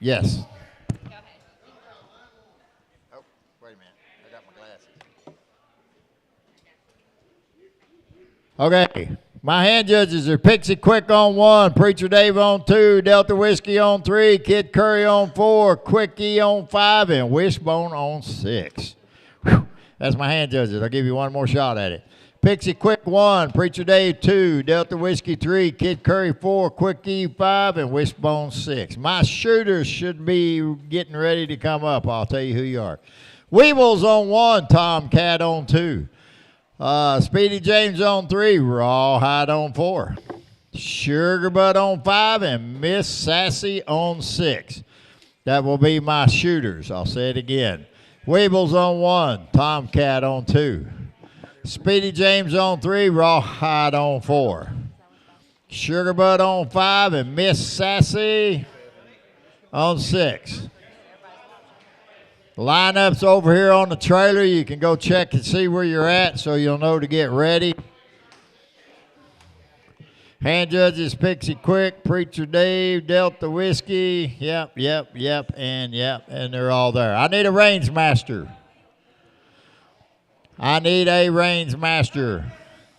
Yes. Go ahead. Oh, wait a minute. I got my glasses. Okay. My hand judges are Pixie Quick on 1, Preacher Dave on 2, Delta Whiskey on 3, Kid Curry on 4, Quickie on 5, and Wishbone on 6. Whew. That's my hand judges. I'll give you one more shot at it. Pixie Quick 1, Preacher Dave 2, Delta Whiskey 3, Kid Curry 4, Quickie 5, and Wishbone 6. My shooters should be getting ready to come up. I'll tell you who you are. Weebles on 1, Tomcat on 2. Speedy James on 3, Rawhide on 4. Sugar Bud on 5, and Miss Sassy on 6. That will be my shooters. I'll say it again. Weebles on 1, Tomcat on 2. Speedy James on 3, Rawhide on 4. Sugar Bud on 5, and Miss Sassy on 6. Lineups over here on the trailer. You can go check and see where you're at so you'll know to get ready. Hand judges, Pixie Quick, Preacher Dave, Delta Whiskey. Yep, and they're all there. I need a range master.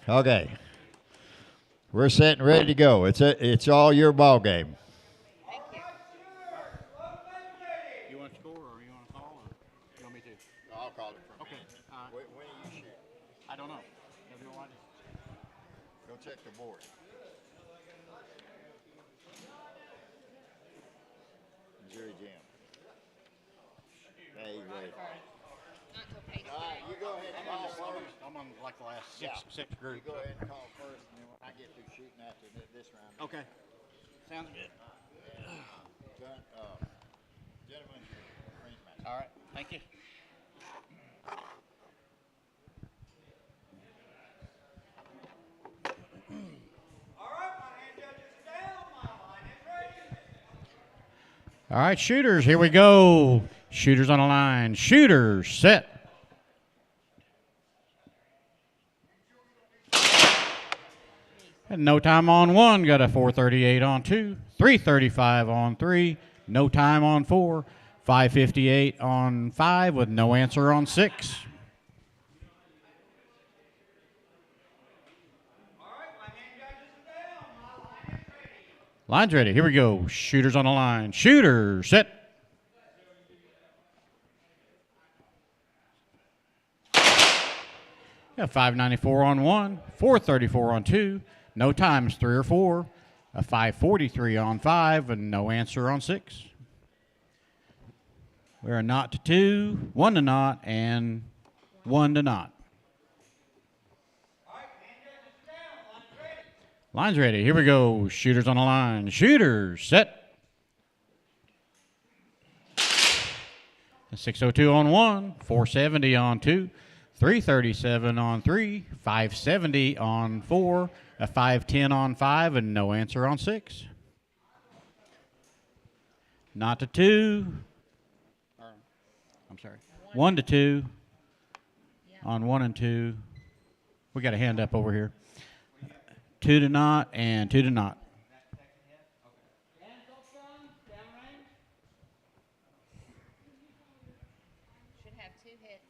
Okay. We're set and ready to go. It's all your ball game. You want to score or you want to call or you want me to? I'll call it from Okay. When do you shoot? I don't know. Maybe we'll watch it. Go check the board. Missouri Jam. Hey, you ready? Not till Paige All right, you go ahead and call first. I'm on like the last six You group. go ahead and call first, and then when I get through shooting after this round. Okay. Sounds good. Gentlemen, range match. All right. Thank you. All right, shooters, here we go. Shooters on the line. Shooters, set. And no time on 1, got a 438 on 2, 335 on 3, no time on 4, 558 on 5 with no answer on 6. Line's ready. Here we go. Shooters on the line. Shooters, set. Yeah, 594 on 1, 434 on 2, no times 3 or 4, a 543 on 5, and no answer on 6. We're a not to 2, 1 to not, and 1 to not. Line's ready. Here we go. Shooters on the line. Shooters, set. A 602 on 1, 470 on 2, 337 on 3, 570 on 4, a 510 on 5, and no answer on 6. Not to 2. I'm sorry. 1 to 2 on 1 and 2. We got a hand up over here. 2 to not and 2 to not. should have 2 hits.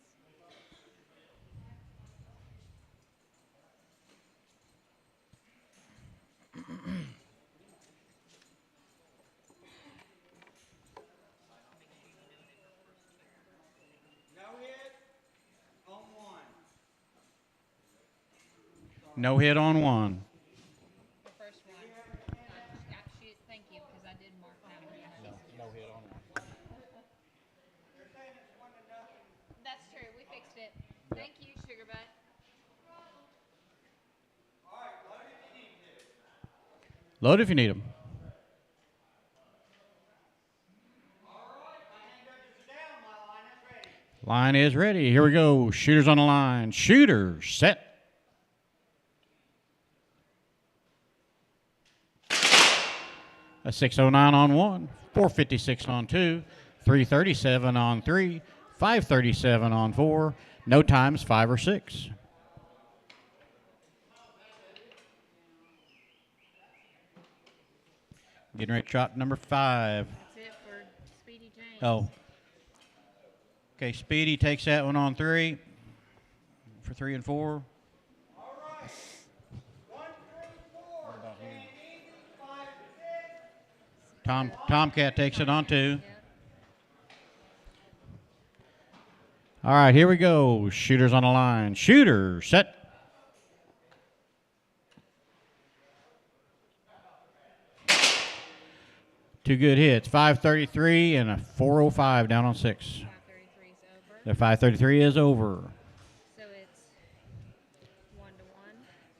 No hit on 1. The first one. Shoot, thank you, because I did mark that one. No hit on 1. That's true. We fixed it. Thank you, Sugar Butt. Load if you need them. Line is ready. Here we go. Shooters on the line. Shooters, set. A 609 on 1, 456 on 2, 337 on 3, 537 on 4, no times 5 or 6. Getting ready to shot number 5. That's it Oh. Okay, Speedy takes that one on 3 for 3 and 4. Tomcat takes it on 2. Yeah. All right, here we go. Shooters on the line. Shooter, set. Two good hits. 533 and a 405 down on 6. 533 is over. The 533 is over. So it's 1-1.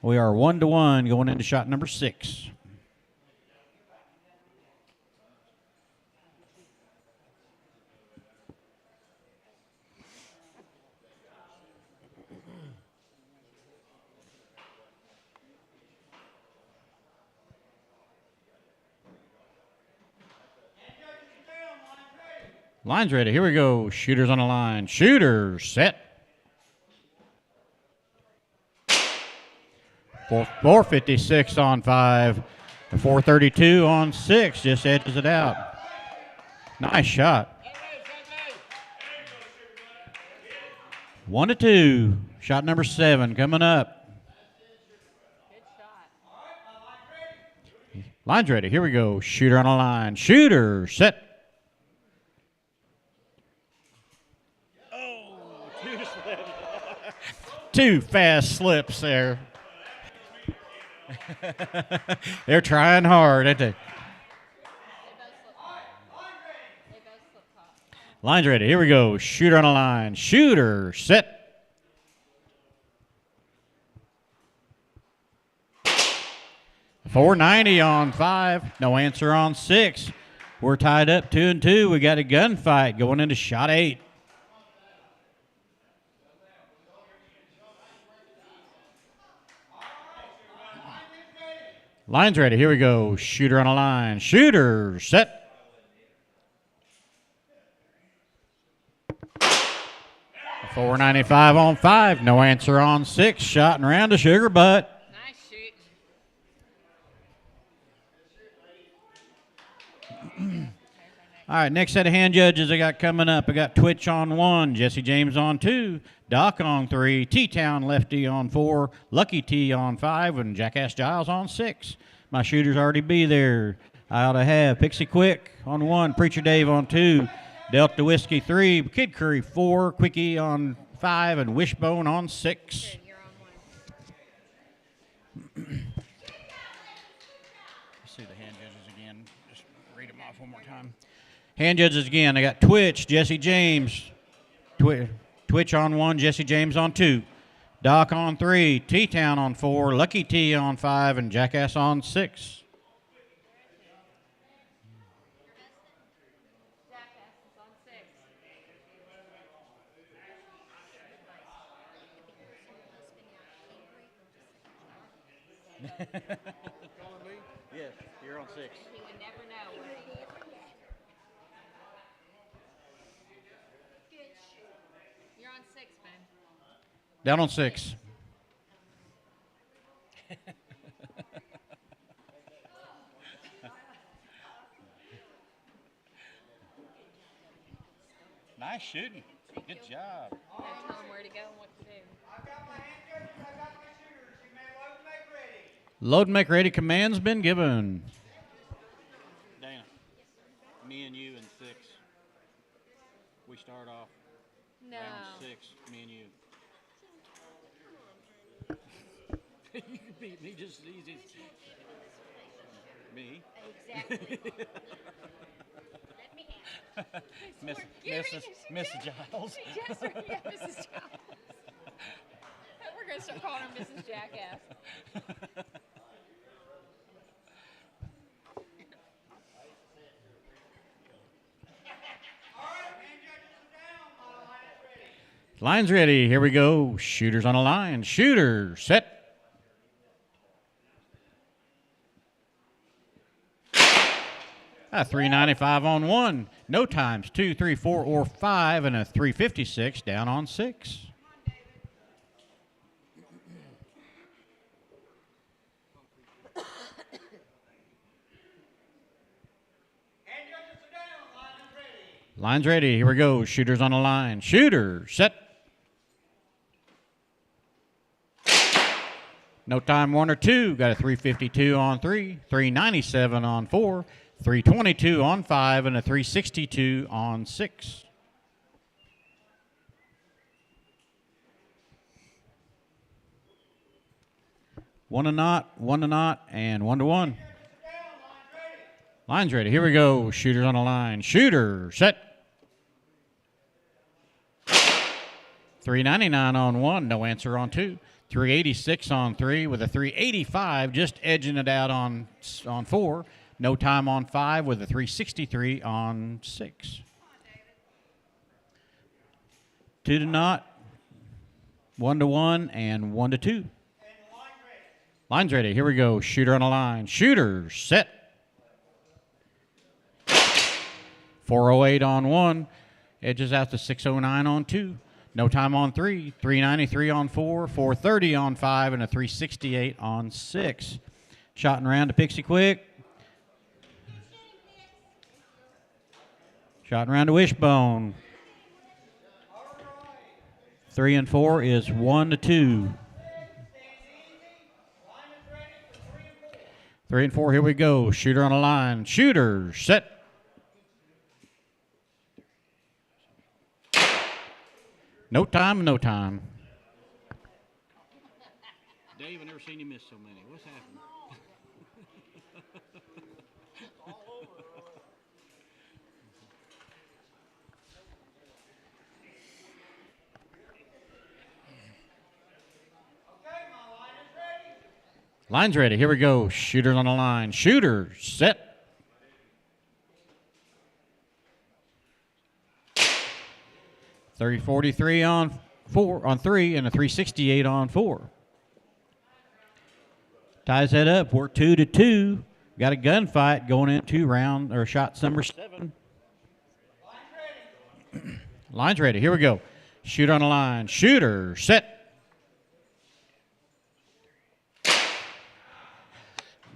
We are 1-1 going into shot number 6. Line's ready. Here we go. Shooters on the line. Shooters set. 456 on 5. 432 on 6. Just edges it out. Nice shot. 1-2. Shot number 7 coming up. Good shot. Line's ready. Here we go. Shooter on the line. Shooter set. Two fast slips there. They're trying hard, aren't they? They both slip top. Line's ready. Here we go. Shooter on the line. Shooter set. .490 on 5. No answer on 6. We're tied up 2-2. We got a gunfight going into shot 8. Line's ready. Here we go. Shooter on a line. Shooter set. .495 on 5. No answer on 6. Shot and round to Sugar Butt. Nice shoot. All right, next set of hand judges I got coming up. I got Twitch on 1, Jesse James on 2, Doc on 3, T-Town Lefty on 4, Lucky T on 5, and Jackass Giles on 6. My shooters already be there. I ought to have Pixie Quick on 1, Preacher Dave on 2, Delta Whiskey 3, Kid Curry 4, Quickie on 5, and Wishbone on 6. Good, you're on 1. Let's see the hand judges again. Just read them off one more time. Hand judges again. I got Twitch, Jesse James. Twitch on 1, Jesse James on 2. Doc on 3, T-Town on 4, Lucky T on 5, and Jackass on 6. Jackass is on 6. Yes, you're on 6. He would never know where he is. You're on 6, man. Down on 6. Nice shooting. Good job. Tell him where to go and what to do. Load and make ready command's been given. Dana, me and you in 6. We start off No. round 6, me and you. You can beat me just as easy. Me? Exactly. Let me have it. Mrs. Giles. Yes, sir. Yeah, Mrs. Giles. We're going to start calling her Mrs. Jackass. Line's ready. Here we go. Shooters on a line. Shooter set. A 395 on 1. No times. 2, 3, 4, or 5, and a 356 down on 6. Line's ready. Here we go. Shooters on the line. Shooter, set. No time, 1 or 2. Got a 352 on 3, 397 on 4, 322 on 5, and a 362 on 6. One to not, and 1 to 1. Line's ready. Here we go. Shooters on the line. Shooter, set. 399 on 1, no answer on 2. 386 on 3 with a 385, just edging it out on 4. No time on 5 with a 363 on 6. 2 to not, 1 to 1, and 1 to 2. Line's ready. Here we go. Shooter on the line. Shooter, set. 408 on 1, edges out to 609 on 2. No time on 3, 393 on 4, 430 on 5, and a 368 on 6. Shotting around to Pixie Quick. Shotting around to Wishbone. 3 and 4 is 1 to 2. 3 and 4, here we go. Shooter on the line. Shooter, set. No time, no time. Dave, I've never seen you miss so many. What's happened? Line's ready. Here we go. Shooters on the line. Shooter, set. 343 on 3 and a 368 on 4. Ties that up. We're 2 to 2. Got a gunfight going into round or shots number 7. Line's ready. Here we go. Shooter on the line. Shooter, set.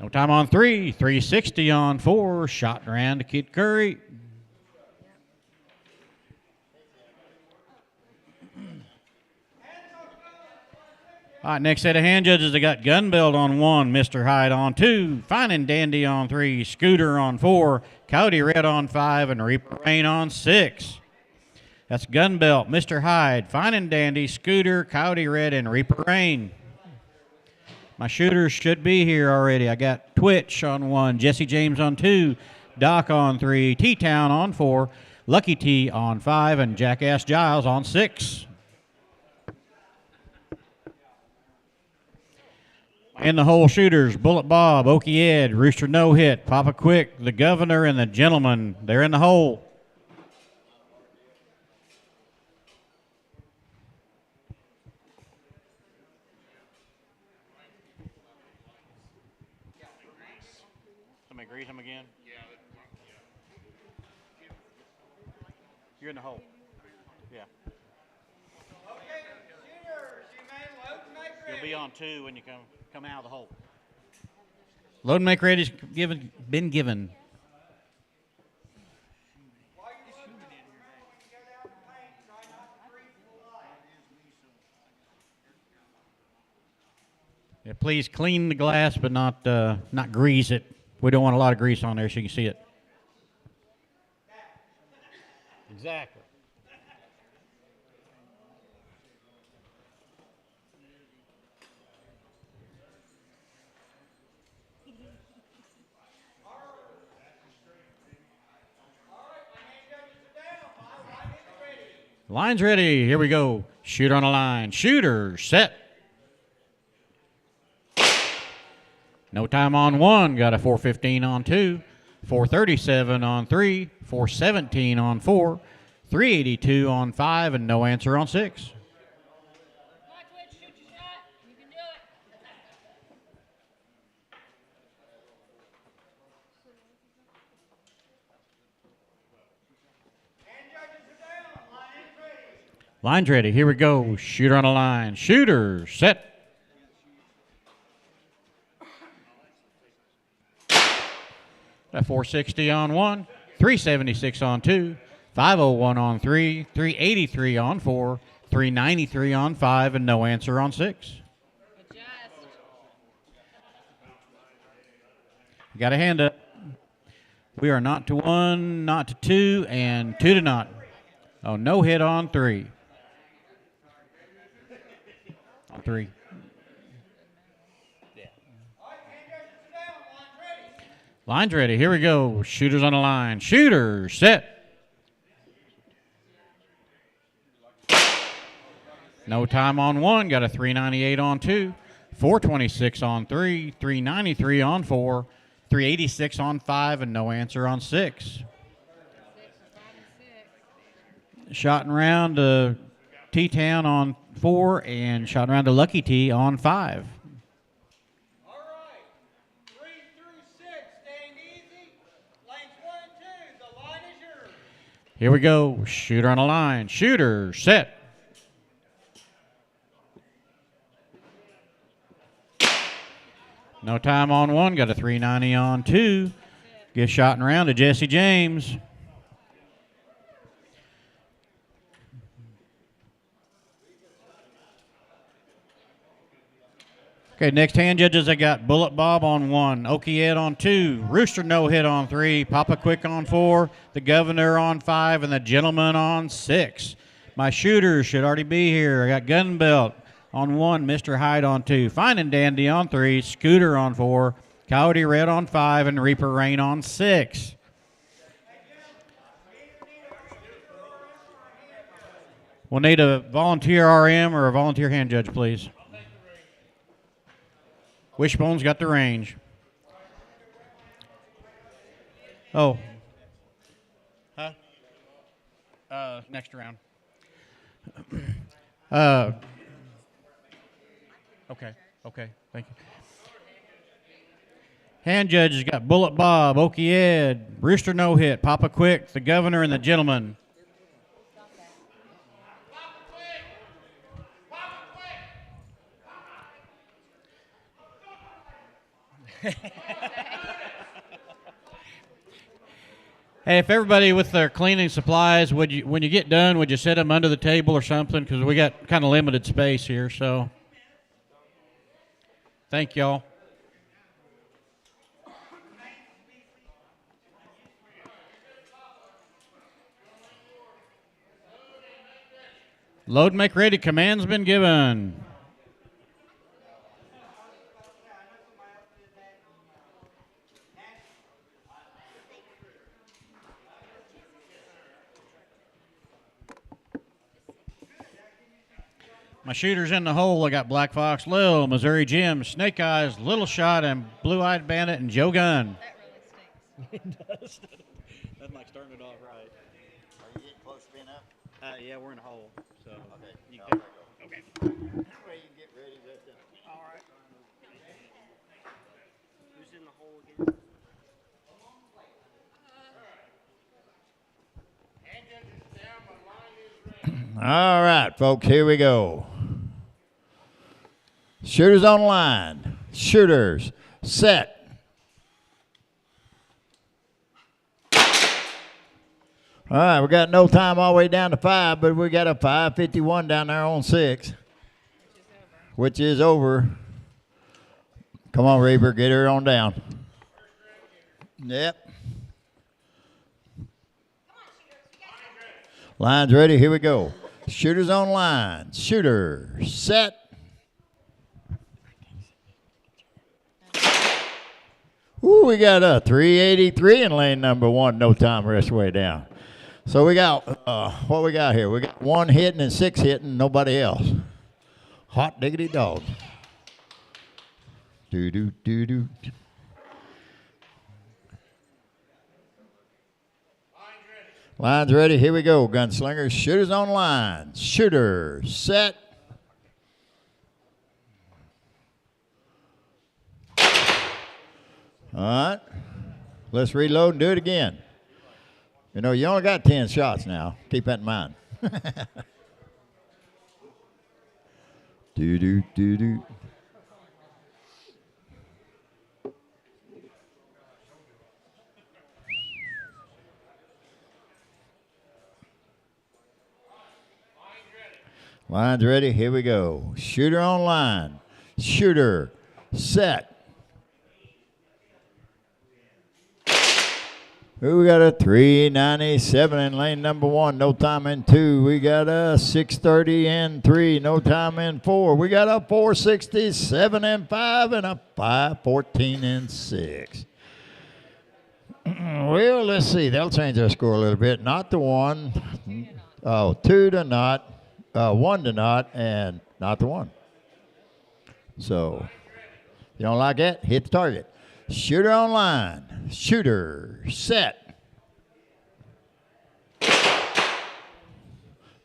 No time on 3. 360 on 4. Shot around to Kid Curry. All right, next set of hand judges, they got Gunbelt on 1, Mr. Hyde on 2, Fine and Dandy on 3, Scooter on 4, Coyote Red on 5, and Reaper Rain on 6. That's Gunbelt, Mr. Hyde, Fine and Dandy, Scooter, Coyote Red, and Reaper Rain. My shooters should be here already. I got Twitch on 1, Jesse James on 2, Doc on 3, T-Town on 4, Lucky T on 5, and Jackass Giles on 6. In the hole shooters, Bullet Bob, Okie Ed, Rooster No Hit, Papa Quick, the Governor, and the Gentleman. They're in the hole. Somebody grease them again? You're in the hole. Yeah. You'll be on 2 when you come out of the hole. Load and make ready's been given. Yeah, please clean the glass, but not grease it. We don't want a lot of grease on there so you can see it. Exactly. Line's ready. Here we go. Shooter on the line. Shooter, set. No time on 1. Got a 415 on 2. 437 on 3. 417 on 4. 382 on 5, and no answer on 6. Come on, Twitch, shoot your shot. You can do it. Line's ready. Here we go. Shooter on the line. Shooter, set. Got 460 on 1, 376 on 2, 501 on 3, 383 on 4, 393 on 5, and no answer on 6. Adjust. You got a hand up. We are not to 1, not to 2, and 2 to not. Oh, no hit on 3. On 3. Line's ready. Here we go. Shooters on the line. Shooters, set. No time on 1. Got a 398 on 2. 426 on 3. 393 on 4. 386 on 5, and no answer on 6. Shot and round to T-Town on 4, and shot and round to Lucky T on 5. All right. 3 through 6, staying easy. Lanes 1 and 2, the line is yours. Here we go. Shooter on the line. Shooter, set. No time on 1. Got a 390 on 2. Get shot and round to Jesse James. Okay, next hand judges, I got Bullet Bob on 1, Okie Ed on 2, Rooster no hit on 3, Papa Quick on 4, the Governor on 5, and the Gentleman on 6. My shooters should already be here. I got Gun Belt on 1, Mr. Hyde on 2, Fine and Dandy on 3, Scooter on 4, Coyote Red on 5, and Reaper Rain on 6. We'll need a volunteer RM or a volunteer hand judge, please. Wishbone's got the range. Oh. Huh? Next round. Okay, thank you. Hand judges got Bullet Bob, Okie Ed, Rooster No Hit, Papa Quick, the Governor, and the Gentleman. Hey, if everybody with their cleaning supplies, when you get done, would you set them under the table or something? Because we got kind of limited space here, so thank y'all. Load and make ready. Command's been given. My shooters in the hole, I got Black Fox Lil, Missouri Jim, Snake Eyes, Little Shot, and Blue Eyed Bandit, and Joe Gunn. That really stinks. It does. That's like starting it off right. Are you getting close to being up? Yeah, we're in a hole. So Okay. you No, can, okay. okay. That way you can get ready with them. All right. Who's in the hole again? All right, folks, here we go. Shooters on line. Shooters, set. All right, we got no time all the way down to 5, but we got a 5:51 down there on 6, which is over. Come on, Reaper, get her on down. Yep. Line's ready, here we go. Shooters on line. Shooter, set. Ooh, we got a 383 in lane number 1. No time, rest way down. So we got, what we got here? We got 1 hitting and 6 hitting, nobody else. Hot diggity dog. Do. Line's ready. Here we go, gunslingers. Shooters on line. Shooter, set. All right. Let's reload and do it again. You know, you only got 10 shots now. Keep that in mind. Do. Line's ready. Here we go. Shooter on line. Shooter. Set. We got a 397 in lane number 1, no time in 2. We got a 630 in 3, no time in 4. We got a 467 in 5 and a 514 in 6. Well, let's see. They'll change their score a little bit. Not the 1. Oh, 2 to not. 1 to not, and not the 1. So, you don't like that? Hit the target. Shooter on line. Shooter. Set.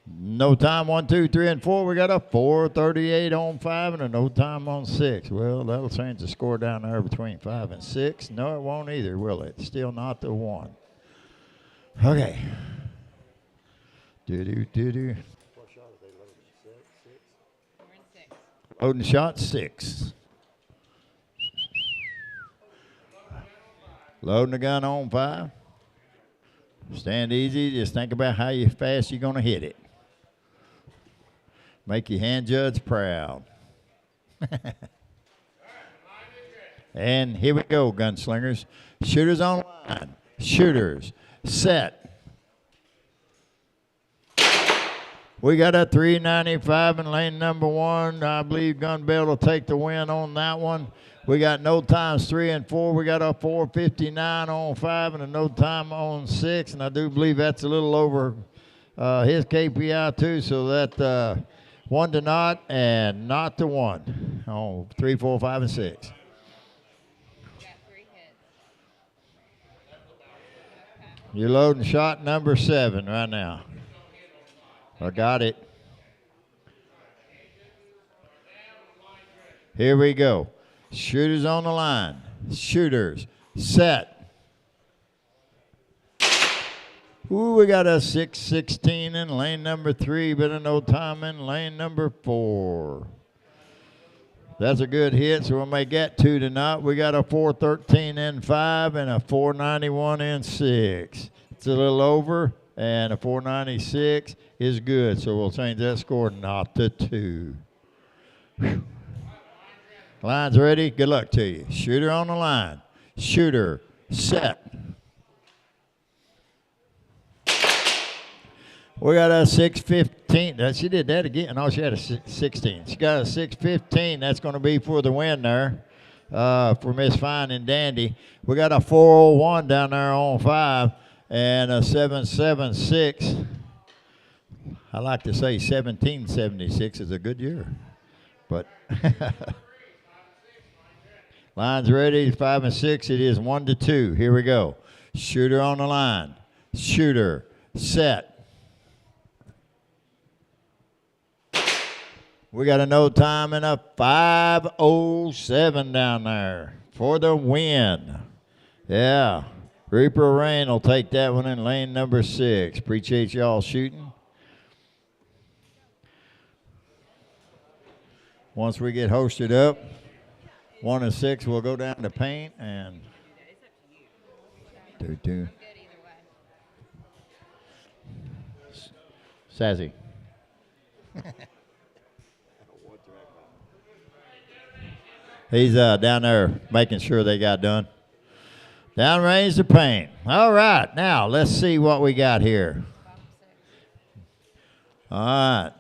No time 1, 2, 3, and 4. We got a 438 on 5 and a no time on 6. Well, that'll change the score down there between 5 and 6. No, it won't either, will it? Still not the 1. Okay. Do-do-do-do. We're in 6. Loading shot 6. Loading the gun on 5. Stand easy. Just think about how fast you're going to hit it. Make your hand judge proud. And here we go, gunslingers. Shooters on line. Shooters. Set. We got a 395 in lane number 1. I believe Gun Belt will take the win on that one. We got no times 3 and 4. We got a 459 on 5 and a no time on 6. And I do believe that's a little over his KPI too. So that 1 to not and not to 1 on 3, 4, 5, and 6. We got 3 hits. Okay. You're loading shot number 7 right now. I got it. Here we go. Shooters on the line. Shooters. Set. Ooh, we got a 616 in lane number 3, but a no time in lane number 4. That's a good hit, so we'll make that 2 to not. We got a 413 in 5 and a 491 in 6. It's a little over, and a 496 is good, so we'll change that score not to 2. Whew. Line's ready. Good luck to you. Shooter on the line. Shooter. Set. We got a 615. She did that again. No, she had a 16. She got a 615. That's going to be for the win there for Miss Fine and Dandy. We got a 401 down there on 5 and a 776. I like to say 1776 is a good year, but line's ready. 5 and 6. It is 1 to 2. Here we go. Shooter on the line. Shooter. Set. We got a no time and a 5:07 down there for the win. Yeah. Reaper Rain will take that one in lane number 6. Appreciate y'all shooting. Once we get hosted up, 1 and 6 will go down to paint and do. Good either way. Sassy. He's down there making sure they got done. Downrange to paint. All right, now let's see what we got here. All right.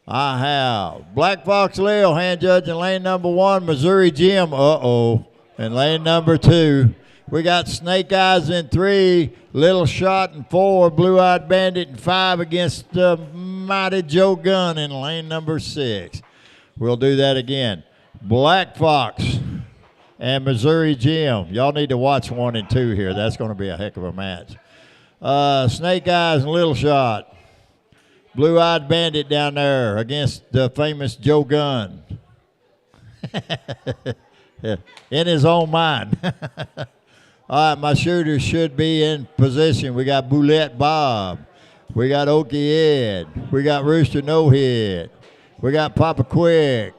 I have Black Fox Lil, hand judge in lane number 1, Missouri Jim, in lane number 2. We got Snake Eyes in 3, Little Shot in 4, Blue Eyed Bandit in 5 against Mighty Joe Gunn in lane number 6. We'll do that again. Black Fox and Missouri Jim. Y'all need to watch 1 and 2 here. That's going to be a heck of a match. Snake Eyes and Little Shot. Blue Eyed Bandit down there against the famous Joe Gunn. In his own mind. All right, my shooters should be in position. We got Boulette Bob. We got Okie Ed. We got Rooster No Head. We got Papa Quick.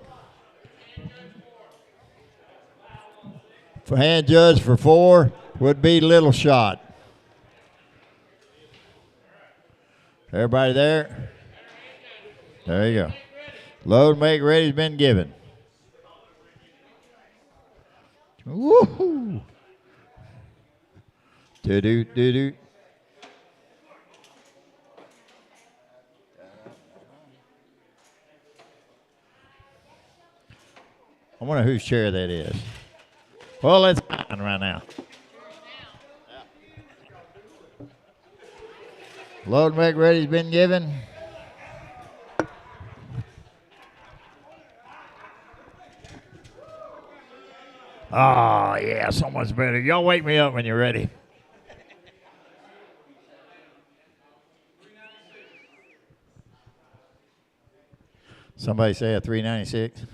For hand judge for 4 would be Little Shot. Everybody there? There you go. Load, make, ready's been given. Woohoo! Do-do. I wonder whose chair that is. Well, it's mine right now. Load, make, ready's been given. Oh, yeah, so much better. Y'all wake me up when you're ready. Somebody say a 396?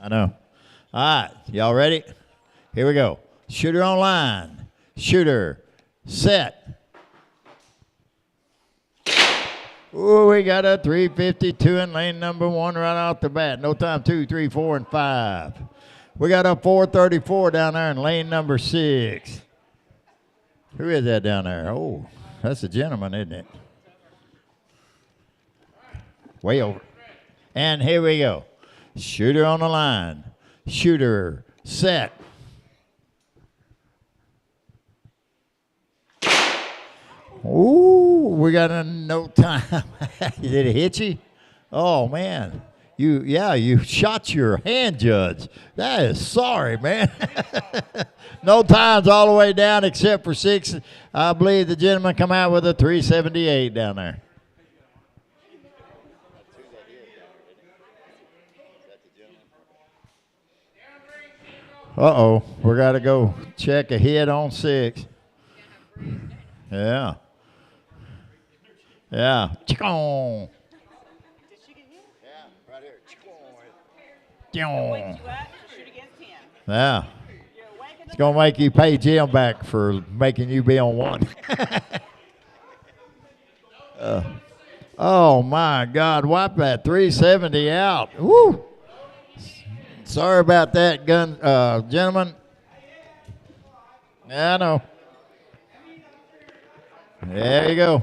I know. All right, y'all ready? Here we go. Shooter on line. Shooter, set. Ooh, we got a 352 in lane number 1 right off the bat. No time 2, 3, 4, and 5. We got a 434 down there in lane number 6. Who is that down there? Oh, that's a gentleman, isn't it? Way over. And here we go. Shooter on the line. Shooter, set. Ooh, we got a no time. Did it hit you? Oh, man. You shot your hand, Judge. That is sorry, man. No times all the way down except for 6. I believe the gentleman come out with a 378 down there. Uh-oh, we got to go check a hit on 6. Yeah. Yeah. Chicon. Did she get hit? Yeah, right here. Wake you up to shoot against him. Yeah. You're awake in It's the going to make you pay Jim back for making you be on 1. Oh, my God. Wipe that 370 out. Woo. Sorry about that, gentlemen. Yeah, I know. There you go.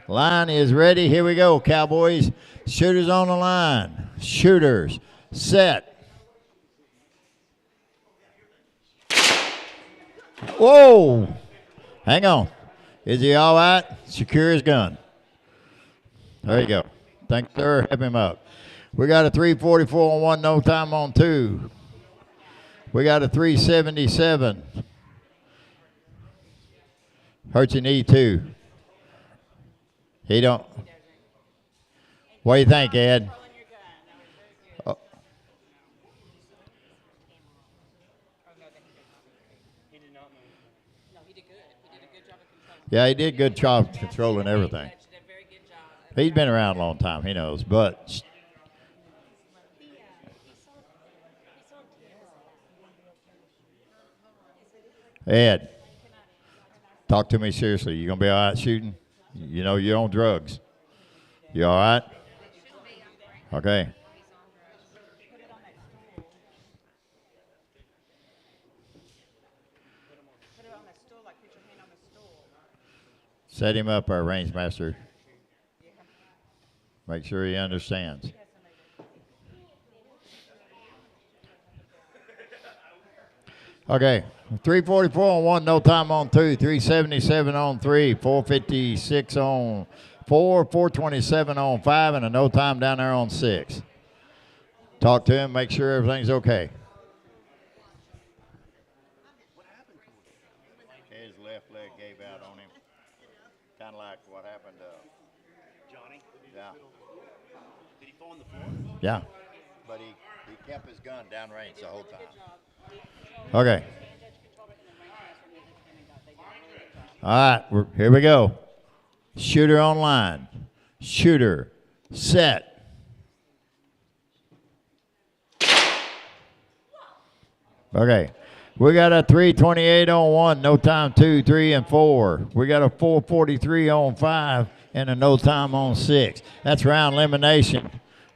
Line is ready. Here we go, Cowboys. Shooters on the line. Shooters, set. Whoa. Hang on. Is he all right? Secure his gun. There you go. Thank you, sir. Help him up. We got a 344 on 1, no time on 2. We got a 377. Hurts your knee, too. He don't. What do you think, Ed? Oh. No, he did good. He did a good job of controlling. Yeah, he did a good job controlling everything. He did a very good job. He's been around a long time. He knows. But Ed, talk to me seriously. You gonna be all right shooting? You know you're on drugs. You all right? Okay. Put it on the stool, like put your hand on the stool. Set him up, our range master. Make sure he understands. Okay, 344 on 1, no time on 2, 377 on 3, 456 on 4, 427 on 5, and a no time down there on 6. Talk to him, make sure everything's okay. His left leg gave out on him. Kind of like what happened to Johnny? Yeah. Did he fall on the floor? Yeah. But he kept his gun downrange the whole time. Okay. All right, here we go. Shooter on line. Shooter, set. Okay. We got a 328 on 1, no time 2, 3, and 4. We got a 443 on 5 and a no time on 6. That's round elimination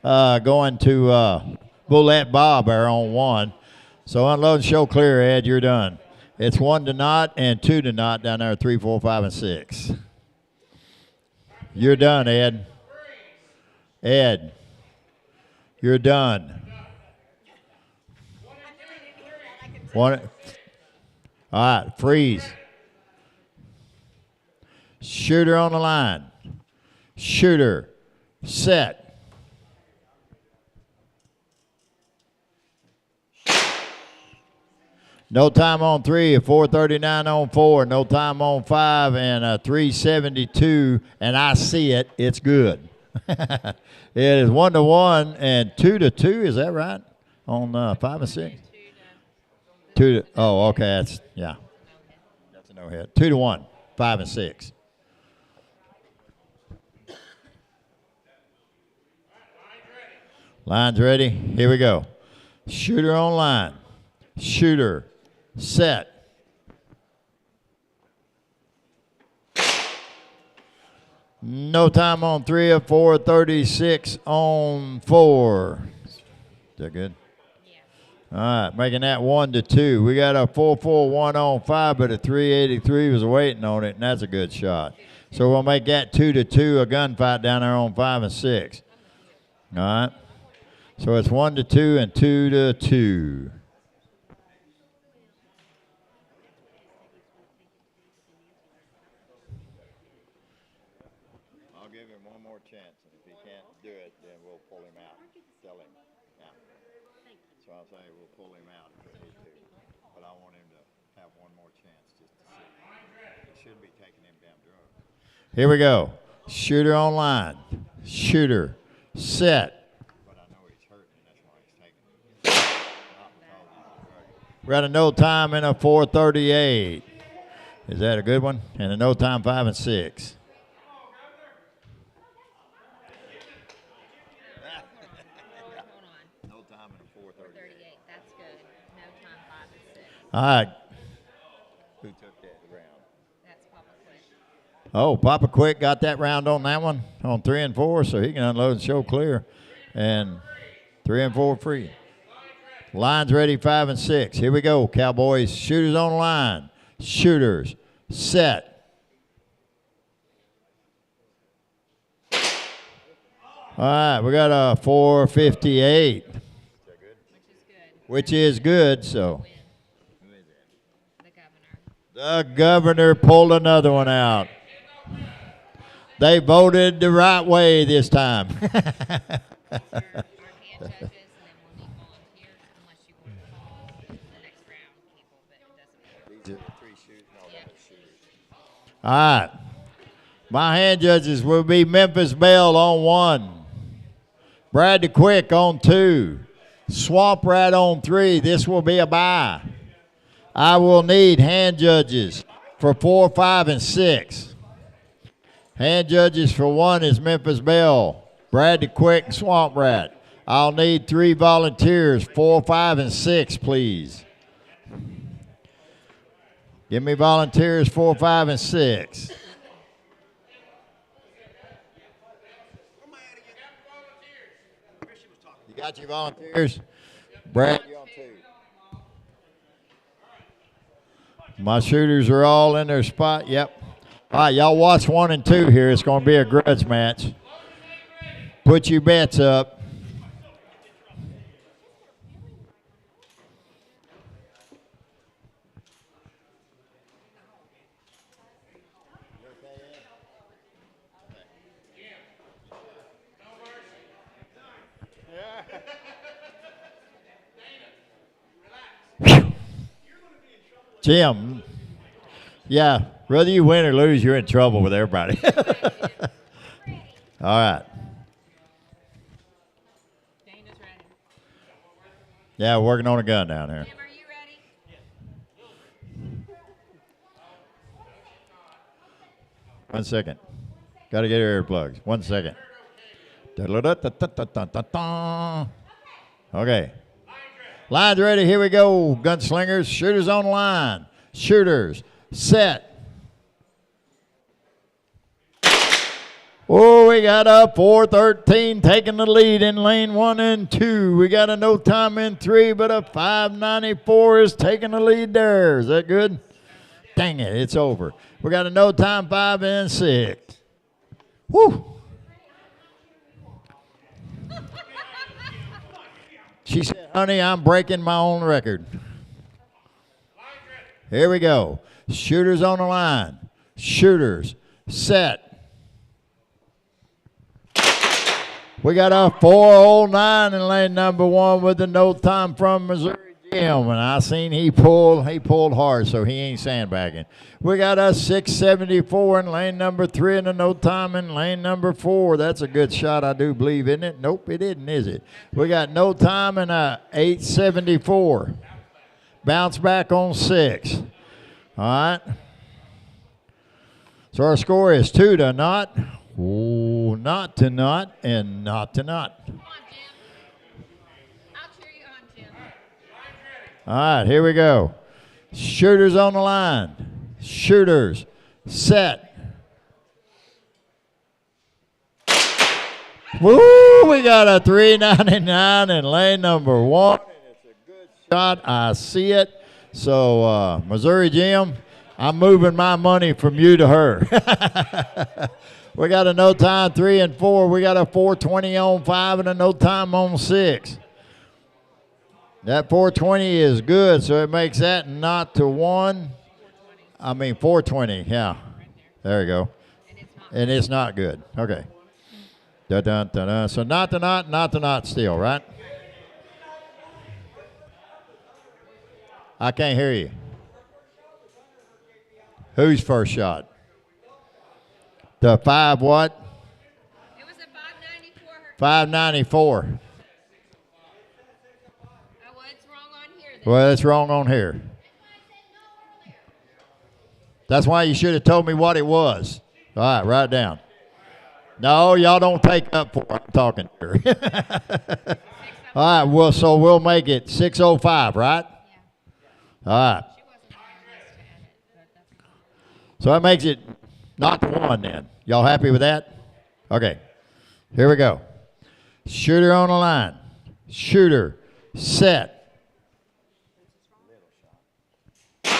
going to Bullet Bob there on 1. So unload and show clear, Ed, you're done. It's 1 to not and 2 to not down there, 3, 4, 5, and 6. You're done, Ed. Ed, you're done. One. All right, freeze. Shooter on the line. Shooter, set. No time on 3, a 4:39 on 4, no time on 5, and a 3:72, and I see it. It's good. It is 1-1 and 2-2. Is that right? On 5 and 6. 2 to. Oh, okay. That's yeah. That's a no hit. 2-1, 5 and 6. Line's ready. Here we go. Shooter on line. Shooter. Set. No time on 3 of 4:36 on 4. Is that good? Yeah. All right, making that 1-2. We got a 4-4-1 on 5, but a 383 was waiting on it, and that's a good shot. So we'll make that 2-2, a gunfight down there on 5 and 6. All right. So it's 1-2 and 2-2. I'll give him one more chance, and if he can't do it, then we'll pull him out. Tell him. Yeah. So I'll say we'll pull him out if we need to. But I want him to have one more chance just to see. He shouldn't be taking them damn drugs. Here we go. Shooter on line. Shooter. Set. But I know he's hurting, and that's why he's taking it. Not because he's a drug. We're at a no time in a 4:38. Is that a good one? And a no time 5 and 6. Hold on. No time in a 4:38. 38. That's good. No time 5 and 6. All right. Who took that round? That's Papa Quick. Oh, Papa Quick got that round on that one on 3 and 4, so he can unload and show clear. And 3 and 4 free. Line's ready, 5 and 6. Here we go, Cowboys. Shooters on the line. Shooters. Set. All right, we got a 4:58, Which is good. which is good, so. Win. The governor. The governor pulled another one out. They voted the right way this time. Our hand judges, and then we'll need volunteers unless you want to call the next round people, but it doesn't matter. All right. My hand judges will be Memphis Bell on 1. Brad the Quick on 2. Swamp Rat on 3. This will be a bye. I will need hand judges for 4, 5, and 6. Hand judges for 1 is Memphis Bell, Brad the Quick, and Swamp Rat. I'll need 3 volunteers, 4, 5, and 6, please. Give me volunteers 4, 5, and 6. You got your volunteers? Brad, you're on 2. My shooters are all in their spot. Yep. All right, y'all watch 1 and 2 here. It's going to be a grudge match. Put your bets up. Jim, yeah, whether you win or lose, you're in trouble with everybody. All right. Dana's ready. Yeah, we're working on a gun down here. Jim, are you ready? One second. Got to get your earplugs. 1 second. Okay. Line's ready. Here we go. Gunslingers. Shooters on line. Shooters. Set. Oh, we got a 413 taking the lead in lane 1 and 2. We got a no time in 3, but a 594 is taking the lead there. Is that good? Dang it, it's over. We got a no time 5 and 6. Whew. She said, honey, I'm breaking my own record. Here we go. Shooters on the line. Shooters. Set. We got a 409 in lane number 1 with the no time from Missouri Jim. And I seen he pulled hard, so he ain't sandbagging. We got a 674 in lane number 3 and a no time in lane number 4. That's a good shot, I do believe, isn't it? Nope, it isn't, is it? We got no time and a 874. Bounce back on 6. All right. So our score is 2 to not. Oh, not to not, and not to not. Come on, Jim. I'll cheer you on, Jim. All right, here we go. Shooters on the line. Shooters. Set. Woo! We got a 399 in lane number 1. And it's a good shot. I see it. So, Missouri Jim, I'm moving my money from you to her. We got a no time 3 and 4. We got a 420 on 5 and a no time on 6. That 420 is good, so it makes that not to 1. I mean 420, yeah. There you go. And it's not good. Okay. Dun, dun, dun, dun. So not to not still, right? I can't hear you. Who's first shot? The 5 what? It was a 594. 594. Well, it's wrong on here. Well, it's wrong on here. That's why you should have told me what it was. All right, write it down. No, y'all don't take up for it. I'm talking to her. All right, well, so we'll make it 605, right? Yeah. All right. She wasn't on our list to edit, but that's okay. So that makes it not to 1 then. Y'all happy with that? Okay. Here we go. Shooter on the line. Shooter. Set. She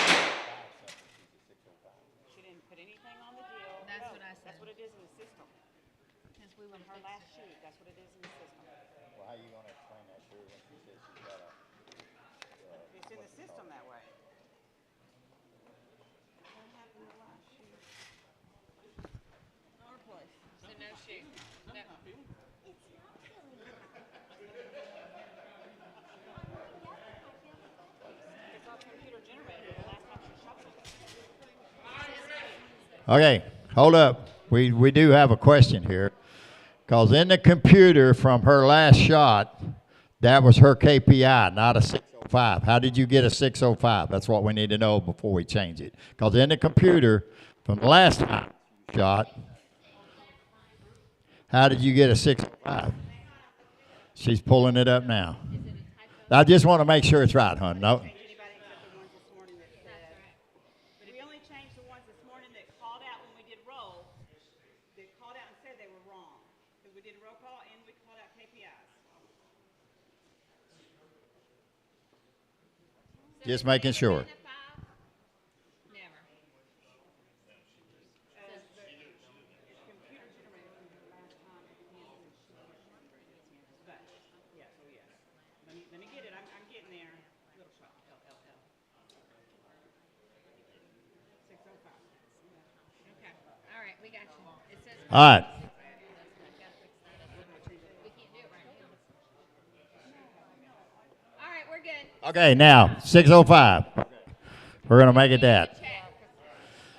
didn't put anything on the deal. That's No, what I said. That's what it is in the system. Since we went Her last shoot, that's what it is in the system. Well, how are you going to explain that to her when she says she's got a... It's in the system that way. What happened to last shoot? Our place. So no shoot. No. It's all computer generated. The last time she shot something. Okay, hold up. We do have a question here. Because in the computer from her last shot, that was her KPI, not a 605. How did you get a 605? That's what we need to know before we change it. Because in the computer from the last time you shot, how did you get a 605? She's pulling it up now. I just want to make sure it's right, hon. No. Anybody except the ones this morning that said. But we only changed the ones this morning that called out when we did roll. That called out and said they were wrong. Because we did a roll call and we called out KPIs. Just making sure. Never. Computer generated from the last time it used. But, yeah, so yeah. Let me get it. I'm getting there. Little shot. LLL. 605. Okay. All right, we got you. It says. All right. We can't do it right now. All right, we're good. Okay, now, 605. We're going to make it that. Check.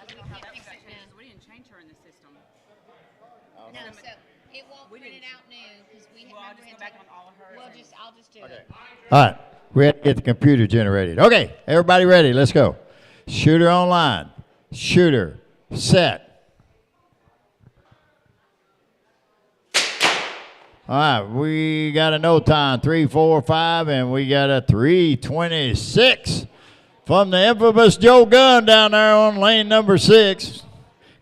We can't fix it now. We didn't change her in the system. No, so it won't print it out new because we Well, I'll remember just in go back on all of hers. I'll just do it. All right, we have to get the computer generated. Okay, everybody ready? Let's go. Shooter online. Shooter. Set. All right, we got a no time, 3, 4, 5, and we got a 326 from the infamous Joe Gunn down there on lane number 6.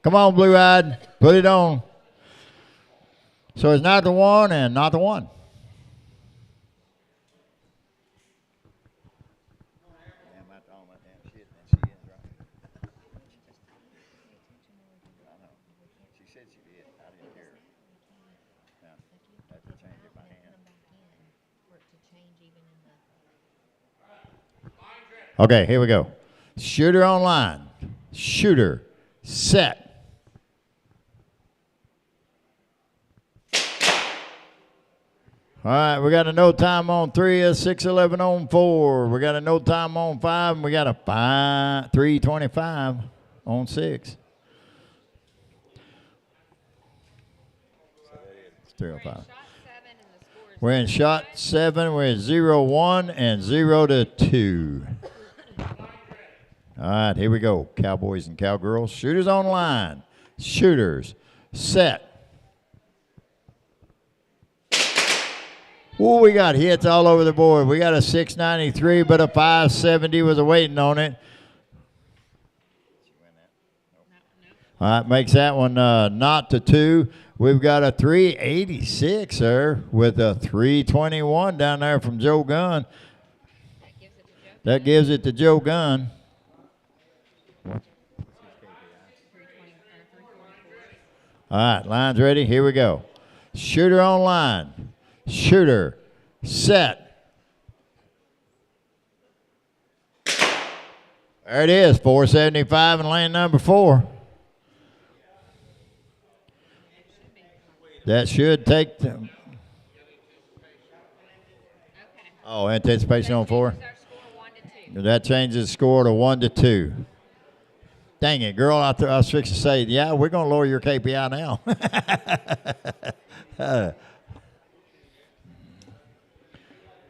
Come on, Blue Eyed, put it on. So it's not the 1 and not the 1. She said she did. I didn't hear her. Yeah. Have to change it by hand. Okay, here we go. Shooter online. Shooter. Set. All right, we got a no time on 3, a 6:11 on 4. We got a no time on 5, and we got a 3:25 on 6. It's 3:05. We're in shot 7. We're at 0-1 and 0-2. All right, here we go. Cowboys and cowgirls. Shooters on line. Shooters. Set. Ooh, we got hits all over the board. We got a 693, but a 570 was waiting on it. All right, makes that one not to 2. We've got a 386, sir, with a 321 down there from Joe Gunn. That gives it to Joe Gunn. All right, line's ready. Here we go. Shooter on line. Shooter. Set. There it is, 475 in lane number 4. That should take the... Oh, anticipation on 4? That changes the score to 1-2. Dang it, girl, I was fixing to say, yeah, we're going to lower your KPI now.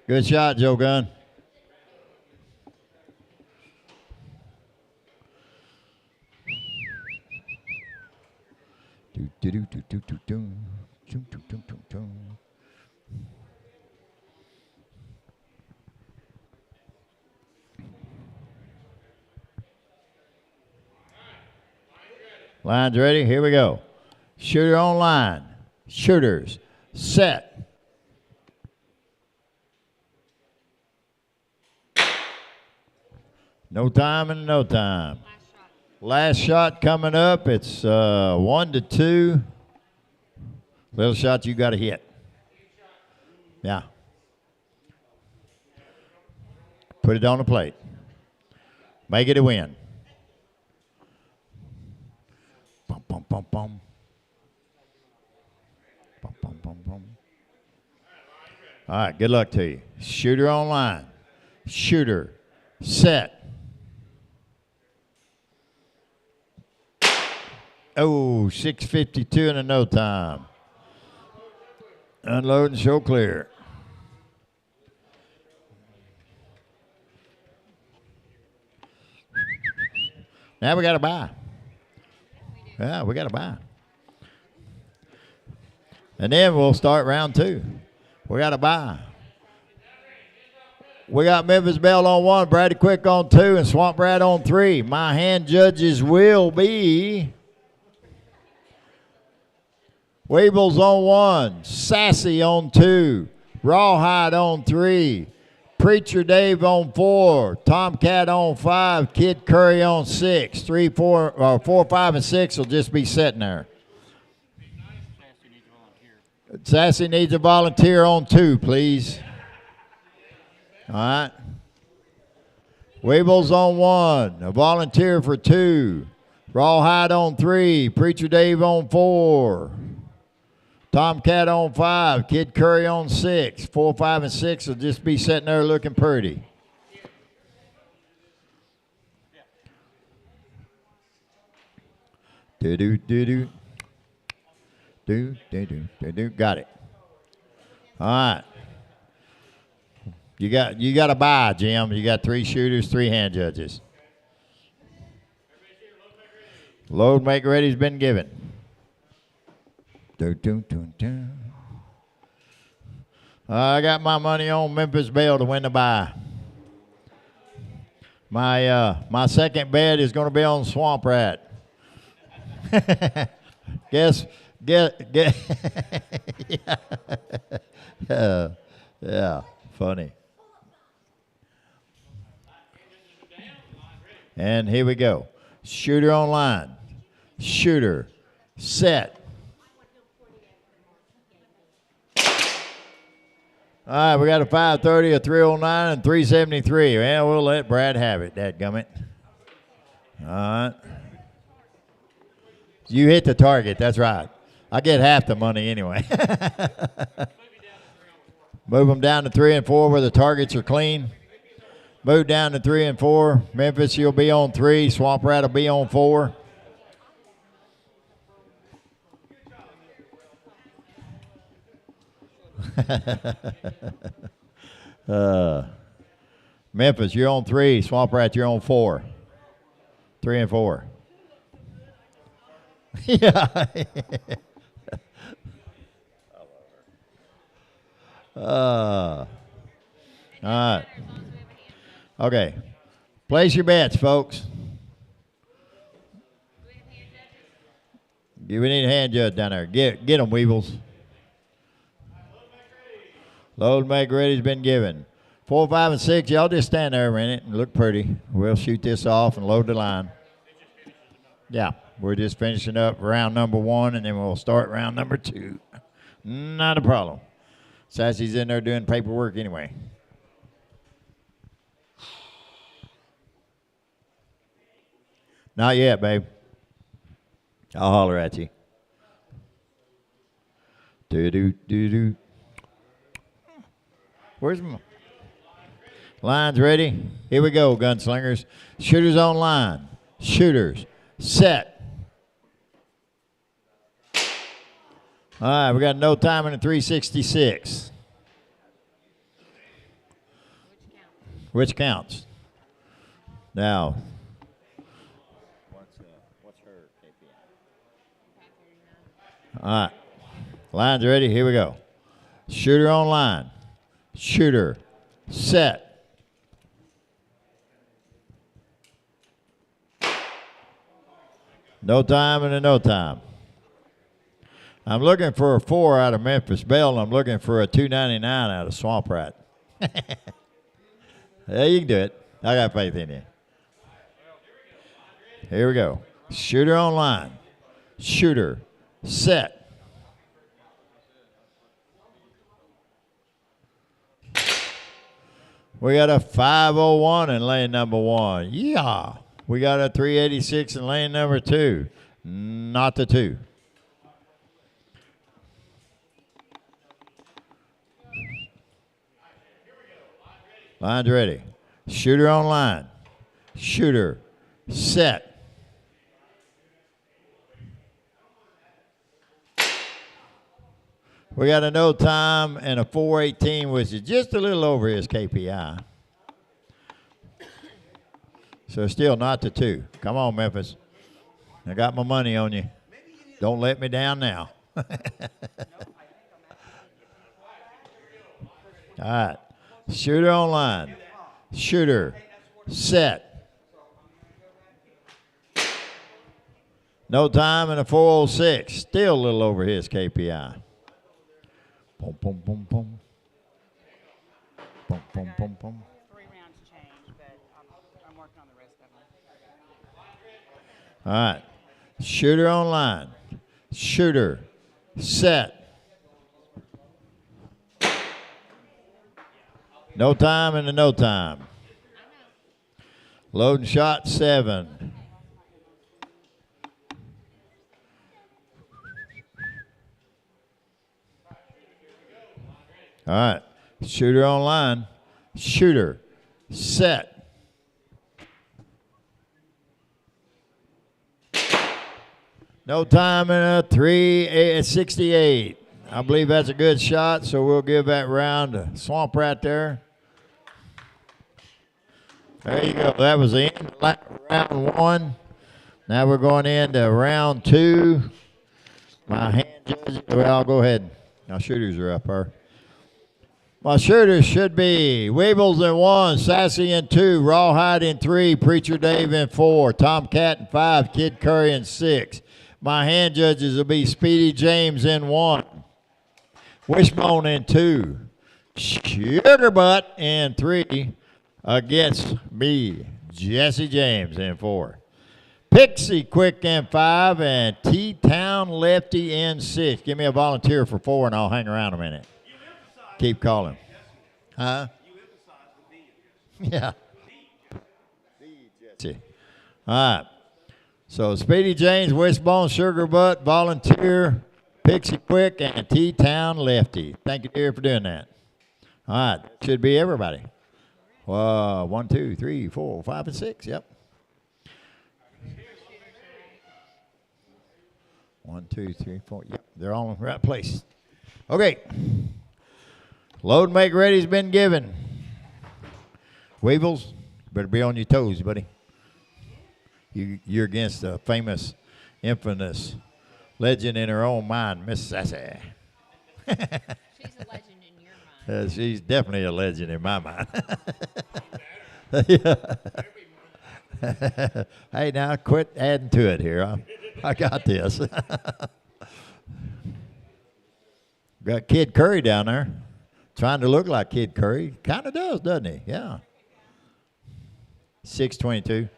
Good shot, Joe Gunn. Line's ready. Here we go. Shooter on line. Shooters. Set. No time and no time. Last shot coming up. It's 1-2. Little shot you got to hit. Yeah. Put it on the plate. Make it a win. Bum, bum, bum, bum. Bum, bum, bum, bum. All right, good luck to you. Shooter on line. Shooter. Set. Oh, 6:52 in a no time. Unload and show clear. Now we got to buy. Yeah, we got to buy. And then we'll start round 2. We got to buy. We got Memphis Belle on 1, Brady Quick on 2, and Swamp Rat on 3. My hand judges will be Weebles on 1, Sassy on 2, Rawhide on 3, Preacher Dave on 4, Tomcat on 5, Kid Curry on 6. 4, 5, and 6 will just be sitting there. Sassy needs a volunteer on 2, please. All right. Weebles on 1, a volunteer for 2, Rawhide on 3, Preacher Dave on 4. Tomcat on 5, Kid Curry on 6. 4, 5, and 6 will just be sitting there looking pretty. Do-do-do-do. Do-do-do-do-do. Got it. All right. You got to buy, Jim. You got 3 shooters, 3 hand judges. Load make ready's been given. I got my money on Memphis Belle to win the buy. My second bet is going to be on Swamp Rat. guess. Yeah, funny. And here we go. Shooter on line. Shooter. Set. All right, we got a 530, a 309, and 373. Well, we'll let Brad have it, dadgummit. All right. You hit the target, that's right. I get half the money anyway. Move them down to 3 and 4 where the targets are clean. Move down to 3 and 4. Memphis, you'll be on 3. Swamp Rat will be on 4. Memphis, you're on 3. Swamp Rat, you're on 4. 3 and 4. Yeah. All right. Okay. Place your bets, folks. We need a hand judge down there. Get them, Weevils. Load and make ready's been given. 4, 5, and 6. Y'all just stand there a minute and look pretty. We'll shoot this off and load the line. Yeah, we're just finishing up round number 1, and then we'll start round number 2. Not a problem. Sassy's in there doing paperwork anyway. Not yet, babe. I'll holler at you. Do-do-do-do. Where's my... Lines ready? Here we go, gunslingers. Shooters on line. Shooters. Set. All right, we got no time in the 366. Which counts? Now, what's her KPI? All right, lines ready. Here we go. Shooter on line. Shooter. Set. No time and a no time. I'm looking for a 4 out of Memphis Belle, and I'm looking for a 299 out of Swamp Rat. Yeah, you can do it. I got faith in you. Here we go. Shooter on line. Shooter. Set. We got a 501 in lane number 1. Yeah. We got a 386 in lane number 2. Not the 2. Line's ready. Shooter on line. Shooter. Set. We got a no time and a 418, which is just a little over his KPI. So still not the 2. Come on, Memphis. I got my money on you. Don't let me down now. All right. Shooter on line. Shooter. Set. No time and a 406. Still a little over his KPI. Boom, boom, boom, boom. Boom, boom, boom, boom. 3 rounds change, but I'm working on the rest of them. All right. Shooter on line. Shooter. Set. No time and a no time. Loading shot 7. All right. Shooter on line. Shooter. Set. No time and a 368. I believe that's a good shot, so we'll give that round to Swamp Rat there. There you go. That was the end of round 1. Now we're going into round 2. My hand judges, well, I'll go ahead. Now shooters are up here. My shooters should be Weebles in 1, Sassy in 2, Rawhide in 3, Preacher Dave in 4, Tomcat in 5, Kid Curry in 6. My hand judges will be Speedy James in 1, Wishbone in 2, Sugar Butt in 3, against me, Jesse James in 4. Pixie Quick in 5, and T-Town Lefty in 6. Give me a volunteer for 4, and I'll hang around a minute. Keep calling. Yes, Huh? Yeah. Jesse. All right. So Speedy James, Wishbone, Sugar Butt, Volunteer, Pixie Quick, and T-Town Lefty. Thank you, dear, for doing that. All right. Should be everybody. 1, 2, 3, 4, 5, and 6. Yep. 1, 2, 3, 4. Yep. They're all in the right place. Okay. Load and make ready's been given. Weevils, better be on your toes, buddy. You're against a famous, infamous legend in her own mind, Miss Sassy. She's a legend in your mind. She's definitely a legend in my mind. Hey, now quit adding to it here. I got this. Got Kid Curry down there, trying to look like Kid Curry. Kind of does, doesn't he? Yeah. 622.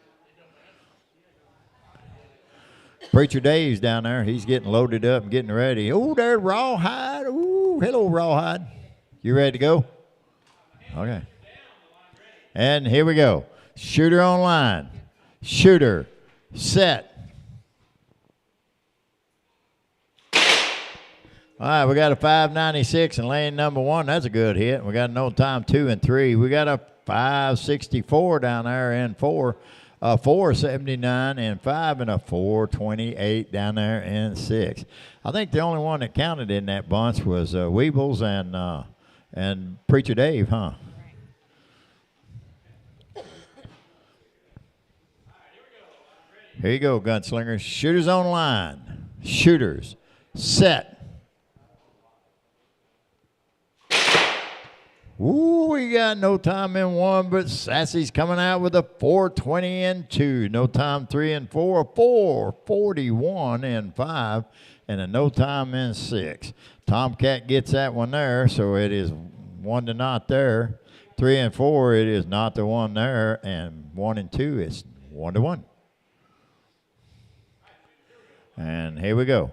Preacher Dave's down there. He's getting loaded up and getting ready. Oh, there's Rawhide. Ooh, hello, Rawhide. You ready to go? Okay. And here we go. Shooter on line. Shooter. Set. All right, we got a 596 in lane number 1. That's a good hit. We got no time 2 and 3. We got a 564 down there in 4. A 479 and 5 and a 428 down there in 6. I think the only one that counted in that bunch was Weebles and Preacher Dave, huh? Here you go, gunslingers. Shooters on line. Shooters. Set. Ooh, we got no time in 1, but Sassy's coming out with a 420 and 2. No time 3 and 4, a 441 and 5, and a no time in 6. Tomcat gets that one there, so it is 1 to not there. 3 and 4, it is not the one there, and 1 and 2 is 1 to 1. And here we go.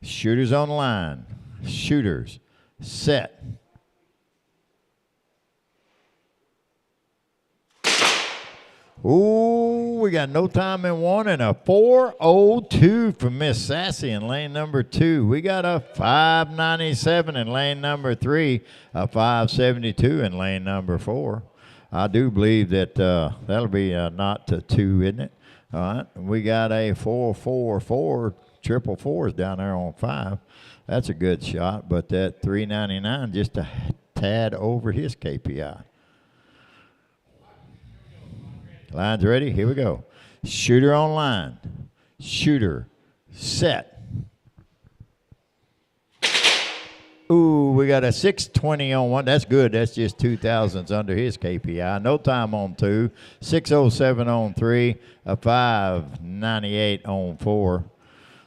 Shooters on the line. Shooters. Set. Ooh, we got no time in 1 and a 402 for Miss Sassy in lane number 2. We got a 597 in lane number 3, a 572 in lane number 4. I do believe that that'll be not to 2, isn't it? All right, we got a 444, triple fours down there on 5. That's a good shot, but that 399 just a tad over his KPI. Line's ready. Here we go. Shooter on line. Shooter. Set. Ooh, we got a 620 on 1. That's good. That's just 2,000s under his KPI. No time on 2. 607 on 3. A 598 on 4.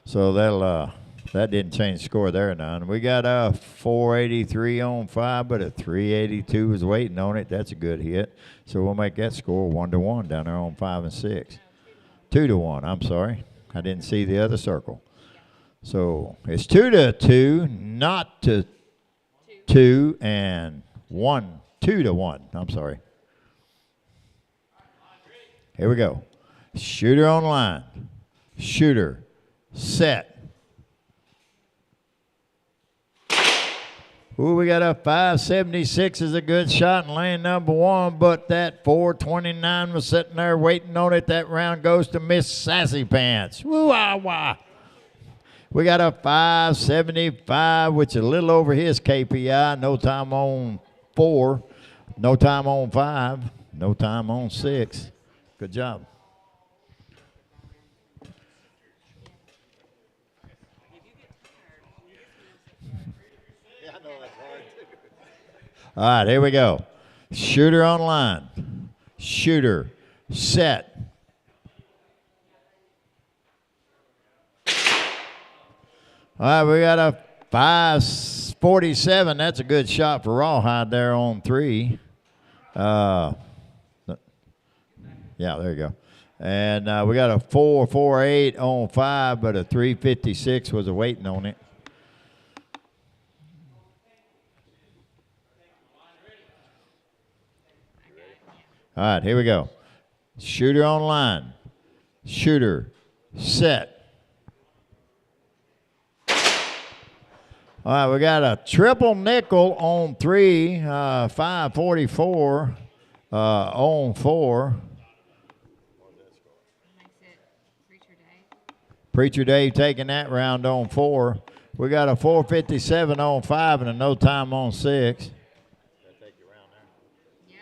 So that didn't change the score there none. We got a 483 on 5, but a 382 is waiting on it. That's a good hit. So we'll make that score 1 to 1 down there on 5 and 6. 2 to 1. I'm sorry. I didn't see the other circle. So it's 2 to 2, not to 2, and 2 to 1. I'm sorry. Here we go. Shooter on line. Shooter. Set. Ooh, we got a 576 is a good shot in lane number 1, but that 429 was sitting there waiting on it. That round goes to Miss Sassy Pants. Woo-ah-wah. We got a 575, which is a little over his KPI. No time on 4. No time on 5. No time on 6. Good job. All right, here we go. Shooter on line. Shooter. Set. All right, we got a 547. That's a good shot for Rawhide there on 3. Yeah, there you go. And we got a 448 on 5, but a 356 was a waiting on it. All right, here we go. Shooter on line. Shooter, set. All right, we got a triple nickel on 3, 544 on 4. Makes it Preacher Day. Preacher Dave taking that round on 4. We got a 457 on 5 and a no time on 6. Yeah.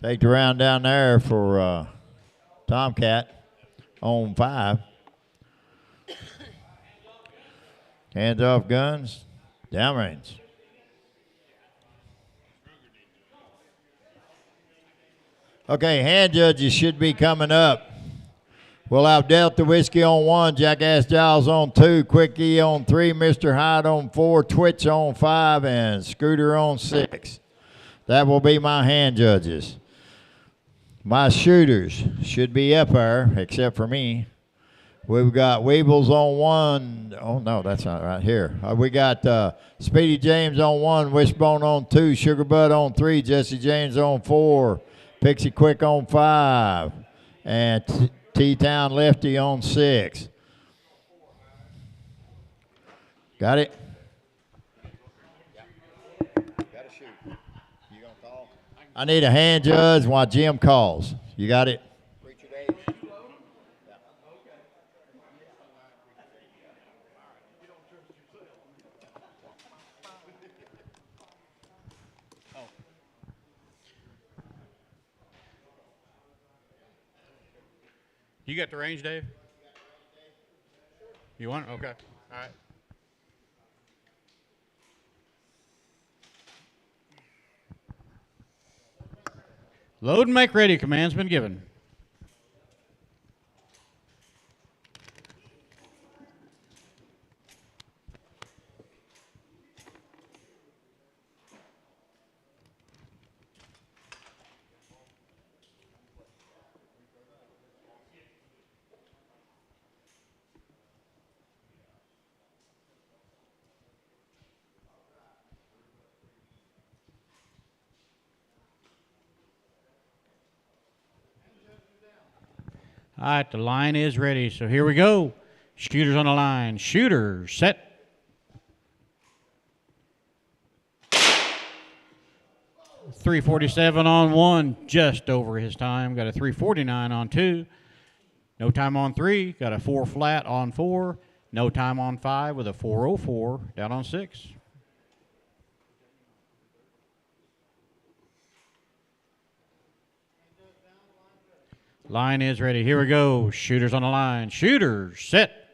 Take the round down there for Tomcat on 5. Hands off guns, downrange. Okay, hand judges should be coming up. We'll have Delta Whiskey on 1, Jackass Giles on 2, Quickie on 3, Mr. Hyde on 4, Twitch on 5, and Scooter on 6. That will be my hand judges. My shooters should be up there, except for me. We've got Weebles on 1. Oh, no, that's not right here. We got Speedy James on 1, Wishbone on 2, Sugarbud on 3, Jesse James on 4, Pixie Quick on 5, and T-Town Lefty on 6. Got it? I need a hand judge while Jim calls. You got it? You got the range, Dave? You want it? Okay. All right. Load and make ready command's been given. All right, the line is ready, so here we go. Shooters on the line. Shooters, set. .347 on 1, just over his time. Got a .349 on 2. No time on 3. Got a 4 flat on 4. No time on 5 with a .404 down on 6. Line is ready. Here we go. Shooters on the line. Shooters, set.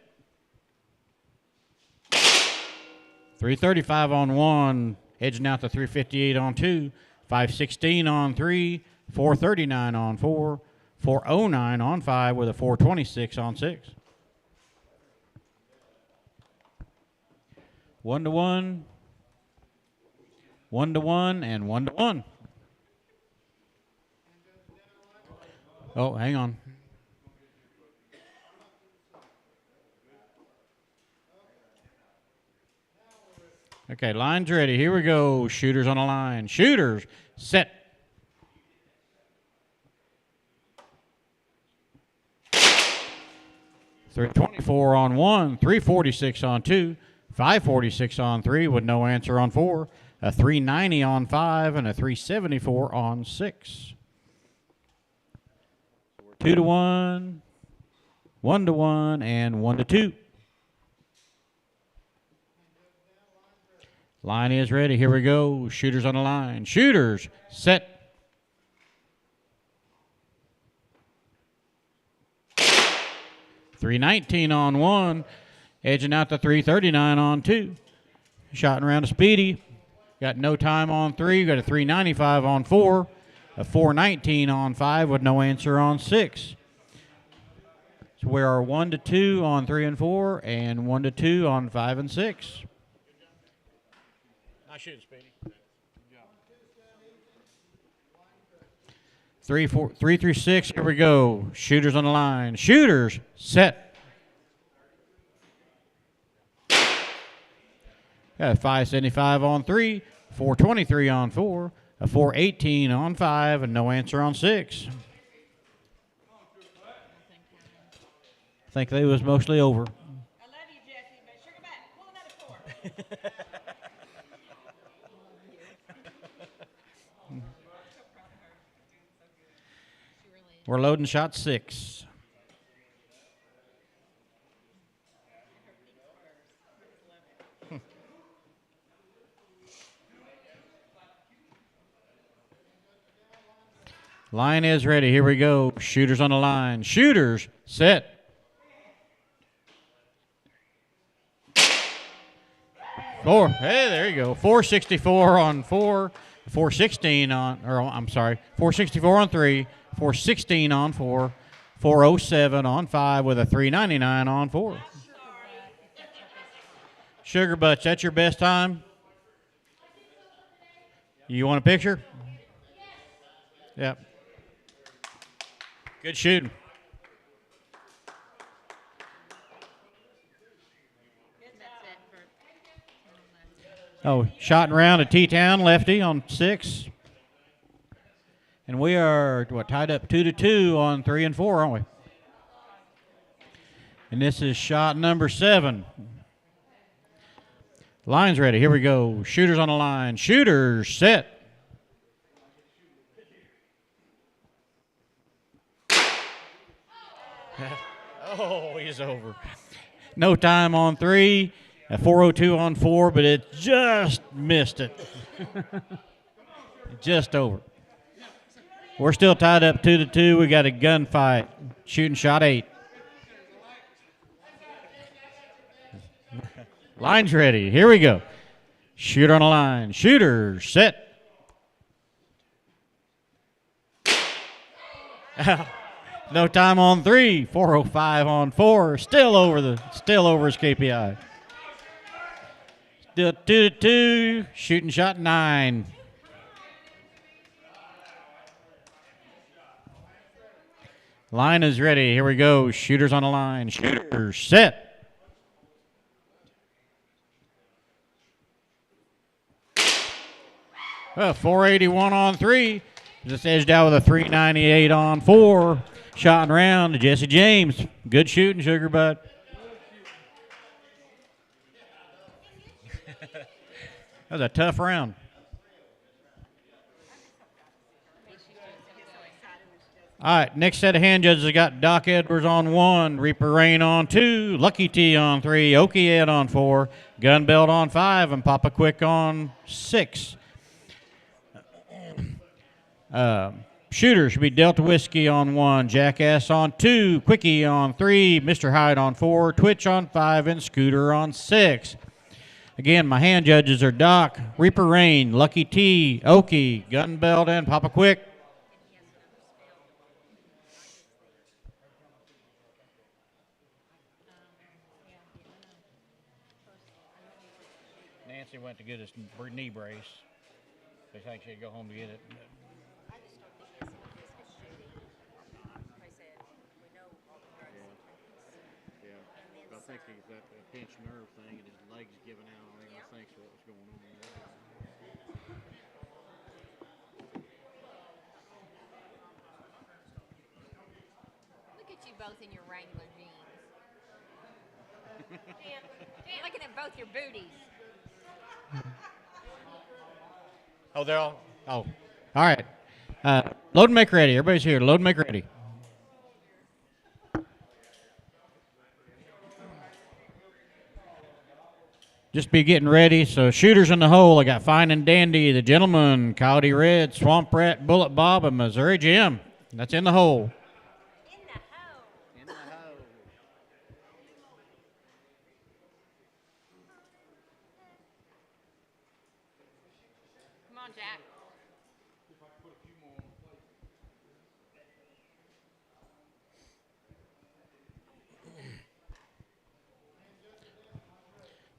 .335 on 1, edging out to .358 on 2, .516 on 3, .439 on 4, .409 on 5 with a .426 on 6. 1-1, 1-1, and 1-1. Oh, hang on. Okay, line's ready. Here we go. Shooters on the line. Shooters, set. .324 on 1, .346 on 2, .546 on 3 with no answer on 4, a .390 on 5, and a .374 on 6. 2-1, 1-1, and 1-2. Line is ready. Here we go. Shooters on the line. Shooters, set. .319 on 1, edging out to .339 on 2. Shot around to Speedy. Got no time on 3. Got a .395 on 4. A .419 on 5 with no answer on 6. So we are 1-2 on 3 and 4, and 1-2 on 5 and 6. Nice shooting, Speedy. 3 through 6. Here we go. Shooters on the line. Shooters, set. Got a .575 on 3, .423 on 4, a 418 on 5, and no answer on 6. I think they was mostly over. I love you, Jesse, but sugar back. Pull another 4. We're loading shot 6. Line is ready. Here we go. Shooters on the line. Shooters, set. Four. Hey, there you go. 464 on 4. 416 on, or I'm sorry, 464 on 3. 416 on 4. 407 on 5 with a 399 on 4. Sugar Butts, that's your best time? You want a picture? Yep. Good shooting. Oh, shot and round to T-Town, lefty on 6. And we are, tied up 2-2 on 3 and 4, aren't we? And this is shot number 7. Line's ready. Here we go. Shooters on the line. Shooters, set. Oh, he's over. No time on 3. A 402 on 4, but it just missed it. Just over. We're still tied up 2-2. We got a gunfight. Shooting shot 8. Line's ready. Here we go. Shooter on the line. Shooter, set. No time on 3. 405 on 4. Still over his KPI. Still 2-2. Shooting shot 9. Line is ready. Here we go. Shooters on the line. Shooters, set. Well, 481 on 3. Just edged out with a 398 on 4. Shot and round to Jesse James. Good shooting, Sugar Butt. That was a tough round. All right, next set of hand judges, I got Doc Edwards on 1, Reaper Rain on 2, Lucky T on 3, Okie Ed on 4, Gun Belt on 5, and Papa Quick on 6. Shooters should be Delta Whiskey on 1, Jackass on 2, Quickie on 3, Mr. Hyde on 4, Twitch on 5, and Scooter on 6. Again, my hand judges are Doc, Reaper Rain, Lucky T, Okie, Gun Belt, and Papa Quick. Nancy went to get his knee brace. They think she'd go home to get it. I think he's got a pinched nerve thing and his legs giving out on him. I think that's what was going on there. Look at you both in your Wrangler jeans. Dan, looking at both your booties. Oh, they're all. Oh, all right. Load and make ready. Everybody's here. Load and make ready. Just be getting ready. So shooters in the hole. I got Fine and Dandy, the Gentleman, Coyote Red, Swamp Rat, Bullet Bob, and Missouri Jim. That's in the hole. In the hole. Come on, Jack.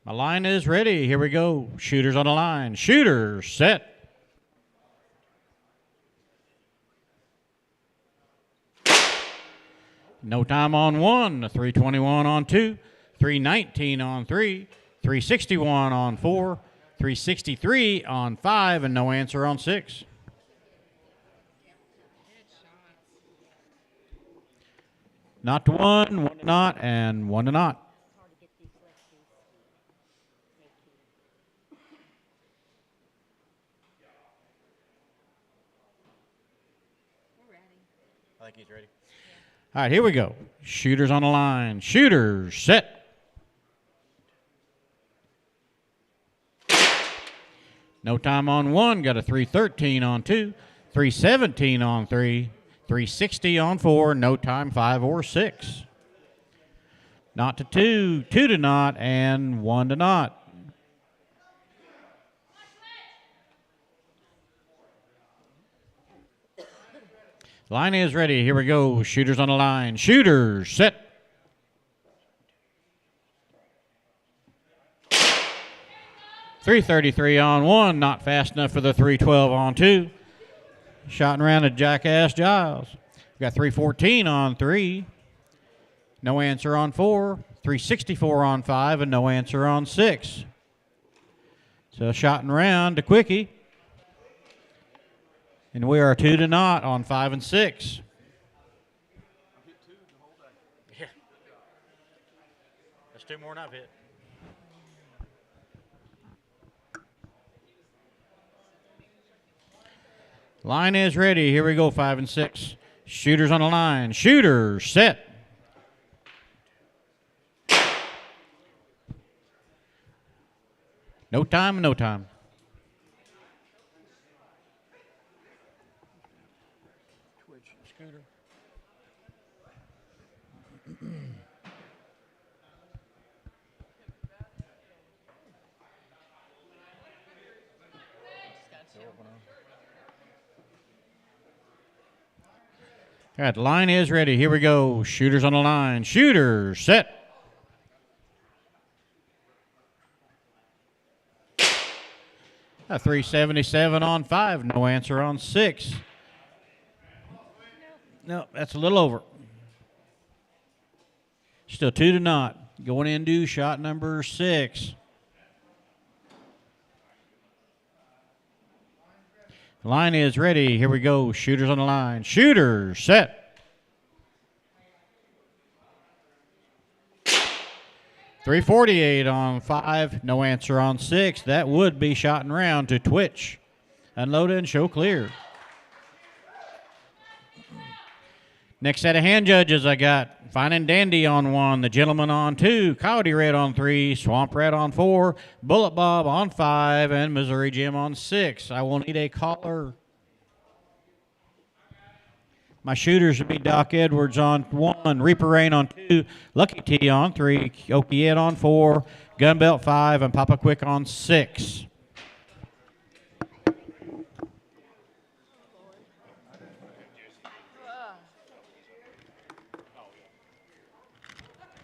My line is ready. Here we go. Shooters on the line. Shooters, set. No time on 1. 321 on 2. 319 on 3. 361 on 4. 363 on 5, and no answer on 6. Not to one to not, and one to not. We're ready. I think he's ready. All right, here we go. Shooters on the line. Shooters, set. No time on one. Got a 313 on two. 317 on three. 360 on four. No time 5 or 6. Not to two. 2 to not, and 1 to not. Line is ready. Here we go. Shooters on the line. Shooters, set. .333 on one. Not fast enough for the 312 on two. Shot and round to Jackass Giles. We got 314 on three. No answer on four. 364 on five, and no answer on six. So shot and round to Quickie. And we are 2 to not on 5 and 6. Yeah. That's 2 more than I've hit. Line is ready. Here we go, 5 and 6. Shooters on the line. Shooters, set. No time, no time. Scooter. All right, the line is ready. Here we go. Shooters on the line. Shooters, set. A 377 on 5. No answer on 6. No, that's a little over. Still 2 to not. Going into shot number 6. The line is ready. Here we go. Shooters on the line. Shooters, set. .348 on 5. No answer on 6. That would be shot and round to Twitch. Unload and show clear. Next set of hand judges, I got Fine and Dandy on 1, The Gentleman on 2, Coyote Red on 3, Swamp Red on 4, Bullet Bob on 5, and Missouri Jim on 6. I will need a caller. My shooters would be Doc Edwards on 1, Reaper Rain on 2, Lucky T on 3, Okie Ed on 4, Gunbelt 5, and Papa Quick on 6.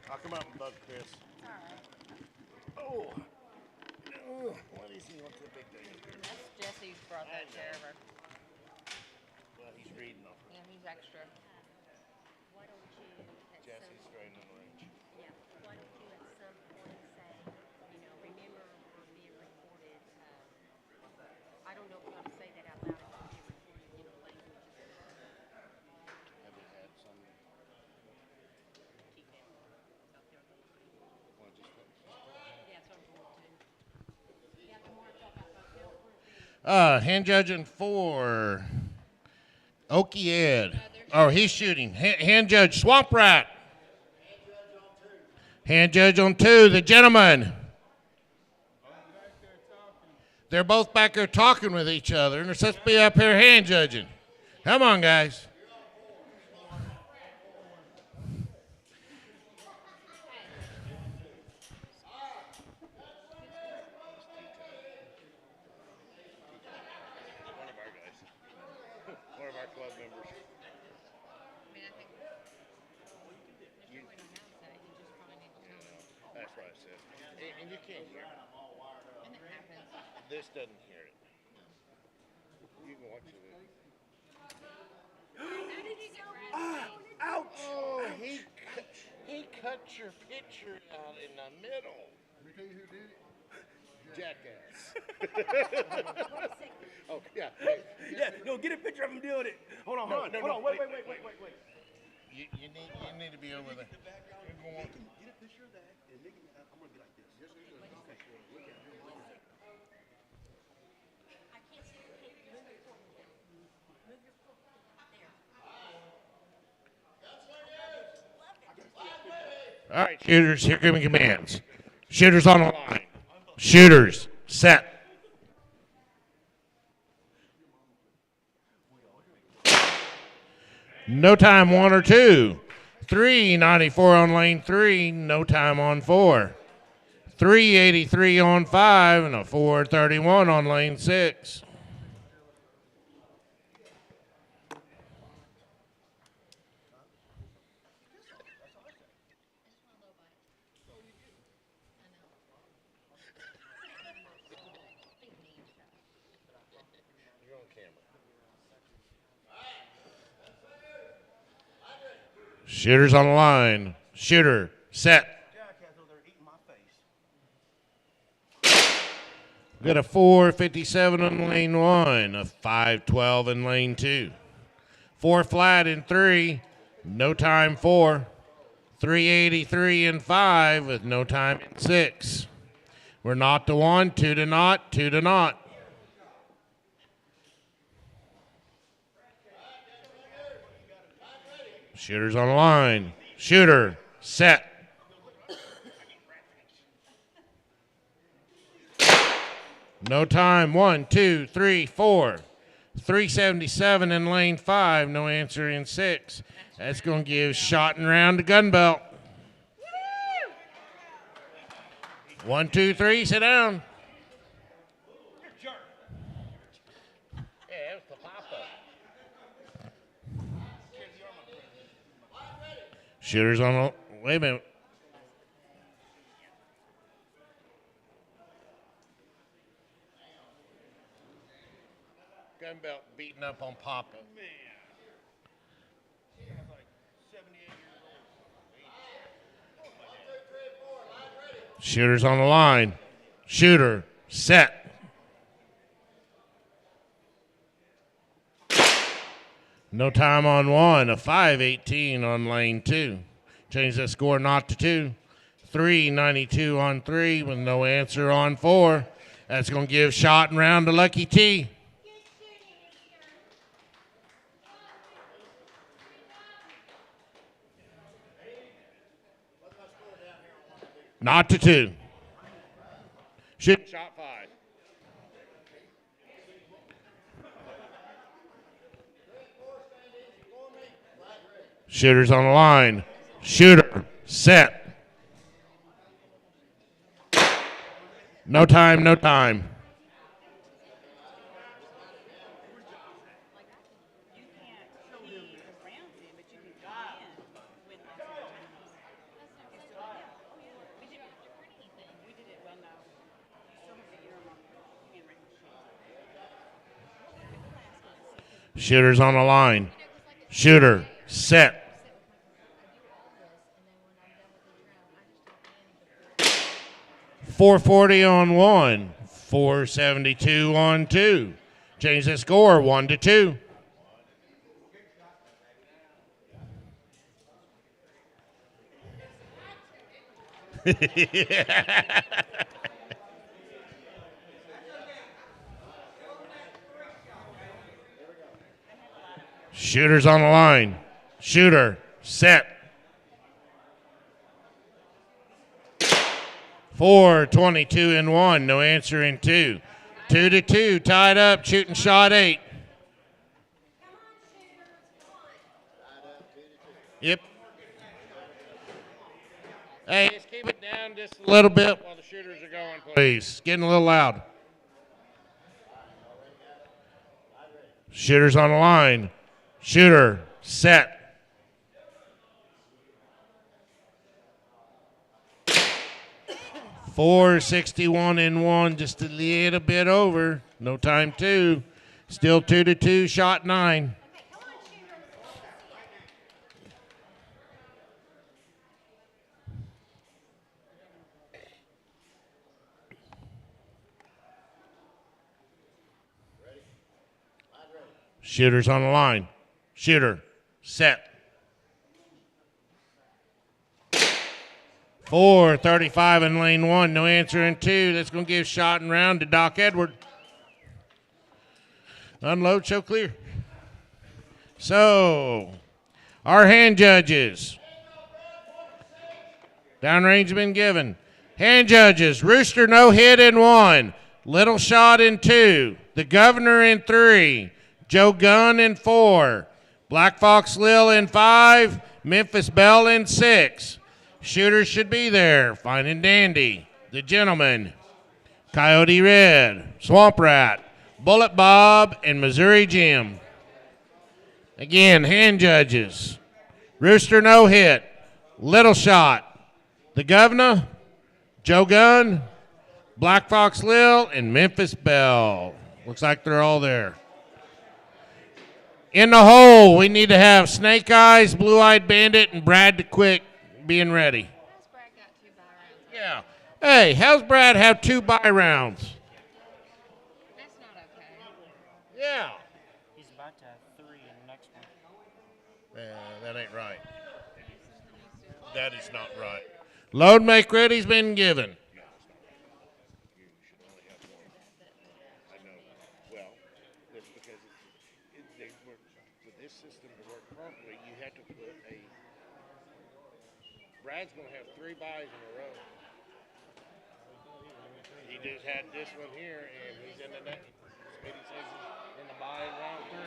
I'll come out and bug Chris. Oh. Let me see what's the big thing here. That's Jesse's brought that chair over. Well, he's reading them. Yeah, he's extra. Why don't you, at Jesse's some, straight on the range. yeah, why don't you at some point say, remember we're being recorded, I don't know if you ought to say that out loud, or being recorded, language. Have you had some? Keep it. Out there on the line. Well, just Yeah, that's what I'm going to. Yeah, tomorrow talk about that. hand judging 4. Okie Ed. Oh, he's shooting. Hand judge Swamp Rat. Hand judge on 2, The Gentleman. They're both back there talking with each other, and they're supposed to be up here hand judging. Come on, guys. One of our guys. One of our club members. I mean, I think there's no way to announce that. You just probably need to tell them. That's what I said. And you can't hear it. And it happens. This doesn't hear it. You can watch it. How did you get Brad's face? Ouch! Oh, he cut your picture out in the middle. Let me tell you who did it. Jackass. Oh, yeah. Hey, Yeah, no, get a picture of him doing it. Hold on, wait. You need to be over there. All right, shooters, here come your commands. Shooters on the line. Shooters, set. No time, 1 or 2. 394 on lane 3, no time on 4. 383 on 5, and a 431 on lane 6. Shooters on the line. Shooter, set. Got a 457 in lane 1, a 512 in lane 2. 4 flat in 3, no time 4. 383 in 5 with no time in 6. We're not to 1, 2 to not, 2 to not. Shooters on the line. Shooter, set. No time. 1, 2, 3, 4. 377 in lane 5. No answer in 6. That's going to give shot and round to gun belt. 1, 2, 3. Sit down. Shooters on the. Wait a minute. Gun belt beating up on Papa. Shooters on the line. Shooter, set. No time on 1, a 518 on lane 2. Change that score not to 2. 392 on 3 with no answer on 4. That's going to give shot and round to Lucky T. Not to 2. Shoot. Shot 5. Shooters on the line. Shooter, set. No time, no time. You can't see around it, but you can go in with We did it, well, no. Still have the ear on the handwritten sheet. Shooters on the line. Shooter, set. .440 on 1, 472 on 2. Change the score 1 to 2. Shooters on the line. Shooter, set. 422 in 1, no answer in 2. 2 to 2, tied up, shooting shot 8. Yep. Hey, let's keep it down just a little bit while the shooters are going, please. Getting a little loud. Shooters on the line. Shooter, set. .461 in 1, just a little bit over. No time 2. Still 2 to 2, shot 9. Shooters on the line. Shooter, set. 4:35 in lane 1. No answer in 2. That's going to give shot and round to Doc Edward. Unload, show clear. So, our hand judges. Downrange been given. Hand judges, Rooster no hit in 1. Little Shot in 2. The Governor in 3. Joe Gunn in 4. Black Fox Lil in 5. Memphis Belle in 6. Shooters should be there. Fine and Dandy. The Gentleman. Coyote Red. Swamp Rat. Bullet Bob and Missouri Jim. Again, hand judges. Rooster no hit. Little Shot. The Governor. Joe Gunn. Black Fox Lil and Memphis Belle. Looks like they're all there. In the hole, we need to have Snake Eyes, Blue Eyed Bandit, and Brad the Quick being ready. How's Brad got 2 buy rounds? Yeah. Hey, how's Brad have 2 buy rounds? That's not okay. Yeah. He's about to have 3 in the next one. That ain't right. That is not right. Load make ready's been given. Brad's going to have 3 buys in a row. He just had this one here, and he's in the next. Speedy says he's in the buy in round 3.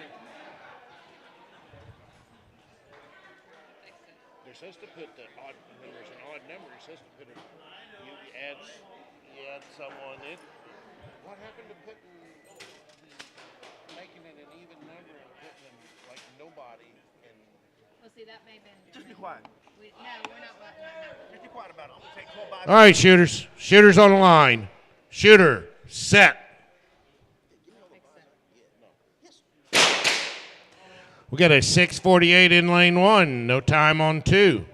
They're supposed to put the odd numbers an odd number. You're supposed to put it. You add someone in. What happened to making it an even number and putting them like nobody in? Well, see, that may have been. Just be quiet. No, we're not. Just be quiet about it. I'm going to take 12 buys. All right, shooters. Shooters on the line. Shooter, set. We got a 6:48 in lane 1. No time on 2.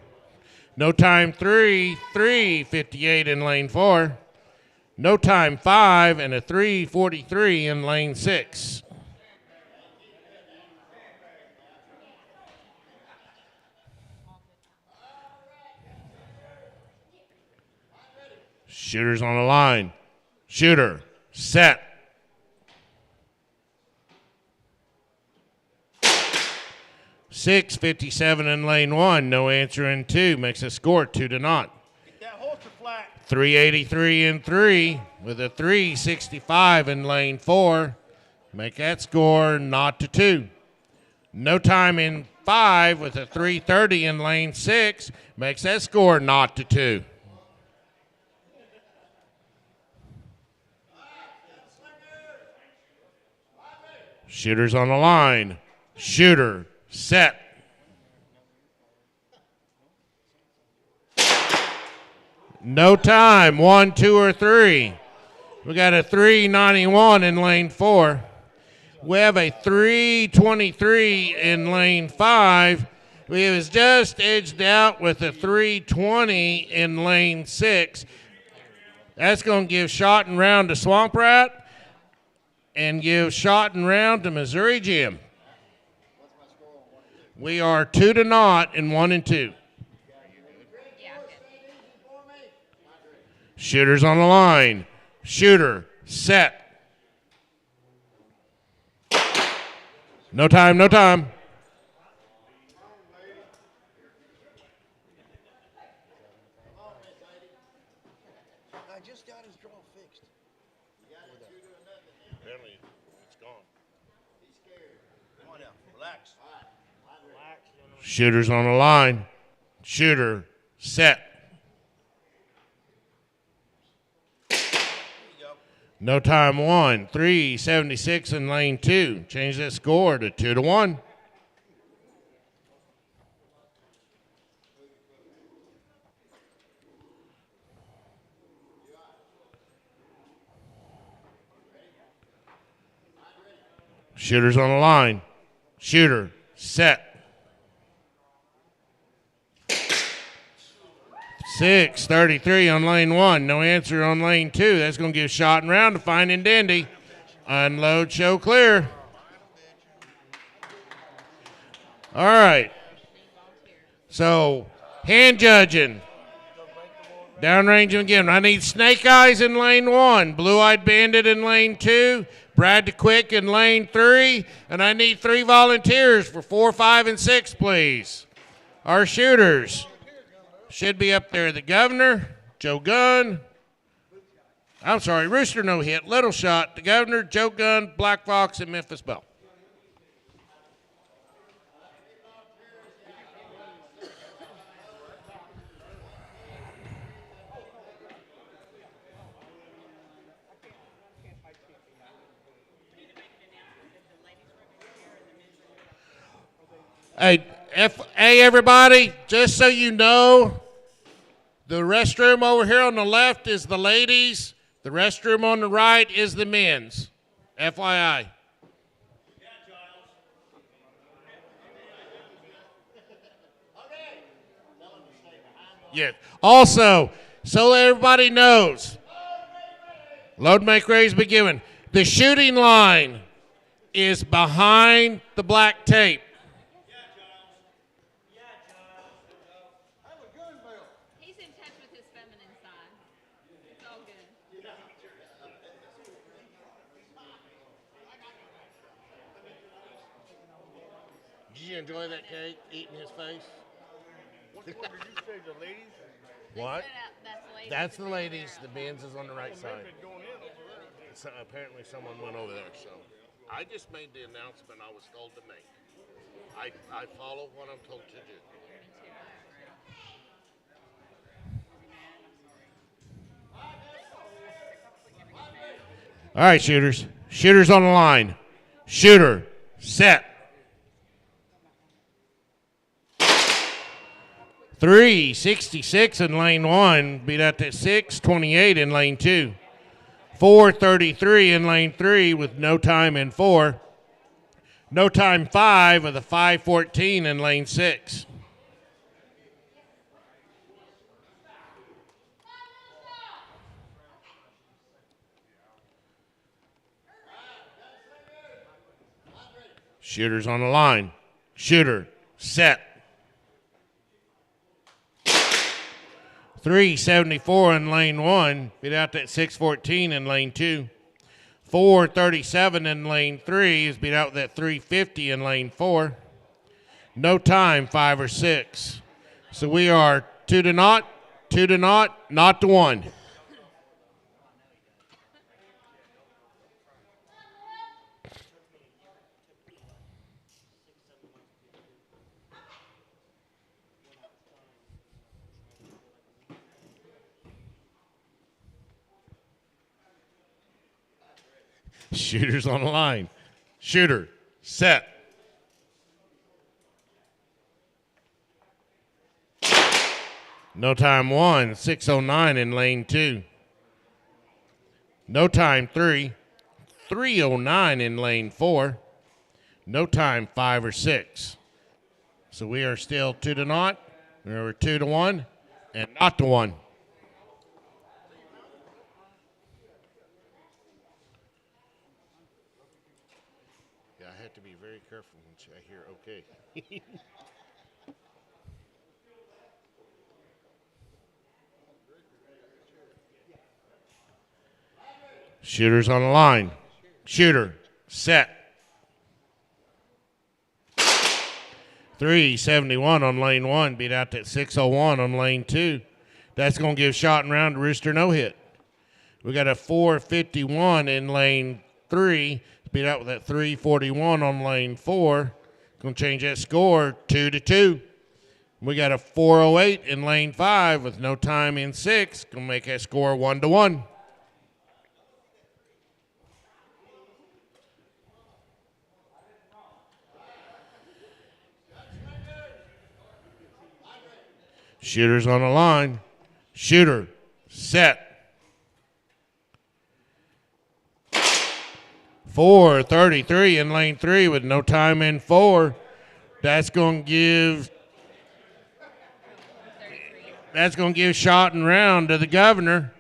No time 3. 3:58 in lane 4. No time 5 and a 3:43 in lane 6. Shooters on the line. Shooter, set. $6.57 in lane 1. No answer in 2. Makes a score 2-0. Get that holster flat. 383 in 3 with a 365 in lane 4. Make that score 0-2. No time in 5 with a 330 in lane 6. Makes that score 0-2. Shooters on the line. Shooter, set. No time, 1, 2, or 3. We got a 391 in lane 4. We have a 323 in lane 5. We was just edged out with a 320 in lane 6. That's going to give shot and round to Swamp Rat and give shot and round to Missouri Jim. We are 2-0 in 1 and 2. Yeah, I'm good. Shooters on the line. Shooter, set. No time, no time. I just got his draw fixed. Apparently, it's gone. Come on now. Relax. Shooters on the line. Shooter, set. No time 1. 376 in lane 2. Change that score to 2-1. Shooters on the line. Shooter, set. 6:33 on lane 1. No answer on lane 2. That's going to give shot and round to Fine and Dandy. Unload, show clear. All right. So, hand judging. Downrange him again. I need Snake Eyes in lane 1, Blue Eyed Bandit in lane 2, Brad the Quick in lane 3, and I need 3 volunteers for 4, 5, and 6, please. Our shooters should be up there. The Governor, Joe Gunn. I'm sorry, Rooster no hit, Little Shot, the Governor, Joe Gunn, Black Fox, and Memphis Belle. Hey, everybody, just so you know, the restroom over here on the left is the ladies. The restroom on the right is the men's. FYI. Yeah. Also, so everybody knows, load, make, raise, be given. The shooting line is behind the black tape. He's in touch with his feminine side. It's all good. Did you enjoy that cake eating his face? What did you say, the ladies? What? That's That's the ladies. the ladies. The men's is on the right side. Been going in over there. So apparently someone went over there. So I just made the announcement I was told to make. I follow what I'm told to do. All right, shooters. Shooters on the line. Shooter, set. 366 in lane 1. Beat out that 628 in lane 2. 433 in lane 3 with no time in 4. No time 5 with a 514 in lane 6. Shooters on the line. Shooter, set. 374 in lane 1. Beat out that 614 in lane 2. 437 in lane 3 is beat out that 350 in lane 4. No time, 5 or 6. So we are 2 to naught, 2 to naught, not to 1. Shooters on the line. Shooter, set. No time 1, 609 in lane 2. No time 3, 309 in lane 4. No time 5 or 6. So we are still 2 to naught. We're 2 to 1 and not to 1. I have to be very careful when I hear okay. Shooters on the line. Shooter, set. 371 on lane 1. Beat out that 601 on lane 2. That's going to give shot and round to Rooster no hit. We got a 451 in lane 3. Beat out with that 341 on lane 4. Going to change that score 2 to 2. We got a 408 in lane 5 with no time in 6. Going to make that score 1 to 1. Shooters on the line. Shooter, set. 433 in lane 3 with no time in 4. That's going to give shot and round to the Governor.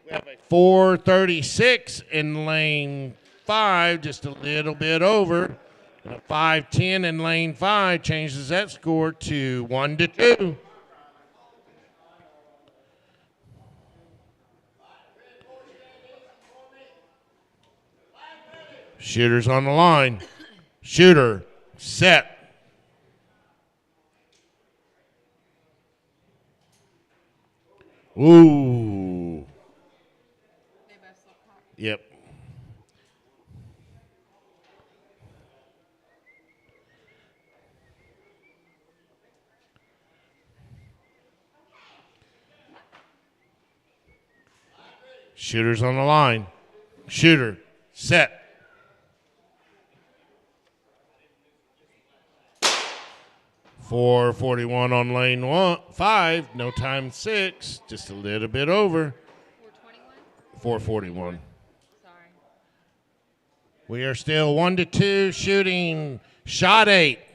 We have a 436 in lane 5, just a little bit over. And a 510 in lane 5 changes that score to 1 to 2. Shooter's on the line. Shooter, set. Ooh. Yep. Shooter's on the line. Shooter, set. .441 on lane 5. No time 6. Just a little bit over. 441. Sorry. We are still 1-2 shooting. Shot 8. Come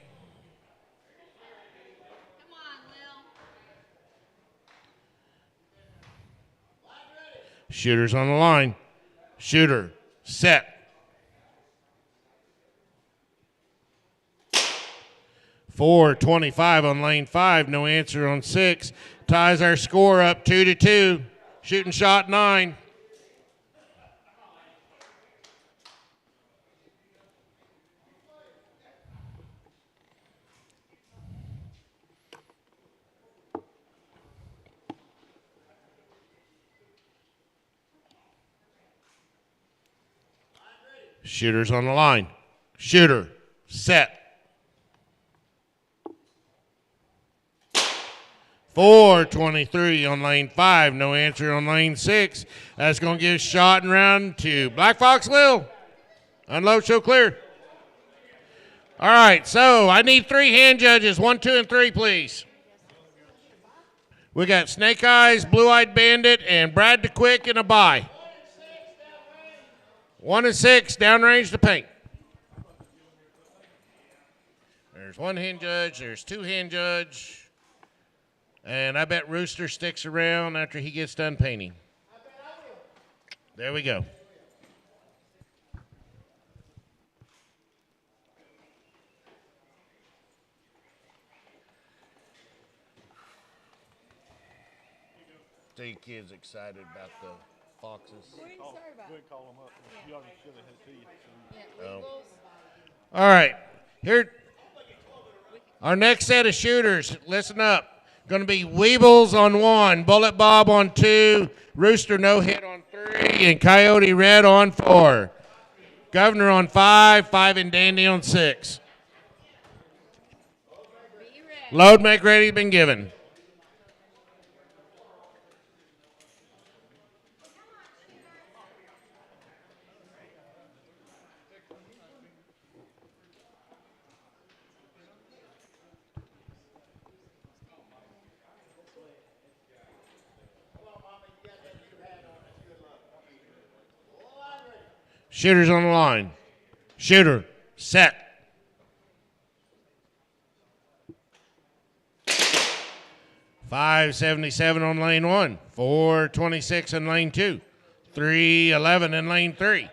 on, Lil. Shooter's on the line. Shooter, set. .425 on lane 5. No answer on 6. Ties our score up 2-2. Shooting shot 9. Shooter's on the line. Shooter, set. .423 on lane 5. No answer on lane 6. That's going to give shot and round to Black Fox Lil. Unload, show clear. All right, so I need 3 hand judges. 1, 2, and 3, please. We got Snake Eyes, Blue Eyed Bandit, and Brad the Quick in a bye. 1 and 6, downrange to paint. There's 1 hand judge. There's 2 hand judge. And I bet Rooster sticks around after he gets done painting. There we go. The kids excited about the foxes. Call them up. You already should have had to. All right. Here, our next set of shooters. Listen up. Going to be Weebles on 1, Bullet Bob on 2, Rooster No Hit on 3, and Coyote Red on 4. Governor on 5, 5 and Dandy on 6. Load make ready been given. Shooter's on the line. Shooter, set. .577 on lane 1. 426 in lane 2. 311 in lane 3.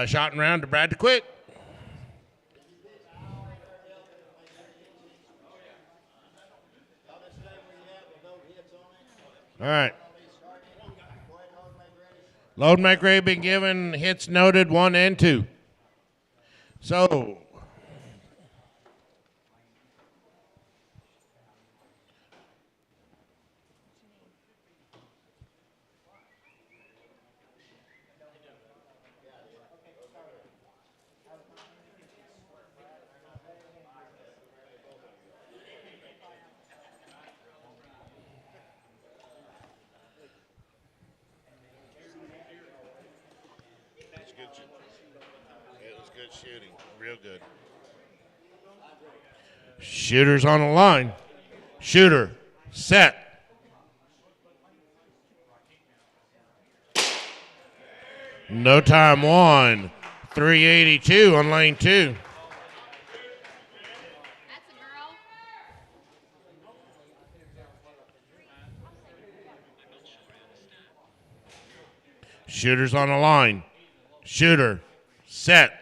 Shot and round to Brad the Quick. All right. Load make ready been given, hits noted 1 and 2. So, it was good shooting, real good. Shooter's on the line. Shooter, set. No time 1. 382 on lane 2. That's a girl. Shooter's on the line. Shooter, set.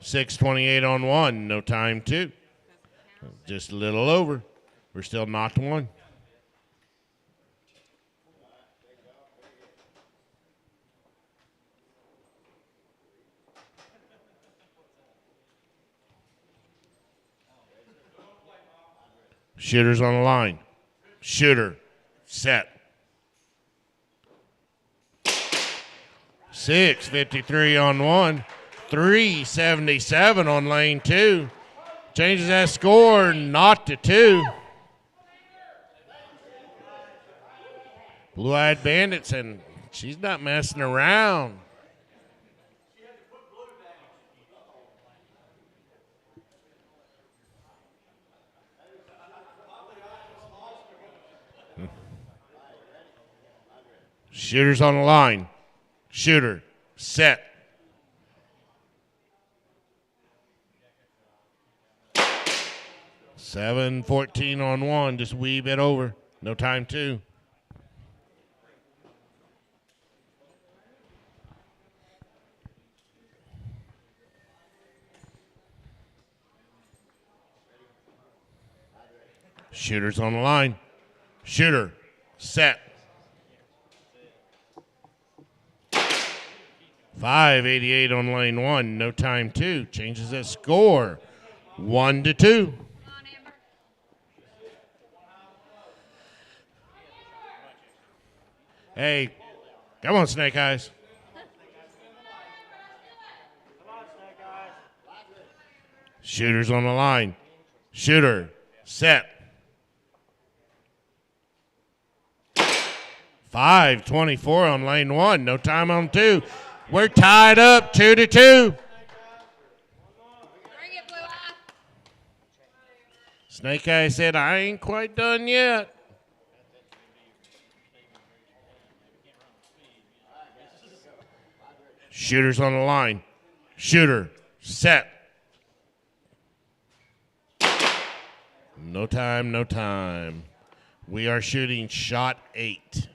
628 on 1. No time 2. Just a little over. We're still knocked 1. Shooters on the line. Shooter. Set. 6:53 on 1. 3:77 on lane 2. Changes that score not to 2. Blue-Eyed Bandits, and she's not messing around. Shooters on the line. Shooter. Set. $7.14 on 1, just a wee bit over. No time 2. Shooters on the line. Shooter. Set. 5:88 on lane 1. No time 2. Changes that score 1-2. Hey, come on, Snake Eyes. Shooters on the line. Shooter. Set. 5:24 on lane 1. No time on 2. We're tied up 2-2. Bring it, Blue Eye. Snake Eye said, I ain't quite done yet. Shooters on the line. Shooter. Set. No time, no time. We are shooting shot 8.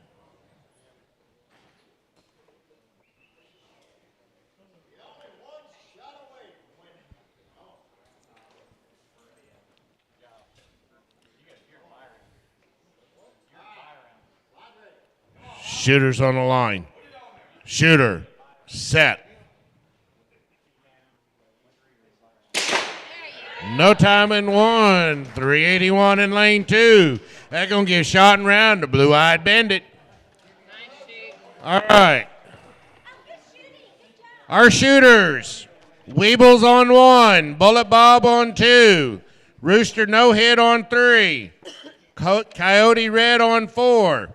Shooters on the line. Shooter. Set. No time in 1. 381 in lane 2. That's going to give shot and round to Blue-Eyed Bandit. All right. Our shooters. Weebles on 1. Bullet Bob on 2. Rooster No Hit on 3. Coyote Red on 4.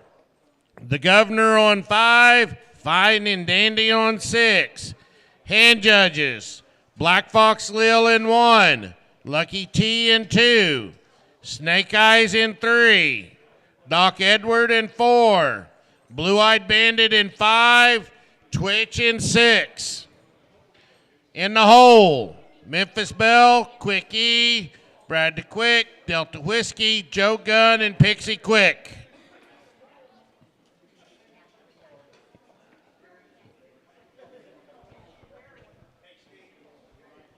The Governor on 5. Fine and Dandy on 6. Hand judges. Black Fox Lil in 1. Lucky T in 2. Snake Eyes in 3. Doc Edward in 4. Blue-Eyed Bandit in 5. Twitch in 6. In the hole, Memphis Belle, Quick E, Brad the Quick, Delta Whiskey, Joe Gunn, and Pixie Quick.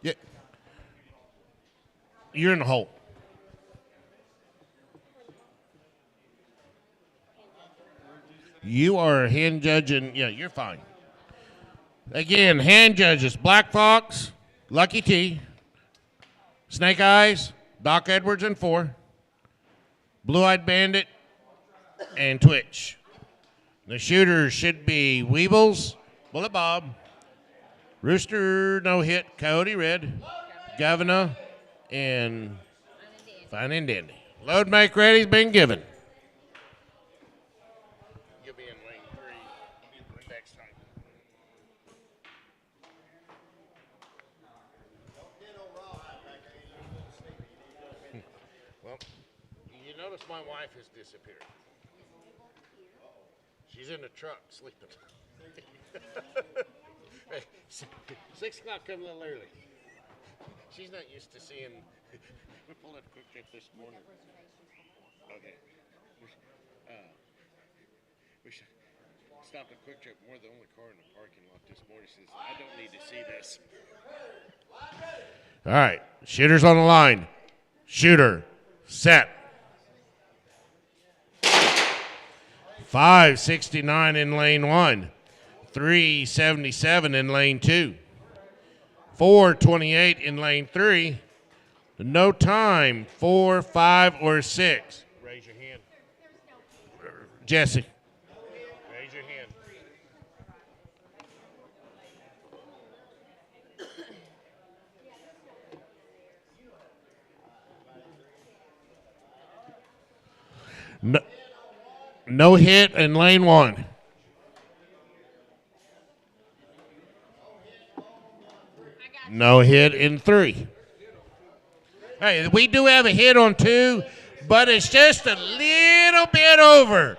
Yeah. You're in the hole. You are hand judging. Yeah, you're fine. Again, hand judges. Black Fox, Lucky T, Snake Eyes, Doc Edwards in 4, Blue-Eyed Bandit, and Twitch. The shooters should be Weebles, Bullet Bob, Rooster No Hit, Coyote Red, Governor, and Fine and Dandy. Load make ready's been given. You'll be in lane 3 next time. Well, you notice my wife has disappeared. She's in the truck sleeping. Hey, 6 o'clock come a little early. She's not used to seeing. We pulled at Quick Trip this morning. Okay. We should stop at Quick Trip. We're the only car in the parking lot this morning. She says, I don't need to see this. All right. Shooters on the line. Shooter. Set. 569 in lane 1. 377 in lane 2. 428 in lane 3. No time, 4, 5, or 6. Raise your hand. Jesse. Raise your hand. No, no hit in lane 1. No hit in 3. Hey, we do have a hit on 2, but it's just a little bit over.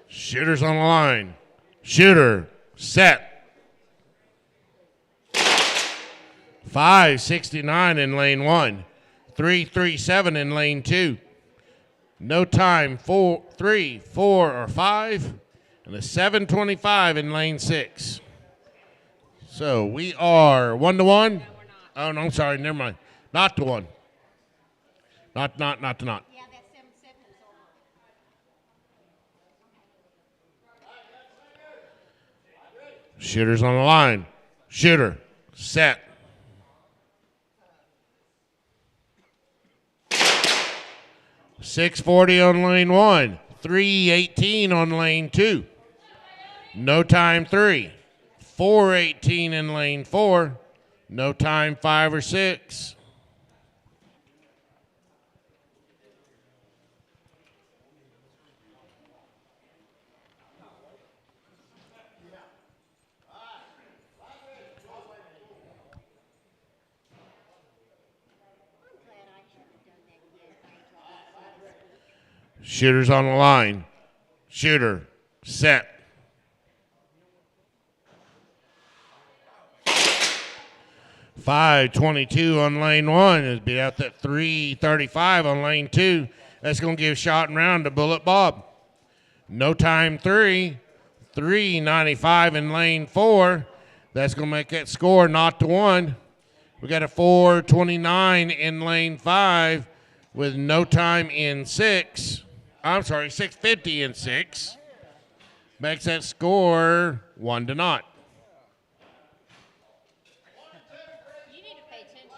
Shooter's on the line. Shooter, set. 569 in lane 1. 337 in lane 2. No time, 4, 3, 4, or 5. And a 725 in lane 6. So we are 1-1. No, we're not. Oh, no, I'm sorry. Never mind. Not to 1. Not to not. Yeah, that 7-7 is over. Shooter's on the line. Shooter, set. .640 on lane 1. 318 on lane 2. No time 3. 418 in lane 4. No time 5 or 6. I'm glad I haven't done that yet. Shooter's on the line. Shooter, set. .522 on lane 1. It'd be out that 335 on lane 2. That's going to give shot and round to Bullet Bob. No time 3. 395 in lane 4. That's going to make that score not to 1. We got a 429 in lane 5 with no time in 6. I'm sorry, 650 in 6. Makes that score 1-0. You need to pay attention.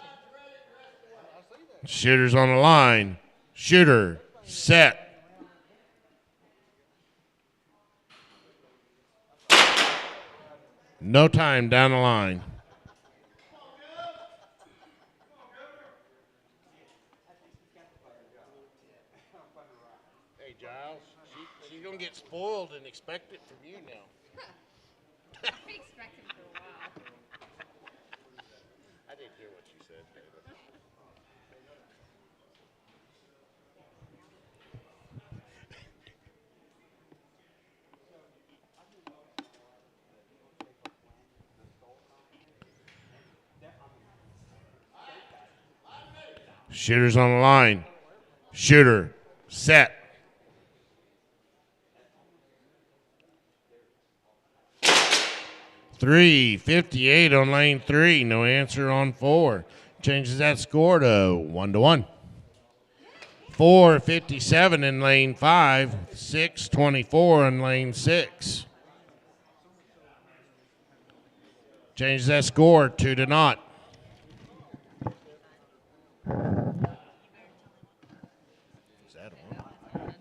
Shooter's on the line. Shooter, set. No time down the line. Hey, Giles, she's going to get spoiled and expect it from you now. We expected for a while. I didn't hear what you said, David. Shooter's on the line. Shooter, set. .358 on lane 3. No answer on 4. Changes that score to 1-1. 457 in lane 5. 624 in lane 6. Changes that score 2-0. Is that on?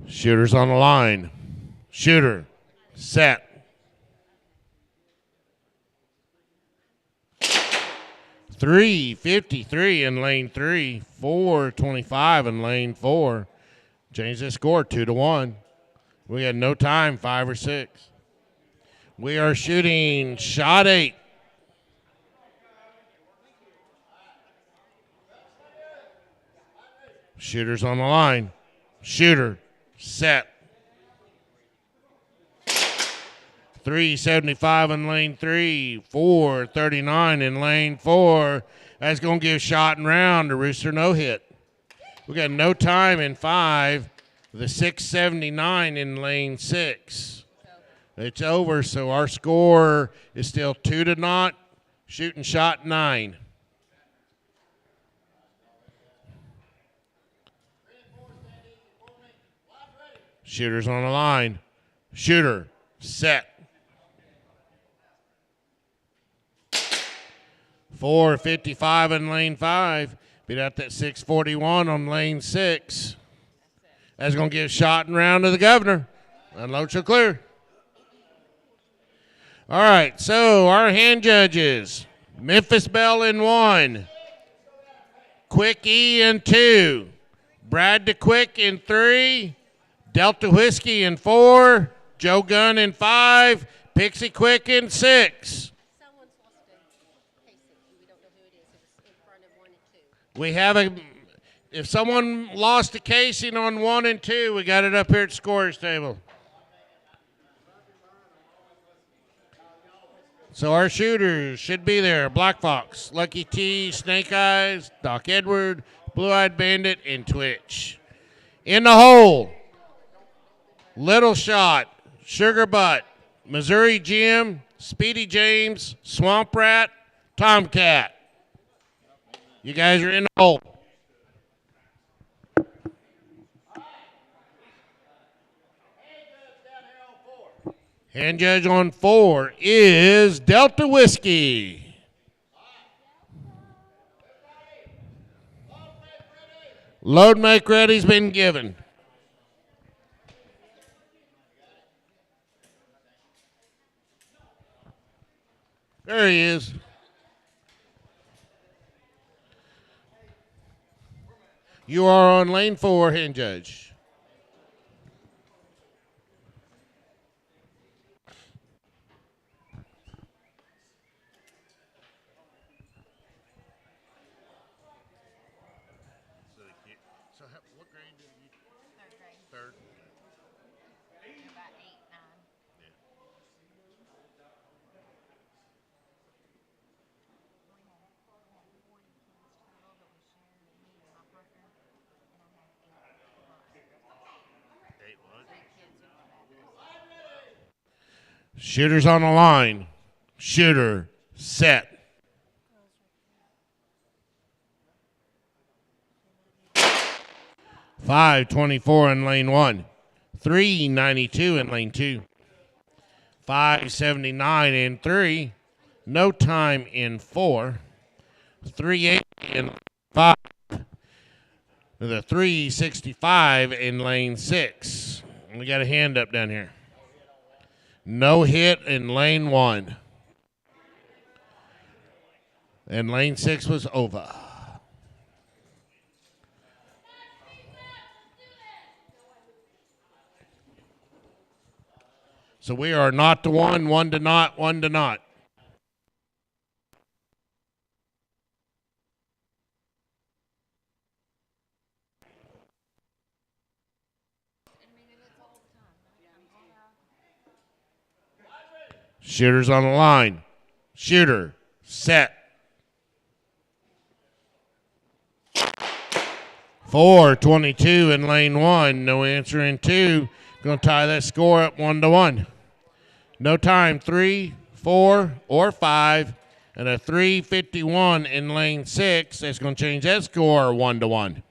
Shooter's on the line. Shooter, set. .353 in lane 3. 425 in lane 4. Change the score 2-1. We had no time, 5 or 6. We are shooting shot 8. Shooter's on the line. Shooter, set. .375 in lane 3. 439 in lane 4. That's going to give shot and round to Rooster no hit. We got no time in 5. The 679 in lane 6. It's over, so our score is still 2-0. Shooting shot 9. Shooters on the line. Shooter, set. 4:55 in lane 5. Beat out that 6:41 on lane 6. That's going to give shot and round to the governor. Unload shall clear. All right, so our hand judges. Memphis Bell in 1. Quick E in 2. Brad DeQuick in 3. Delta Whiskey in 4. Joe Gunn in 5. Pixie Quick in 6. Someone's lost a Casey. We don't know who it is. It was in front of 1 and 2. We have if someone lost a casing on 1 and 2, we got it up here at the scorer's table. So our shooters should be there. Black Fox, Lucky T, Snake Eyes, Doc Edward, Blue-Eyed Bandit, and Twitch. In the hole, Little Shot, Sugar Butt, Missouri Jim, Speedy James, Swamp Rat, Tomcat. You guys are in the hole. Hand judge on 4 is Delta Whiskey. Load make ready's been given. There he is. You are on lane 4, hand judge. What grade did you? Third grade. Third. About 8, 9. Shooters on the line. Shooter, set. $5.24 in lane 1. $3.92 in lane 2. $5.79 in 3. No time in 4. $3.80 in 5. The $3.65 in lane 6. We got a hand up down here. No hit in lane 1. And lane 6 was over. So we are not to 1, 1 to not, 1 to not. Shooters on the line. Shooter, set. 4:22 in lane 1. No answer in 2. Going to tie that score up 1 to 1. No time, 3, 4, or 5. And a 3:51 in lane 6. That's going to change that score 1 to 1.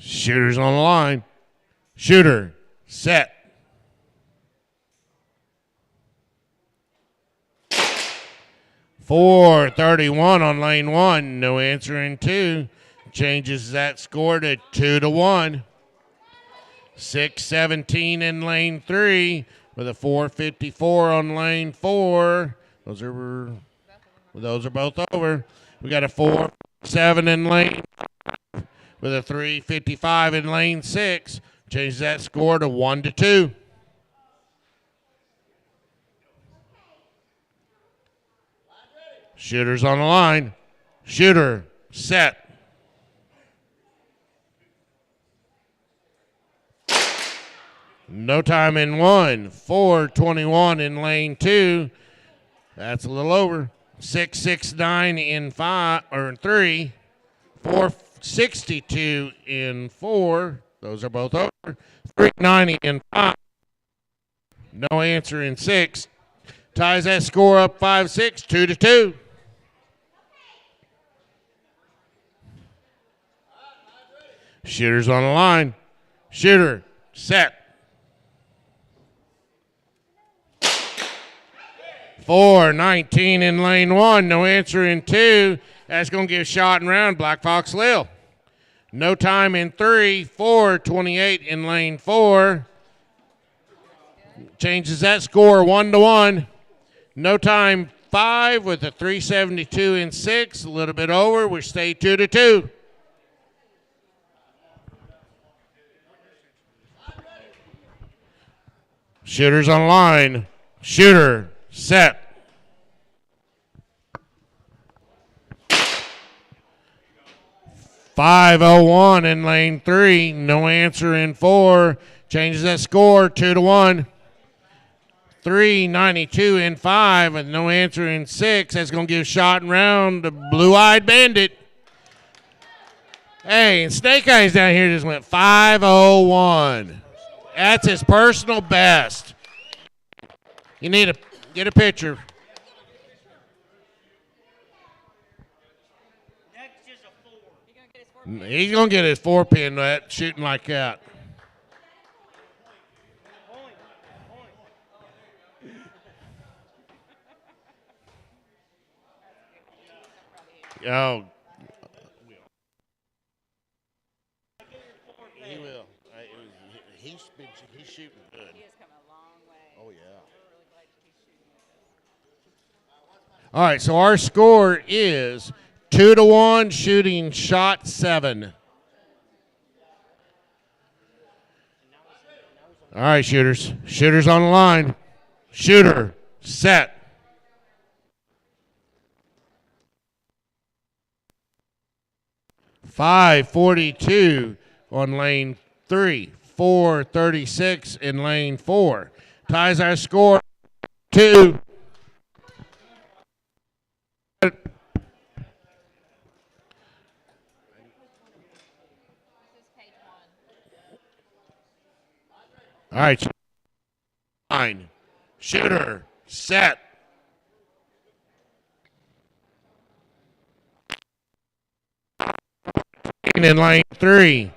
Shooters on the line. Shooter, set. $4.31 on lane 1. No answer in 2. Changes that score to 2 to 1. $6.17 in lane 3 with a $4.54 on lane 4. Those are both over. We got a 4.7 in lane with a $3.55 in lane 6. Change that score to 1 to 2. Shooters on the line. Shooter, set. No time in 1. 4:21 in lane 2. That's a little over. 6.69 in 5 or 3. 462 in 4. Those are both over. 390 in 5. No answer in 6. Ties that score up 5-6, 2-2. Shooter's on the line. Shooter, set. 419 in lane 1. No answer in 2. That's going to give shot and round Black Fox Lil. No time in 3. 428 in lane 4. Changes that score 1-1. No time 5 with a 372 in 6. A little bit over. We stay 2-2. Shooter's on line. Shooter, set. .501 in lane 3. No answer in 4. Changes that score 2-1. 392 in 5 with no answer in 6. That's going to give shot and round to Blue-Eyed Bandit. Hey, and Snake Eyes down here just went 501. That's his personal best. You need to get a picture. He's going to get his 4-pin that shooting like that. Oh. He will. He's shooting good. He has come a long way. Oh, yeah. We're really glad that he's shooting with us. All right, so our score is 2-1, shooting shot 7. All right, shooters. Shooters on the line. Shooter, set. .542 on lane 3. 436 in lane 4. Ties our score 2. All right. Line. Shooter. Set. In lane 3.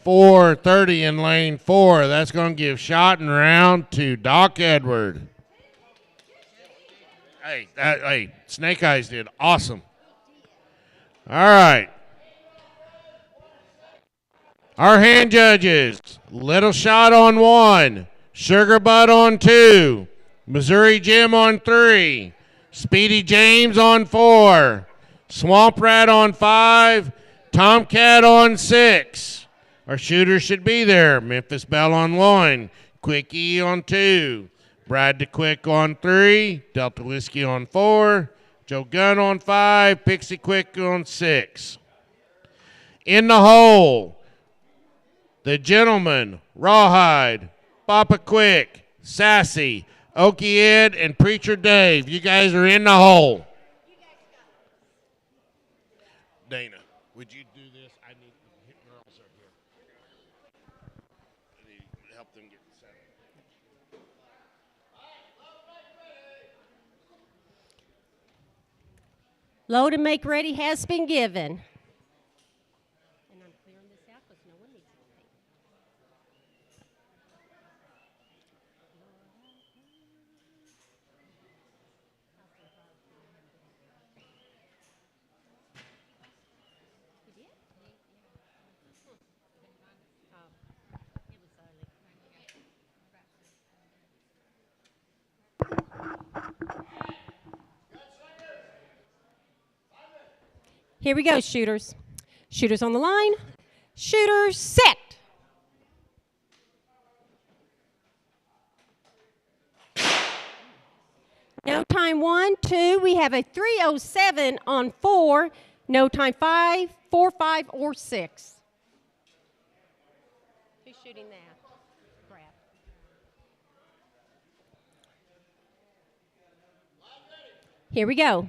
430 in lane 4. That's going to give shot and round to Doc Edward. Hey, Snake Eyes did awesome. All right. Our hand judges, Little Shot on 1, Sugar Butt on 2, Missouri Jim on 3, Speedy James on 4, Swamp Rat on 5, Tomcat on 6. Our shooters should be there. Memphis Bell on 1, Quickie on 2, Brad DeQuick on 3, Delta Whiskey on 4, Joe Gunn on 5, Pixie Quick on 6. In the hole, the Gentleman, Rawhide, Papa Quick, Sassy, Okie Ed, and Preacher Dave. You guys are in the hole. Dana, would you do this? I need girls are here. I need to help them get set up. Load and make ready has been given. And I'm clearing this out because no one needs it. Here we go, shooters. Shooters on the line. Shooters set. No time 1, 2. We have a 307 on 4. No time 5, 4, 5, or 6. Who's shooting that? Brad. Here we go.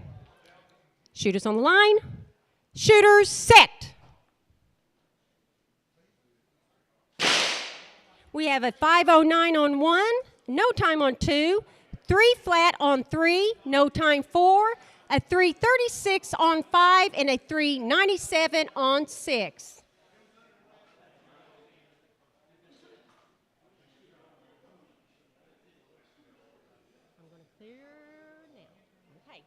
Shooters on the line. Shooters set. We have a 5:09 on 1, no time on 2, 3 flat on 3, no time 4, a 3:36 on 5, and a 3:97 on 6. I'm going to clear now. Okay.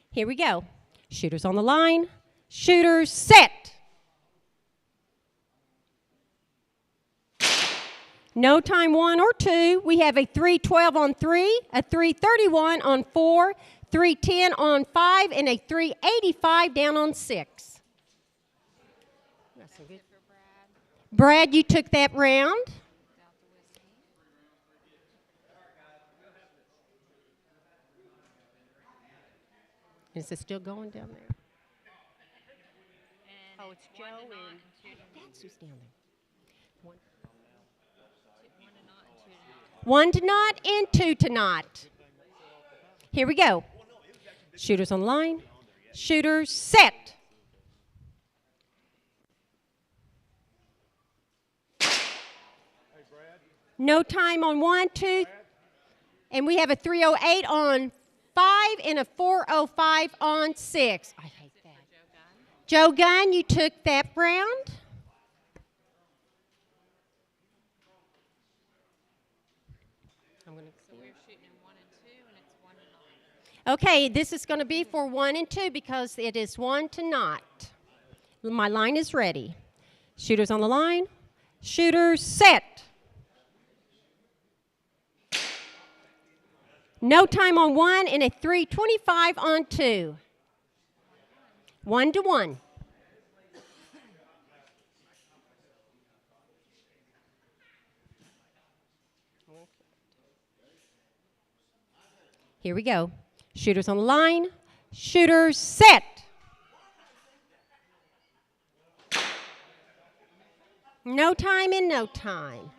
Here we go. Shooters on the line. Shooters set. No time 1 or 2. We have a 3:12 on 3, a 3:31 on 4, 3:10 on 5, and a 3:85 down on 6. That's some good. Brad, you took that round. Is it still going down there? Oh, it's Joe and that's who's down there. One to not and 2 to not. Here we go. Shooters on the line. Shooters set. No time on 1, 2, and we have a 3:08 on 5 and a 4:05 on 6. I hate that. Joe Gunn, you took that round. Okay, this is going to be for 1 and 2 because it is 1 to not. My line is ready. Shooters on the line. Shooters set. No time on 1 and a 3:25 on 2. 1 to 1. Here we go. Shooters on the line. Shooters set. No time and no time.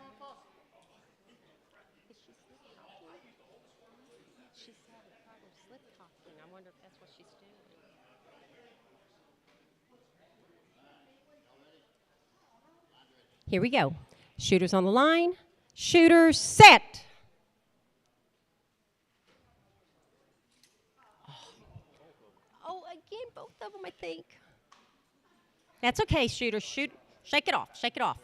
She's having trouble slip talking. I wonder if that's what she's doing. Here we go. Shooters on the line. Shooters set. Again, both of them, I think. That's okay, shooter. Shoot. Shake it off. Shake it off.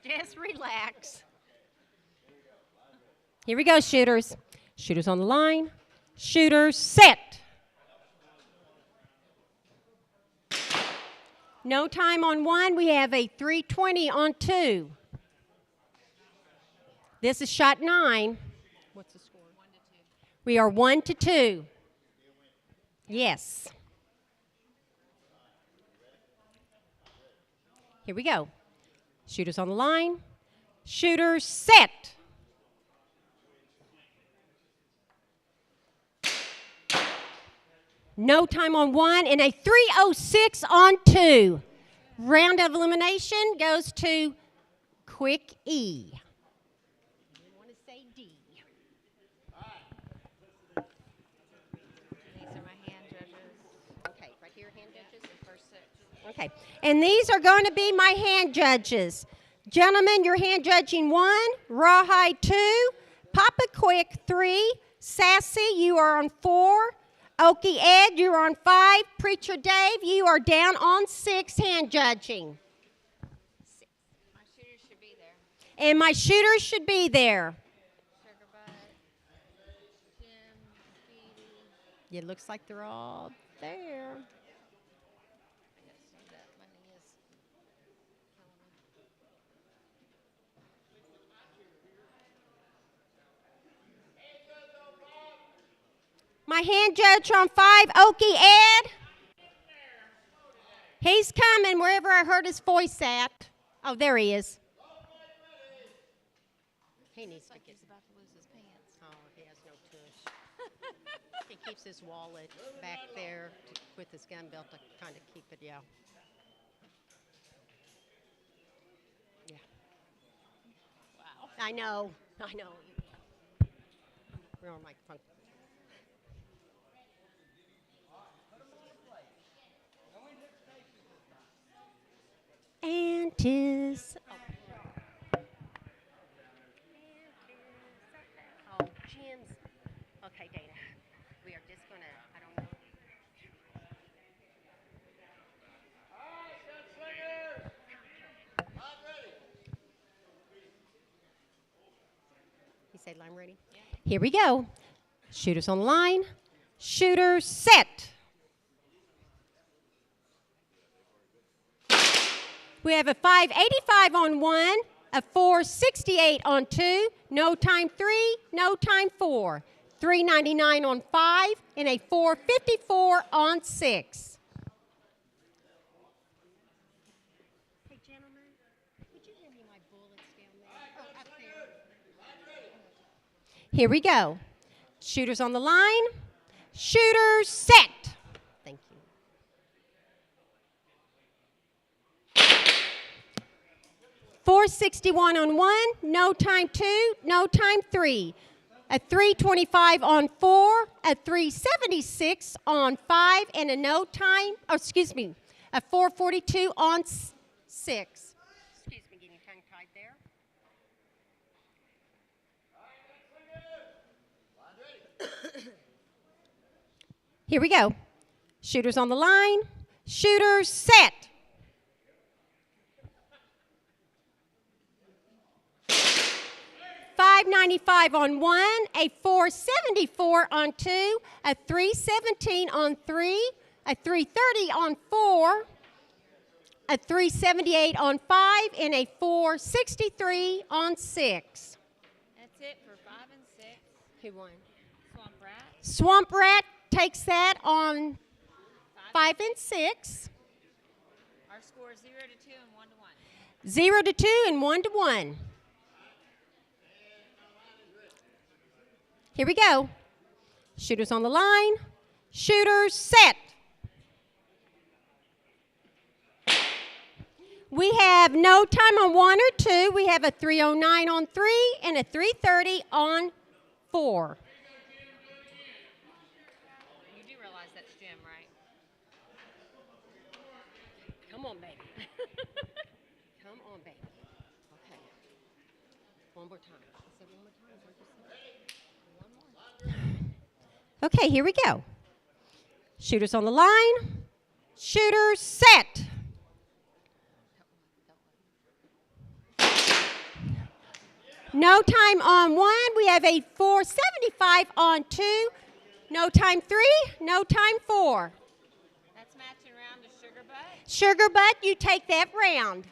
Just relax. Here we go, shooters. Shooters on the line. Shooters set. No time on 1. We have a 3:20 on 2. This is shot 9. What's the score? 1 to 2. We are 1 to 2. Yes. Here we go. Shooters on the line. Shooters set. No time on 1 and a 3:06 on 2. Round of elimination goes to Quick E. Okay, and these are going to be my hand judges. Gentlemen, you're hand judging 1, Rawhide 2, Papa Quick 3, Sassy, you are on 4, Okie Ed, you're on 5, Preacher Dave, you are down on 6 hand judging. My shooters should be there. And my shooters should be there. Sugar Butt, Jim, Speedy. It looks like they're all there. My hand judge on 5, Okie Ed. He's coming wherever I heard his voice at. Oh, there he is. He needs to get. He's about to lose his pants. Oh, he has no tush. He keeps his wallet back there with his gun belt to kind of keep it, yeah. Yeah. Wow. I know. I know. We're on microphone. Oh, Jim's. Okay, Dana. We are just gonna. I don't know. He said, "I'm ready." Yeah. Here we go. Shooters on the line. Shooter set. We have a 585 on 1, a 468 on 2, no time 3, no time 4, 399 on 5, and a 454 on 6. Hey, gentlemen, could you hand me my bullets down there? Oh, up there. Here we go. Shooters on the line. Shooters set. Thank you. 461 on 1, no time 2, no time 3. A 325 on 4, a 376 on 5, and a no time, a 442 on 6. Excuse me, getting tongue tied there. Here we go. Shooters on the line. Shooters set. $595 on 1, a 474 on 2, a 317 on 3, a 330 on 4, a 378 on 5, and a 463 on 6. That's it for 5 and 6. Who won? Swamp Rat. Swamp Rat takes that on 5 and 6. Our score is 0 to 2 and 1 to 1. 0 to 2 and 1 to 1. Here we go. Shooters on the line. Shooters set. We have no time on 1 or 2. We have a 309 on 3 and a 330 on 4. You do realize that's Jim, right? Come on, baby. Come on, baby. Okay. One more time. I said one more time. Is that what you said? One more. Okay, here we go. Shooters on the line. Shooters set. No time on 1. We have a 475 on 2. No time 3. No time 4. That's matching around to Sugar Butt. Sugar Butt, you take that round.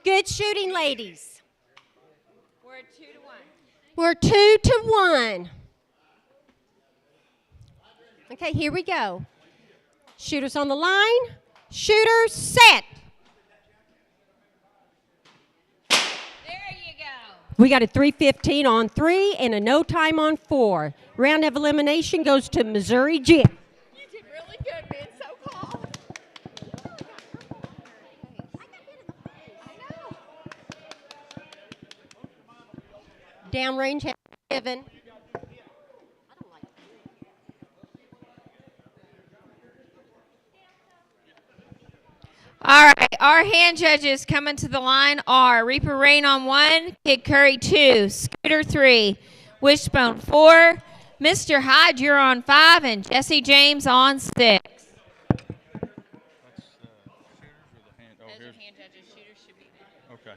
Good shooting, ladies. We're 2 to 1. We're 2 to 1. Okay, here we go. Shooters on the line. Shooters set. There you go. We got a 315 on 3 and a no time on 4. Round of elimination goes to Missouri Jim. You did really good being so calm. Downrange has 7. All right, our hand judges coming to the line are Reaper Rain on 1, Kid Curry 2, Scooter 3, Wishbone 4, Mr. Hyde, you're on 5, and Jesse James on 6. That's shooters or the hand? Oh, Those here's, are hand judges. Shooters should be there. okay.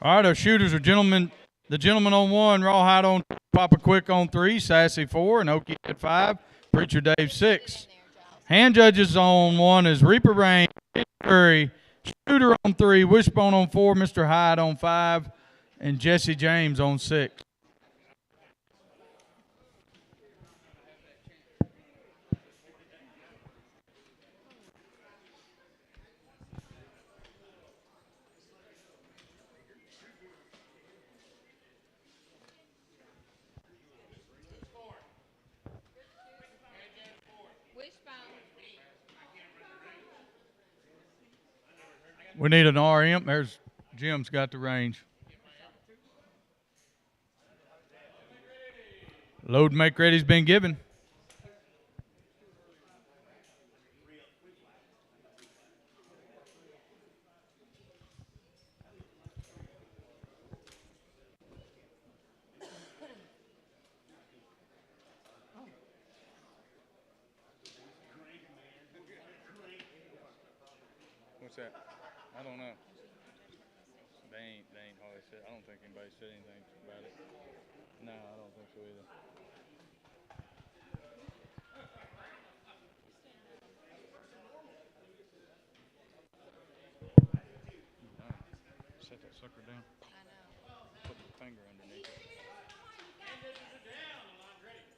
All right, our shooters are the gentleman on 1, Rawhide on 2, Papa Quick on 3, Sassy 4, and Okie at 5, Preacher Dave 6. Hand judges on 1 is Reaper Rain, Kid Curry, Shooter on 3, Wishbone on 4, Mr. Hyde on 5, and Jesse James on 6. Wishbone. We need an RM. There's Jim's got the range. Load make ready's been given. What's that? I don't know. They ain't hardly said. I don't think anybody said anything about it. No, I don't think so either. Set that sucker down. I know. Put the finger underneath it.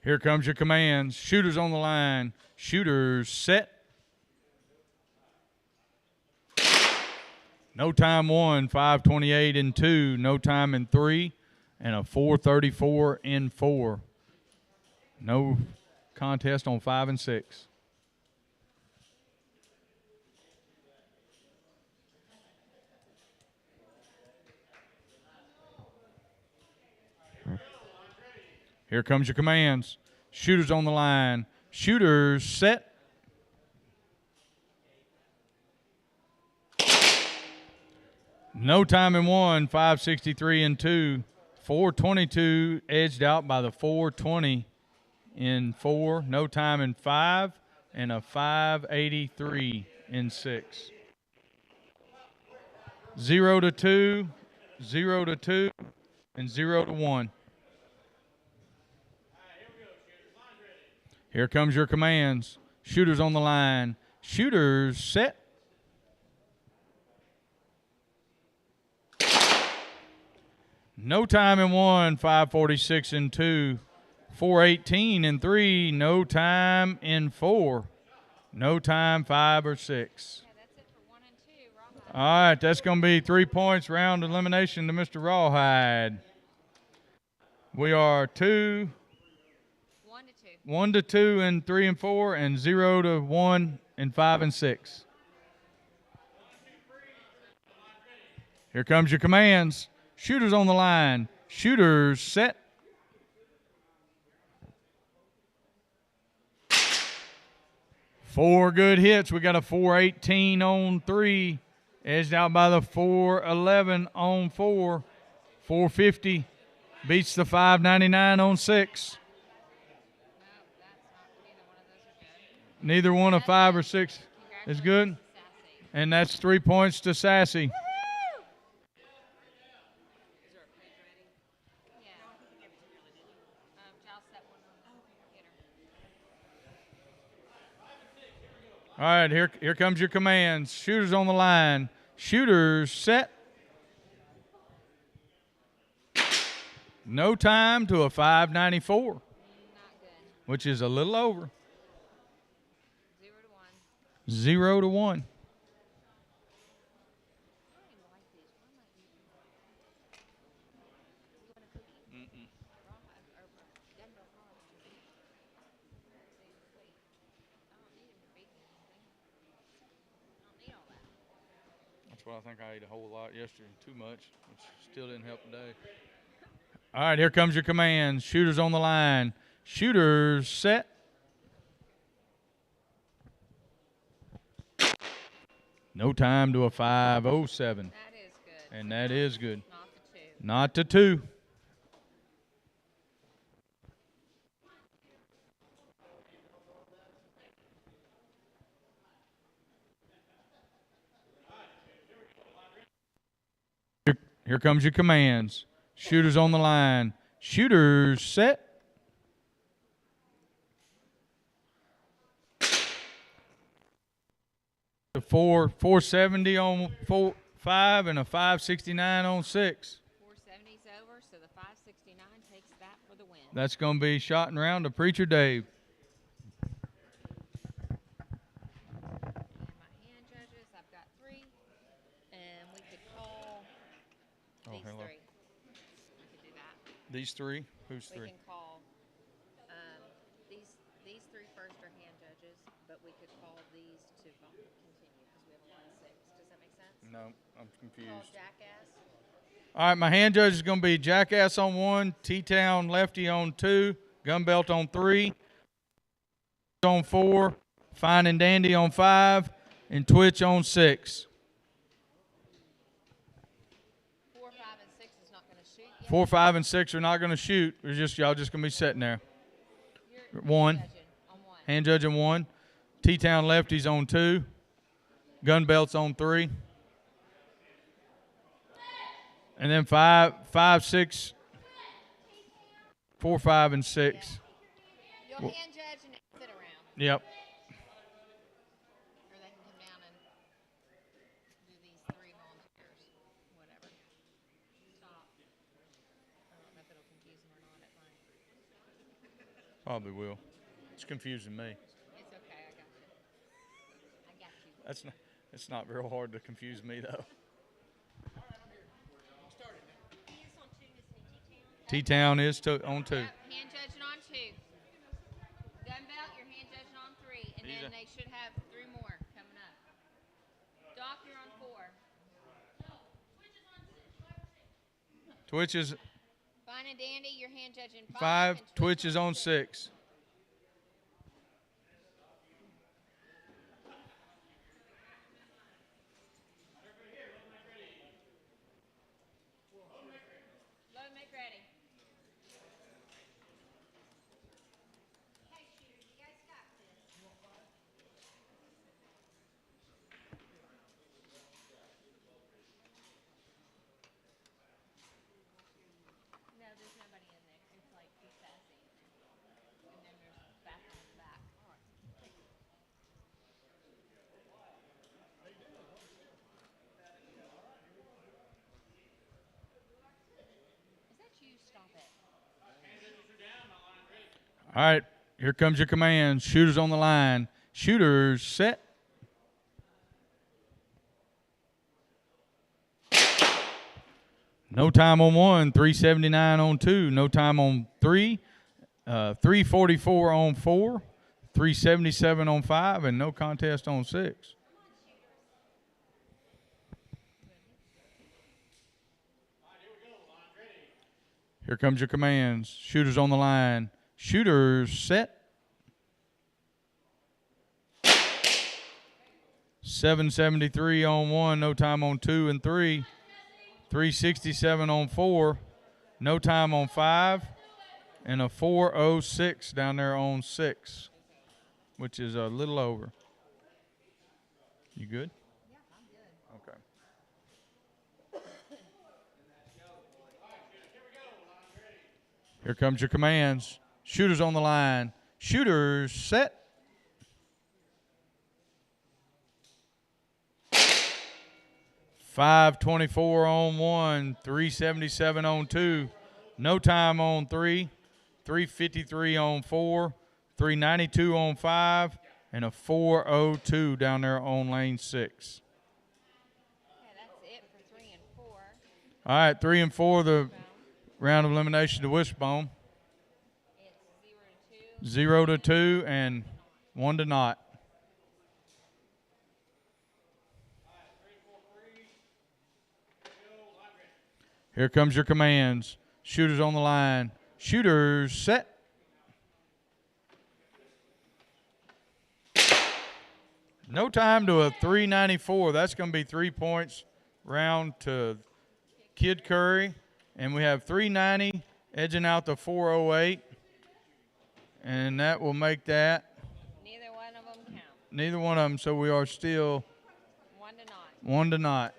Here comes your commands. Shooters on the line. Shooters set. No time 1, 5:28 in 2, no time in 3, and a 4:34 in 4. No contest on 5 and 6. Here comes your commands. Shooters on the line. Shooters set. No time in 1, 5:63 in 2, 4:22 edged out by the 4:20 in 4, no time in 5, and a 5:83 in 6. 0 to 2, 0 to 2, and 0 to 1. Here comes your commands. Shooters on the line. Shooters set. No time in 1, 5:46 in 2, 4:18 in 3, no time in 4, no time 5 or 6. Yeah, that's it for 1 and 2. Rawhide. All right, that's going to be 3 points, round elimination to Mr. Rawhide. We are 2, 1 to 2. 1 to 2 and 3 and 4, and 0 to 1 and 5 and 6. Here comes your commands. Shooters on the line. Shooters set. Four good hits. We got a 4:18 on 3. Edged out by the 4:11 on 4. 4:50 beats the 5:99 on 6. Neither one of 5 or 6 is good. And that's 3 points to Sassy. All right, here comes your commands. Shooters on the line. Shooters set. No time to a 5:94, which is a little over. 0 to 1. 0 to 1. That's what I think I ate a whole lot yesterday, too much, which still didn't help today. All right, here comes your commands. Shooters on the line. Shooters set. No time to a 5:07. That is good. And that is good. Not to 2. Not to 2. Here comes your commands. Shooters on the line. Shooters set. The 470 on 5 and a 569 on 6. 470's over, so the 569 takes that for the win. That's going to be shot and round to Preacher Dave. And my hand judges, I've got 3, and we could call these hello. 3. We could do that. These 3? Who's We 3? can call these 3 first are hand judges, but we could call these to continue because we have a 1 6. Does that make sense? No, I'm confused. Jackass. All right, my hand judge is going to be Jackass on 1, T-Town Lefty on 2, Gunbelt on 3, on 4, Fine and Dandy on 5, and Twitch on 6. 4, 5, and 6 is not going to shoot yet. 4, 5, and 6 are not going to shoot. They're just y'all just going to be sitting there. 1. Judging on 1. Hand judging 1. T-Town Lefties on 2. Gunbelts on 3. And then 5, 6, 4, 5, and 6. You'll hand judge and sit around. Yep. Or they can come down and do these 3 volunteers. Whatever. Stop. I don't know if it'll confuse them or not at night. Probably will. It's confusing me. It's okay. I got you. I got you. It's not real hard to confuse me though. T-Town is on 2. Yep, hand judging on 2. Gunbelt, you're hand judging on 3, and then they should have 3 more coming up. Doc, you're on 4. Twitch is Fine and Dandy, you're hand judging 5. 5. and Twitch is on 6. Load, make ready. No, there's nobody in there. It's like too sassy. And then there's the bathroom in the back. Is that you? Stop it. All right, here comes your command. Shooters on the line. Shooters set. No time on 1, 379 on 2. No time on 3, 344 on 4, 377 on 5, and no contest on 6. Here comes your commands. Shooters on the line. Shooters set. 773 on 1, no time on 2 and 3. 367 on 4, no time on 5, and a 406 down there on 6, which is a little over. You good? Yeah, I'm good. Okay. Here comes your commands. Shooters on the line. Shooters set. .524 on 1, 377 on 2, no time on 3, 353 on 4, 392 on 5, and a 402 down there on lane 6. Okay, that's it for 3 and 4. All right, 3 and 4, the round of elimination to Wishbone. It's 0 to 2 and 1 to not. Here comes your commands. Shooters on the line. Shooters set. No time to a 394. That's going to be 3 points round to Kid Curry. And we have 390 edging out the 408. And that will make that. Neither one of them count. Neither one of them. So we are still 1 to not. 1 to not.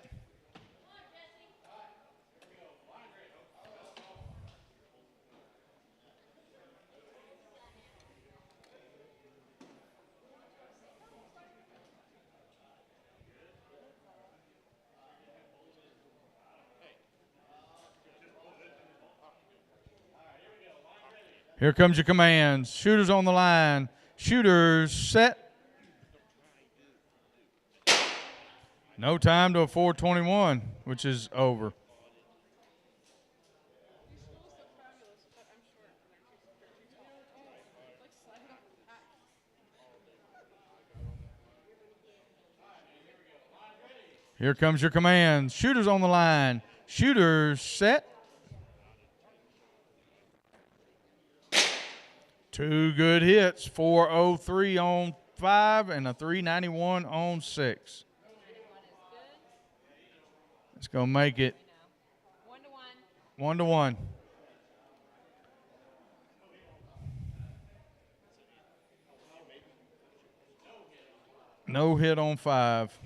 Here comes your commands. Shooters on the line. Shooters set. No time to a 421, which is over. Here comes your commands. Shooters on the line. Shooters set. 2 good hits. 403 on 5 and a 391 on 6. It's going to make it 1 to 1. No hit on 5.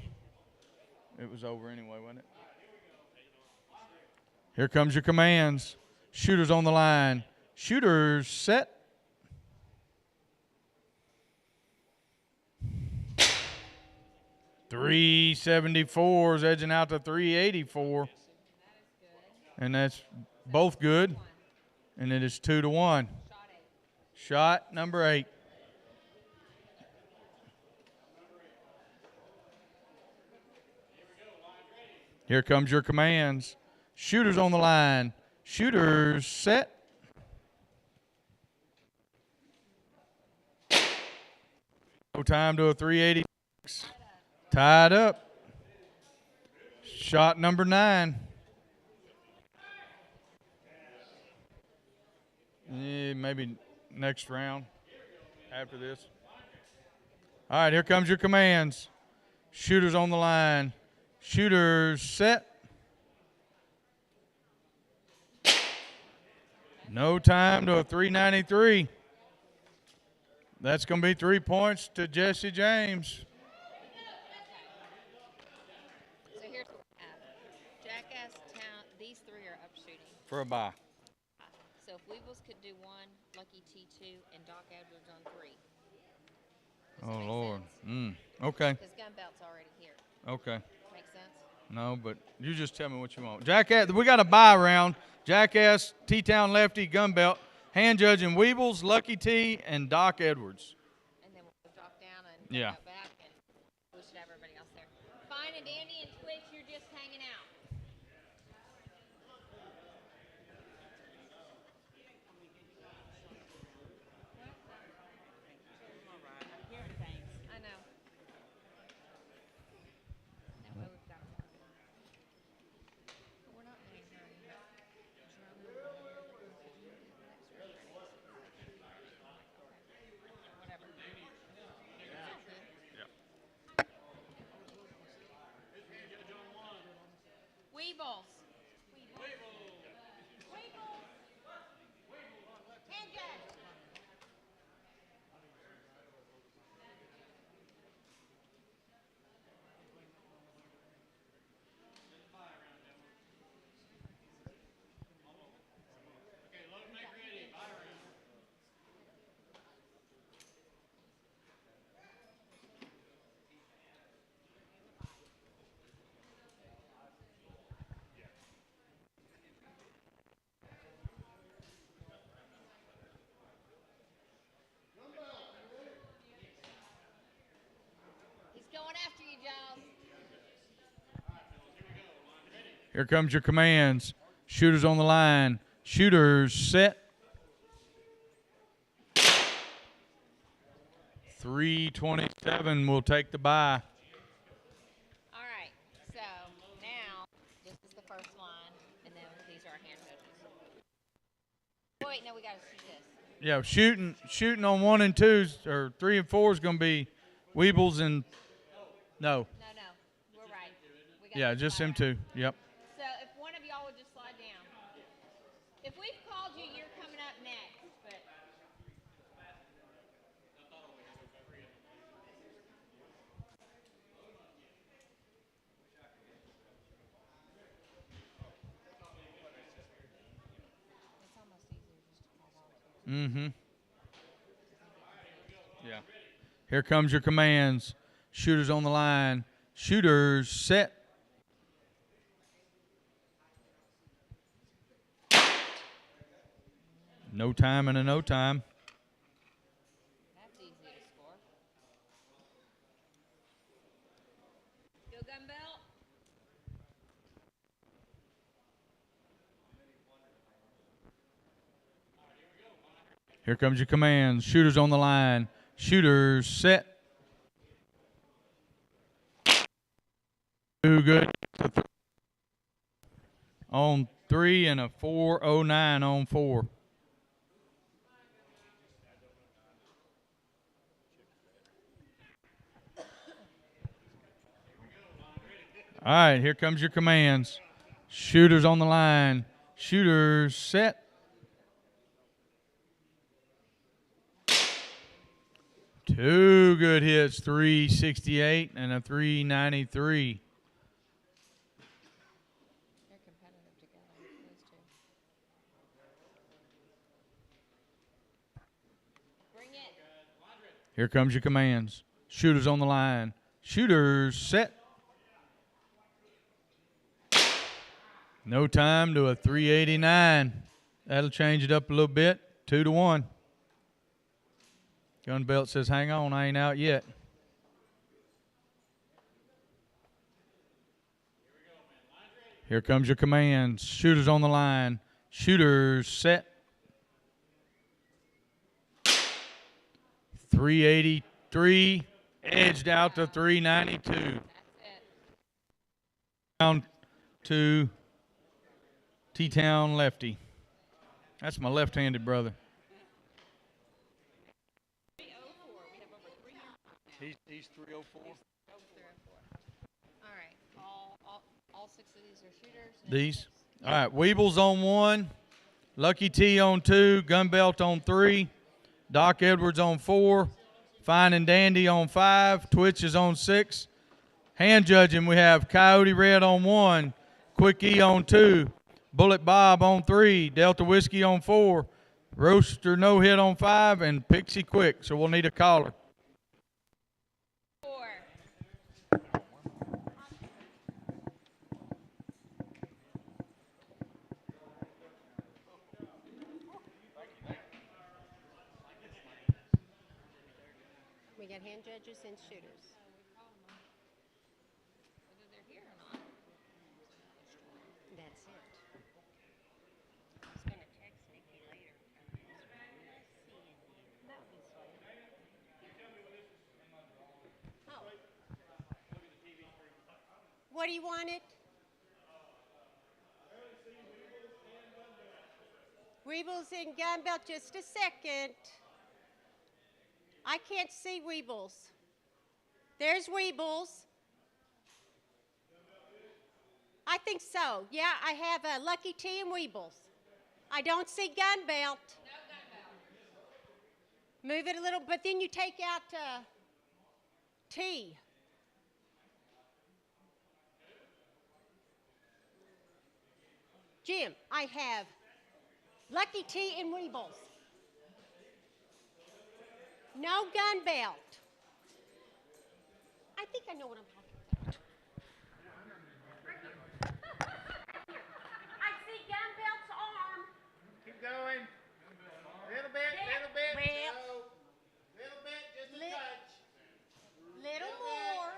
It was over anyway, wasn't it? Here comes your commands. Shooters on the line. Shooters set. .374 is edging out to 384. And that's both good. And it is 2 to 1. Shot number 8. Here comes your commands. Shooters on the line. Shooters set. No time to a 386. Tied up. Shot number 9. Maybe next round after this. All right, here comes your commands. Shooters on the line. Shooters set. No time to a 393. That's going to be 3 points to Jesse James. So here's what we have. Jackass Town, these 3 are up shooting. For a bye. So if Weebles could do 1, Lucky T 2, and Doc Edwards on 3. Oh, Lord. Okay. Because Gun Belt's already here. Okay. Make sense? No, but you just tell me what you want. Jackass, we got a bye round. Jackass, T-Town Lefty, Gun Belt, hand judging Weebles, Lucky T, and Doc Edwards. And then we'll drop down and Yeah. go back, and we should have everybody else there. Fine and Dandy and Twitch, you're just hanging out. I know. That way we've got more. But we're not in any hurry. Whatever. Weebles. Hand judge. He's going after you, Giles. Here comes your commands. Shooters on the line. Shooters set. 327 will take the bye. All right, so now this is the first line, and then these are our hand judges. Wait, no, we got to shoot this. Yeah, shooting on 1 and 2 or 3 and 4 is going to be Weebles and no. No, we're right. We got Yeah, to just slide them out. 2. Yep. So if one of y'all would just slide down. If we've called you, you're coming up next. But it's almost easier just to call volunteers. Yeah. Here comes your commands. Shooters on the line. Shooters set. No time and a no time. That's easy to score. Go Gun Belt. Here comes your commands. Shooters on the line. Shooters set. Two good on 3 and a 4.09 on 4. All right, here comes your commands. Shooters on the line. Shooters set. Two good hits, 368 and a 393. They're competitive together, those two. Bring it. Here comes your commands. Shooters on the line. Shooters set. No time to a 389. That'll change it up a little bit. 2-1. Gun belt says, hang on, I ain't out yet. Here comes your commands. Shooters on the line. Shooters set. 383. Edged out to 392. That's it. Down to T-Town lefty. That's my left-handed brother. He's 304. All right. All 6 of these are shooters. These. All right. Weebles on 1. Lucky T on 2. Gunbelt on 3. Doc Edwards on 4. Fine and Dandy on 5. Twitch is on 6. Hand judging, we have Coyote Red on 1. Quick E on 2. Bullet Bob on 3. Delta Whiskey on 4. Roaster No Hit on 5. And Pixie Quick. So we'll need a caller. 4. We got hand judges and shooters. Whether they're here or not. That's it. I was going to text Nikki later. Oh. What do you want it? Weebles and Gunbelt, just a second. I can't see Weebles. There's Weebles. I think so. Yeah, I have Lucky T and Weebles. I don't see Gunbelt. No gun belt. Move it a little, but then you take out T. Jim, I have Lucky T and Weebles. No gun belt. I think I know what I'm talking about. I see gun belt's arm. Keep going. Little bit, little bit. Well, No. Little bit, just a Li- touch. little more.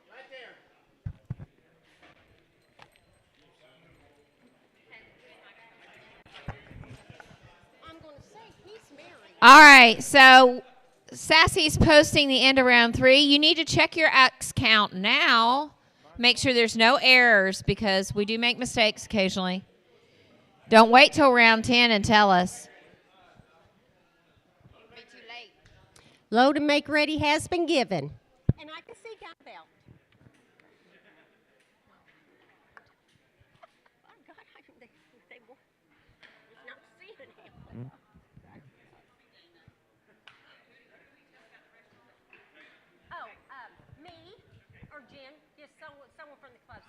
Right there. I'm going to say he's married. All right, so Sassy's posting the end of round 3. You need to check your X count now. Make sure there's no errors because we do make mistakes occasionally. Don't wait till round 10 and tell us. Be too late. Load and make ready has been given. And I can see gun belt. Oh, God, they were not seeing him. Oh, me or Jim, just someone from the club.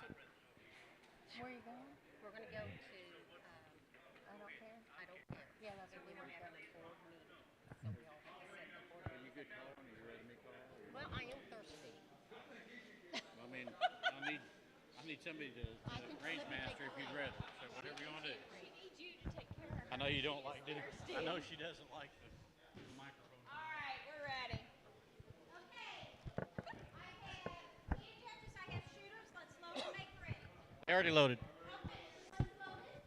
Where are you going? We're going to go to, I don't care. I don't care. Yeah, that's what we want to go. Board meeting. So we all have to set the board meeting. Well, I am thirsty. I mean, I need somebody to I can range flip and master take if you'd rather. So whatever you want to do. We need you to take care of her. I know you don't like doing. I know she doesn't like the microphone. All right, we're ready. Okay. I have hand judges, I have shooters. Let's load and make ready. They already loaded. Okay, let's load it.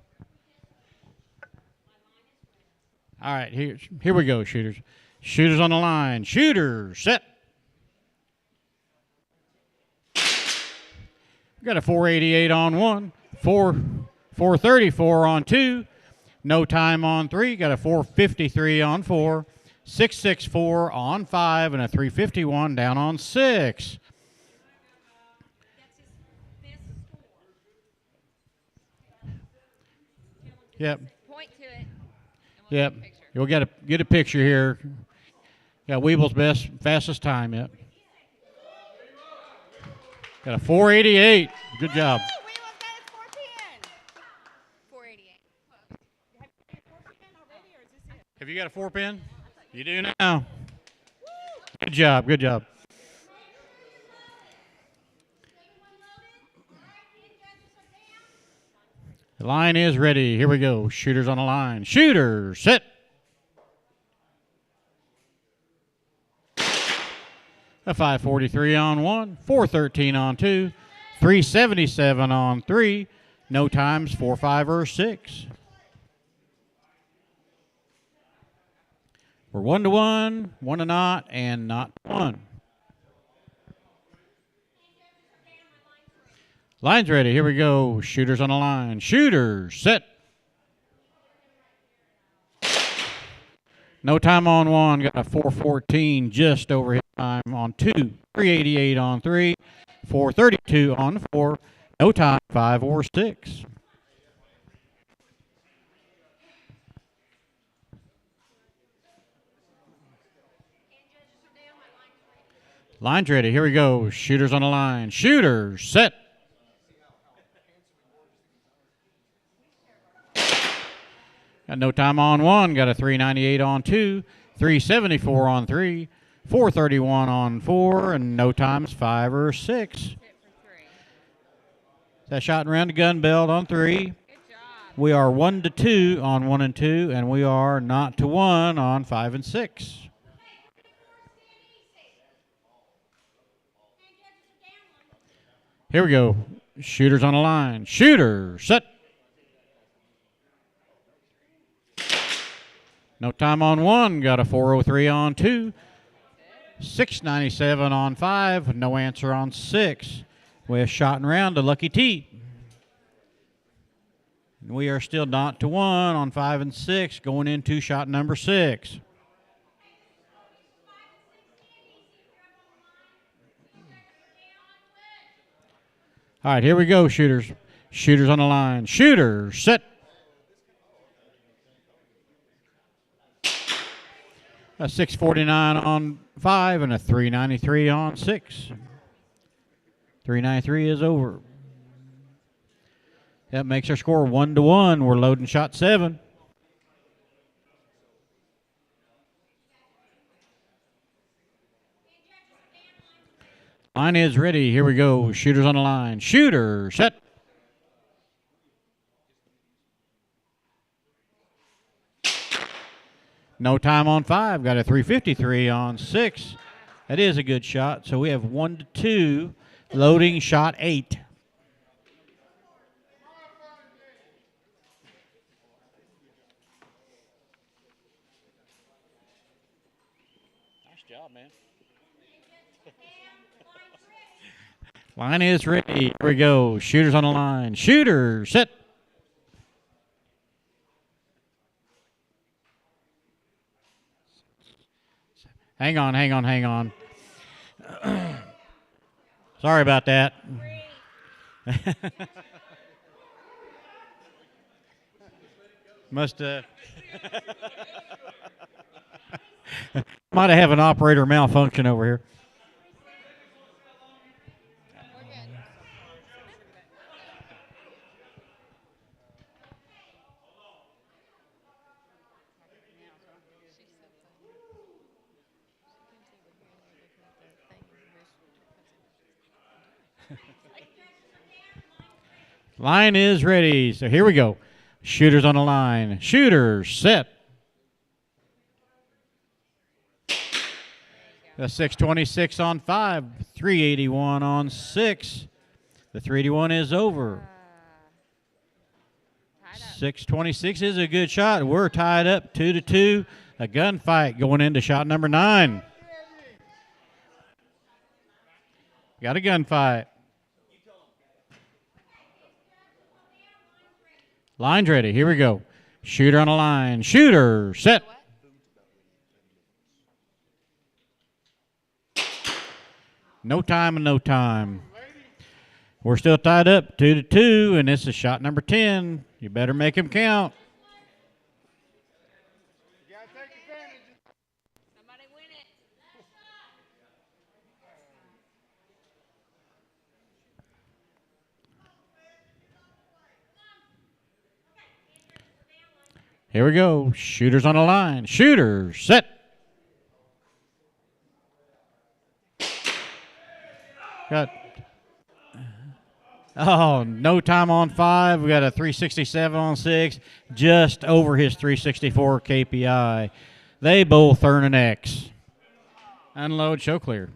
All right, here we go, shooters. Shooters on the line. Shooters set. Got a 488 on 1, 434 on 2, no time on 3. Got a 453 on 4, 664 on 5, and a 351 down on 6. Yep. Point to it. Yep. You'll get a picture here. Got Weeble's fastest time. Yep. Got a 488. Good job. 488. Have you got a 4-pin? You do now. Good job. Good job. The line is ready. Here we go. Shooters on the line. Shooters, set. A 543 on 1, 413 on 2, 377 on 3, no times, 4, 5, or 6. We're 1-1, 1 to not, and not 1. Line's ready. Here we go. Shooters on the line. Shooters, set. No time on 1. Got a 414 just over his time on 2. 388 on 3. 432 on 4. No time, 5 or 6. Line's ready. Here we go. Shooters on the line. Shooters, set. Got no time on 1. Got a 398 on 2. 374 on 3. 431 on 4. And no times, 5 or 6. That shot around the gun belt on 3. We are 1 to 2 on 1 and 2. And we are not to 1 on 5 and 6. Here we go. Shooters on the line. Shooters, set. No time on 1. Got a 403 on 2. 697 on 5. No answer on 6. We have shot and round to Lucky T. And we are still not to 1 on 5 and 6 going into shot number 6. All right, here we go, shooters. Shooters on the line. Shooters, set. A 649 on 5 and a 393 on 6. 393 is over. That makes our score 1 to 1. We're loading shot 7. Line is ready. Here we go. Shooters on the line. Shooter, set. No time on 5. Got a 353 on 6. That is a good shot. So we have 1 to 2. Loading shot 8. Nice job, man. Line is ready. Here we go. Shooters on the line. Shooter, set. Hang on. Sorry about that. Must might have an operator malfunction over here. Line is ready. So here we go. Shooters on the line. Shooters, set. The 626 on 5. 381 on 6. The 381 is over. 626 is a good shot. We're tied up 2 to 2. A gunfight going into shot number 9. Got a gunfight. Line's ready. Here we go. Shooter on the line. Shooter, set. No time and no time. We're still tied up 2-2, and this is shot number 10. You better make him count. Somebody win it. Here we go. Shooters on the line. Shooter, set. Got. Oh, no time on 5. We got a 367 on 6, just over his 364 KPI. They both earn an X. Unload, show clear.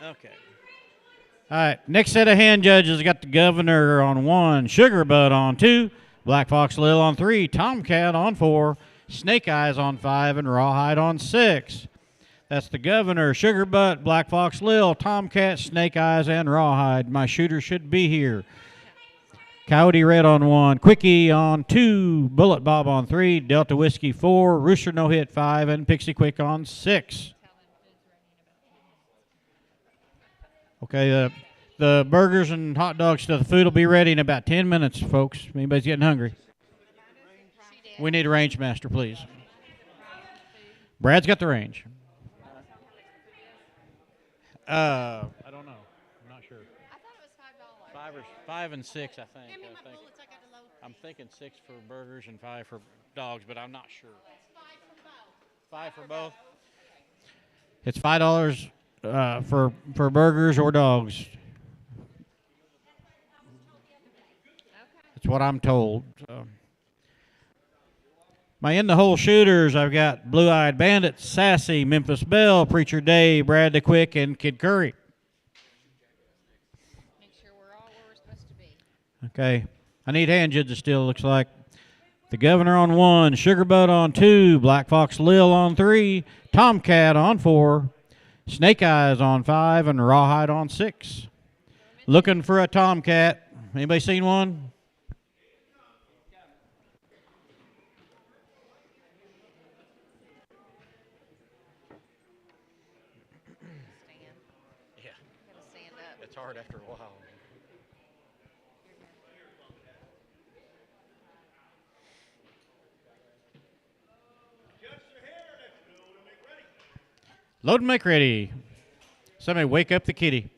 Okay. All right, next set of hand judges got the Governor on 1, Sugar Bud on 2, Black Fox Lil on 3, Tomcat on 4, Snake Eyes on 5, and Rawhide on 6. That's the Governor, Sugar Butt, Black Fox Lil, Tomcat, Snake Eyes, and Rawhide. My shooter should be here. Coyote Red on 1, Quickie on 2, Bullet Bob on 3, Delta Whiskey 4, Rooster No Hit 5, and Pixie Quick on 6. Okay, the burgers and hot dogs stuff, the food will be ready in about 10 minutes, folks. If anybody's getting hungry. We need a range master, please. Brad's got the range. I don't know. I'm not sure. I thought it was $5. 5 and 6, I think. I'm thinking 6 for burgers and 5 for dogs, but I'm not sure. It's 5 for both. 5 for both. It's $5 for burgers or dogs. That's what I'm told. My in-the-hole shooters, I've got Blue Eyed Bandit, Sassy, Memphis Belle, Preacher Dave, Brad the Quick, and Kid Curry. Make sure we're all where we're supposed to be. Okay. I need hand judges still, looks like. The Governor on 1, Sugar Bud on 2, Black Fox Lil on 3, Tomcat on 4, Snake Eyes on 5, and Rawhide on 6. Looking for a Tomcat. Anybody seen one? Yeah. Gotta stand up. It's hard after a while. Load and make ready. Somebody wake up the kitty.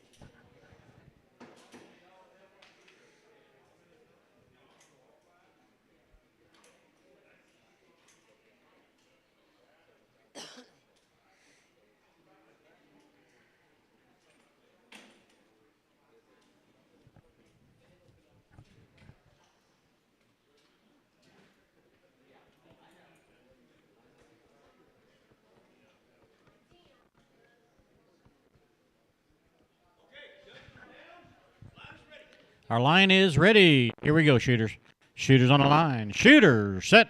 Our line is ready. Here we go, shooters. Shooters on the line. Shooter, set.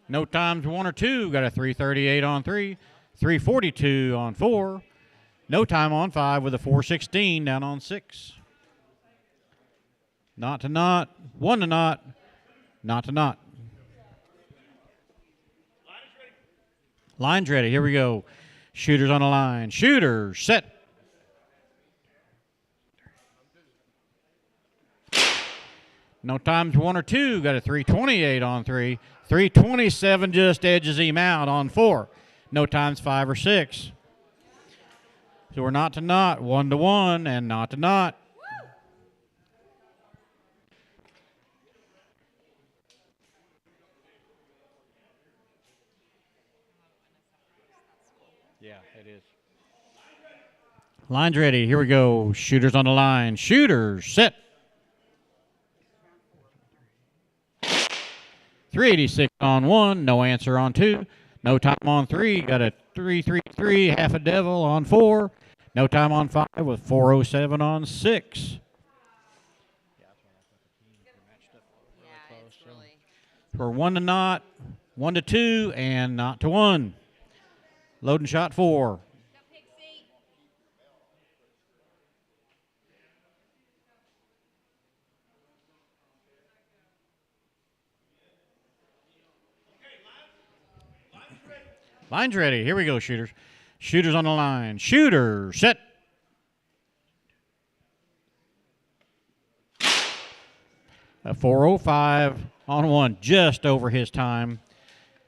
No times 1 or 2. Got a 338 on 3. 342 on 4. No time on 5 with a 416 down on 6. Not to not. 1 to not. Not to not. Line's ready. Here we go. Shooters on the line. Shooter, set. No times 1 or 2. Got a 328 on 3. 327 just edges him out on 4. No times 5 or 6. So we're not to not, 1 to 1, and not to not. Yeah, it is. Line's ready. Here we go. Shooters on the line. Shooters, set. 386 on 1, no answer on 2. No time on 3, got a 333, half a devil on 4. No time on 5 with 407 on 6. We're 1 to not, 1 to 2, and not to 1. Loading shot 4. Line's ready. Here we go, shooters. Shooters on the line. Shooter, set. A 4:05 on 1, just over his time.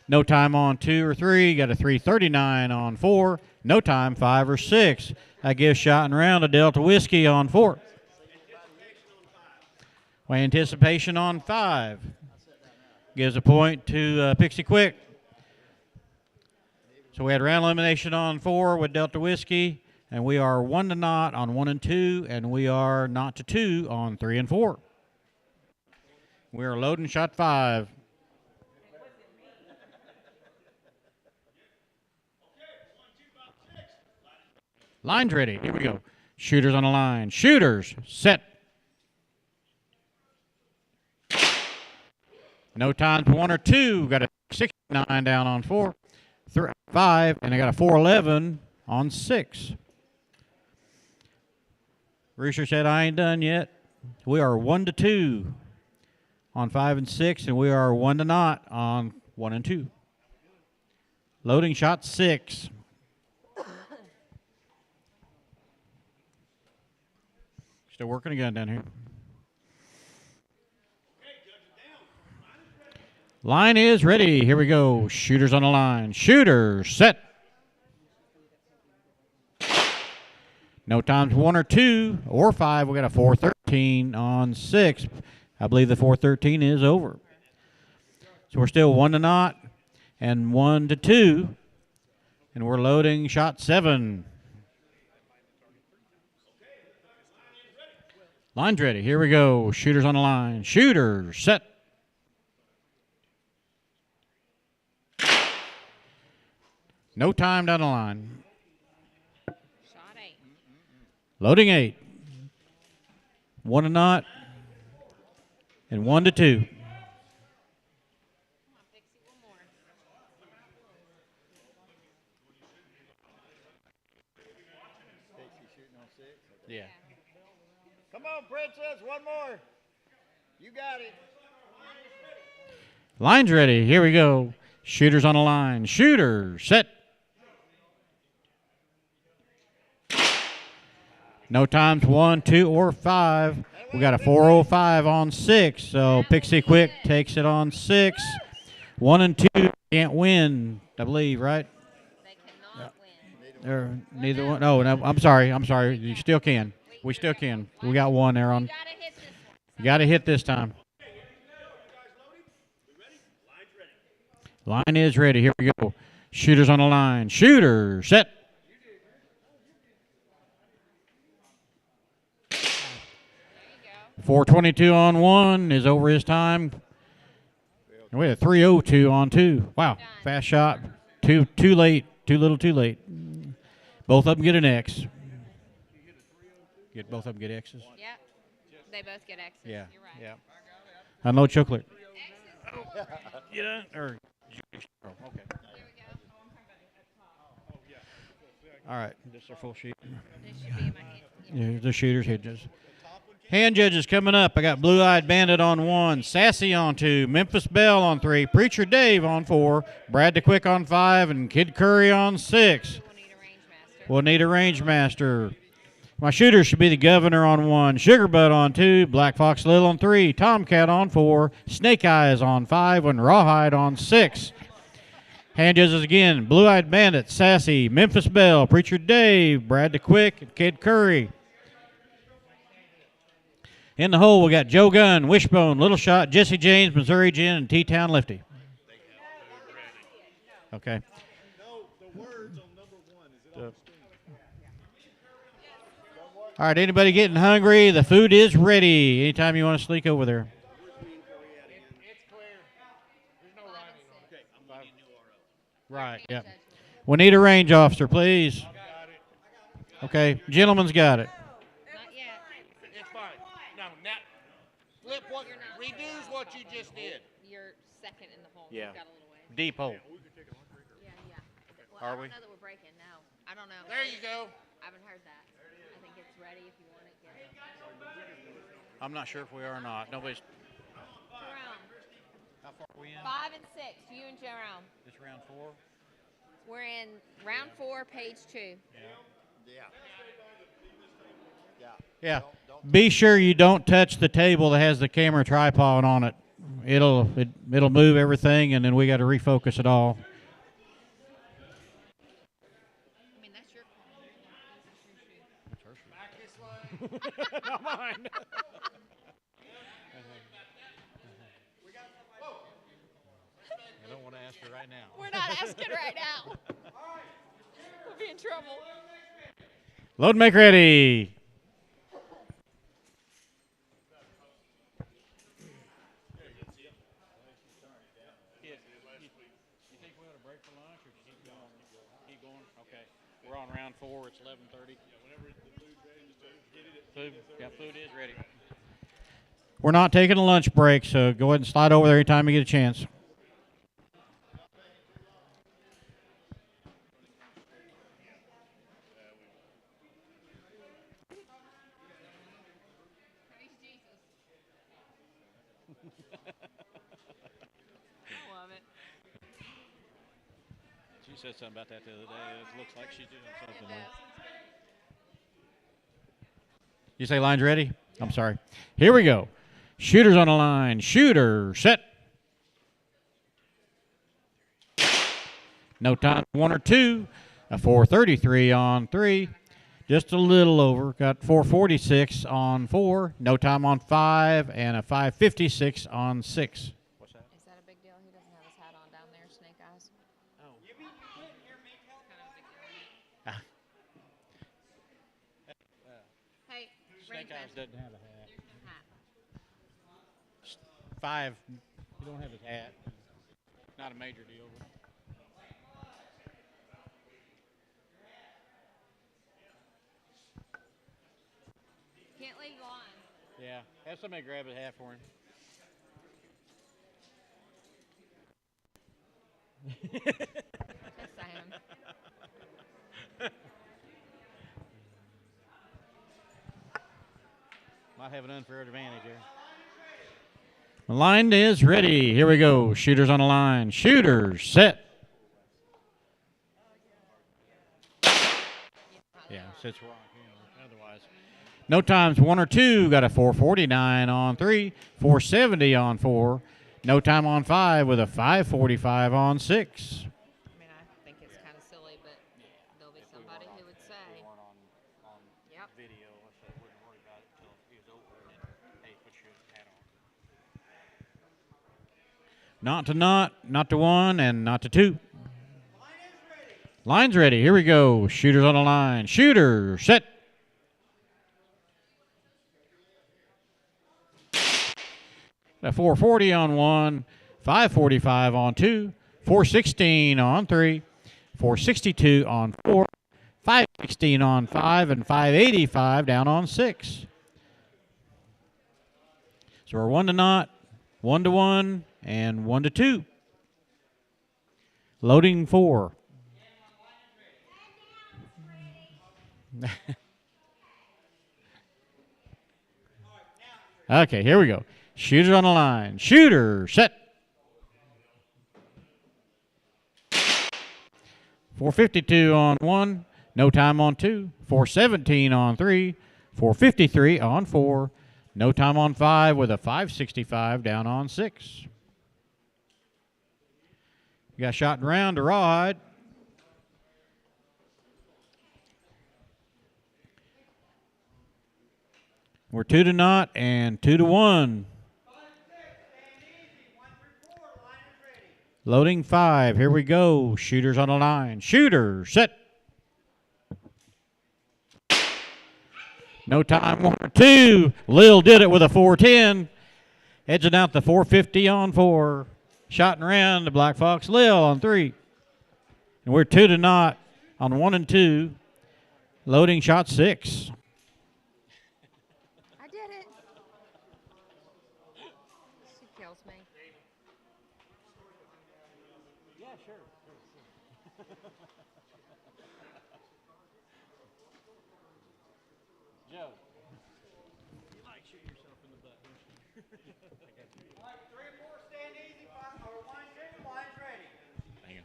No time on 2 or 3. Got a 3:39 on 4. No time 5 or 6. I give shot and round to Delta Whiskey on 4. Anticipation on 5. Gives a point to Pixie Quick. So we had round elimination on 4 with Delta Whiskey, and we are 1-0 on 1 and 2, and we are 0-2 on 3 and 4. We are loading shot 5. Line's ready. Here we go. Shooters on the line. Shooters, set. No times 1 or 2. Got a 69 down on 4. 5, and I got a 411 on 6. Rooster said, I ain't done yet. We are 1-2 on 5 and 6, and we are 1-0 on 1 and 2. Loading shot 6. Still working a gun down here. Line is ready. Here we go. Shooters on the line. Shooters, set. No times 1 or 2 or 5. We got a 413 on 6. I believe the 413 is over. So we're still 1-0 and 1-2. And we're loading shot 7. Line's ready. Here we go. Shooters on the line. Shooters, set. No time down the line. Shot 8. Loading 8. 1-0 and 1-2. Yeah. Come on, Princess, one more. You got it. Line's ready. Here we go. Shooters on the line. Shooter, set. No times 1, 2, or 5. We got a 405 on 6. So Pixie Quick takes it on 6. 1 and 2 can't win, I believe, right? They cannot win. Or neither one. No, I'm sorry. You still can. We still can. We got one there on. You got to hit this time. Line is ready. Here we go. Shooters on the line. Shooter, set. There you go. 422 on 1 is over his time. And we had a 302 on 2. Wow, fast shot. Too late. Too little, too late. Both of them get an X. Both of them get X's. Yep. They both get X's. Yeah. You're right. Yeah. I know chocolate. You know, or okay. Here we go. All right. This is our full sheet. This should be in my hand. Yeah, the shooters hinges. Hand judges coming up. I got Blue Eyed Bandit on 1, Sassy on 2, Memphis Belle on 3, Preacher Dave on 4, Brad the Quick on 5, and Kid Curry on 6. We'll need a range master. My shooters should be the Governor on 1, Sugarbud on 2, Black Fox Lil on 3, Tomcat on 4, Snake Eyes on 5, and Rawhide on 6. Hand judges again, Blue Eyed Bandit, Sassy, Memphis Belle, Preacher Dave, Brad the Quick, and Kid Curry. In the hole, we got Joe Gunn, Wishbone, Little Shot, Jesse James, Missouri Gin, and T-Town Lefty. Okay. All right, anybody getting hungry? The food is ready. Anytime you want to sneak over there. Right, yeah. We need a range officer, please. Okay, gentleman's got it. Not yet. It's fine. No, now, flip what, reduce what you just did. You're second in the hole. Yeah. You've got a little way. Deep hole. Yeah. Well, Are I we? don't know that we're breaking. No. I don't know. There you go. I haven't heard that. I think it's ready if you want it. Get it. I'm not sure if we are or not. Nobody's. Jerome. How far are we in? 5 and 6. You and Jerome. This round 4. We're in round 4, page 2. Yeah. Be sure you don't touch the table that has the camera tripod on it. It'll move everything, and then we got to refocus it all. I mean, that's your call. Not mine. I don't want to ask her right now. We're not asking right now. We'll be in trouble. Load and make ready. You think we ought to break for lunch or keep going? Keep going? Okay. We're on round 4. It's 11:30. Whenever the food's ready, just get it. Food. Yeah, food is ready. We're not taking a lunch break, so go ahead and slide over there anytime you get a chance. I love it. She said something about that the other day. It looks like she's doing something. You say line's ready? I'm sorry. Here we go. Shooters on the line. Shooter, set. No time, 1 or 2. A 433 on 3. Just a little over. Got 446 on 4. No time on 5. And a 556 on 6. What's that? Is that a big deal? He doesn't have his hat on down there, Snake Eyes. Oh. Hey, Snake Raven. Eyes doesn't have a hat. 5, you don't have his hat. Not a major deal. Can't leave the line. Yeah, have somebody grab his hat for him. Just saying. Might have an unfair advantage there. The line is ready. Here we go. Shooters on the line. Shooters, set. Yeah, sits wrong. Otherwise. No times, 1 or 2. Got a 449 on 3. 470 on 4. No time on 5 with a 545 on 6. I mean, I think it's kind of silly, but there'll be somebody who would say. Yep. Video, so I wouldn't worry about it until he was over and then, hey, put your hat on. Not to not to 1, and not to 2. Line's ready. Here we go. Shooters on the line. Shooter, set. A 440 on 1, 545 on 2, 416 on 3, 462 on 4, 516 on 5, and 585 down on 6. So we're 1 to not, 1 to 1, and 1 to 2. Loading 4. Okay, here we go. Shooter on the line. Shooter, set. 452 on 1. No time on 2. 417 on 3. 453 on 4. No time on 5 with a 565 down on 6. You got shot and round to rawhide. We're 2 to not and 2 to 1. Loading 5. Here we go. Shooters on the line. Shooter, set. No time, 1 or 2. Lil did it with a 410. Edging out the 450 on 4. Shot and ran to Black Fox Lil on 3. And we're 2 to not on 1 and 2. Loading shot 6. I did it. She kills me. Yeah, sure. Joe. You like shoot yourself in the butt, don't you? All right, 3 and 4, stand easy. 5 or 1 and 2, line's ready. Hang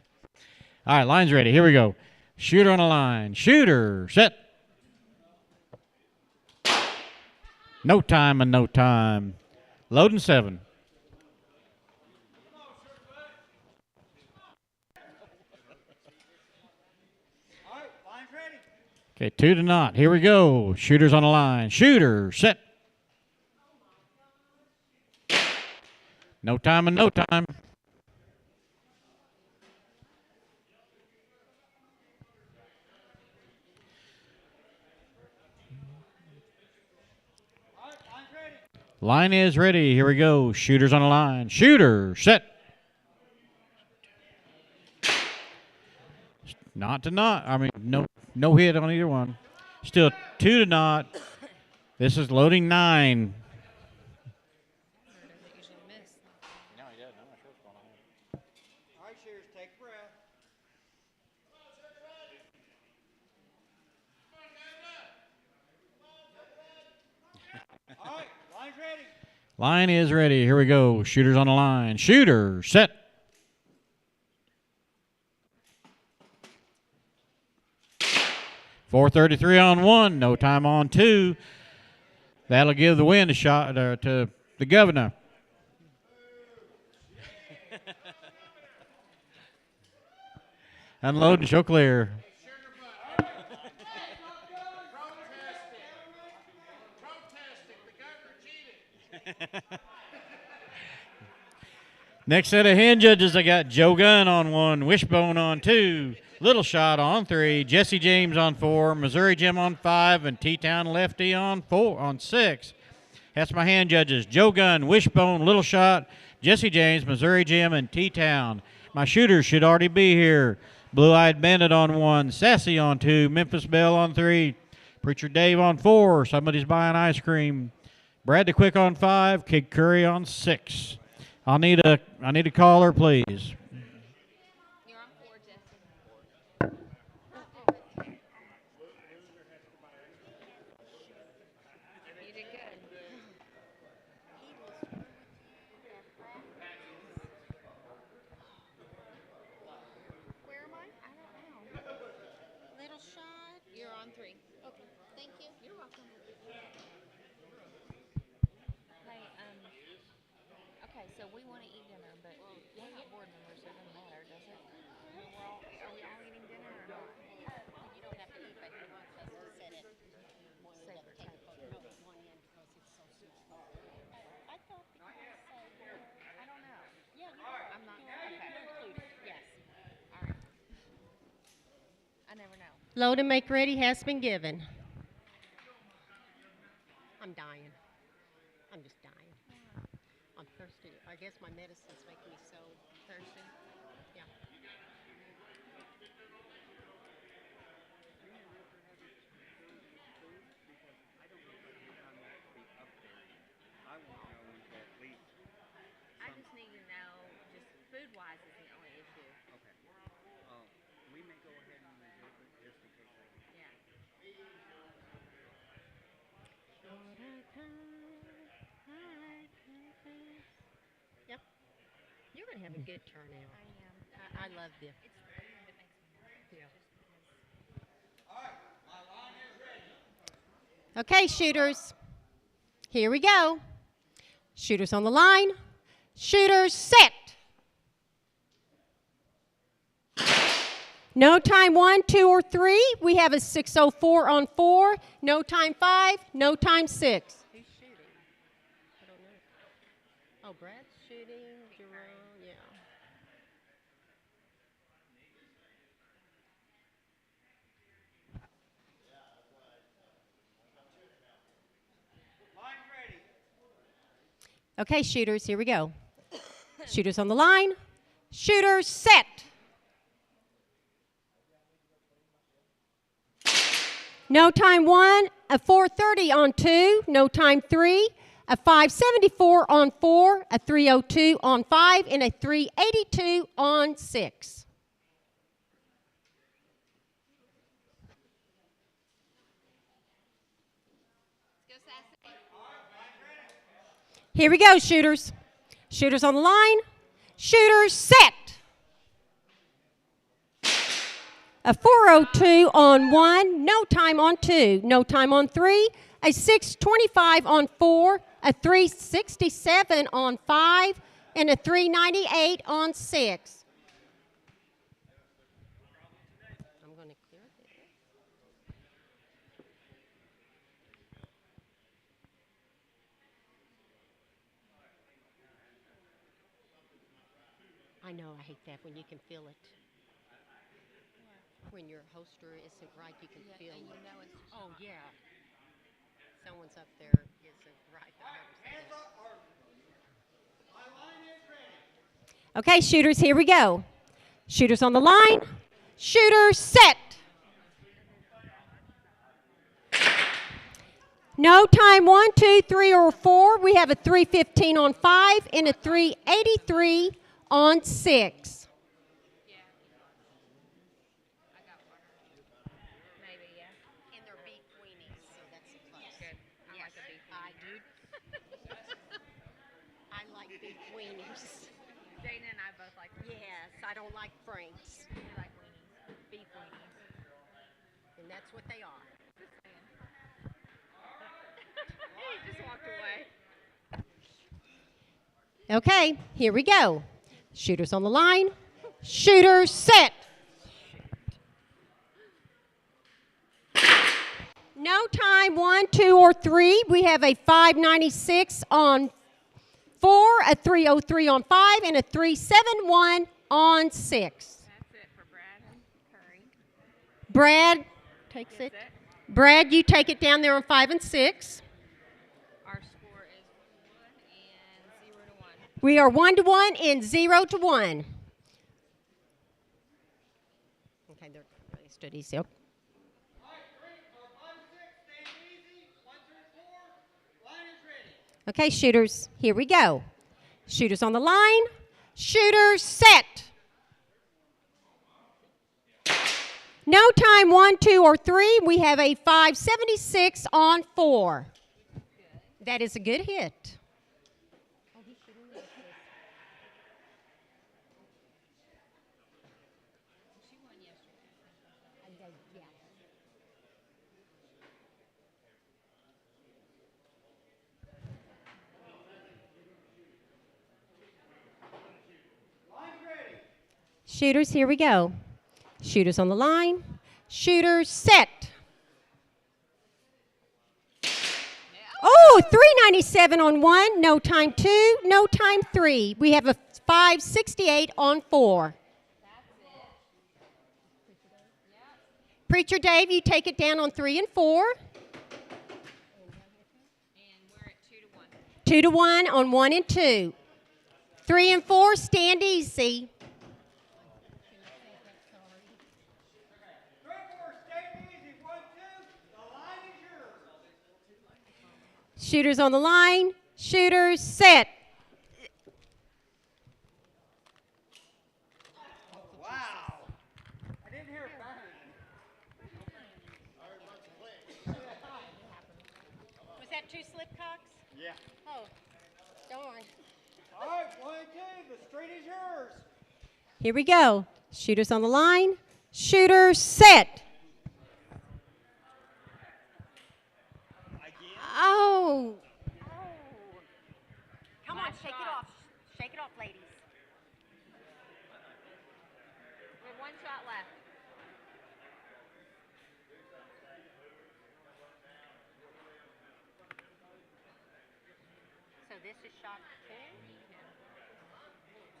All right, line's ready. Here we go. Shooter on the line. Shooter, set. No time and no time. Loading 7. Okay, 2 to naught. Here we go. Shooter's on the line. Shooter, set. No time and no time. Line is ready. Here we go. Shooter's on the line. Shooter, set. Not to not. I mean, no hit on either one. Still 2 to naught. This is loading 9. All right, Shears, take a breath. All right, line's ready. Line is ready. Here we go. Shooter's on the line. Shooter, set. .433 on 1. No time on 2. That'll give the win a shot to the governor. Unload and show clear. Next set of hand judges, I got Joe Gunn on 1, Wishbone on 2, Little Shot on 3, Jesse James on 4, Missouri Jim on 5, and T-Town Lefty on 6. That's my hand judges: Joe Gunn, Wishbone, Little Shot, Jesse James, Missouri Jim, and T-Town. My shooters should already be here: Blue Eyed Bandit on 1, Sassy on 2, Memphis Belle on 3, Preacher Dave on 4, Somebody's Buying Ice Cream, Brad the Quick on 5, Kid Curry on 6. I need a caller, please. You're on 4, Jesse. You did good. Where am I? I don't know. Little shot. You're on 3. Okay, thank you. You're welcome. Hey, okay, so we want to eat dinner, but we're not board members, so it doesn't matter, does it? Are we all eating dinner or not? You don't have to eat, but he wants us to set it one end of the table. No, one end because it's so small. I thought because I don't know. yeah, I'm not. you're Okay. included. Yes. All right. I never know. Load and make ready has been given. I'm dying. I'm just dying. I'm thirsty. I guess my medicine's making me so thirsty. Yeah. I just need to know, just food-wise is the only issue. Okay. We may go ahead and reserve it just in case. Yeah. Yep. You're going to have a good turnout. I am. I love this. It's the food that makes me nervous. Yeah. Just because. All right, my line is ready. Okay, shooters. Here we go. Shooters on the line. Shooters set. No time 1, 2, or 3. We have a 6:04 on 4. No time 5. No time 6. Who's shooting? I don't know. Oh, Brad's shooting. Jerome, yeah. Line's ready. Okay, shooters, here we go. Shooters on the line. Shooters set. No time 1, a 4:30 on 2, no time 3, a 5:74 on 4, a 3:02 on 5, and a 3:82 on 6. Let's go, Sassy. Here we go, shooters. Shooters on the line. Shooters set. a 4:02 on 1, no time on 2, no time on 3, a 6:25 on 4, a 3:67 on 5, and a 3:98 on 6. I'm going to clear it. I know, I hate that when you can feel it. When your holster isn't right, you can feel it. Oh, yeah. Someone's up there isn't right. Okay, shooters, here we go. Shooters on the line. Shooters set. No time 1, 2, 3, or 4. We have a 3:15 on 5 and a 3:83 on 6. Maybe, yeah. And they're big queenies, so that's a plus. Good. I like a big I do. I like big weenies. Dana and I both like weenies. Yes, I don't like franks. We like weenies. Beef weenies. And that's what they are. He just walked away. Okay, here we go. Shooters on the line. Shooters set. No time 1, 2, or 3. We have a 5:96 on 4, a 3:03 on 5, and a 3:71 on 6. That's it for Brad and Curry. Brad takes it. Brad, you take it down there on 5 and 6. Our score is 1 and 0 to 1. We are 1 to 1 and 0 to 1. Okay, they're really stood easy. Okay. Okay, shooters, here we go. Shooters on the line. Shooters set. No time 1, 2, or 3. We have a 5:76 on 4. That is a good hit. Shooters, here we go. Shooters on the line. Shooters set. Oh, 3:97 on 1, no time 2, no time 3. We have a 5:68 on 4. Preacher Dave, you take it down on 3 and 4. And we're at 2 to 1. 2 to 1 on 1 and 2. 3 and 4, stand easy. Shooters on the line. Shooters set. Wow. I didn't hear a bang. Was that 2 slip cocks? Yeah. Oh, darn. All right, 1 and 2. The street is yours. Here we go. Shooters on the line. Shooters set. Oh. Come on, shake it off. Shake it off, ladies. We have 1 shot left. So this is shot 2?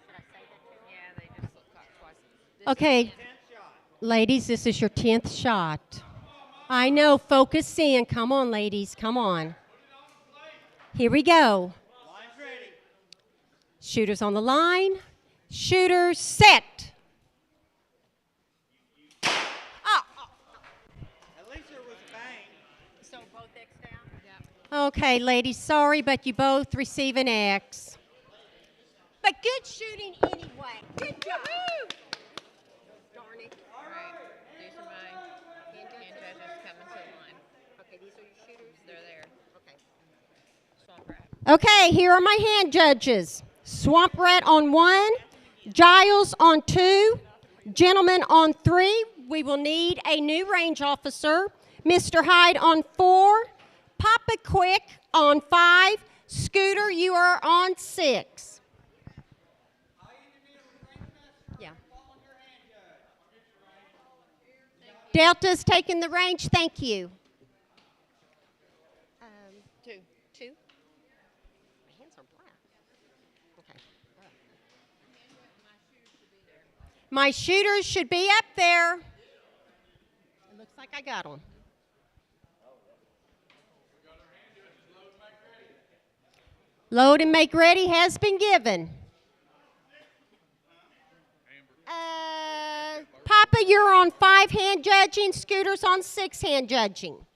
Should I say that to them? Yeah, they just look cocked twice. This Okay. is the end. Ladies, this is your 10th shot. I know, focus in. Come on, ladies, come on. Here we go. Line's ready. Shooters on the line. Shooters set. Oh. At least there was a bang. So both X down? Yep. Okay, ladies, sorry, but you both receive an X. But good shooting anyway. Good job. Darn it. All right. These are my hand judges coming to the line. Okay, these are your shooters? They're there. Okay. Swamp rat. Okay, here are my hand judges. Swamp Rat on 1, Giles on 2, Gentleman on 3, we will need a new range officer. Mr. Hyde on 4, Papa Quick on 5, Scooter, you are on 6. Yeah. Delta's taking the range. Thank you. 2. My hands are black. Okay. My shooters should be up there. It looks like I got them. Load and make ready has been given. Papa, you're on 5 hand judging. Scooter's on 6 hand judging.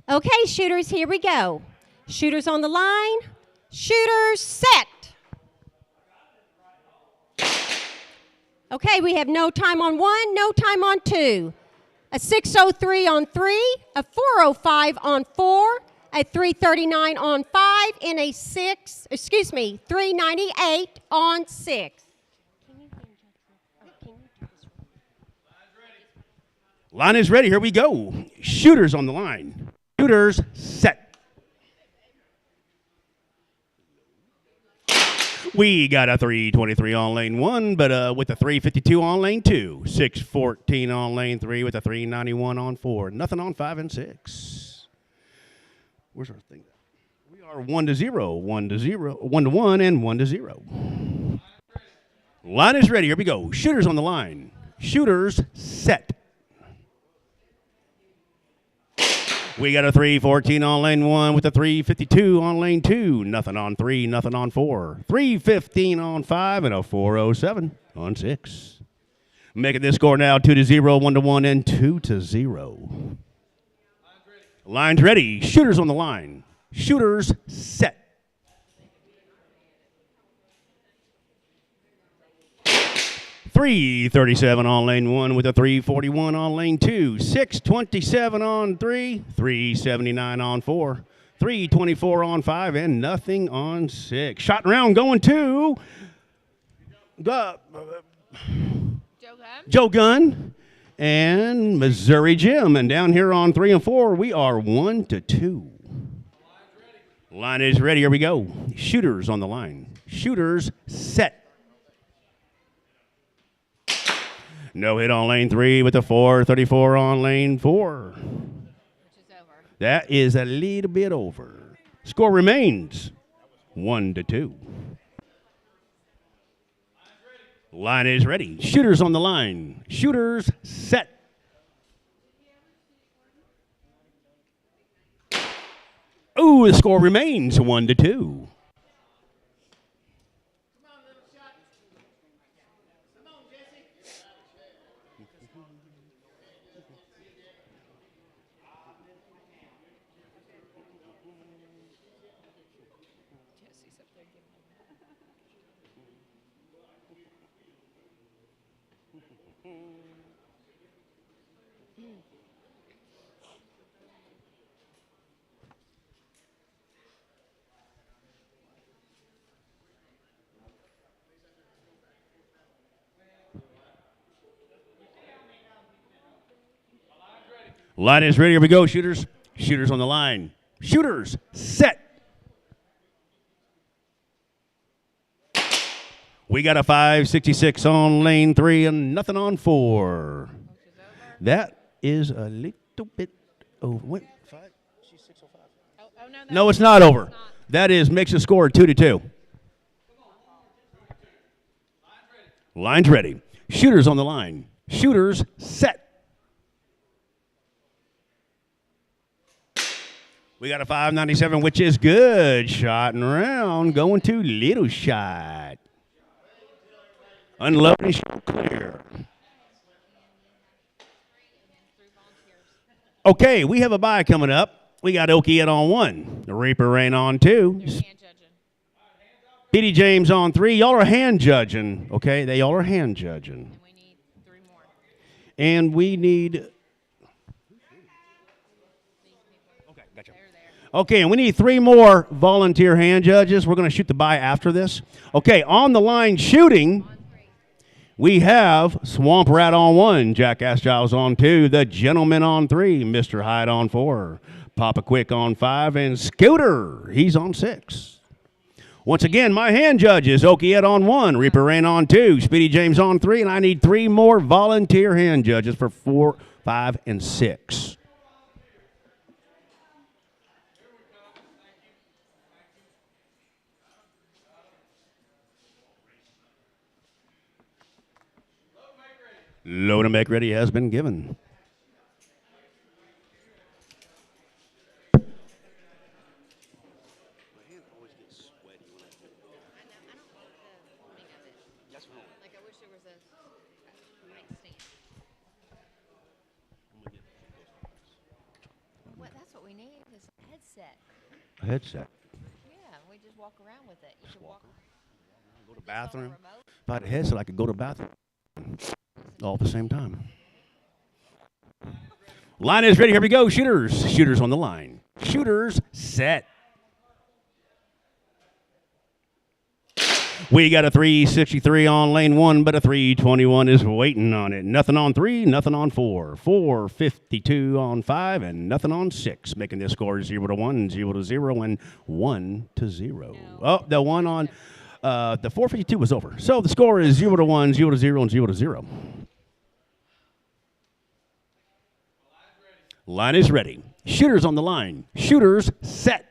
Okay, shooters, here we go. Shooters on the line. Shooters set. Okay, we have no time on 1, no time on 2. A 6:03 on 3, a 4:05 on 4, a 3:39 on 5, and a 3:98 on 6. Line is ready. Here we go. Shooters on the line. Shooters set. We got a 3:23 on lane 1, but with a 3:52 on lane 2. 6:14 on lane 3 with a 3:91 on 4. Nothing on 5 and 6. Where's our thing? We are 1-0, 1-0, 1-1, and 1-0. Line is ready. Here we go. Shooters on the line. Shooters set. We got a 3:14 on lane 1 with a 3:52 on lane 2. Nothing on 3, nothing on 4. 3:15 on 5 and a 4:07 on 6. Making this score now 2-0, 1-1, and 2-0. Line's ready. Shooters on the line. Shooters set. .337 on lane 1 with a 3:41 on lane 2. 6:27 on 3. 3:79 on 4. 3:24 on 5 and nothing on 6. Shot round going to Joe Gunn and Missouri Jim. And down here on 3 and 4, we are 1-2. Line is ready. Here we go. Shooters on the line. Shooters set. No hit on lane 3 with a 4:34 on lane 4. Which is over. That is a little bit over. Score remains 1-2. Line is ready. Shooters on the line. Shooters set. Ooh, the score remains 1-2. Line is ready. Here we go, shooters. Shooters on the line. Shooters set. We got a 5:66 on lane 3 and nothing on 4. That is a little bit over. Wait, 5? She's 6:05. No, it's not over. That makes the score 2-2. Line's ready. Shooters on the line. Shooters set. We got a 5:97, which is good. Shot and round going to Little Shot. Unloading, show clear. Okay, we have a bye coming up. We got Okie on 1, the Reaper Rain on 2, Speedy James on 3. Y'all are hand judging, okay? They all are hand judging. We need 3 more. And we need. Okay, gotcha. Okay, and we need 3 more volunteer hand judges. We're going to shoot the bye after this. Okay, on the line shooting, we have Swamp Rat on 1, Jackass Giles on 2, The Gentleman on 3, Mr. Hyde on 4, Papa Quick on 5, and Scooter, he's on 6. Once again, my hand judges, Okie Ed on 1, Reaper Rain on 2, Speedy James on 3, and I need 3 more volunteer hand judges for 4, 5, and 6. Load and make ready has been given. Like, I wish there was a mic stand. What? That's what we need is a headset. A headset. Yeah, we just walk around with it. You can walk. Go to the bathroom. If I had a headset, I could go to the bathroom all at the same time. Line is ready. Here we go. Shooters. Shooters on the line. Shooters set. We got a 363 on lane 1, but a 321 is waiting on it. Nothing on 3, nothing on 4. 452 on 5, and nothing on 6. Making this score 0 to 1, 0 to 0, and 1 to 0. Oh, the one on the 452 was over. So the score is 0 to 1, 0 to 0, and 0 to 0. Line is ready. Shooters on the line. Shooters set.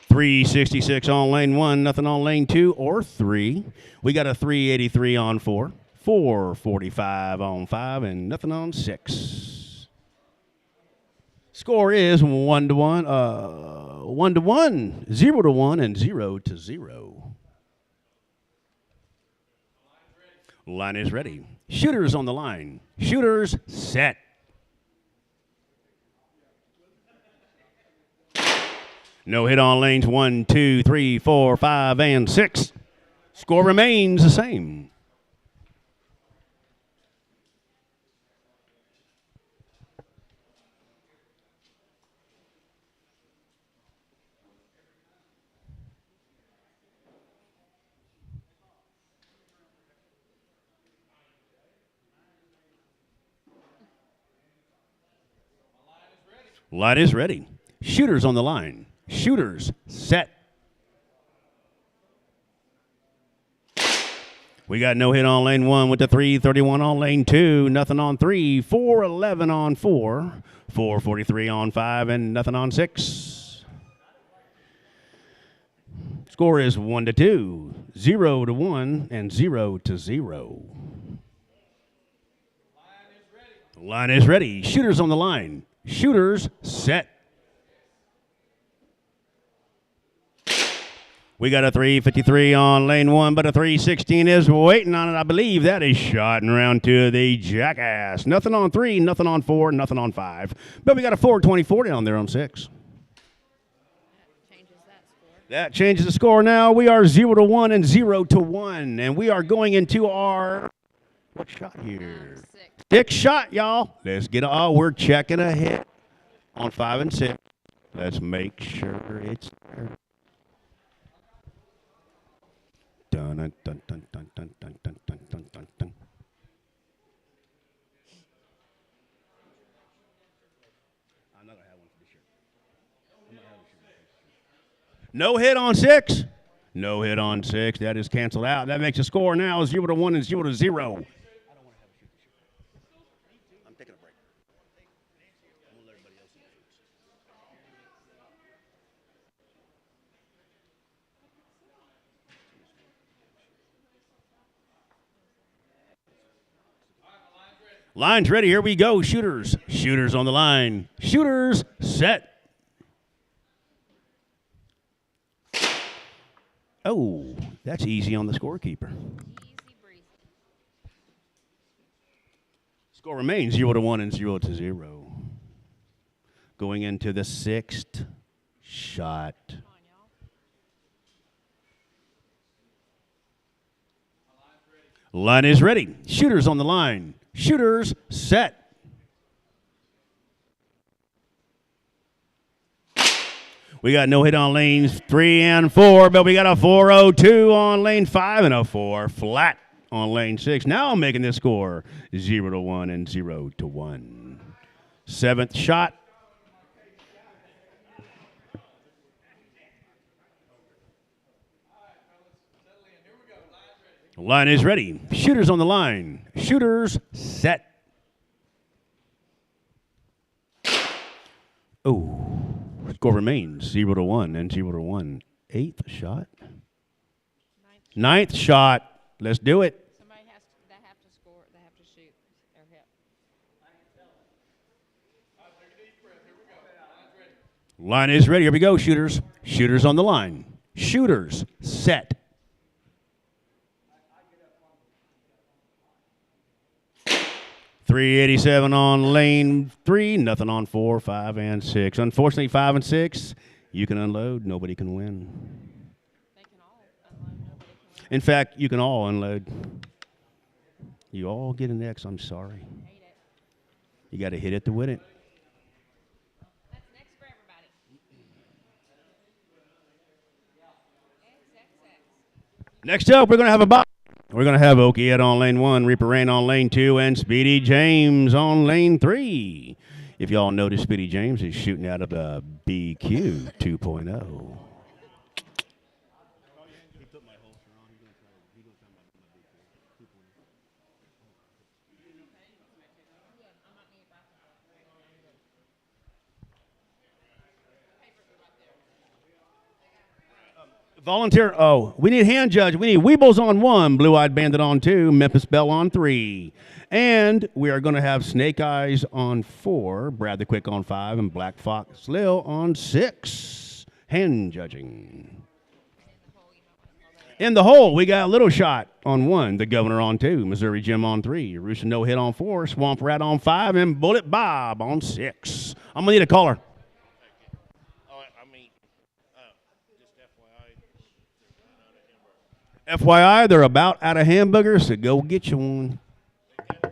366 on lane 1, nothing on lane 2 or 3. We got a 383 on 4, 445 on 5, and nothing on 6. Score is 1 to 1, 1 to 1, 0 to 1, and 0 to 0. Line is ready. Shooters on the line. Shooters set. No hit on lanes 1, 2, 3, 4, 5, and 6. Score remains the same. Line is ready. Shooters on the line. Shooters set. We got no hit on lane 1 with the 331 on lane 2, nothing on 3, 411 on 4, 443 on 5, and nothing on 6. Score is 1 to 2, 0 to 1, and 0 to 0. Line is ready. Shooters on the line. Shooters set. We got a 353 on lane 1, but a 316 is waiting on it. I believe that is shot in round 2 of the Jackass. Nothing on 3, nothing on 4, nothing on 5. But we got a 420-40 on there on 6. That changes the score now. We are 0 to 1 and 0 to 1. And we are going into our, what shot here? 6 shot, y'all. Let's get, we're checking a hit on 5 and 6. Let's make sure it's there. Dun, dun, dun, dun, dun, dun, dun, dun, dun, dun, dun, dun. I'm not gonna have one for this year. No hit on 6. No hit on 6. That is canceled out. That makes the score now 0 to 1 and 0 to 0. I'm taking a break. I'm gonna let everybody else shoot. Line's ready. Here we go. Shooters. Shooters on the line. Shooters set. Oh, that's easy on the scorekeeper. Easy breezy. Score remains 0-1 and 0-0. Going into the sixth shot. Line is ready. Shooters on the line. Shooters set. We got no hit on lanes 3 and 4, but we got a 4-0-2 on lane 5 and a 4 flat on lane 6. Now making this score 0-1 and 0-1. Seventh shot. Line is ready. Shooters on the line. Shooters set. Oh. Score remains 0-1 and 0-1. Eighth shot. Ninth shot. Let's do it. Somebody they have to score. They have to shoot or hit. Line is ready. Here we go, shooters. Shooters on the line. Shooters set. .387 on lane 3, nothing on 4, 5, and 6. Unfortunately, 5 and 6, you can unload. Nobody can win. They can all unload. Nobody can win. In fact, you can all unload. You all get an X. I'm sorry. Hate it. You got to hit it to win it. That's next for everybody. XXX. Next up, we're going to have a box. We're going to have Okie Ed on lane 1, Reaper Rain on lane 2, and Speedy James on lane 3. If y'all notice, Speedy James is shooting out of the BQ 2.0. Volunteer. Oh, we need hand judge. We need Weebles on 1, Blue Eyed Bandit on 2, Memphis Belle on 3. And we are going to have Snake Eyes on 4, Brad the Quick on 5, and Black Fox Lil on 6. Hand judging. In the hole, we got Little Shot on 1, The Governor on 2, Missouri Jim on 3, Rooster No Hit on 4, Swamp Rat on 5, and Bullet Bob on 6. I'm going to need a caller. FYI, they're about out of hamburgers, so go get you one. I don't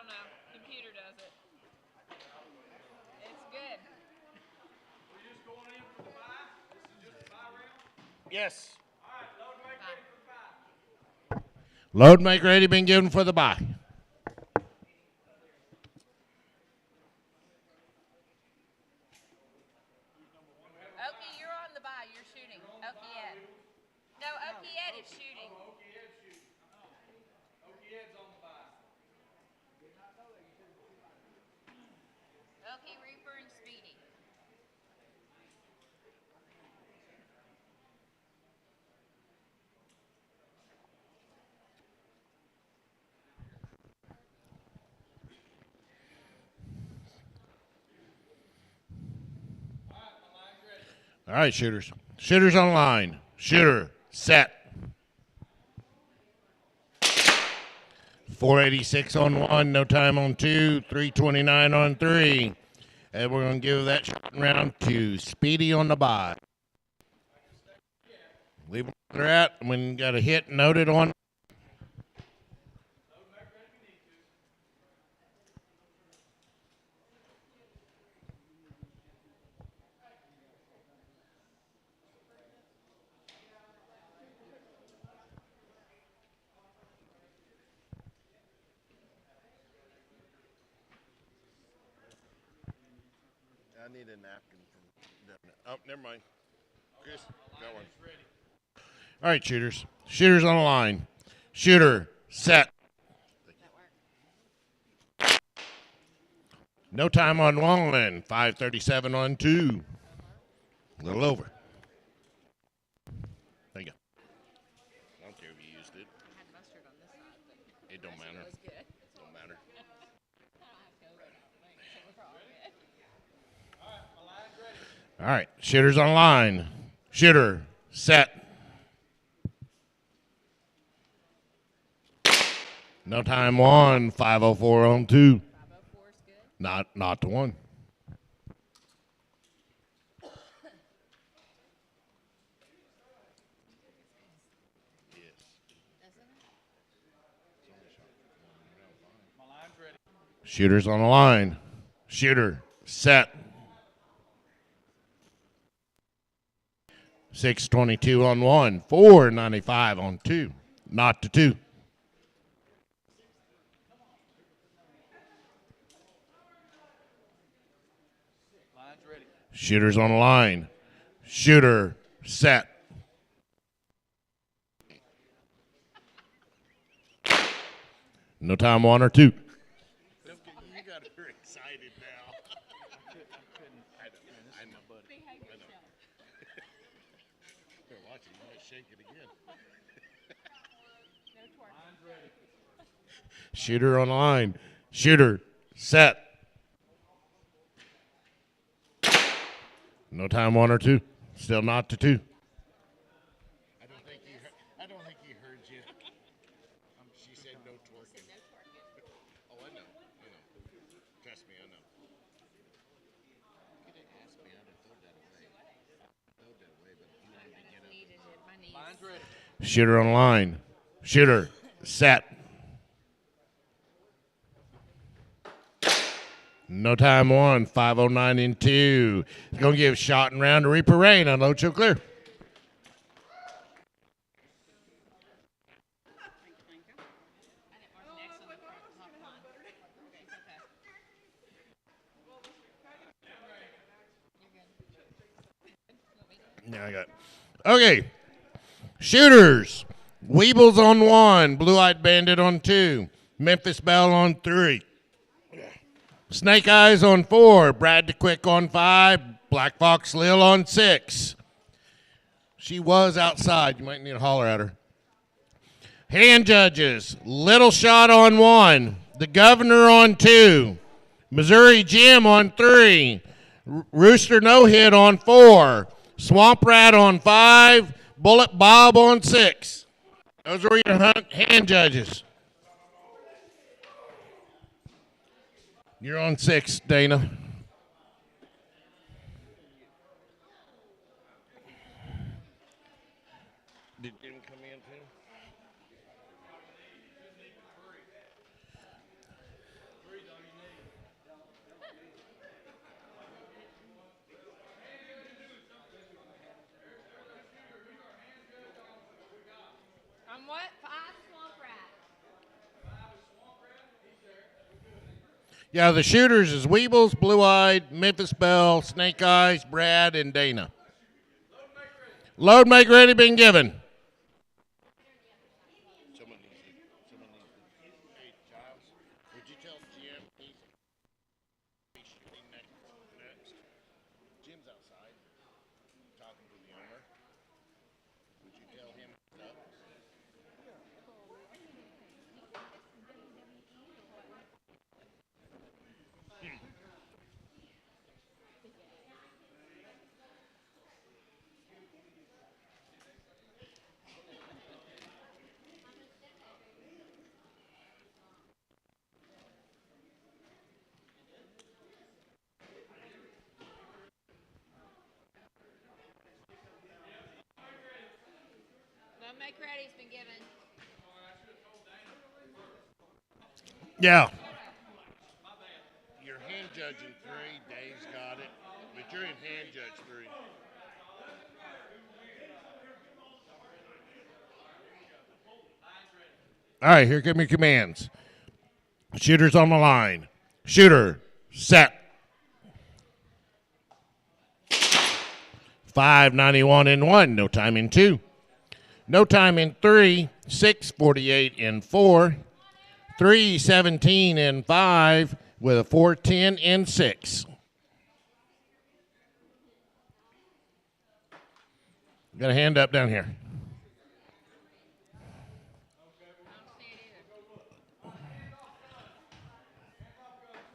know. Computer does it. It's good. We're just going in for the buy. This is just a buy round. Yes. All right, load make ready for the buy. Load make ready been given for the buy. Okie, you're on the buy. You're shooting. Okie Ed. No, Okie Ed is shooting. Okie Ed's shooting. Okie Ed's on the buy. Okie, Reaper, and Speedy. All right, shooters. Shooters on line. Shooter set. 486 on 1, no time on 2, 329 on 3. And we're going to give that shot round to Speedy on the buy. Leave them where they're at. When you got a hit noted on. I need a napkin from Devin. Oh, never mind. Chris, got one. All right, shooters. Shooters on the line. Shooter, set. No time on long end. 5:37 on 2. A little over. There you go. I don't care if you used it. I had mustard on this side, but It don't that matter. was good. Don't matter. I don't have COVID. So we're all good. All right, my line's ready. All right, shooters on line. Shooter, set. No time one. 504 on two. Not the one. Shooter's on the line. Shooter, set. 622 on one. 495 on two. Not to two. Shooter's on the line. Shooter, set. No time one or two. You got her excited now. I know, buddy. They're watching. You might shake it again. Shooter on the line. Shooter, set. No time one or two. Still not to two. I don't think he heard you. She said no twerking. Oh, I know. Trust me, I know. You didn't ask me. I'd have thrown that away. But you wanted to get up. Line's ready. Shooter on the line. Shooter, set. No time one. 509 in two. It's going to give shot and round to Reaper Rain on low chill clear. Yeah, I got it. Okay. Shooters. Weebles on one. Blue-Eyed Bandit on two. Memphis Belle on three. Snake Eyes on four. Brad the Quick on five. Black Fox Lil on six. She was outside. You might need to holler at her. Hand judges. Little Shot on one. The Governor on two. Missouri Jim on three. Rooster No Hit on four. Swamp Rat on five. Bullet Bob on six. Those are your hand judges. You're on six, Dana. Did Jim come in too? On what? 5 Swamp Rat. Yeah, the shooters is Weebles, Blue-Eyed, Memphis Belle, Snake Eyes, Brad, and Dana. Load make ready been given. Hey, Giles, would you tell Jim he's shooting next? Jim's outside talking to the owner. Would you tell him up? Load make ready's been given. Yeah. You're hand judging three. Dave's got it. But you're in hand judge three. All right, here come your commands. Shooter's on the line. Shooter, set. 591 in one. No time in two. No time in three. 648 in four. 317 in five with a 410 in six. Got a hand up down here.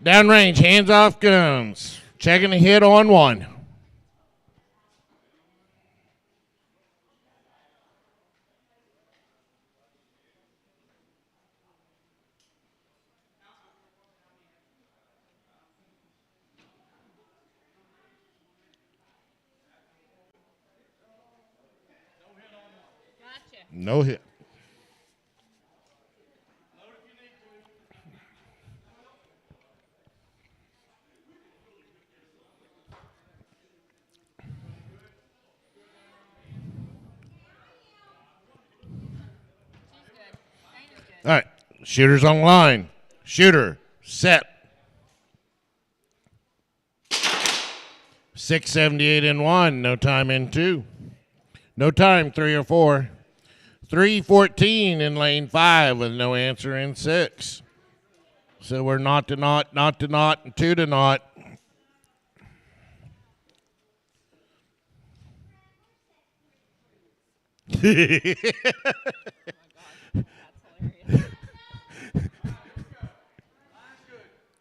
Downrange, hands off guns. Checking the hit on one. No hit. All right, shooters on the line. Shooter, set. 678 in 1, no time in 2. No time, 3 or 4. 314 in lane 5 with no answer in 6. So we're not to not, and 2 to not.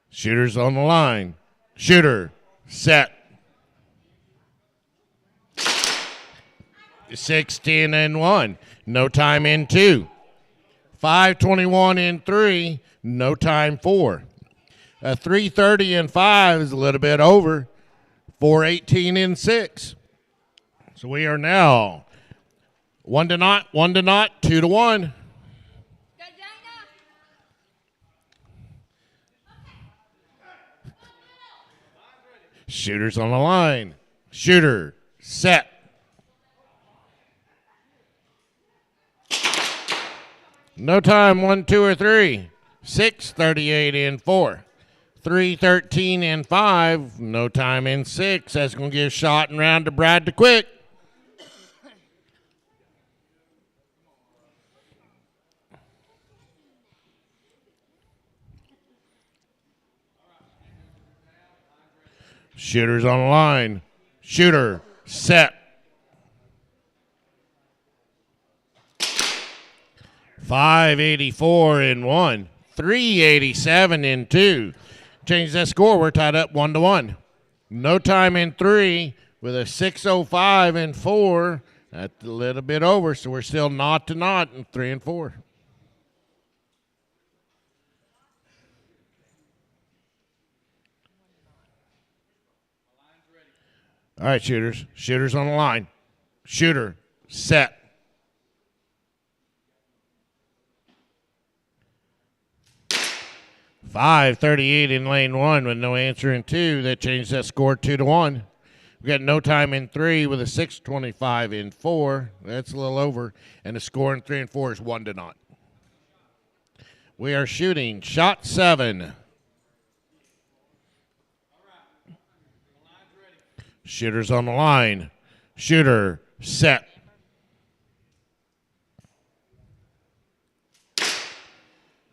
Shooters on the line. Shooter, set. 16 and 1. No time in 2. 521 in 3. No time 4. 330 in 5 is a little bit over. 418 in 6. So we are now 1 to not, 2 to 1. Shooters on the line. Shooter, set. No time, 1, 2, or 3. 638 in 4. 313 in 5. No time in 6. That's going to give shot and round to Brad to Quick. Shooters on the line. Shooter, set. 584 in 1. 387 in 2. Change that score. We're tied up 1 to 1. No time in 3 with a 605 in 4. That's a little bit over, so we're still not to not in 3 and 4. All right, shooters. Shooters on the line. Shooter, set. .538 in lane 1 with no answer in 2. That changed that score 2 to 1. We got no time in 3 with a 625 in 4. That's a little over. And the score in 3 and 4 is 1 to not. We are shooting shot 7. Shooters on the line. Shooter, set.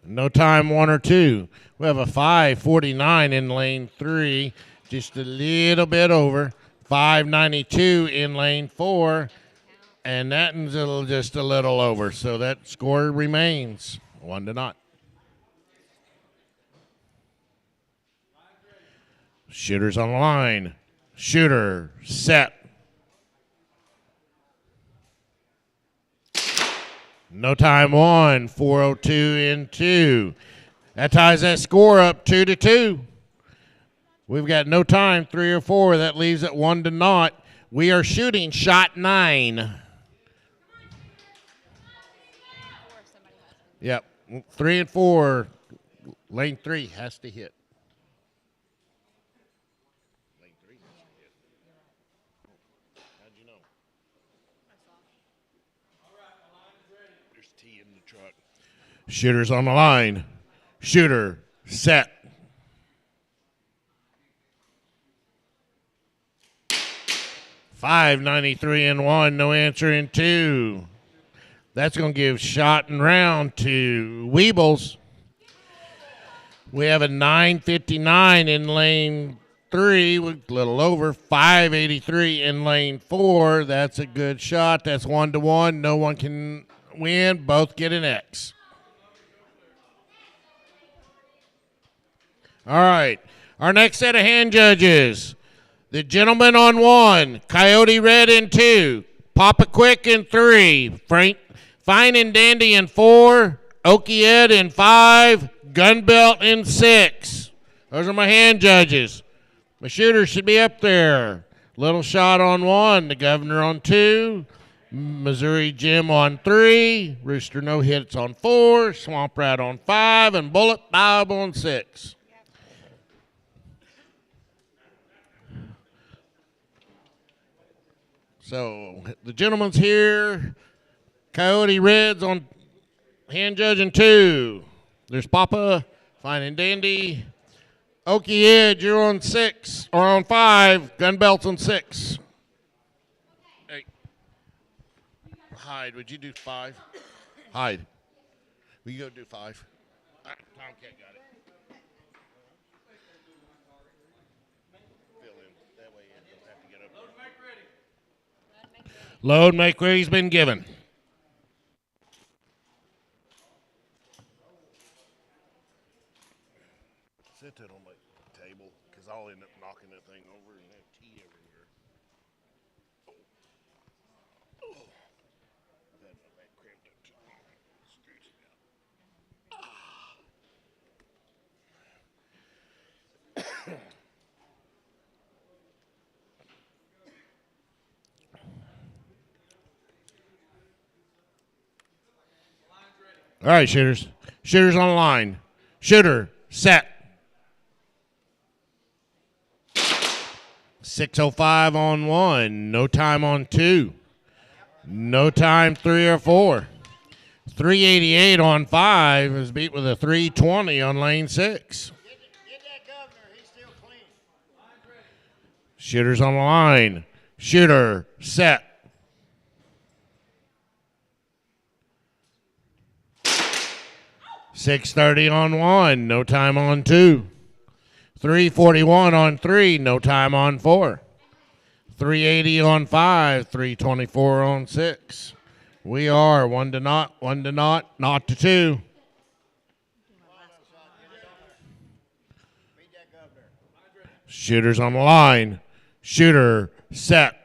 No time, 1 or 2. We have a 549 in lane 3, just a little bit over. 592 in lane 4, and that is just a little over. So that score remains 1 to not. Shooters on the line. Shooter, set. No time 1, 402 in 2. That ties that score up 2 to 2. We've got no time, 3 or 4. That leaves it 1 to not. We are shooting shot 9. Yep, 3 and 4. Lane 3 has to hit. Lane 3 has to hit. How'd you know? There's tea in the truck. Shooters on the line. Shooter, set. .593 in 1, no answer in 2. That's going to give shot and round to Weebles. We have a 959 in lane 3, with a little over. 583 in lane 4. That's a good shot. That's 1 to 1. No one can win. Both get an X. All right. Our next set of hand judges. The gentleman on 1, Coyote Red in 2, Papa Quick in 3, Frank Fine and Dandy in 4, Okie Ed in 5, Gunbelt in 6. Those are my hand judges. My shooter should be up there. Little Shot on 1, the Governor on 2, Missouri Jim on 3, Rooster No Hits on 4, Swamp Rat on 5, and Bullet Bob on 6. So the gentleman's here. Coyote Reds on hand judging 2. There's Papa, Fine and Dandy. Okie Edge, you're on 6 or on 5. Gun Belt's on 6. Hey, Hyde, would you do 5? Hyde, will you go do 5? Tomcat got it. Fill in. That way you don't have to get up. Load, make ready. He's been given. Sit that on my table because I'll end up knocking that thing over and have tea everywhere. I've had my back cramped up too long. Scooch it out. All right, shooters. Shooters on the line. Shooter, set. 6:05 on 1. No time on 2. No time 3 or 4. 388 on 5 is beat with a 320 on lane 6. Get that governor. He's still clean. Shooters on the line. Shooter, set. 6:30 on 1. No time on 2. 341 on 3. No time on 4. 380 on 5. 324 on 6. We are 1 to naught, 1 to naught, naught to 2. Shooters on the line. Shooter, set.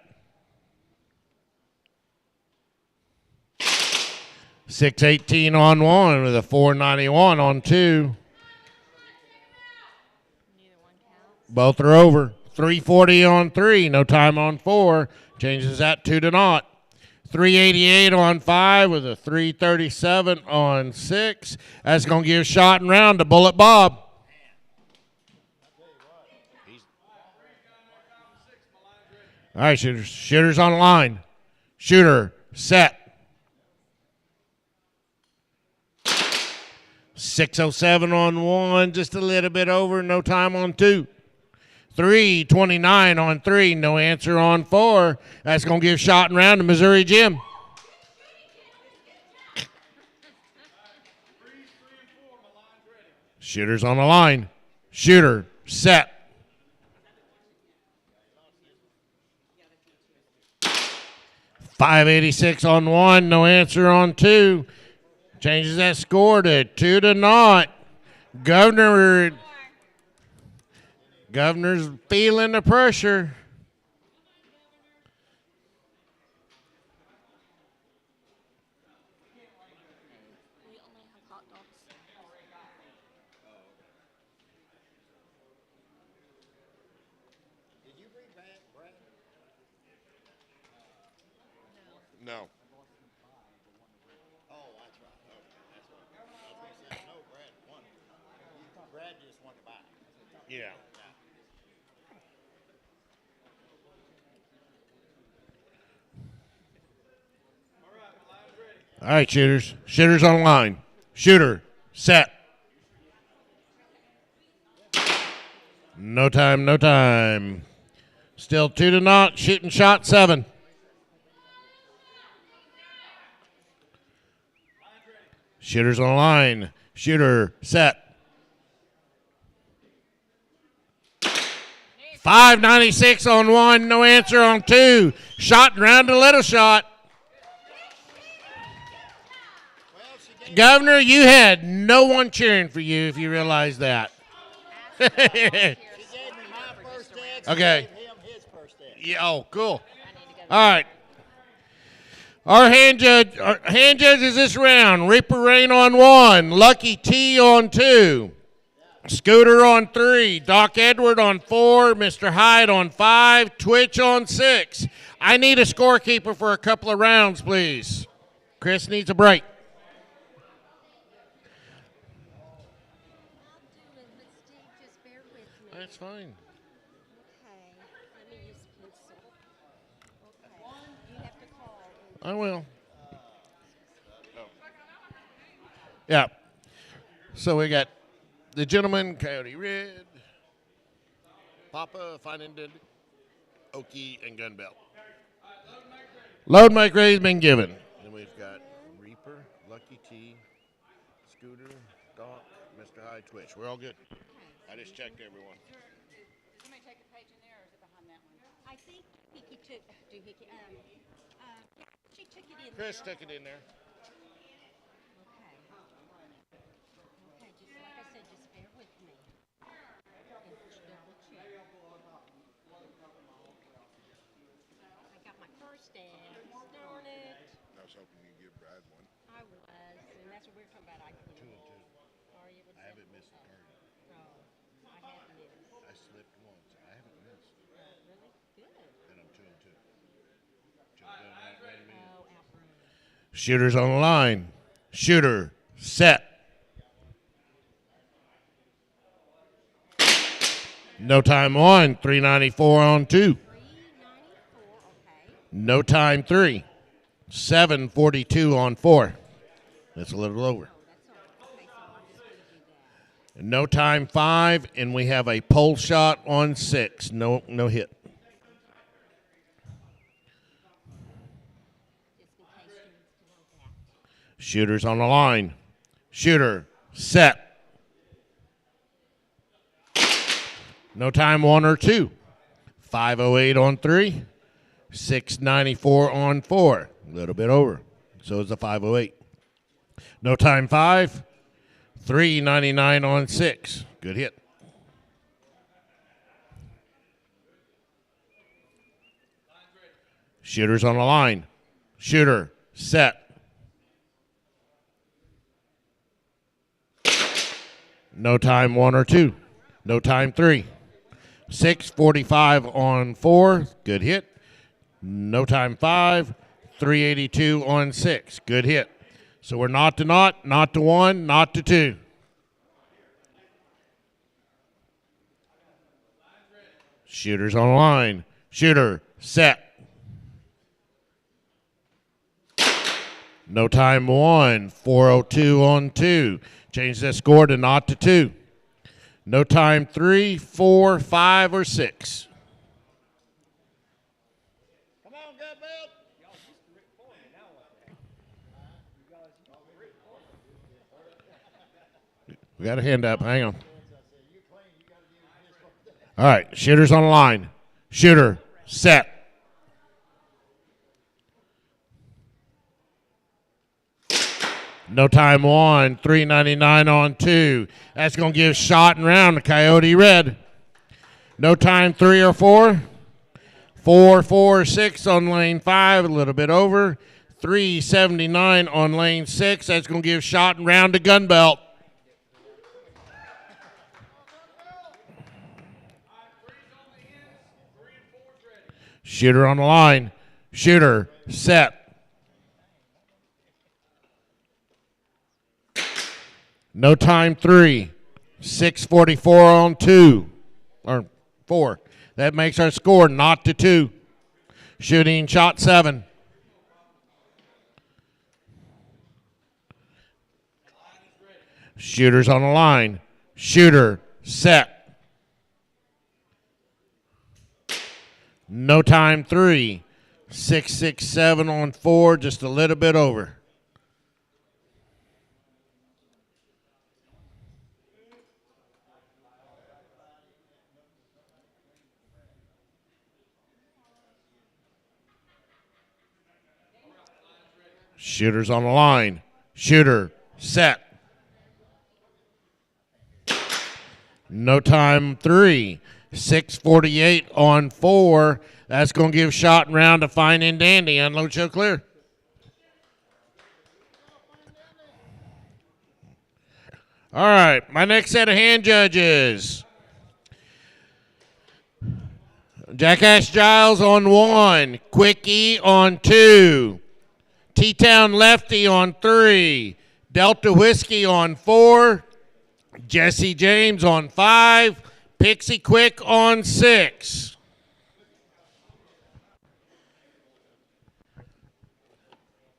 6:18 on 1 with a 491 on 2. Both are over. 340 on 3. No time on 4. Changes that 2 to naught. 388 on 5 with a 337 on 6. That's going to give shot and round to Bullet Bob. All right, shooters. Shooters on the line. Shooter, set. 6:07 on 1, just a little bit over, no time on 2. 329 on 3, no answer on 4. That's going to give shot and round to Missouri Jim. Shooters on the line. Shooter, set. 586 on 1, no answer on 2. Changes that score to 2 to naught. Governor's feeling the pressure. No. Oh, that's right. That's what. I was going to say, no, Brad won. Brad just won the buy. Yeah. All right, shooters. Shooters on the line. Shooter, set. No time, no time. Still 2 to naught. Shooting shot 7. Shooters on the line. Shooter, set. 596 on 1, no answer on 2. Shot and round to little shot. Governor, you had no one cheering for you if you realize that. Okay. Yeah, oh, cool. All right. Our hand judges this round. Reaper Rain on 1. Lucky T on 2. Scooter on 3, Doc Edward on 4, Mr. Hyde on 5, Twitch on 6. I need a scorekeeper for a couple of rounds, please. Chris needs a break. That's fine. I will. Yeah. So we got the gentleman, Coyote Red, Papa, Fine and Dandy, Okie, and Gunbelt. Load Mike Ray's been given. And we've got Reaper, Lucky T, Scooter, Doc, Mr. High, Twitch. We're all good. I just checked everyone. Somebody take a page in there, or is it behind that one? I think Vicky took, she took it in Chris took it in there. Okay, just like I said, just bear with me. And just double check. I got my first dance. Darn it. I was hoping you'd give Brad one. I was, and that's what we were talking about. 2 and 2. Are you with I haven't missed a turn. No, I have missed. I slipped once. I haven't missed. Really? Good. And I'm 2 and 2. Oh, outrun. Shooters on the line. Shooter, set. No time on, 394 on 2. No time 3. 742 on 4. That's a little over. No time 5, and we have a pole shot on 6. No hit. Shooters on the line. Shooter, set. No time 1 or 2. 508 on 3. 694 on 4. A little bit over. So it's a 508. No time 5. 399 on 6. Good hit. Shooters on the line. Shooter, set. No time 1 or 2. No time 3. 645 on 4. Good hit. No time 5. 382 on 6. Good hit. So we're not to 1, not to 2. Shooters on the line. Shooter, set. No time 1. 402 on 2. Change that score to 0 to 2. No time 3, 4, 5, or 6. Come on, Gunbelt. We got a hand up. Hang on. All right. Shooters on the line. Shooter, set. No time 1, 399 on 2. That's going to give shot and round to Coyote Red. No time 3 or 4. 4, 4, 6 on lane 5, a little bit over. 379 on lane 6. That's going to give shot and round to Gunbelt. Shooter on the line. Shooter, set. No time 3. 644 on 2. Or 4. That makes our score 0 to 2. Shooting shot 7. Shooters on the line. Shooter, set. No time 3. 667 on 4, just a little bit over. Shooters on the line. Shooter, set. No time 3. 648 on 4. That's going to give shot and round to Fine and Dandy. Unload, show, clear. All right, my next set of hand judges. Jackass Giles on 1, Quickie on 2, T-Town Lefty on 3, Delta Whiskey on 4, Jesse James on 5, Pixie Quick on 6.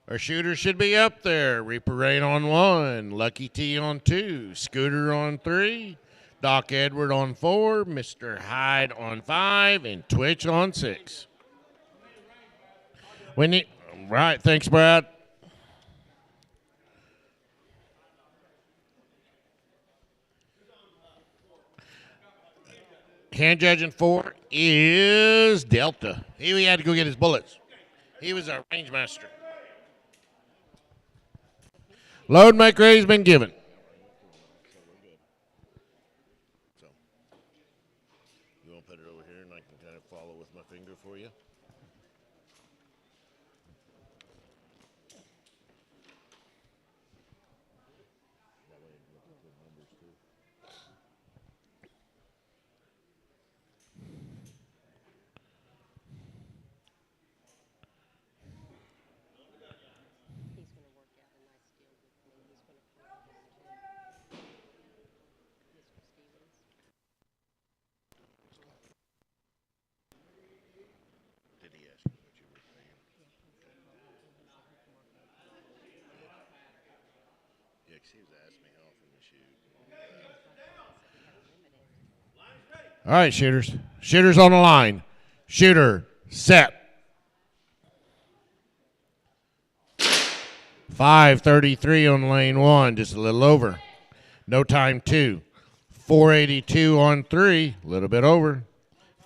Our shooters should be up there. Reaper Rain on 1, Lucky T on 2, Scooter on 3, Doc Edward on 4, Mr. Hyde on 5, and Twitch on 6. Right, thanks, Brad. Hand judging 4 is Delta. He had to go get his bullets. He was our range master. Load maker has been given. So, you want to put it over here and I can kind of follow with my finger for you? Did he ask you what you were paying? Yeah, 'cause he was asking me how often to shoot. All right, shooters. Shooters on the line. Shooter, set. 5:33 on lane 1, just a little over. No time 2. 482 on 3, a little bit over.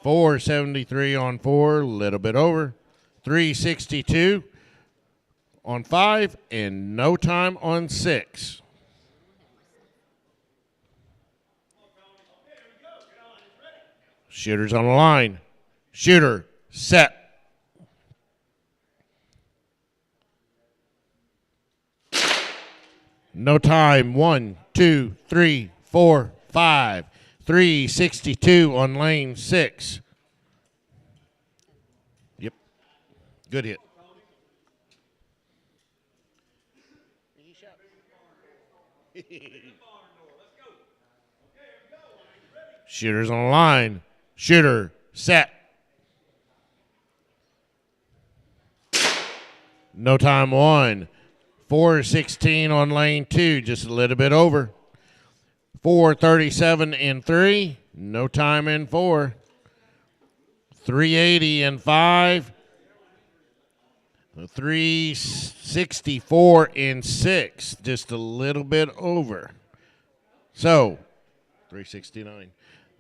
473 on 4, a little bit over. 362 on 5, and no time on 6. Shooters on the line. Shooter, set. No time. 1, 2, 3, 4, 5. 362 on lane 6. Yep. Good hit. Shooters on the line. Shooter, set. No time 1. 416 on lane 2, just a little bit over. 437 in 3, no time in 4. 380 in 5. 364 in 6, just a little bit over. So, 369,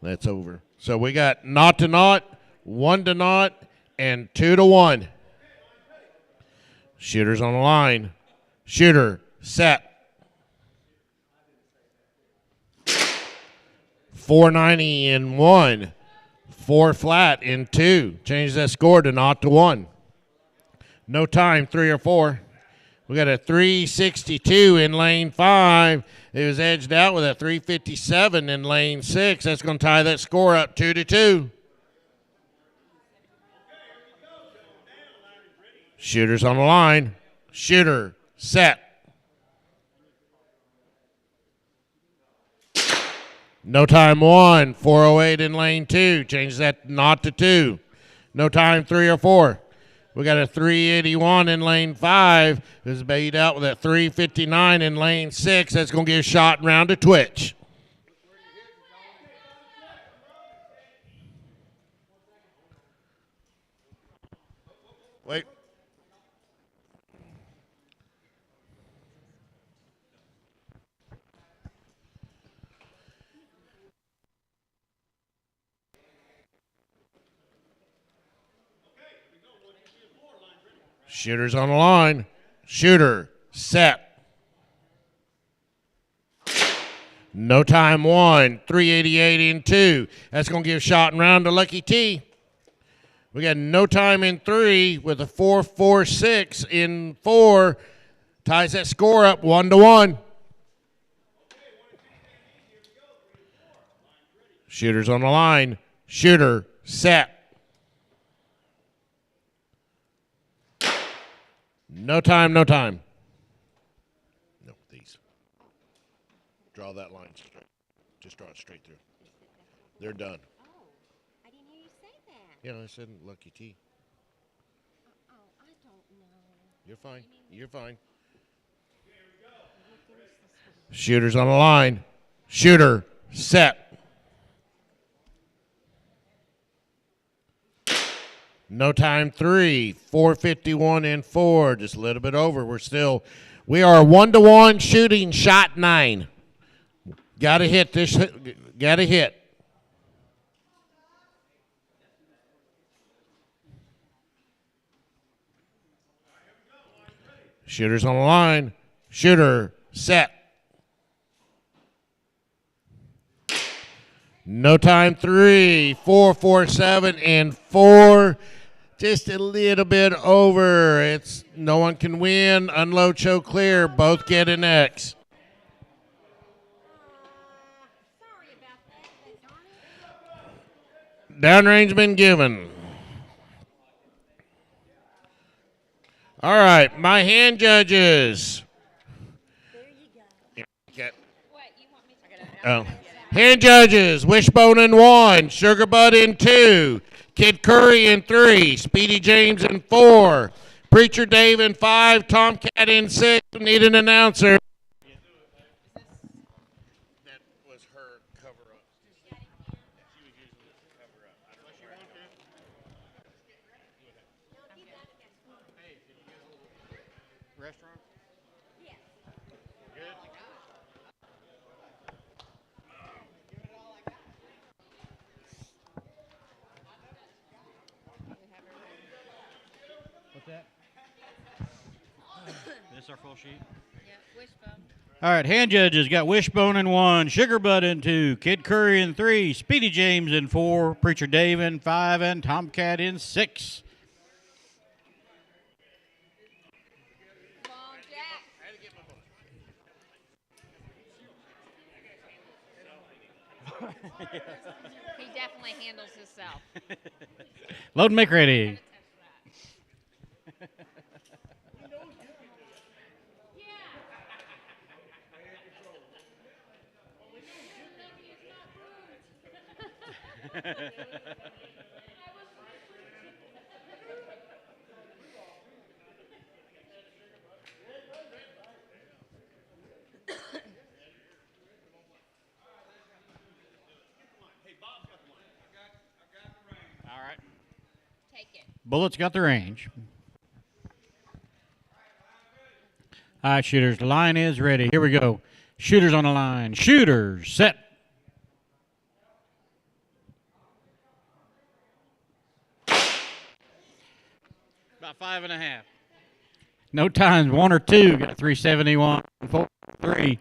that's over. So we got naught to naught, 1 to naught, and 2 to 1. Shooters on the line. Shooter, set. 490 in 1. 4 flat in 2. Change that score to 0 to 1. No time, 3 or 4. We got a 362 in lane 5. It was edged out with a 357 in lane 6. That's going to tie that score up 2 to 2. Shooters on the line. Shooter, set. No time 1. 408 in lane 2. Change that 0 to 2. No time 3 or 4. We got a 381 in lane 5. It was baited out with a 359 in lane 6. That's going to give a shot round to Twitch. Wait. Shooters on the line. Shooter, set. No time 1. 388 in 2. That's going to give a shot and round to Lucky T. We got no time in 3 with a 446 in 4. Ties that score up 1 to 1. Shooters on the line. Shooter, set. No time, no time. No, these. Draw that line straight. Just draw it straight through. They're done. Oh, I didn't hear you say that. Yeah, I said lucky T. Oh, I don't know. You're fine. You're fine. Shooters on the line. Shooter, set. No time, 3, 4:51 and 4, just a little bit over. We are 1-1 shooting, shot 9. Got to hit this, got to hit. Shooters on the line. Shooter, set. No time, 3, 4, 4, 7, and 4. Just a little bit over. It's no one can win. Unload, show clear. Both get an X. Downrange been given. All right, my hand judges. Oh. Hand judges, Wishbone in 1, Sugarbud in 2, Kid Curry in 3, Speedy James in 4, Preacher Dave in 5, Tomcat in 6. Need an announcer. That was her cover-up. She was using this to cover up. Unless you want to. Hey, did you get a restaurant? Yes. Good? What's that? This our full sheet? Yeah, Wishbone. All right, hand judges got Wishbone in 1, Sugarbud in 2, Kid Curry in 3, Speedy James in 4, Preacher Dave in 5, and Tomcat in 6. He definitely handles himself. Load and make ready. All right. Take it. Bullets got the range. All right, shooters. The line is ready. Here we go. Shooters on the line. Shooters, set. About 5.5. No times, 1 or 2. Got 371, 4, 3,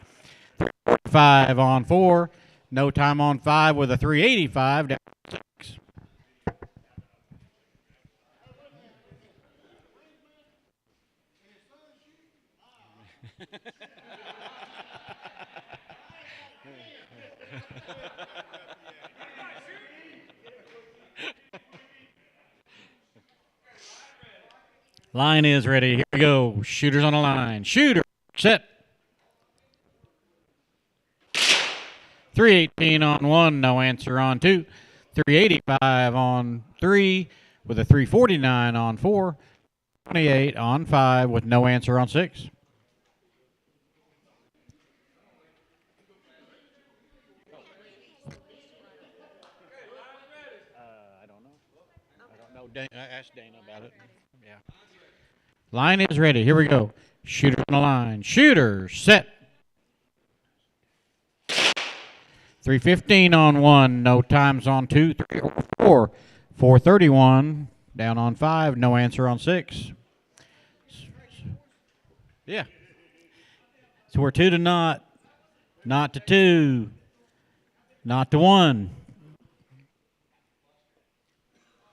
5 on 4. No time on 5 with a 385 down 6. Line is ready. Here we go. Shooters on the line. Shooter, set. 318 on 1, no answer on 2. 385 on 3 with a 349 on 4. 28 on 5 with no answer on 6. I don't know. I asked Dana about it. Yeah. Line is ready. Here we go. Shooter on the line. Shooter, set. 315 on 1, no times on 2, 3 or 4. 431 down on 5, no answer on 6. Yeah. So we're 2 to not to 2, not to 1.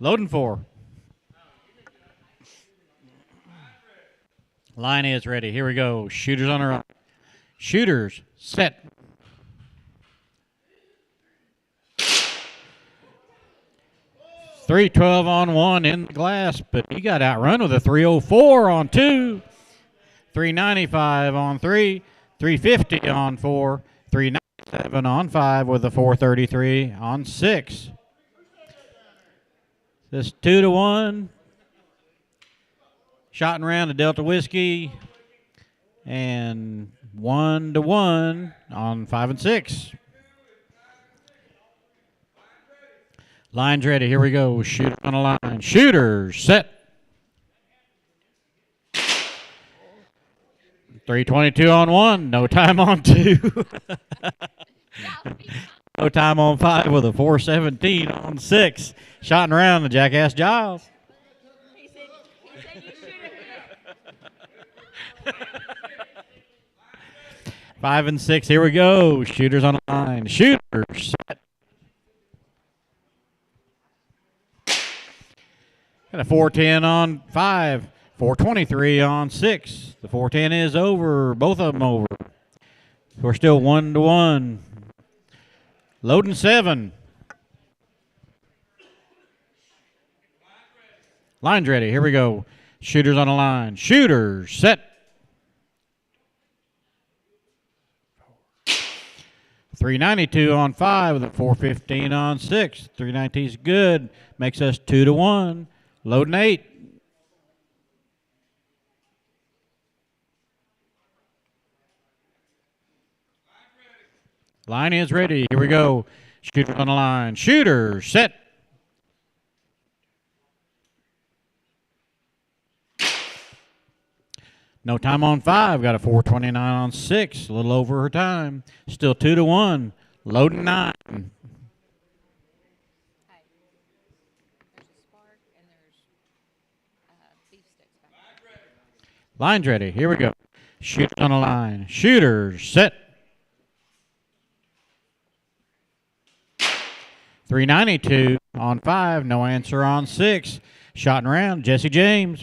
Loading 4. Line is ready. Here we go. Shooters on the right. Shooters, set. 312 on 1 in the glass, but he got outrun with a 304 on 2. 395 on 3. 350 on 4. 397 on 5 with a 433 on 6. This 2-1. Shot and round to Delta Whiskey. And 1-1 on 5 and 6. Line's ready. Here we go. Shooter on the line. Shooter set. 322 on 1. No time on 2. No time on 5 with a 417 on 6. Shot and round to Jackass Giles. 5 and 6. Here we go. Shooters on the line. Shooter set. Got a 410 on 5. 423 on 6. The 410 is over. Both of them over. We're still 1-1. Loading 7. Line's ready. Here we go. Shooters on the line. Shooters set. 392 on 5 with a 415 on 6. 319 is good. Makes us 2-1. Loading 8. Line is ready. Here we go. Shooter on the line. Shooter set. No time on 5. Got a 429 on 6. A little over her time. Still 2-1. Loading 9. Line's ready. Here we go. Shooter on the line. Shooter set. 392 on 5. No answer on 6. Shot and round. Jesse James.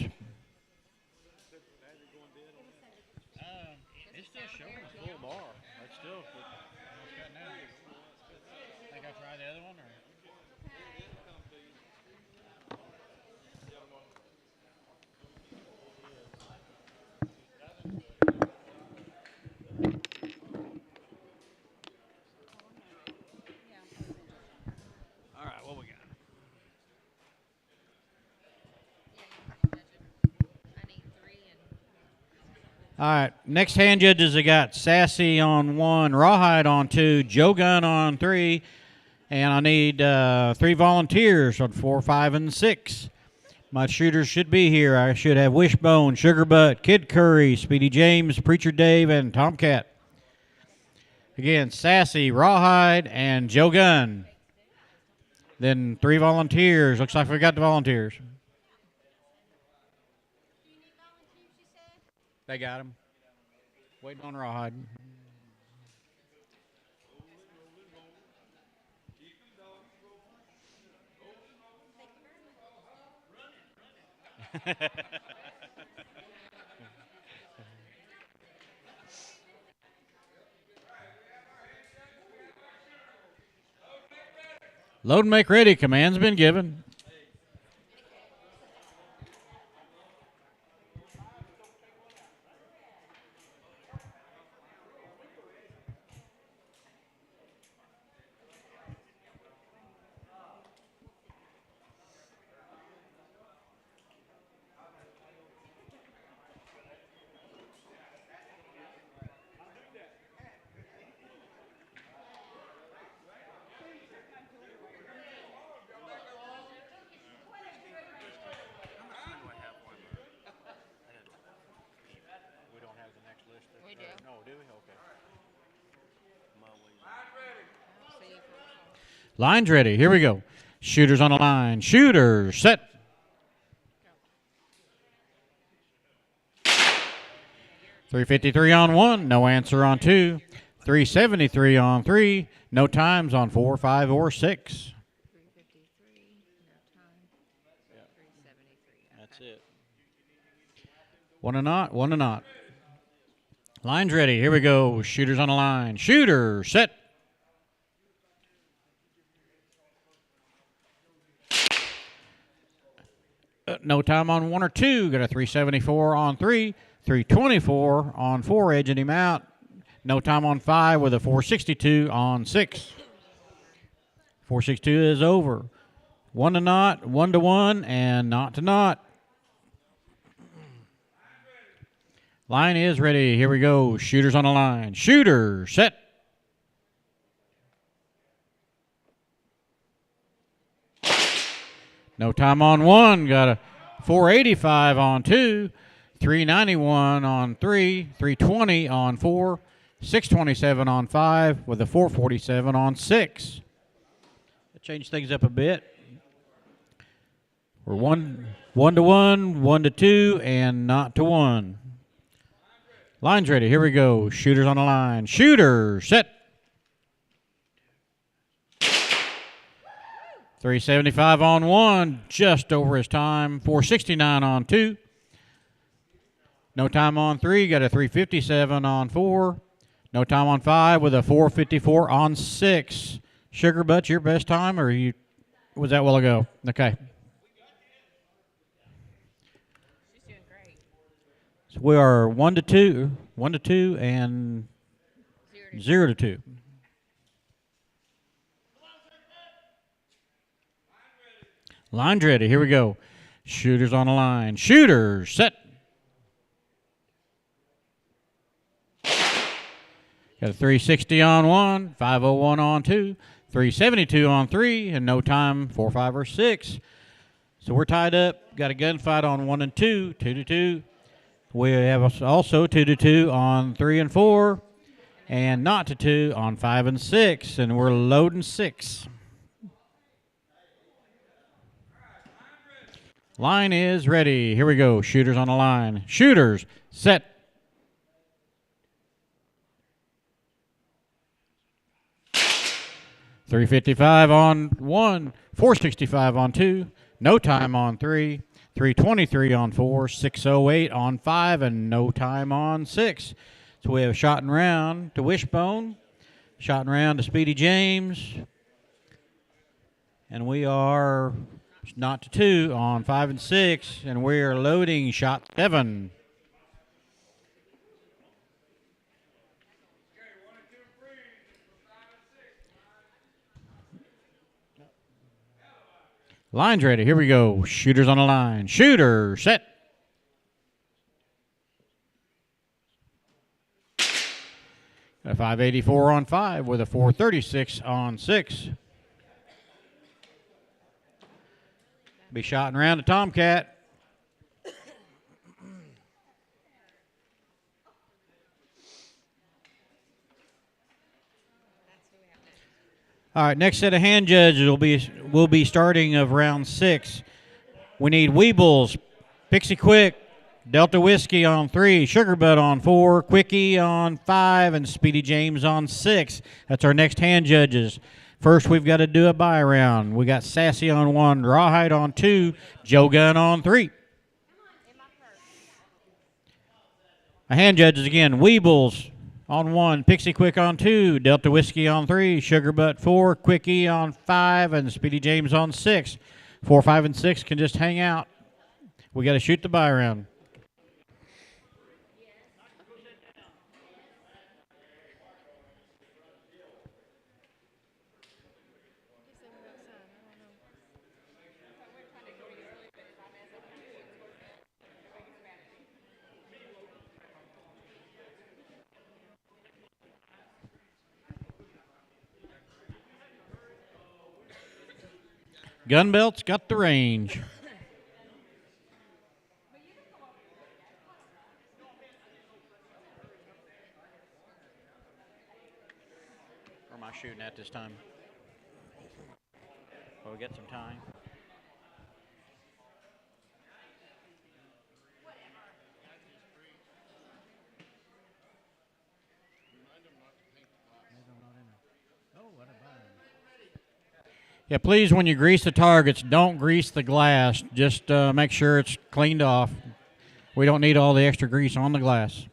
It's still showing full bar. It's still. Think I tried the other one or? All right, what we got? All right, next hand judges, I got Sassy on 1, Rawhide on 2, Joe Gunn on 3, and I need 3 volunteers on 4, 5, and 6. My shooters should be here. I should have Wishbone, Sugar Butt, Kid Curry, Speedy James, Preacher Dave, and Tomcat. Again, Sassy, Rawhide, and Joe Gunn. Then 3 volunteers. Looks like we got the volunteers. They got him. Waiting on Rawhide. Load and make ready. Command's been given. Line's ready. Here we go. Shooters on the line. Shooter set. $353 on 1. No answer on 2. $373 on 3. No times on 4, 5, or 6. That's it. One and not. One and not. Line's ready. Here we go. Shooters on the line. Shooter set. time on 1 or 2. Got a 374 on 3. 324 on 4, edging him out. No time on 5 with a 462 on 6. 462 is over. 1 to not, 1 to 1, and not to not. Line is ready. Here we go. Shooters on the line. Shooter, set. No time on 1. Got a 485 on 2. 391 on 3. 320 on 4. 627 on 5 with a 447 on 6. Change things up a bit. We're 1 to 1, 1 to 2, and not to 1. Line's ready. Here we go. Shooters on the line. Shooter, set. 375 on 1, just over his time. 469 on 2. No time on 3. Got a 357 on 4. No time on 5 with a 454 on 6. Sugar Butts, your best time, or was that a while ago? Okay. She's doing great. So we are 1 to 2, and 0 to 2. Line's ready. Here we go. Shooters on the line. Shooters, set. Got a 360 on 1, 501 on 2, 372 on 3, and no time 4, 5, or 6. So we're tied up. Got a gunfight on 1 and 2, 2 to 2. We have also 2 to 2 on 3 and 4, and not to 2 on 5 and 6, and we're loading 6. Line is ready. Here we go. Shooters on the line. Shooters, set. .355 on 1, 465 on 2, no time on 3, 323 on 4, 608 on 5, and no time on 6. So we have a shot and round to Wishbone, shot and round to Speedy James, and we are not to 2 on 5 and 6, and we are loading shot 7. Line's ready. Here we go. Shooters on the line. Shooter, set. A 584 on 5 with a 436 on 6. Be shot and round to Tomcat. All right, next set of hand judges will be starting of round 6. We need Weebles, Pixie Quick, Delta Whiskey on 3, Sugar Butt on 4, Quickie on 5, and Speedy James on 6. That's our next hand judges. First, we've got to do a buy round. We got Sassy on 1, Rawhide on 2, Joe Gunn on 3. A hand judges again, Weebles on 1, Pixie Quick on 2, Delta Whiskey on 3, Sugar Butt 4, Quickie on 5, and Speedy James on 6. 4, 5, and 6 can just hang out. We got to shoot the buy round. Gunbelt's got the range. Where am I shooting at this time? Will we get some time? Yeah, please, when you grease the targets, don't grease the glass. Just make sure it's cleaned off. We don't need all the extra grease on the glass.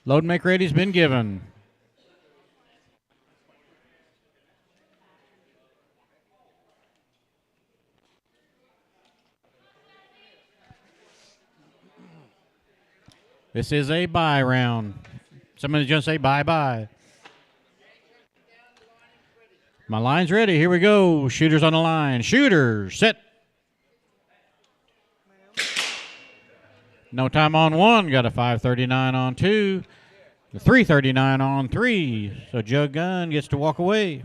Load and make ready's been given. This is a bye round. Somebody just say bye-bye. My line's ready. Here we go. Shooters on the line. Shooters, set. No time on one. Got a 539 on two. The 339 on three. So Jug Gunn gets to walk away.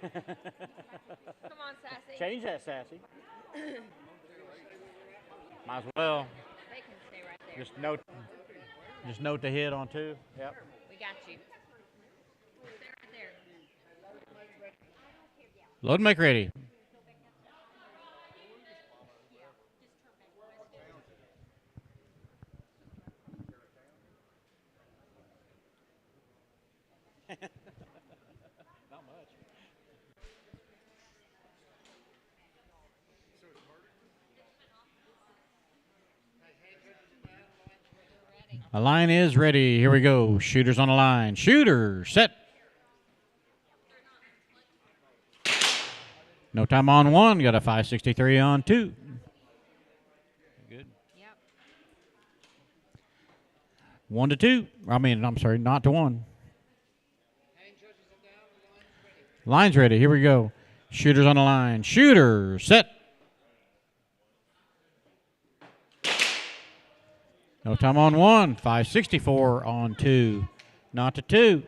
Come on, Sassy. Change that, Sassy. Might as well. They can stay right there. Just note the hit on two. Yep. We got you. Stay right there. Load and make ready. Not much. The line is ready. Here we go. Shooters on the line. Shooter, set. No time on one. Got a 563 on two. Good. Yep. 1 to 2. I'm sorry, not to 1. Line's ready. Here we go. Shooters on the line. Shooter, set. No time on one. 564 on two. Not to 2.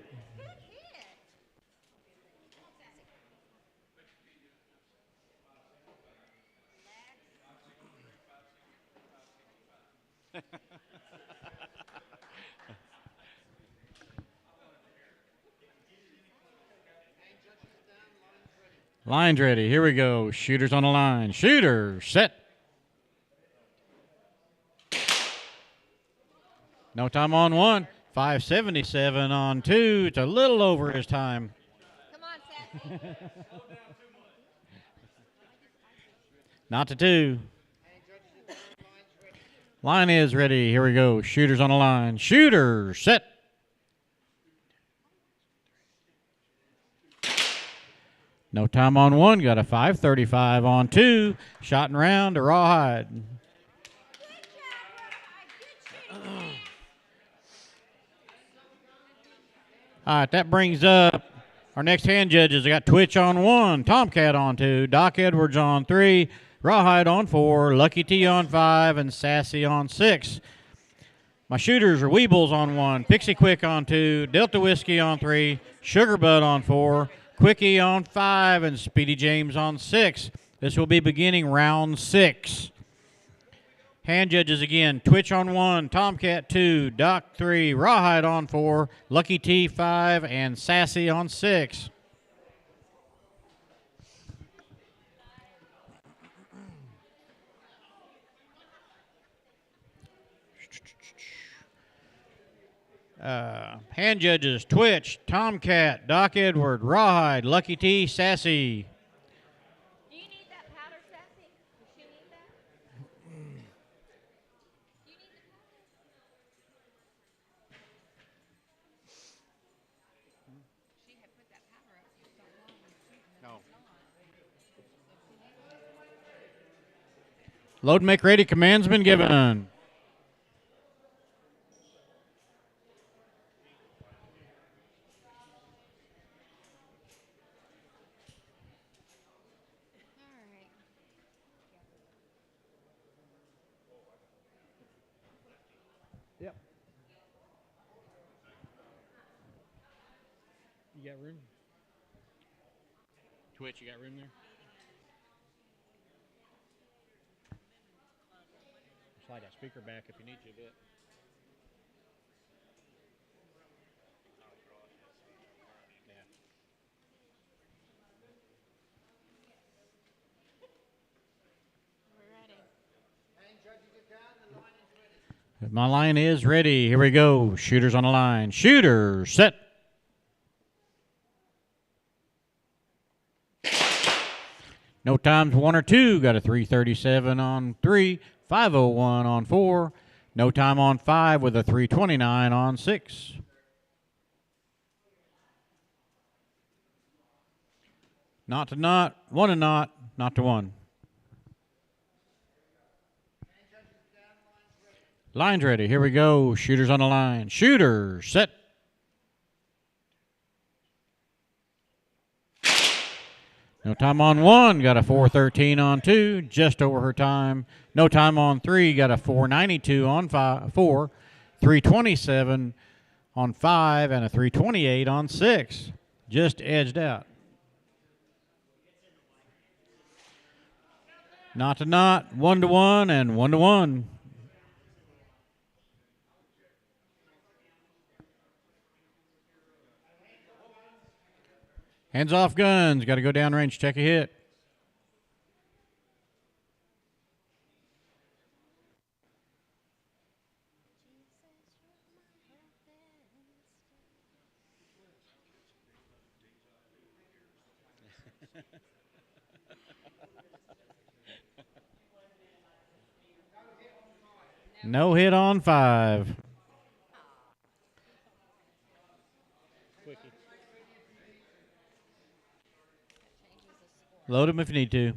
Line's ready. Here we go. Shooters on the line. Shooter, set. No time on one. 577 on two. It's a little over his time. Come on, Sassy. Not to 2. Line is ready. Here we go. Shooters on the line. Shooter, set. No time on one. Got a 535 on two. Shot and round to Rawhide. All right, that brings up our next hand judges. I got Twitch on 1, Tomcat on 2, Doc Edwards on 3, Rawhide on 4, Lucky T on 5, and Sassy on 6. My shooters are Weebles on 1, Pixie Quick on 2, Delta Whiskey on 3, Sugar Bud on 4, Quickie on 5, and Speedy James on 6. This will be beginning round 6. Hand judges again, Twitch on 1, Tomcat 2, Doc 3, Rawhide on 4, Lucky T 5, and Sassy on 6. Hand judges, Twitch, Tomcat, Doc Edward, Rawhide, Lucky T, Sassy. Do you need that powder, Sassy? Does she need that? Do you need the powder? She had put that powder up for so long and shooting it. No. Load and make ready. Command's been given. Yep. You got room? Twitch, you got room there? Slide that speaker back if you need to a bit. Yeah. We're ready. My line is ready. Here we go. Shooters on the line. Shooter, set. No times 1 or 2. Got a 337 on 3, 501 on 4. No time on 5 with a 329 on 6. Not to not, one to not to one. Line's ready. Here we go. Shooters on the line. Shooter, set. No time on one. Got a 4:13 on two. Just over her time. No time on three. Got a 4:92 on four. 3:27 on five and a 3:28 on six. Just edged out. Not to not. 1 to 1 and 1 to 1. Hands off guns. Got to go downrange. Check a hit. No hit on 5. Load them if you need to.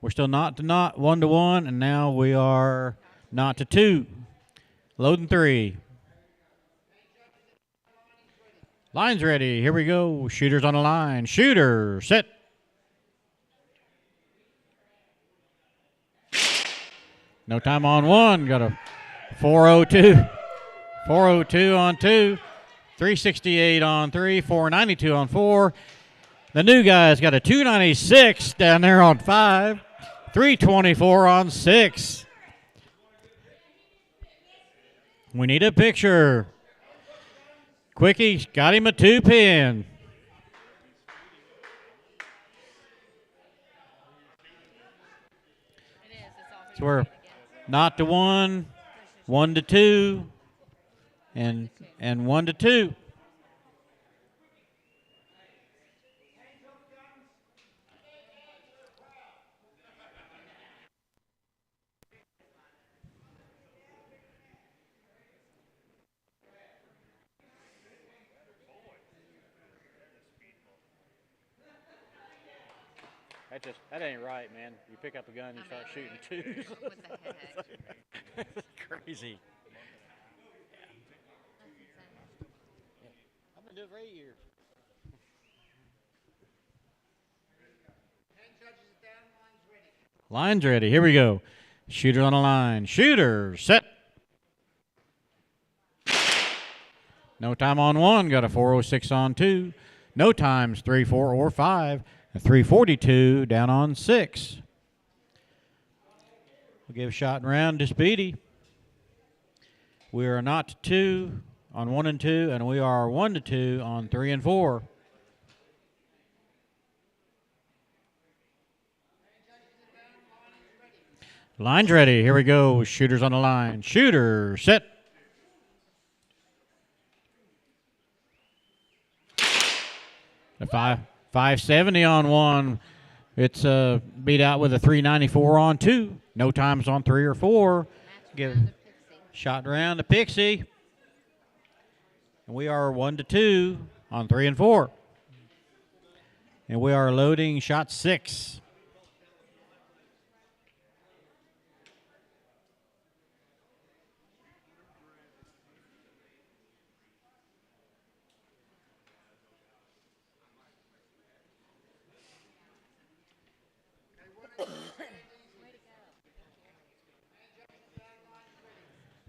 We're still not to not, 1 to 1, and now we are not to 2. Loading 3. Line's ready. Here we go. Shooters on the line. Shooter, set. No time on 1. Got a 4:02. 4:02 on 2. 3:68 on 3. 4:92 on 4. The new guy's got a 2:96 down there on 5. 3:24 on 6. We need a picture. Quickie got him a 2-pin. So we're not to 1, 1 to 2, and 1 to 2. That ain't right, man. You pick up a gun and you start shooting twos. What the heck? That's crazy. I've been doing it for 8 years. Line's ready. Here we go. Shooter on the line. Shooter, set. No time on 1. Got a 4:06 on 2. No times 3, 4, or 5. A 3:42 down on 6. We'll give a shot and round to Speedy. We are not to 2 on 1 and 2, and we are 1 to 2 on 3 and 4. Line's ready. Here we go. Shooters on the line. Shooter, set. A 570 on 1. It's beat out with a 394 on 2. No times on 3 or 4. Give shot around to Pixie. And we are 1 to 2 on 3 and 4. And we are loading shot 6.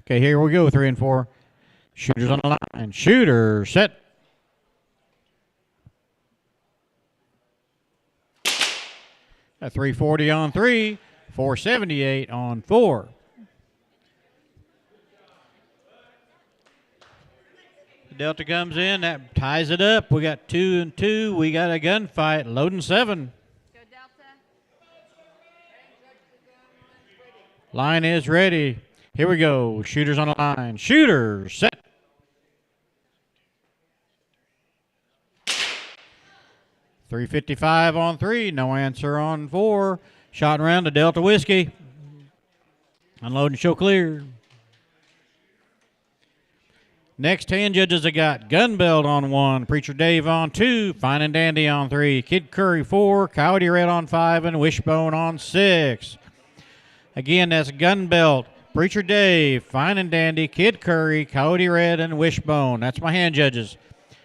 Okay, here we go, 3 and 4. Shooters on the line. Shooter, set. A 340 on 3, 478 on 4. The Delta comes in, that ties it up. We got 2 and 2. We got a gunfight, loading 7. Go Delta. Line is ready. Here we go. Shooters on the line. Shooter, set. .355 on 3. No answer on 4. Shot around to Delta Whiskey. Unload and show clear. Next 10 judges, I got Gunbelt on 1, Preacher Dave on 2, Fine and Dandy on 3, Kid Curry 4, Coyote Red on 5, and Wishbone on 6. Again, that's Gunbelt, Preacher Dave, Fine and Dandy, Kid Curry, Coyote Red, and Wishbone. That's my hand judges.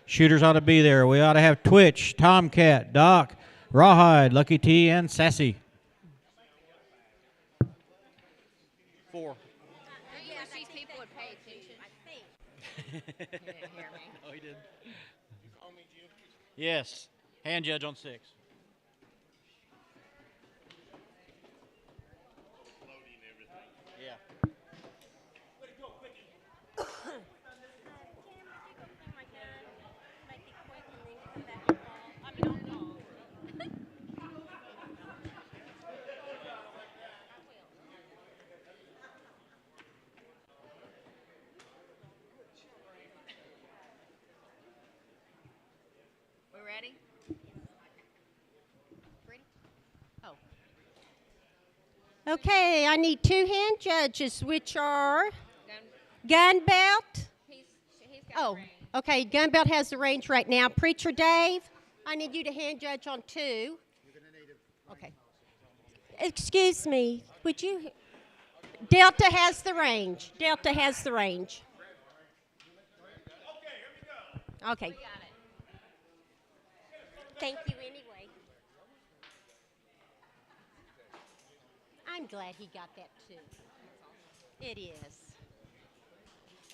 Shooters ought to be there. We ought to have Twitch, Tomcat, Doc, Rawhide, Lucky T, and Sassy. 4. These people would pay attention. He didn't hear me. Oh, he did. You call me Jim? Yes. Hand judge on 6. Yeah. We ready? Ready? Oh. Okay, I need 2 hand judges, which are Gunbelt. He's Oh, okay, Gunbelt has the range right now. Preacher Dave, I need you to hand judge on 2. Okay. Excuse me, would you? Delta has the range. Delta has the range. Okay. Thank you anyway. I'm glad he got that too. It is.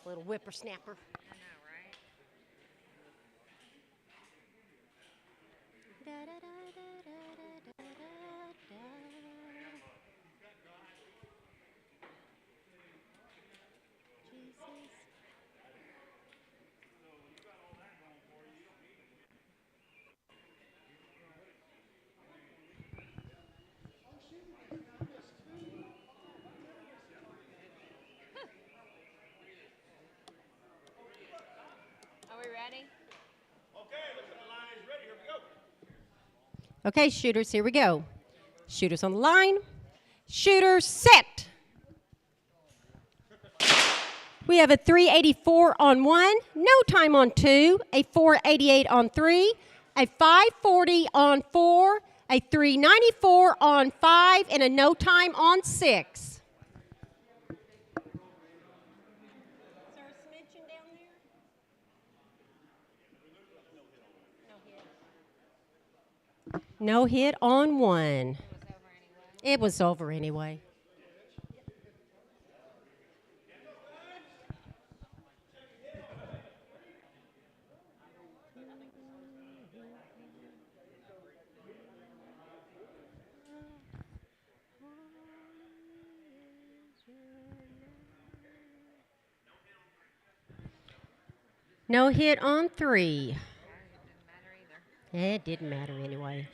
Little whippersnapper. I know, right? Are we ready? Okay, shooters, here we go. Shooters on the line. Shooters set. We have a 384 on 1, no time on 2, a 488 on 3, a 540 on 4, a 394 on 5, and a no time on 6. No hit on 1. It was over anyway. No hit on 3. It didn't matter anyway.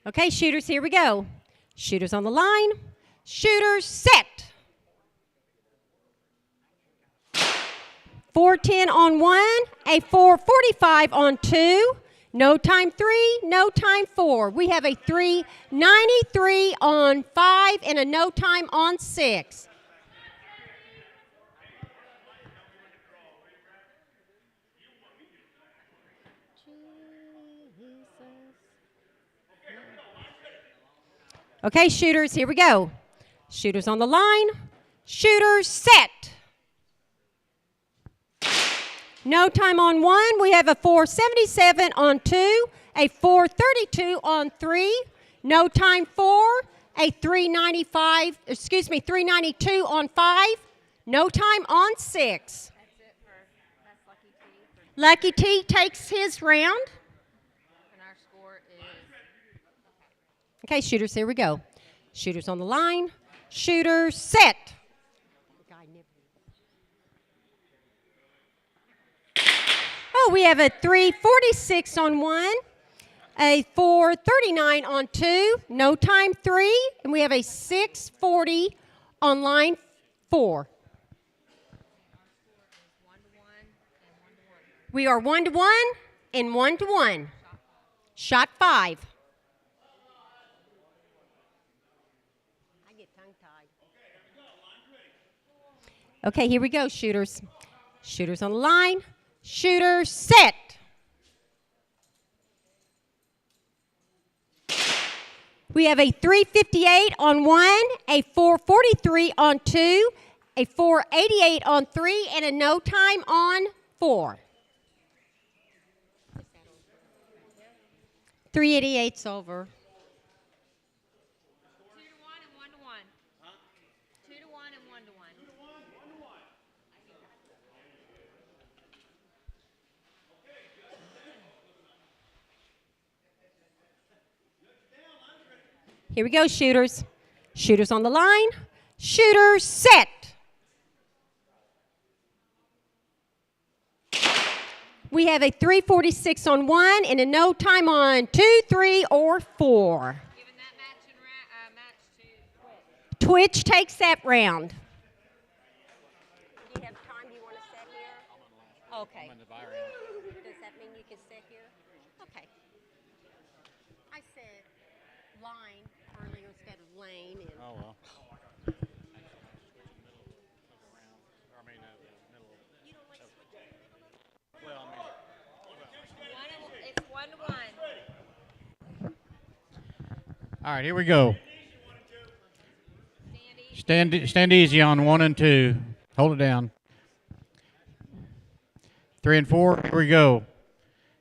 Okay, shooters, here we go. Shooters on the line. Shooters set. 410 on 1, a 445 on 2, no time 3, no time 4. We have a 393 on 5 and a no time on 6. Okay, shooters, here we go. Shooters on the line. Shooters set. No time on 1. We have a 477 on 2, a 432 on 3, no time 4, a 392 on 5, no time on 6. That's Lucky T takes his round. And our score is... Okay, shooters, here we go. Shooters on the line. Shooters set. Oh, we have a 346 on 1, a 439 on 2, no time 3, and we have a 640 on line 4. We are 1-1 and 1-1. Shot 5. I get tongue-tied. Okay, here we go, shooters. Shooters on the line. Shooters set. We have a 358 on 1, a 443 on 2, a 488 on 3, and a no time on 4. 388's over. 2 to 1 and 1 to 1. 2 to 1 and 1 to 1. Here we go, shooters. Shooters on the line. Shooters set. We have a 346 on 1 and a no time on 2, 3, or 4. Giving that match to Twitch takes that round. Do you have time? Do you want to sit here? Okay. Does that mean you can sit here? Okay. I said line earlier instead of lane. And Oh, well. It's 1 to 1. All right, here we go. Stand easy on 1 and 2. Hold it down. 3 and 4. Here we go.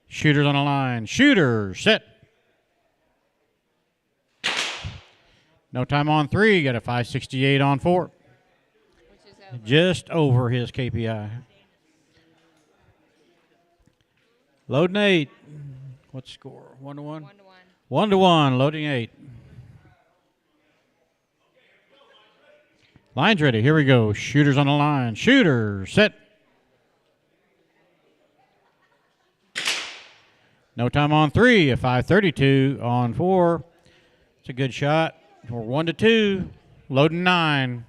Shooters on the line. Shooters set. No time on 3. Got a 568 on 4. Just over his KPI. Loading 8. What's the score? 1 to 1? 1 to 1. 1 to 1. Loading 8. Line's ready. Here we go. Shooters on the line. Shooters set. No time on 3. A 532 on 4. It's a good shot. We're 1 to 2. Loading 9.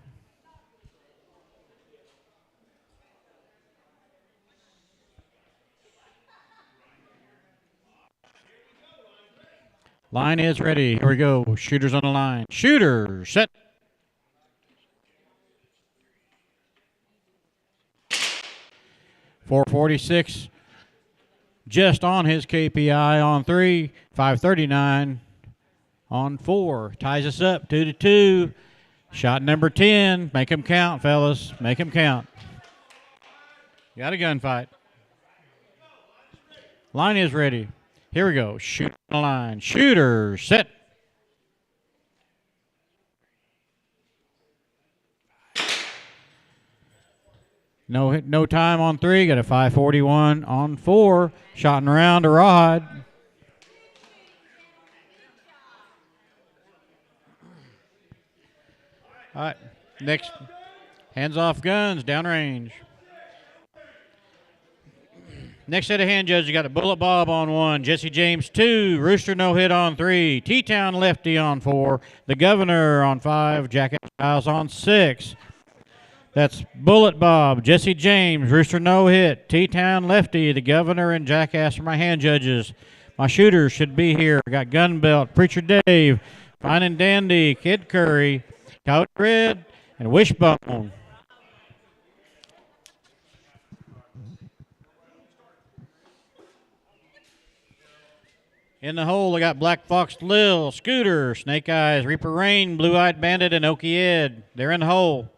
Line is ready. Here we go. Shooters on the line. Shooters set. .446 just on his KPI on 3. 539 on 4. Ties us up 2 to 2. Shot number 10. Make them count, fellas. Make them count. Got a gunfight. Line is ready. Here we go. Shoot on the line. Shooter set. No time on 3. Got a 541 on 4. Shot and round to Rod. All right. Next. Hands off guns. Downrange. Next set of hand judges, you got a Bullet Bob on 1, Jesse James 2, Rooster no hit on 3, T-Town Lefty on 4, the Governor on 5, Jackass Styles on 6. That's Bullet Bob, Jesse James, Rooster no hit, T-Town Lefty, the Governor, and Jackass are my hand judges. My shooters should be here. I got Gun Belt, Preacher Dave, Fine and Dandy, Kid Curry, Coyote Red, and Wishbone. In the hole, I got Black Fox Lil, Scooter, Snake Eyes, Reaper Rain, Blue Eyed Bandit, and Okie Ed. They're in the hole.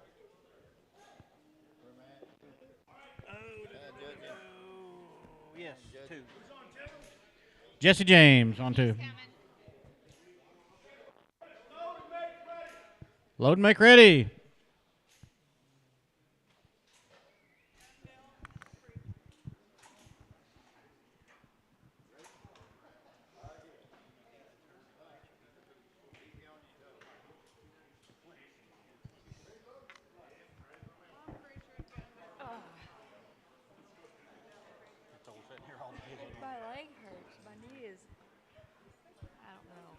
Yes, 2. Jesse James on 2. Load and make ready. My leg hurts. My knee is. I don't know.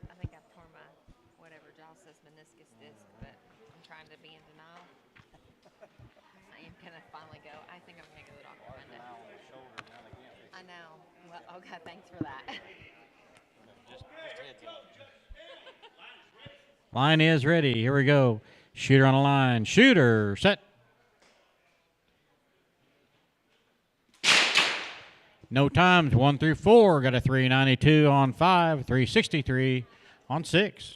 I think I've torn my whatever Giles says meniscus disc, but I'm trying to be in denial. I am gonna finally go. I think I'm gonna go to the doctor Monday. I know. Well, okay. Thanks for that. Line is ready. Here we go. Shooter on the line. Shooter, set. No times, 1 through 4. Got a 392 on 5, 363 on 6.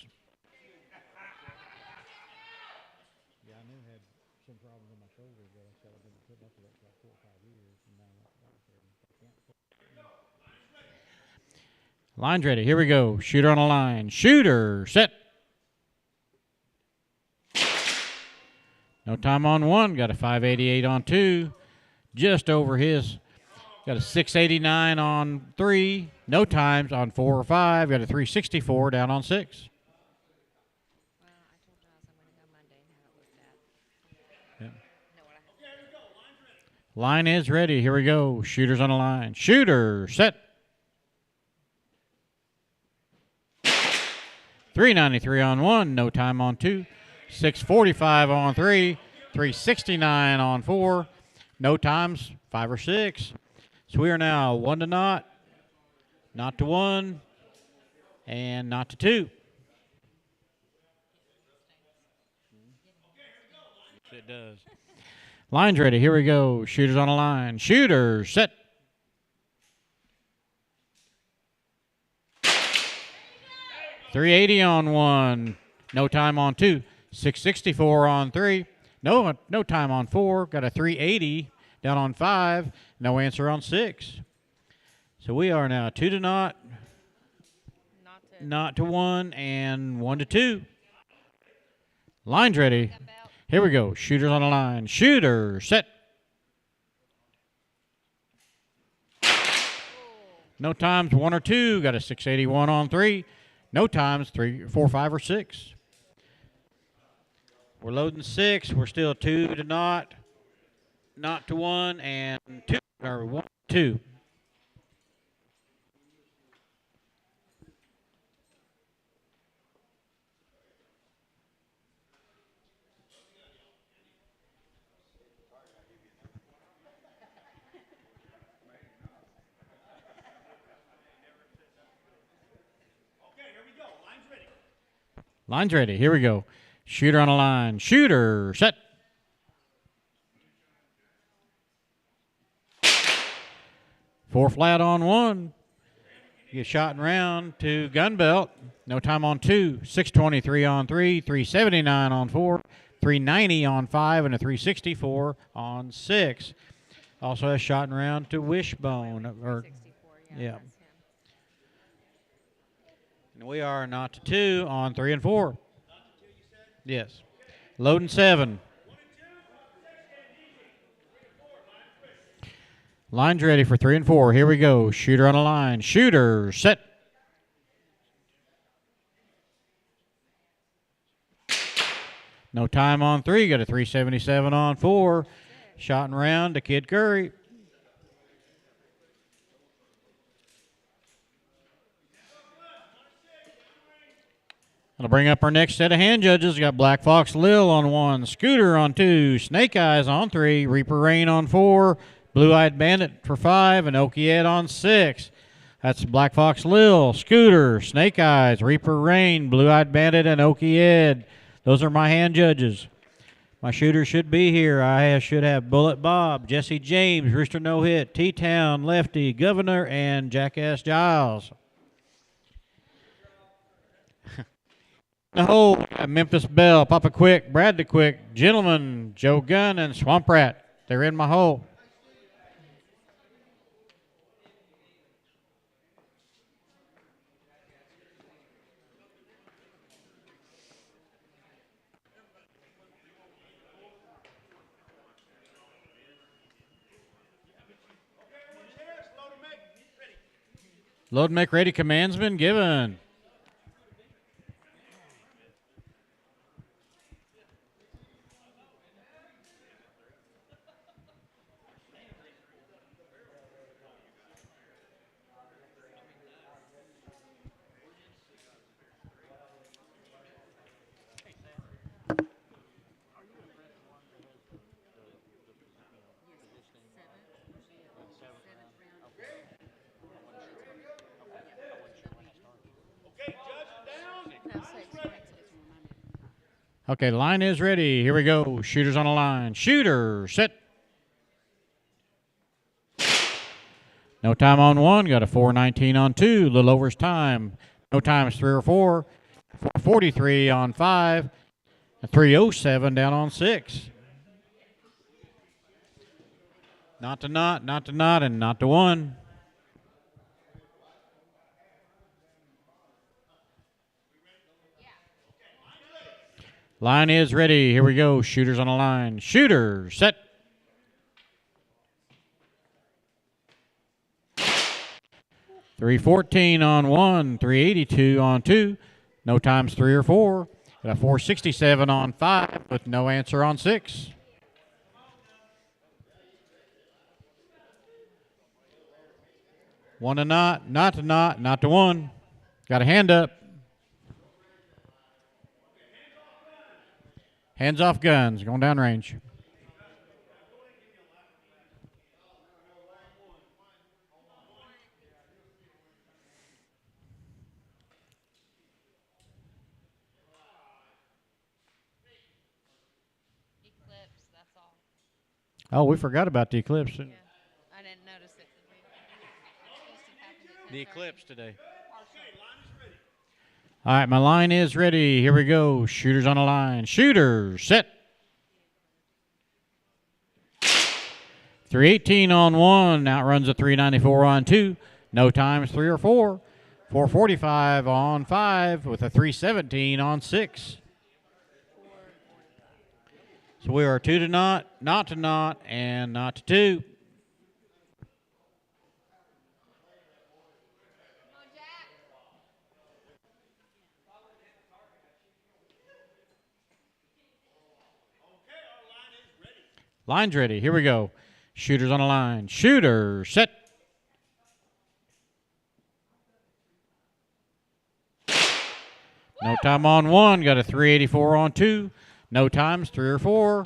Line's ready. Here we go. Shooter on the line. Shooter, set. No time on 1. Got a 588 on 2. Just over his. Got a 689 on 3. No times on 4 or 5. Got a 364 down on 6. Yep. Line is ready. Here we go. Shooter's on the line. Shooter, set. 393 on 1. No time on 2. 645 on 3. 369 on 4. No times, 5 or 6. So we are now 1 to not to 1, and not to 2. It does. Line's ready. Here we go. Shooters on the line. Shooter, set. .380 on 1. No time on 2. 664 on 3. No time on 4. Got a 380 down on 5. No answer on 6. So we are now 2 to not to 1, and 1 to 2. Line's ready. Here we go. Shooters on the line. Shooter, set. No times, 1 or 2. Got a 681 on 3. No times, 3, 4, 5, or 6. We're loading 6. We're still 2 to not to 1, and 2 or 1, 2. Line's ready. Here we go. Shooter on the line. Shooter, set. Four flat on 1. Get shot and round to gun belt. No time on 2. 623 on 3. 379 on 4. 390 on 5. And a 364 on 6. Also has shot and round to Wishbone. Yeah. And we are not to 2 on 3 and 4. Yes. Loading 7. Line's ready for 3 and 4. Here we go. Shooter on the line. Shooter, set. No time on 3. Got a 377 on 4. Shot and round to Kid Curry. I'll bring up our next set of hand judges. We got Black Fox Lil on 1, Scooter on 2, Snake Eyes on 3, Reaper Rain on 4, Blue Eyed Bandit for 5, and Okie Ed on 6. That's Black Fox Lil, Scooter, Snake Eyes, Reaper Rain, Blue Eyed Bandit, and Okie Ed. Those are my hand judges. My shooters should be here. I should have Bullet Bob, Jesse James, Rooster No Hit, T-Town, Lefty, Governor, and Jackass Giles. The hole, Memphis Bell, Papa Quick, Brad the Quick, Gentleman, Joe Gunn, and Swamp Rat. They're in my hole. Load and make ready, commands been given. Okay, line is ready. Here we go. Shooters on the line. Shooter, set. No time on one. Got a 4:19 on two. Little overs time. No times 3 or 4. 4:43 on 5. A 3:07 down on 6. Not to not, not to not, and not to one. Line is ready. Here we go. Shooters on the line. Shooter, set. .314 on 1, 382 on 2. No times 3 or 4. Got a 467 on 5 with no answer on 6. One to not, not to not, not to one. Got a hand up. Hands off guns, going down range. Eclipse, that's all. Oh, we forgot about the eclipse. Yeah, I didn't notice it. The eclipse today. All right, my line is ready. Here we go. Shooters on the line. Shooters, set. 318 on 1. Outruns a 394 on 2. No times 3 or 4. 445 on 5 with a 317 on 6. So we are 2 to not to not, and not to 2. Line's ready. Here we go. Shooters on the line. Shooter, set. No time on 1. Got a 384 on 2. No times 3 or 4.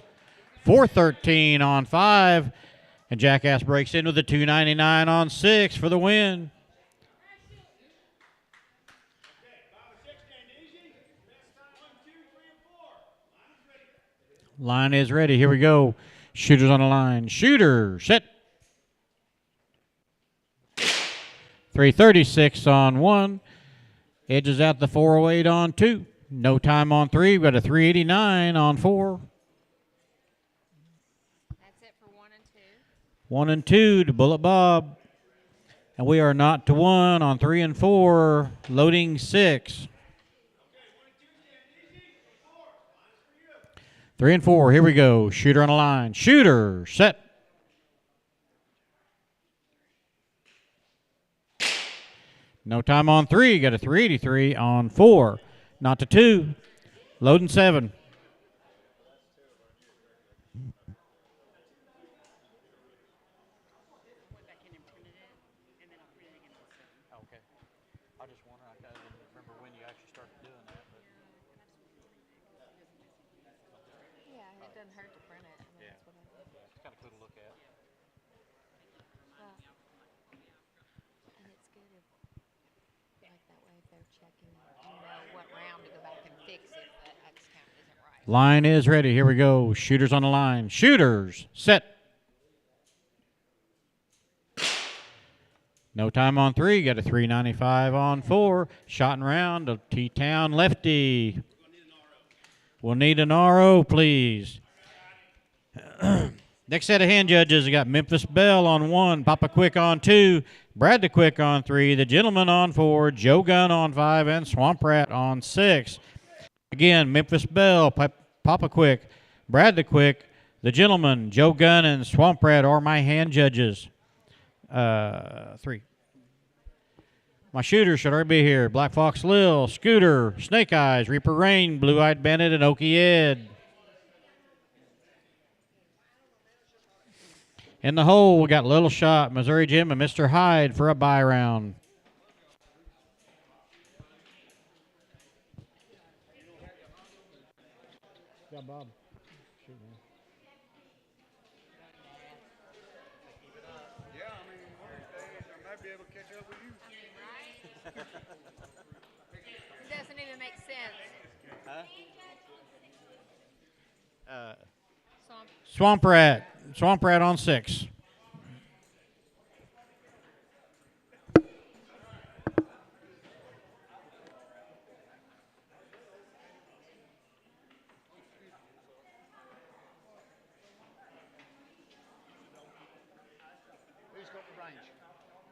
413 on 5. And Jackass breaks in with a 299 on 6 for the win. Line is ready. Here we go. Shooters on the line. Shooter, set. 336 on 1. Edges out the 408 on 2. No time on 3. We've got a 389 on 4. That's it for 1 and 2. 1 and 2 to Bullet Bob. And we are not to 1 on 3 and 4. Loading 6. 3 and 4. Here we go. Shooter on the line. Shooter, set. No time on 3. Got a 383 on 4. Not to 2. Loading 7. Okay. I just wonder, I didn't remember when you actually started doing that. But Yeah, it doesn't hurt to print it. I mean, yeah, that's what I do. it's kind of cool to look at. Well, and it's good if, like that way, if they're checking, you know what round to go back and fix if the X count isn't right. Line is ready. Here we go. Shooters on the line. Shooters, set. No time on 3. Got a 395 on 4. Shot and round of T-Town lefty. We'll need an RO, please. Next set of hand judges, we got Memphis Bell on 1, Papa Quick on 2, Brad the Quick on 3, the Gentleman on 4, Joe Gunn on 5, and Swamp Rat on 6. Again, Memphis Bell, Papa Quick, Brad the Quick, the Gentleman, Joe Gunn, and Swamp Rat are my hand judges. 3. My shooters should already be here. Black Fox Lil, Scooter, Snake Eyes, Reaper Rain, Blue Eyed Bandit, and Okie Ed. In the hole, we got Little Shot, Missouri Jim, and Mr. Hyde for a bye round. Yeah, Bob. Yeah, I mean, one of these days I might be able to catch up with you. It doesn't even make sense. Huh? Swamp Rat. Swamp Rat on 6. Who's got the range?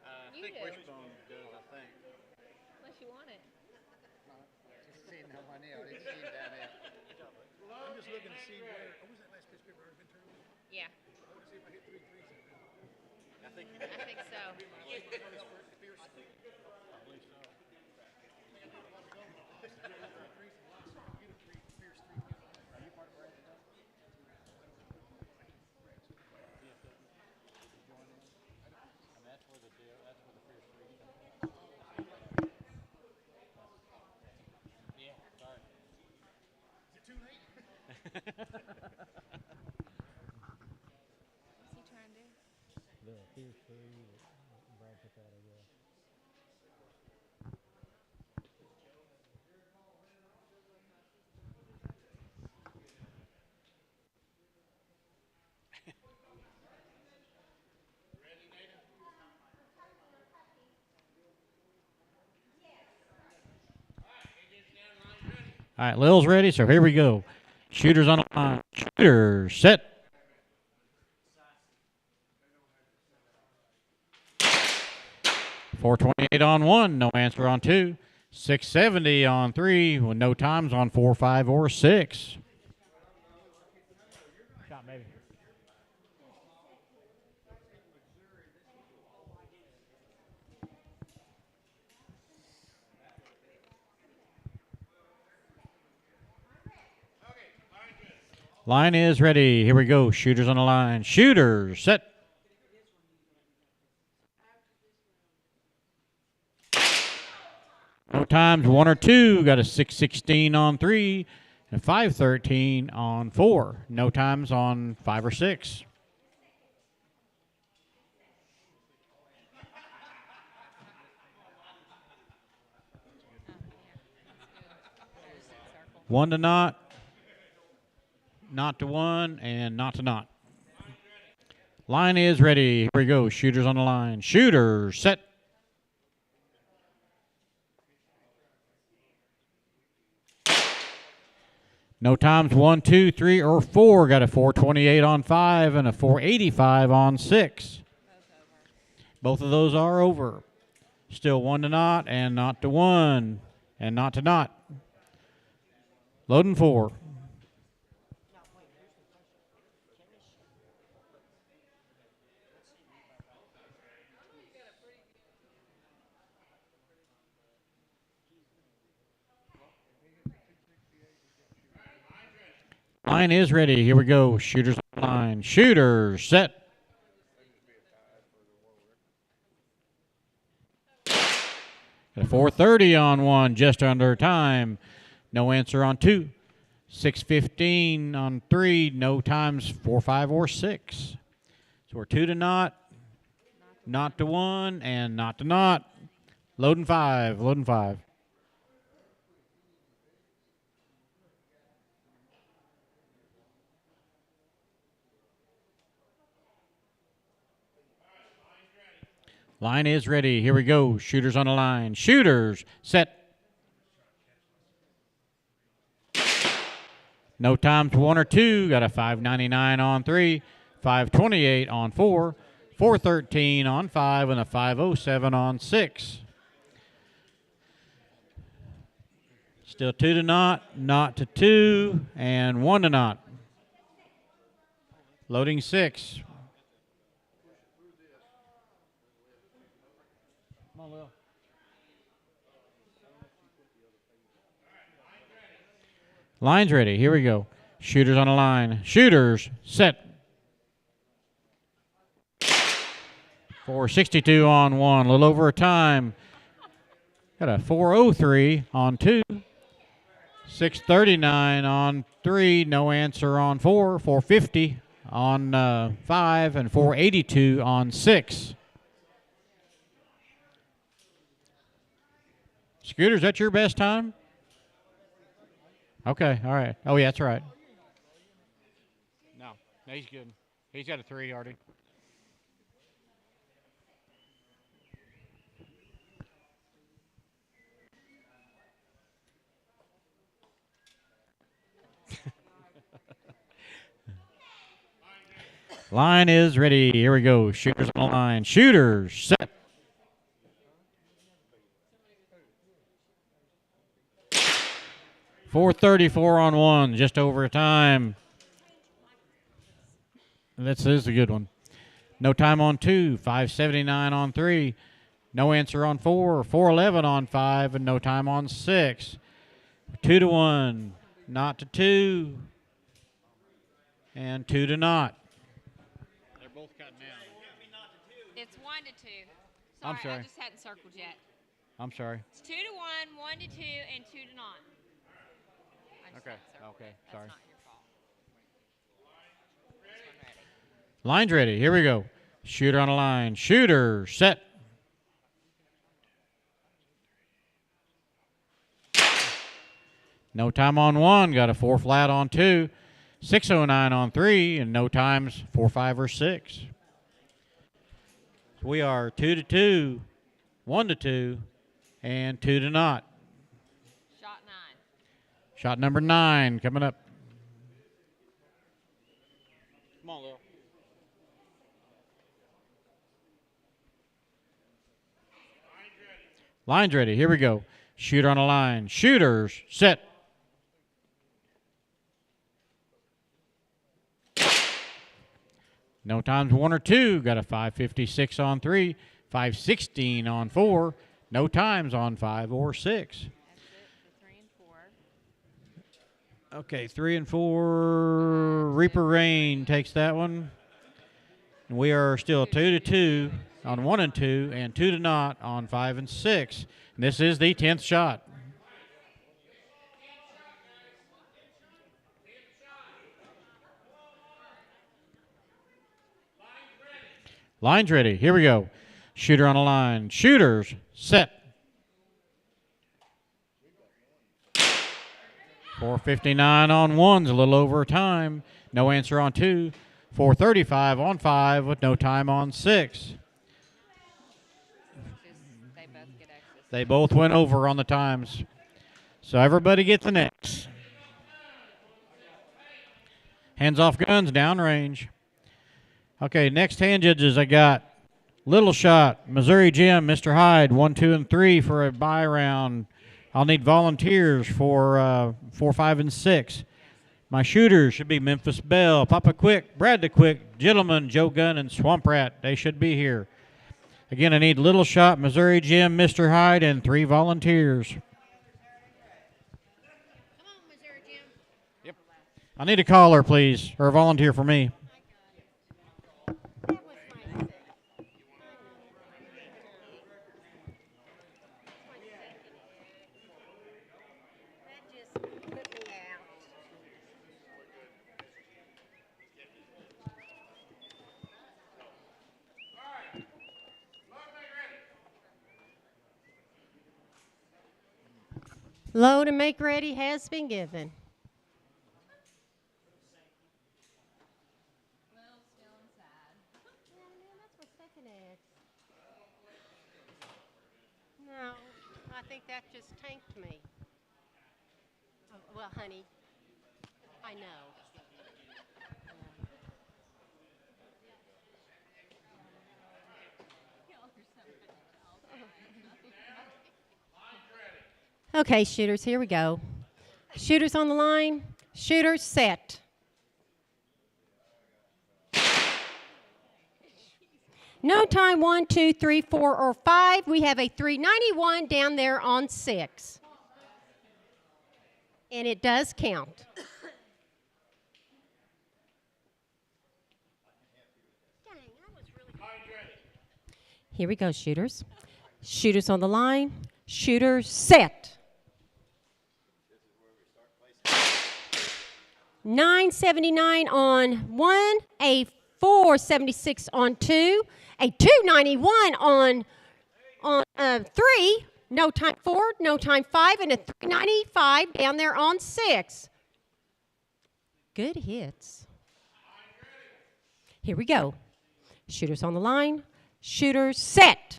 I You think do. Wishbone does, I think. Unless you want it. Just seeing no one there. I didn't see him down there. I'm just looking to see where. Oh, was that last pitch ever been turned? Yeah. I want to see if I hit 3 threes. I think you I think so. What's he trying to do? All right, Lil's ready, so here we go. Shooters on the line. Shooter, set. .428 on 1, no answer on 2. 670 on 3, with no times on 4, 5, or 6. Shot, baby. Line is ready. Here we go. Shooters on the line. Shooters, set. No times, 1 or 2. Got a 616 on 3 and 513 on 4. No times on 5 or 6. One to not to 1, and not to not. Line is ready. Here we go. Shooters on the line. Shooters, set. No times, 1, 2, 3, or 4. Got a 428 on 5 and a 485 on 6. Both of those are over. Still 1 to not, and not to 1, and not to not. Loading 4. Line is ready. Here we go. Shooters on the line. Shooters, set. Got a 430 on 1, just under time. No answer on 2. 615 on 3, no times 4, 5, or 6. So we're 2 to not to 1, and not to not. Loading 5, loading 5. Line is ready. Here we go. Shooters on the line. Shooters, set. No times, 1 or 2. Got a 599 on 3, 528 on 4, 413 on 5, and a 507 on 6. Still 2 to not to 2, and 1 to not. Loading 6. Come on, Lil. Line's ready. Here we go. Shooters on the line. Shooters, set. 462 on 1. A little over a time. Got a 403 on 2. 639 on 3. No answer on 4. 450 on 5. And 482 on 6. Scooter, is that your best time? Okay, all right. Oh, yeah, that's right. No, he's good. He's got a 3 already. Line is ready. Here we go. Shooters on the line. Shooters set. .434 on 1, just over time. This is a good one. No time on 2, 5:79 on 3. No answer on 4, 4:11 on 5, and no time on 6. 2 to 1, not to 2, and 2 to not. They're both cutting down. It's 1 to 2. I'm sorry. I just hadn't circled yet. I'm sorry. It's 2 to 1, 1 to 2, and 2 to not. Okay. Okay. Sorry. That's not your fault. This one ready. Line's ready. Here we go. Shooter on the line. Shooter set. No time on 1. Got a 4 flat on 2. 6:09 on 3, and no times 4, 5, or 6. So we are 2 to 2, 1 to 2, and 2 to not. Shot 9. Shot number 9 coming up. Come on, Lil. Line's ready. Here we go. Shooter on the line. Shooters set. No times 1 or 2. Got a 5:56 on 3, 5:16 on 4. No times on 5 or 6. Okay, 3 and 4. Reaper Rain takes that one. And we are still 2 to 2 on 1 and 2, and 2 to not on 5 and 6. And this is the 10th shot. Line's ready. Here we go. Shooter on the line. Shooters set. 4:59 on 1's a little over time. No answer on 2. 4:35 on 5 with no time on 6. They both went over on the times. So everybody gets an X. Hands off guns, downrange. Okay, next hand judges, I got Little Shot, Missouri Jim, Mr. Hyde, 1, 2, and 3 for a bye round. I'll need volunteers for 4, 5, and 6. My shooters should be Memphis Bell, Papa Quick, Brad the Quick, Gentleman, Joe Gunn, and Swamp Rat. They should be here. Again, I need Little Shot, Missouri Jim, Mr. Hyde, and 3 volunteers. Come on, Missouri Jim. Yep. I need a caller, please, or a volunteer for me. Load and make ready has been given. No, I think that just tanked me. Well, honey, I know. Okay, shooters, here we go. Shooters on the line. Shooters set. No time 1, 2, 3, 4, or 5. We have a 391 down there on 6. And it does count. Here we go, shooters. Shooters on the line. Shooters set. 979 on 1, a 476 on 2, a 291 on 3, no time 4, no time 5, and a 395 down there on 6. Good hits. Here we go. Shooters on the line. Shooters set.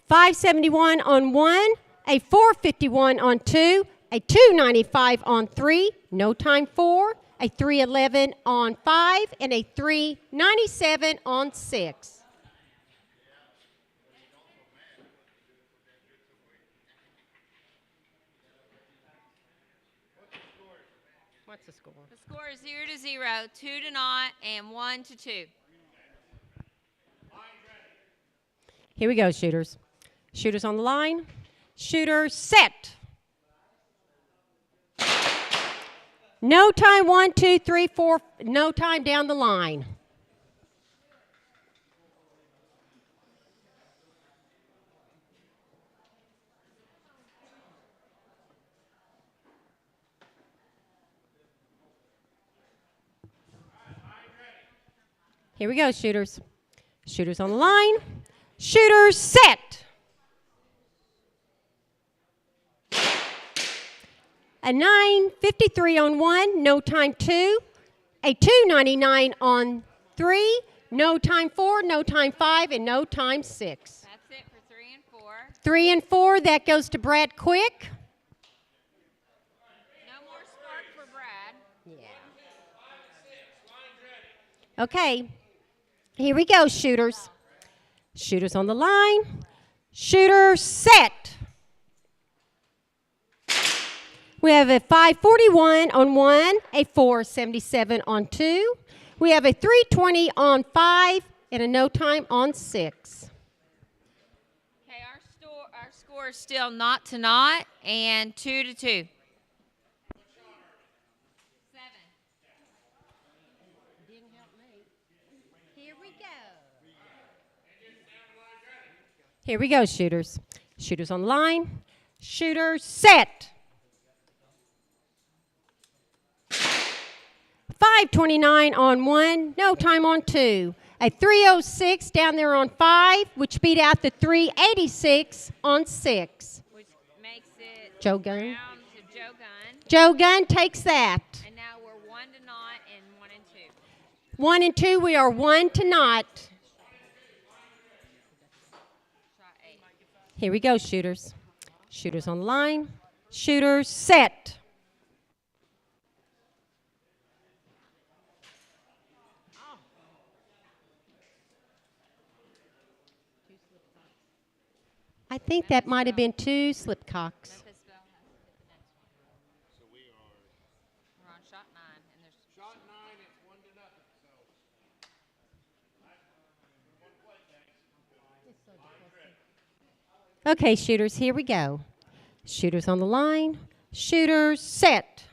$571 on 1, a $451 on 2, a $295 on 3, no time 4, a $311 on 5, and a $397 on 6. What's the score? The score is 0-0, 2-0, and 1-2. Here we go, shooters. Shooters on the line. Shooters set. No time 1, 2, 3, 4. No time down the line. Here we go, shooters. Shooters on the line. Shooters set. A $953 on 1, no time 2. A $299 on 3, no time 4, no time 5, and no time 6. That's it for 3 and 4. 3 and 4, that goes to Brad Quick. No more spark for Brad. Yeah. Okay. Here we go, shooters. Shooters on the line. Shooters set. We have a $541 on 1, a $477 on 2. We have a $320 on 5, and a no time on 6. Okay, our score is still 0-0 and 2-2. 7. Didn't help me. Here we go. Here we go, shooters. Shooters on the line. Shooters set. $529 on 1, no time on 2. A $306 down there on 5, which beat out the $386 on 6. Which makes it Joe Gunn. round to Joe Gunn. Joe Gunn takes that. And now we're 1-0 and 1 and 2. 1 and 2, we are 1 to naught. Shot 8. Here we go, shooters. Shooters on the line. Shooters set. I think that might have been 2 slipcocks. Memphis Bell has to hit the next one. So we are. We're on shot 9, and there's Shot 9, it's 1-0. So. Okay, shooters, here we go. Shooters on the line. Shooters set.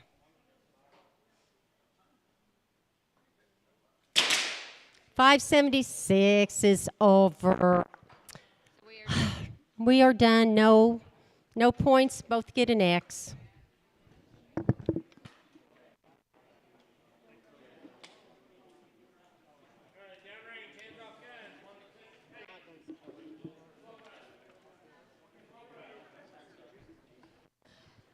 $576 is over. We are done. No points. Both get an X.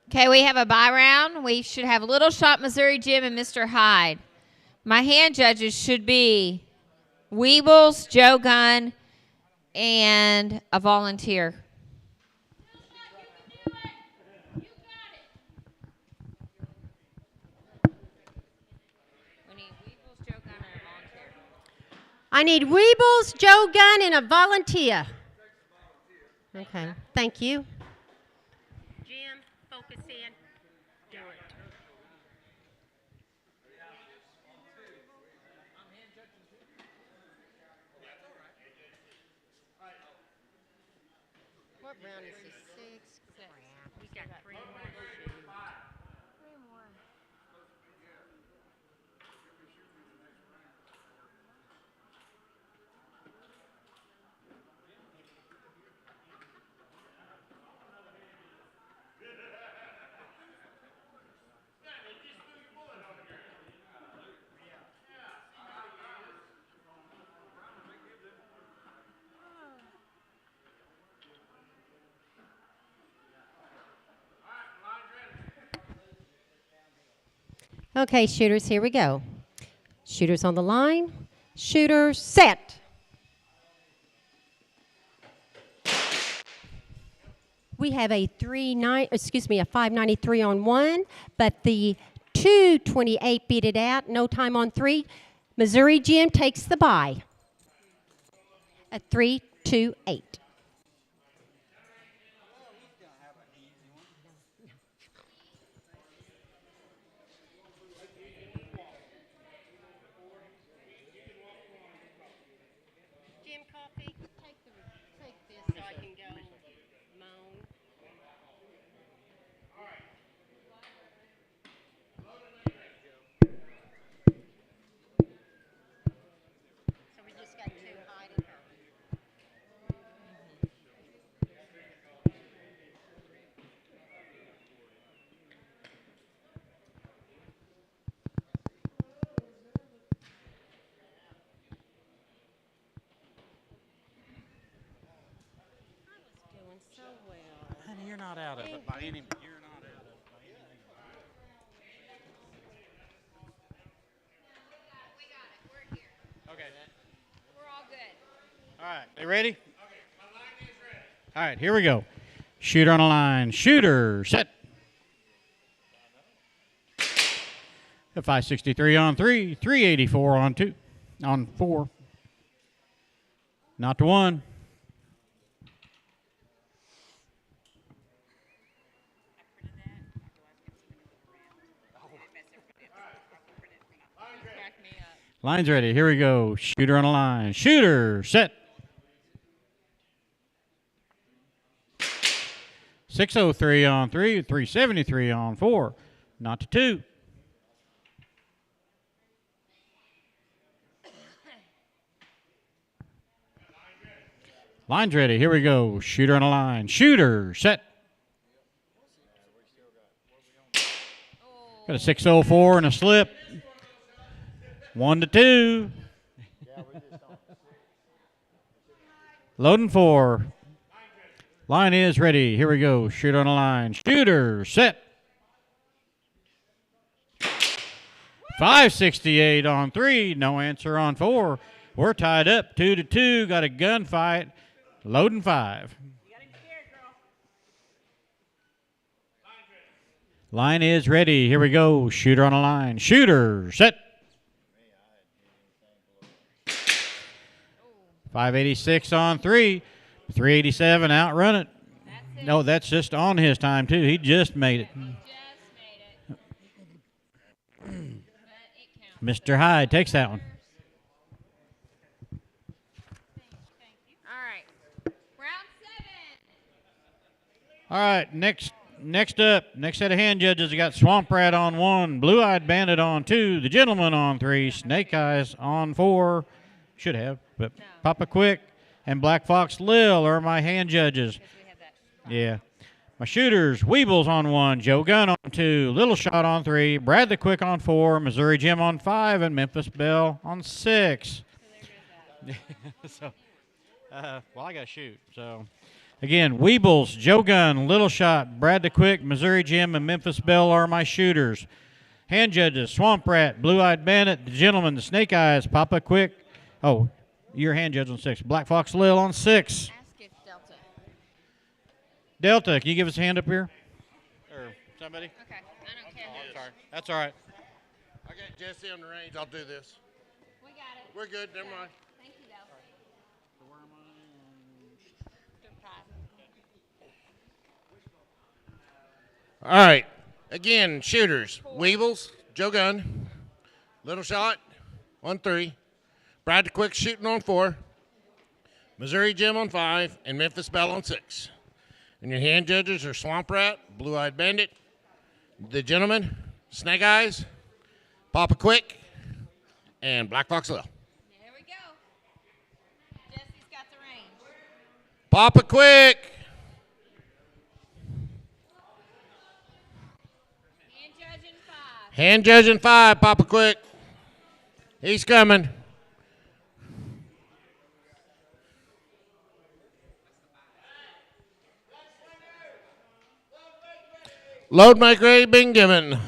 Okay, we have a bye round. We should have Little Shot, Missouri Jim, and Mr. Hyde. My hand judges should be Weebles, Joe Gunn, and a volunteer. We need Weebles, Joe Gunn, and a volunteer. I need Weebles, Joe Gunn, and a volunteer. Okay, thank you. Jim, focus in. Do it. What round is this? 6? Crap. We got 3 more to shoot. 3 more. Okay, shooters, here we go. Shooters on the line. Shooters set. We have a 593 on 1, but the 228 beat it out. No time on 3. Missouri Jim takes the bye. A 328. Jim Coffee, take this so I can go moan. So we just got 2 hiding her. Doing so well. Honey, you're not out of it by any. You're not out of it by any means. We got it. We're here. Okay. We're all good. All right. They ready? All right. Here we go. Shooter on the line. Shooter set. A 563 on 3. 384 on 2. On 4. Not to 1. Line's ready. Here we go. Shooter on the line. Shooter set. 603 on 3. 373 on 4. Not to 2. Line's ready. Here we go. Shooter on the line. Shooter set. Got a 604 and a slip. 1 to 2. Loading 4. Line is ready. Here we go. Shooter on the line. Shooter set. 568 on 3. No answer on 4. We're tied up 2 to 2. Got a gunfight. Loading 5. Line is ready. Here we go. Shooter on the line. Shooter set. 586 on 3. 387 outrun it. No, that's just on his time too. He just made it. Mr. Hyde takes that one. All right. Round 7. All right, next set of hand judges. We got Swamp Rat on 1, Blue Eyed Bandit on 2, the Gentleman on 3, Snake Eyes on 4. Should have, but no. Papa Quick and Black Fox Lil are my hand judges. Yeah. My shooters, Weebles on 1, Joe Gunn on 2, Little Shot on 3, Brad the Quick on 4, Missouri Jim on 5, and Memphis Belle on 6. So, well, I got to shoot. So, again, Weebles, Joe Gunn, Little Shot, Brad the Quick, Missouri Jim, and Memphis Belle are my shooters. Hand judges, Swamp Rat, Blue Eyed Bandit, the Gentleman, the Snake Eyes, Papa Quick. Oh, your hand judge on 6. Black Fox Lil on 6. Ask if Delta. Delta, can you give us a hand up here? Or somebody? Okay. I don't care. Oh, sorry. That's all right. I got Jesse on the range. I'll do this. We got it. We're good. Never mind. Thank you, Delta. All right. Again, shooters. Weevils, Joe Gunn, Little Shot on 3, Brad the Quick shooting on 4, Missouri Jim on 5, and Memphis Belle on 6. And your hand judges are Swamp Rat, Blue Eyed Bandit, the Gentleman, Snake Eyes, Papa Quick, and Black Fox Lil. There we go. Jesse's got the range. Papa Quick. Hand judging 5. Hand judging 5, Papa Quick. He's coming. Load make ready been given.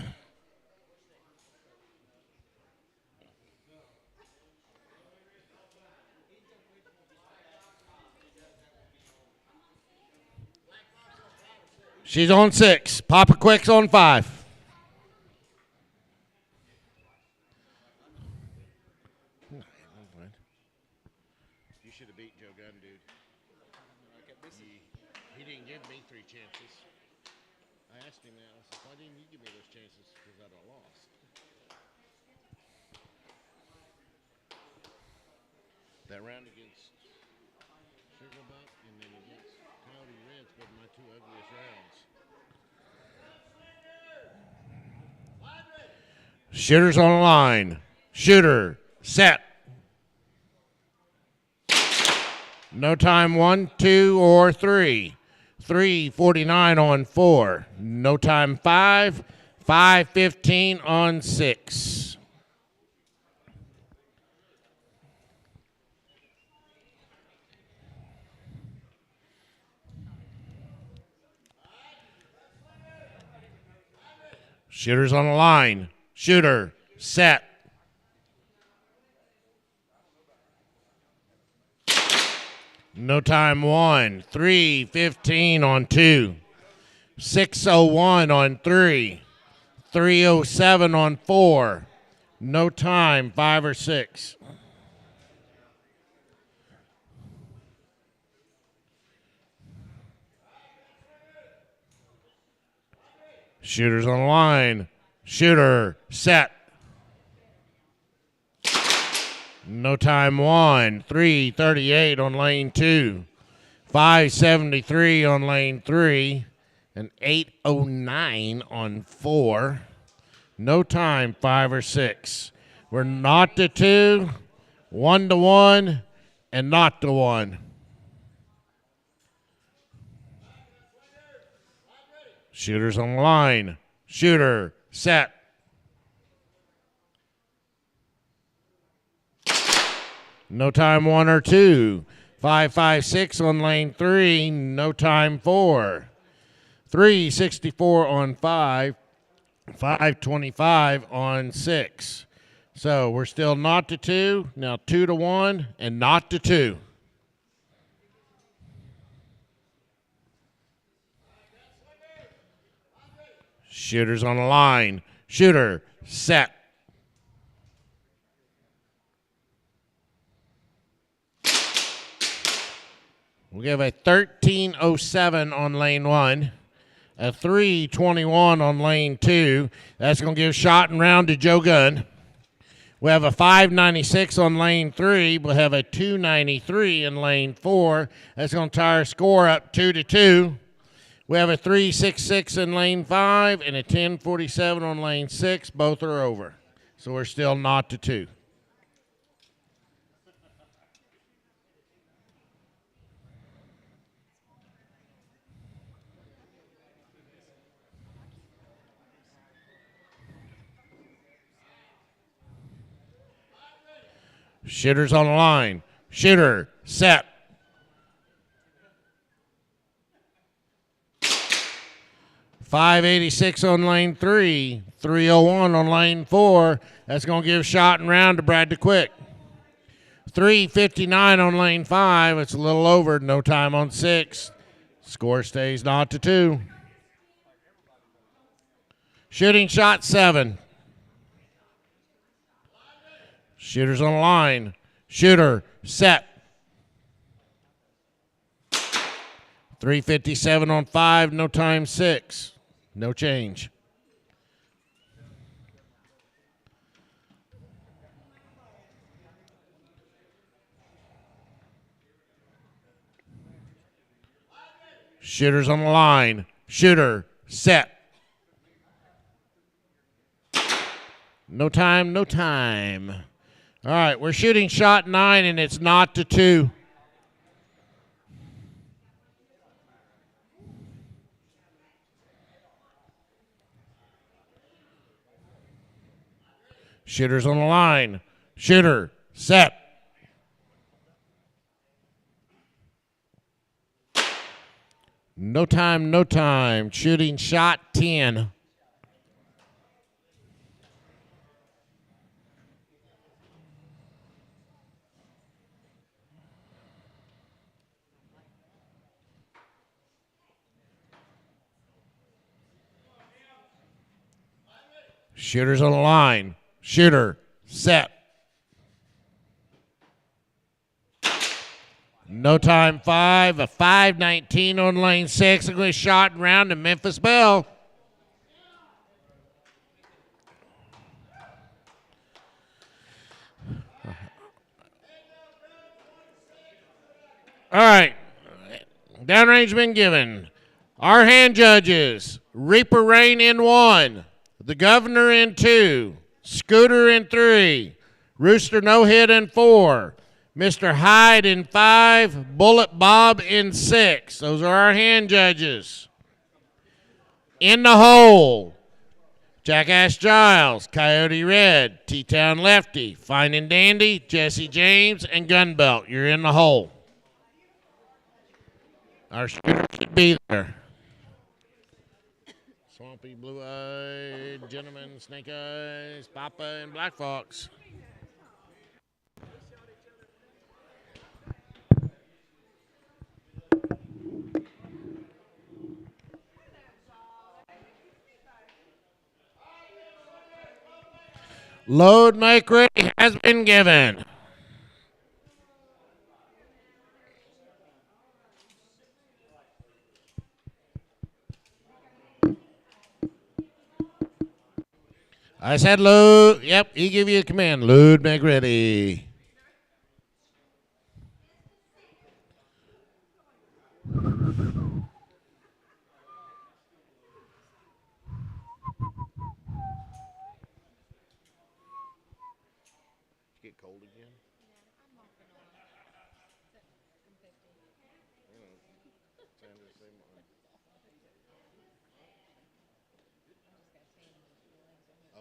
She's on 6. Papa Quick's on 5. You should have beat Joe Gunn, dude. He didn't give me 3 chances. I asked him that. I said, why didn't you give me those chances? Because I'd have lost. That round against Sugarbuck and then against Coyote Reds were my 2 ugliest rounds. Shooters on the line. Shooter, set. No time 1, 2, or 3. 3:49 on 4. No time 5. 5:15 on 6. Shooters on the line. Shooter, set. No time 1. 3:15 on 2. 6:01 on 3. 3:07 on 4. No time 5 or 6. Shooters on the line. Shooter, set. No time 1. 3:38 on lane 2. 5:73 on lane 3. And 8:09 on 4. No time 5 or 6. We're not to 2, 1 to 1, and not to 1. Shooters on the line. Shooter, set. No time 1 or 2. 5:56 on lane 3. No time 4. 3:64 on 5. 5:25 on 6. So we're still not to 2. Now 2 to 1 and not to 2. Shooters on the line. Shooter, set. We have a 13:07 on lane 1, a 3:21 on lane 2. That's going to give shot and round to Joe Gunn. We have a 5:96 on lane 3. We'll have a 2:93 in lane 4. That's going to tie our score up 2 to 2. We have a 3:66 in lane 5 and a 10:47 on lane 6. Both are over. So we're still not to 2. Shooters on the line. Shooter, set. .586 on lane 3. 3:01 on lane 4. That's going to give shot and round to Brad DeQuick. 3:59 on lane 5. It's a little over. No time on 6. Score stays not to 2. Shooting shot 7. Shooters on the line. Shooter, set. 3:57 on 5, no time 6. No change. Shooters on the line. Shooter, set. No time, no time. All right, we're shooting shot 9, and it's not to 2. Shooters on the line. Shooter, set. No time, no time. Shooting shot 10. Shooters on the line. Shooter, set. No time 5, a 5:19 on lane 6. A good shot and round to Memphis Belle. All right. Downrange been given. Our hand judges, Reaper Rain in 1, the Governor in 2, Scooter in 3, Rooster No Hit in 4, Mr. Hyde in 5, Bullet Bob in 6. Those are our hand judges. In the hole, Jackass Giles, Coyote Red, T-Town Lefty, Fine and Dandy, Jesse James, and Gunbelt. You're in the hole. Our shooter should be there. Swampy, Blue-Eyed, Gentleman, Snake Eyes, Papa, and Black Fox. Load make ready has been given. I said load. Yep, he give you a command. Load make ready. Get cold again?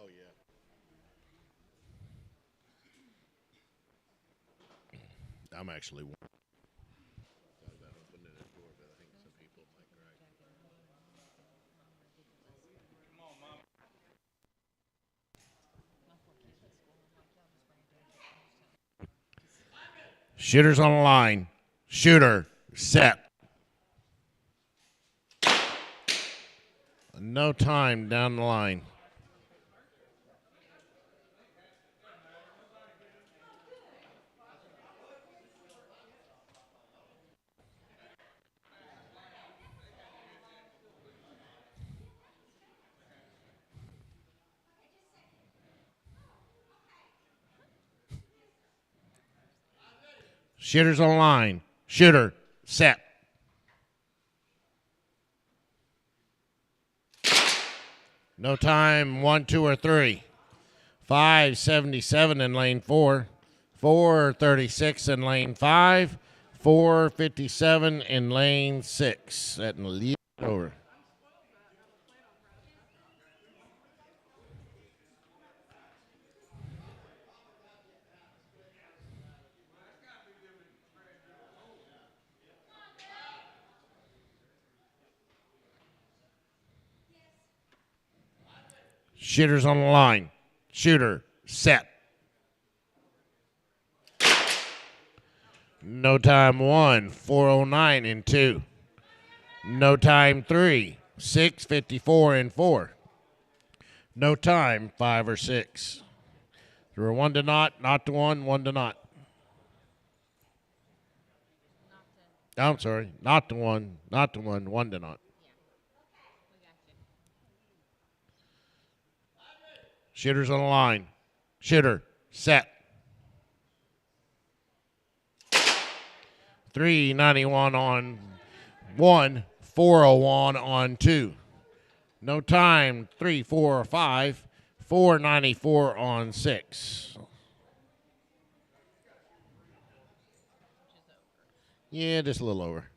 Oh, yeah. I'm actually warm. Shooters on the line. Shooter, set. No time down the line. Shooters on the line. Shooter, set. No time, 1, 2, or 3. 5:77 in lane 4. 4:36 in lane 5. 4:57 in lane 6. That lead over. Shooters on the line. Shooter, set. No time 1, 4:09 in 2. No time 3, 6:54 in 4. No time 5 or 6. There were 1 to not to 1, 1 to not. I'm sorry, not to 1, 1 to not. Shooters on the line. Shooter, set. 3:91 on 1, 4:01 on 2. No time, 3, 4, or 5. 4:94 on 6. Yeah, just a little over.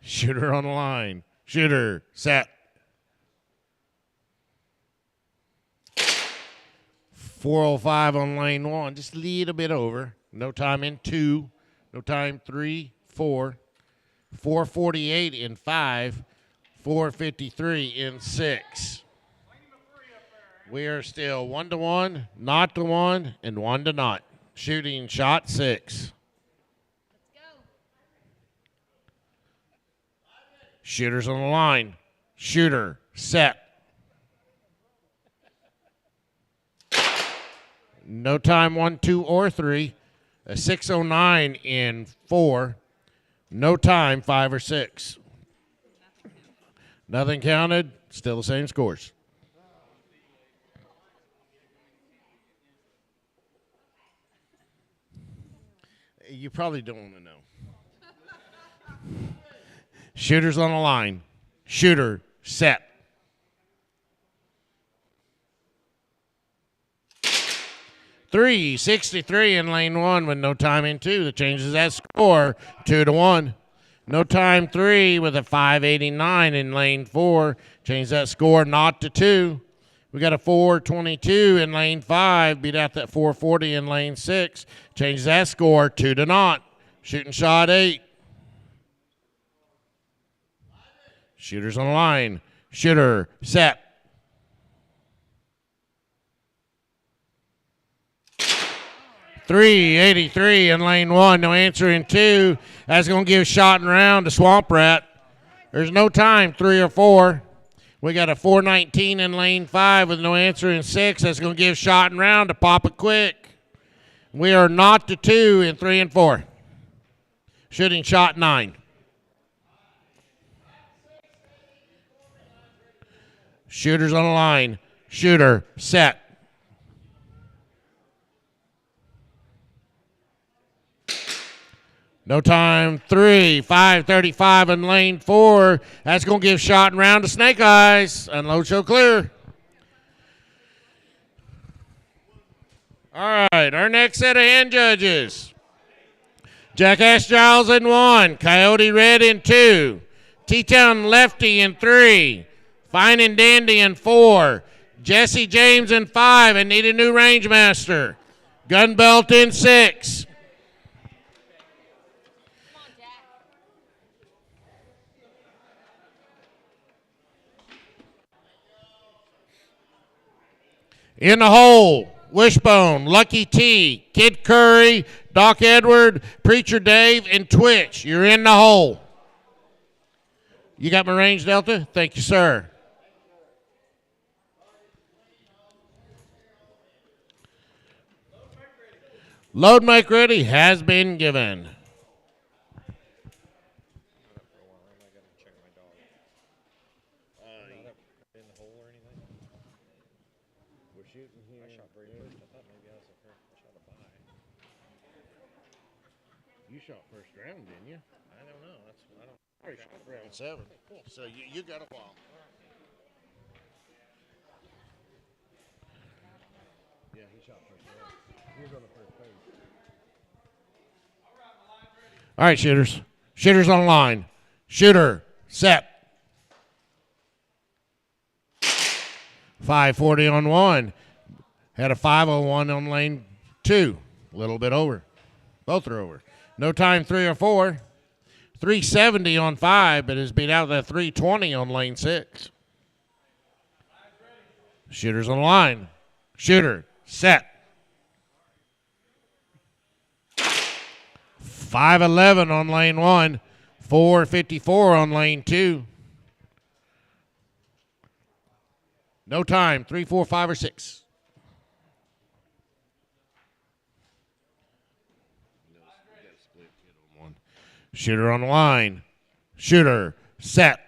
Shooter on the line. Shooter, set. 4:05 on lane 1. Just a little bit over. No time in 2. No time 3, 4. 4:48 in 5. 4:53 in 6. We are still 1 to 1, not to 1, and 1 to not. Shooting shot 6. Shooters on the line. Shooter, set. No time, 1, 2, or 3. A 6:09 in 4. No time, 5 or 6. Nothing counted. Still the same scores. You probably don't want to know. Shooters on the line. Shooter, set. .363 in lane 1 with no time in 2. That changes that score 2-1. No time 3 with a 589 in lane 4. Change that score 0-2. We got a 422 in lane 5. Beat out that 440 in lane 6. Change that score 2-0. Shooting shot 8. Shooters on the line. Shooter, set. .383 in lane 1. No answer in 2. That's going to give shot and round to Swamp Rat. There's no time, 3 or 4. We got a 419 in lane 5 with no answer in 6. That's going to give shot and round to Papa Quick. We are 0-2 in 3 and 4. Shooting shot 9. Shooters on the line. Shooter, set. No time, 3, 5:35 in lane 4. That's going to give shot and round to Snake Eyes. Unload, show clear. All right, our next set of hand judges. Jackass Giles in 1, Coyote Red in 2, T-Town Lefty in 3, Fine and Dandy in 4, Jesse James in 5, and Need a New Rangemaster. Gunbelt in 6. In the hole, Wishbone, Lucky T, Kid Curry, Doc Edward, Preacher Dave, and Twitch. You're in the hole. You got my range, Delta? Thank you, sir. Load mic ready has been given. You shot first round, didn't you? I don't know. I shot round 7. So you got a while. Yeah, he shot first round. He was on the first page. All right, shooters. Shooters on the line. Shooter, set. 540 on 1. Had a 501 on lane 2. A little bit over. Both are over. No time, 3 or 4. 370 on 5, but has beat out that 320 on lane 6. Shooters on the line. Shooter, set. 511 on lane 1. 454 on lane 2. No time, 3, 4, 5, or 6. Shooter on the line. Shooter, set.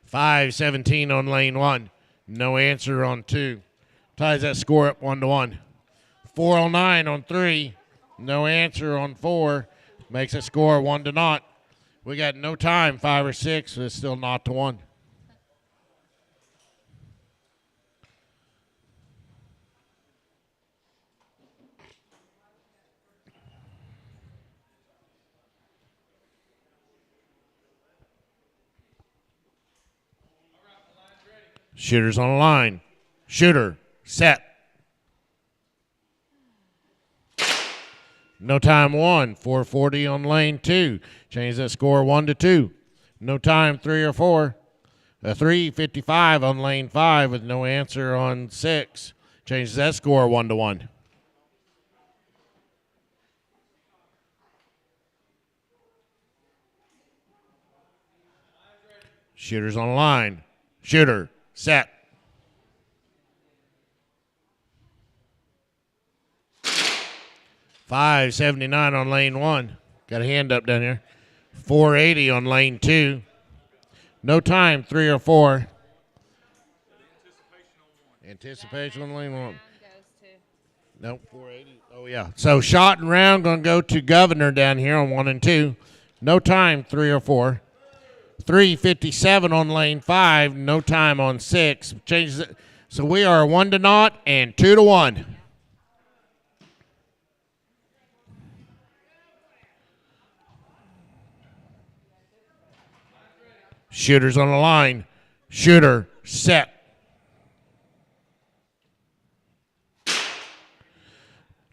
517 on lane 1. No answer on 2. Ties that score up 1-1. 409 on 3. No answer on 4. Makes it score 1-0. We got no time, 5 or 6. So it's still 0-1. Shooters on the line. Shooter, set. No time 1. 440 on lane 2. Change that score 1-2. No time 3 or 4. A 355 on lane 5 with no answer on 6. Changes that score 1-1. Shooters on the line. Shooter, set. $5.79 on lane 1. Got a hand up down here. $4.80 on lane 2. No time, 3 or 4. Anticipation on lane 1. Nope, 480. Oh, yeah. So shot and round going to go to Governor down here on 1 and 2. No time, 3 or 4. 357 on lane 5. No time on 6. Changes it. So we are 1-0 and 2-1. Shooters on the line. Shooter, set.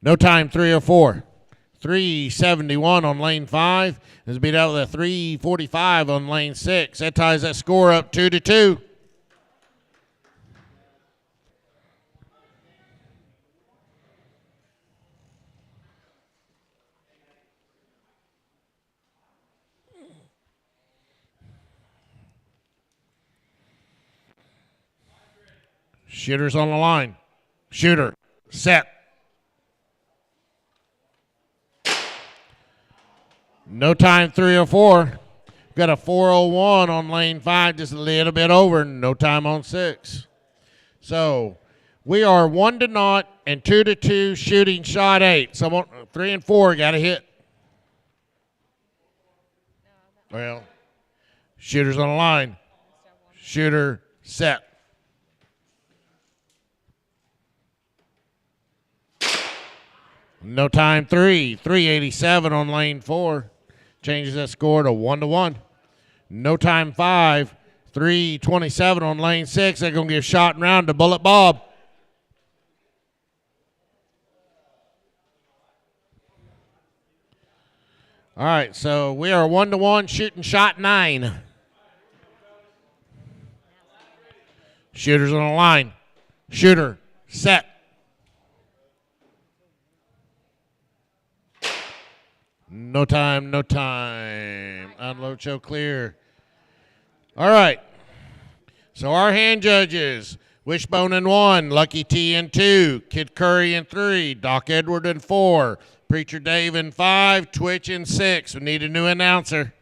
No time, 3 or 4. 371 on lane 5. Is beat out with a 345 on lane 6. That ties that score up 2-2. Shooters on the line. Shooter, set. No time, 3 or 4. Got a 401 on lane 5, just a little bit over. No time on 6. So we are 1-0 and 2-2 shooting shot 8. Someone 3 and 4 got to hit. Well, shooters on the line. Shooter, set. No time, 3. 387 on lane 4. Changes that score to 1-1. No time, 5. 327 on lane 6. They're going to give shot and round to Bullet Bob. All right, so we are 1-1 shooting shot 9. Shooters on the line. Shooter, set. No time, no time. Unload, show, clear. All right. So our hand judges, Wishbone in 1, Lucky T in 2, Kid Curry in 3, Doc Edward in 4, Preacher Dave in 5, Twitch in 6. We need a new announcer.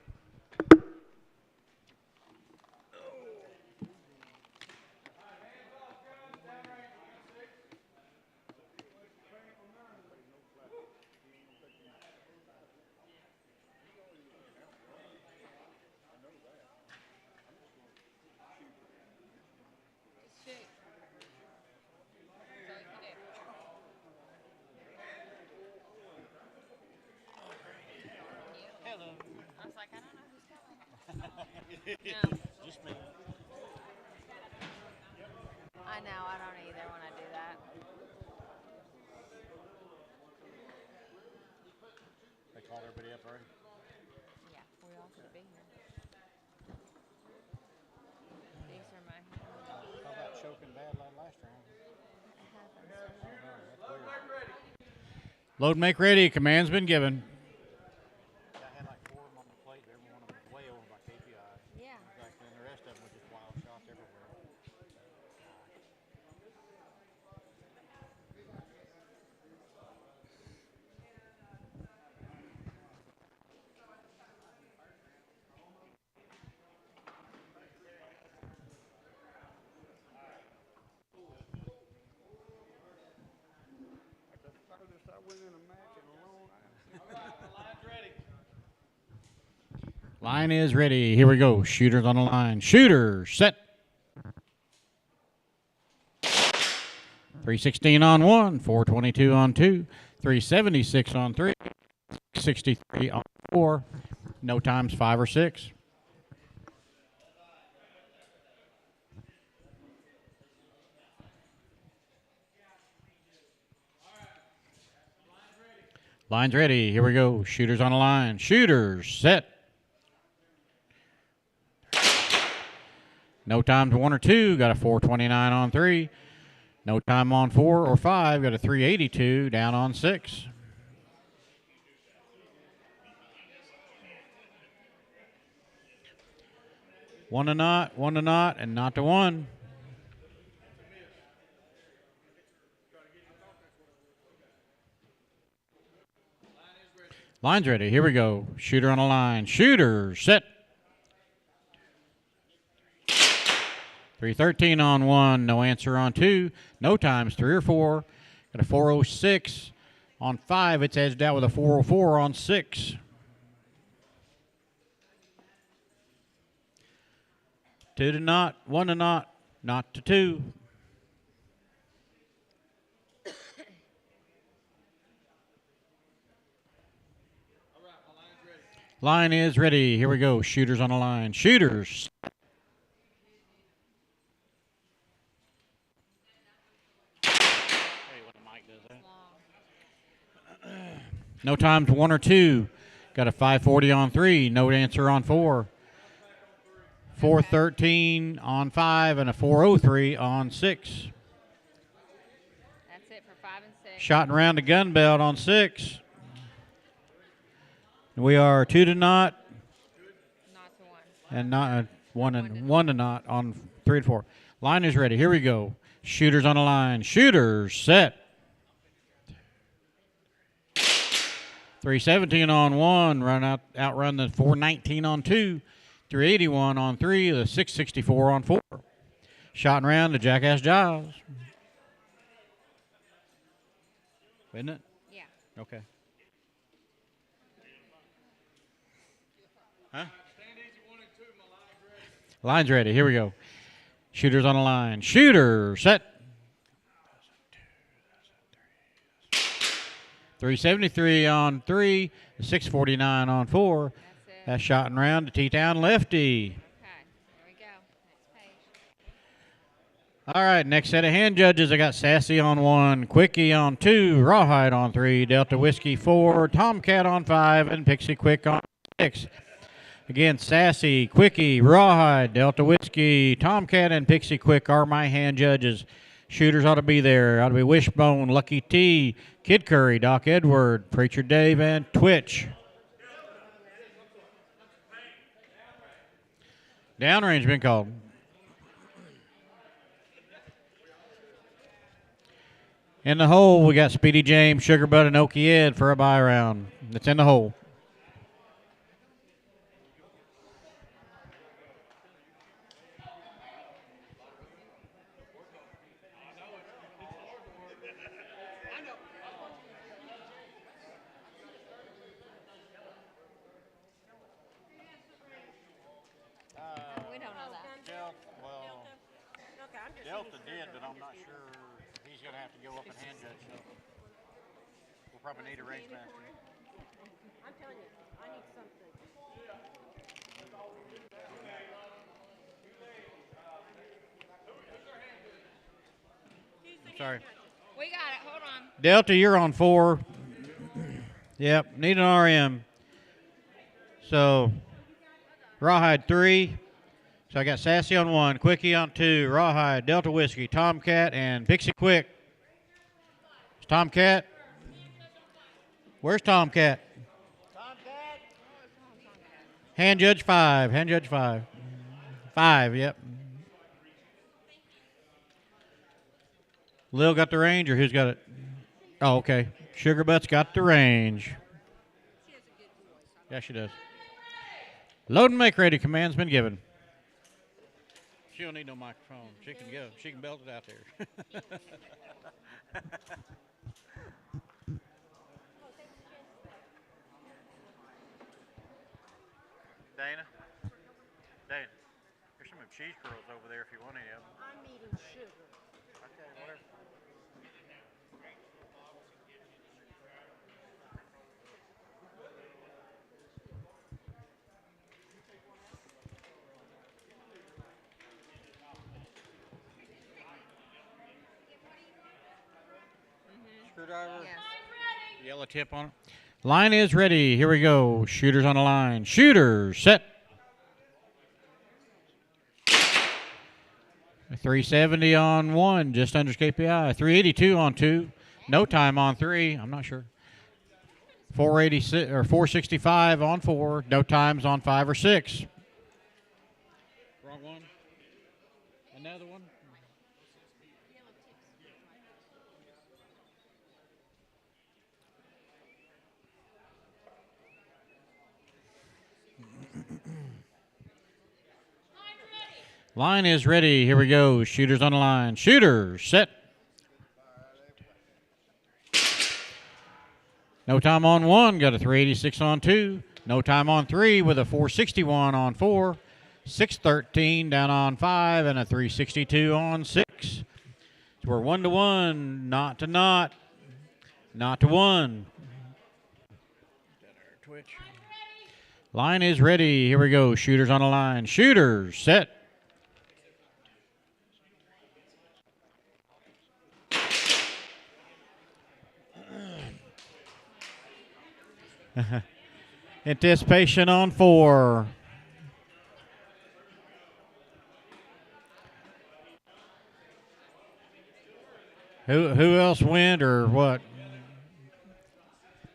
Just me. I know, I don't either when I do that. They called everybody up already? Yeah, we all could be here. These are my How about choking bad like last round? Load, make ready. Command's been given. I had like 4 of them on the plate. Every one of them was way over my KPI. Yeah. And the rest of them were just wild shots everywhere. Line is ready. Here we go. Shooters on the line. Shooter, set. 316 on 1, 422 on 2, 376 on 3, 63 on 4. No times 5 or 6. Line's ready. Here we go. Shooters on the line. Shooters, set. No times 1 or 2. Got a 429 on 3. No time on 4 or 5. Got a 382 down on 6. 1 to not, and not to 1. Line's ready. Here we go. Shooter on the line. Shooter, set. 313 on 1. No answer on 2. No times 3 or 4. Got a 406 on 5. It's edged out with a 404 on 6. 2 to not, 1 to not to 2. Line is ready. Here we go. Shooters on the line. Shooters. No times 1 or 2. Got a 540 on 3. No answer on 4. 413 on 5 and a 403 on 6. That's it for 5 and 6. Shot around the gun belt on 6. We are 2 to not. Not to 1. And not 1 to not on 3 and 4. Line is ready. Here we go. Shooters on the line. Shooters set. 317 on 1. Outrun the 419 on 2. 381 on 3. The 664 on 4. Shot and round to Jackass Giles. Isn't it? Yeah. Okay. Huh? Line's ready. Here we go. Shooters on the line. Shooter set. 373 on 3. 649 on 4. That's shot and round to T-Town lefty. Okay. There we go. Next page. All right, next set of hand judges. I got Sassy on 1, Quickie on 2, Rawhide on 3, Delta Whiskey 4, Tomcat on 5, and Pixie Quick on 6. Again, Sassy, Quickie, Rawhide, Delta Whiskey, Tomcat, and Pixie Quick are my hand judges. Shooters ought to be there. Ought to be Wishbone, Lucky T, Kid Curry, Doc Edward, Preacher Dave, and Twitch. Downrange been called. In the hole, we got Speedy James, Sugar Bud, and Okie Ed for a bye round. It's in the hole. We don't know that. Delta did, but I'm not sure he's going to have to go up and hand judge. So we'll probably need a range master. I'm telling you, I need something. Sorry. We got it. Hold on. Delta, you're on 4. Yep, need an RM. So, Rawhide 3. So I got Sassy on 1, Quickie on 2, Rawhide, Delta Whiskey, Tomcat, and Pixie Quick. Is Tomcat? Where's Tomcat? Hand judge 5. Hand judge 5. 5, yep. Lil got the range, or who's got it? Oh, okay. Sugar Butt's got the range. Yeah, she does. Load and make ready. Command's been given. She don't need no microphone. She can go. She can belt it out there. Dana? Dana, there's some cheese curls over there if you want any of them. I'm eating sugar. Okay, whatever. Screwdriver? Yes. Yellow tip on it. Line is ready. Here we go. Shooters on the line. Shooters set. 370 on 1, just under KPI. 382 on 2. No time on 3. I'm not sure. 486 or 465 on 4. No times on 5 or 6. Another one? Line is ready. Here we go. Shooters on the line. Shooter, set. No time on 1. Got a 386 on 2. No time on 3 with a 461 on 4. 613 down on 5 and a 362 on 6. So we're 1-1. Not to not. Not to 1. Line is ready. Here we go. Shooters on the line. Shooters, set. Anticipation on 4. Who else went or what?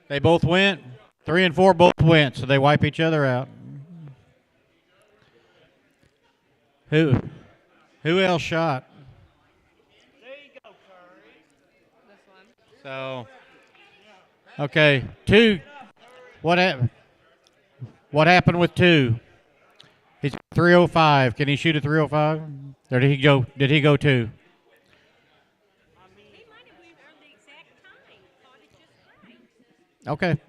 They both went. 3 and 4 both went, so they wipe each other out. Who else shot? There you go, Curry. This one. So, okay, 2. What happened with 2? He's 305. Can he shoot a 305? Or did he go 2? He might have earned the exact time. Thought it just right. Okay.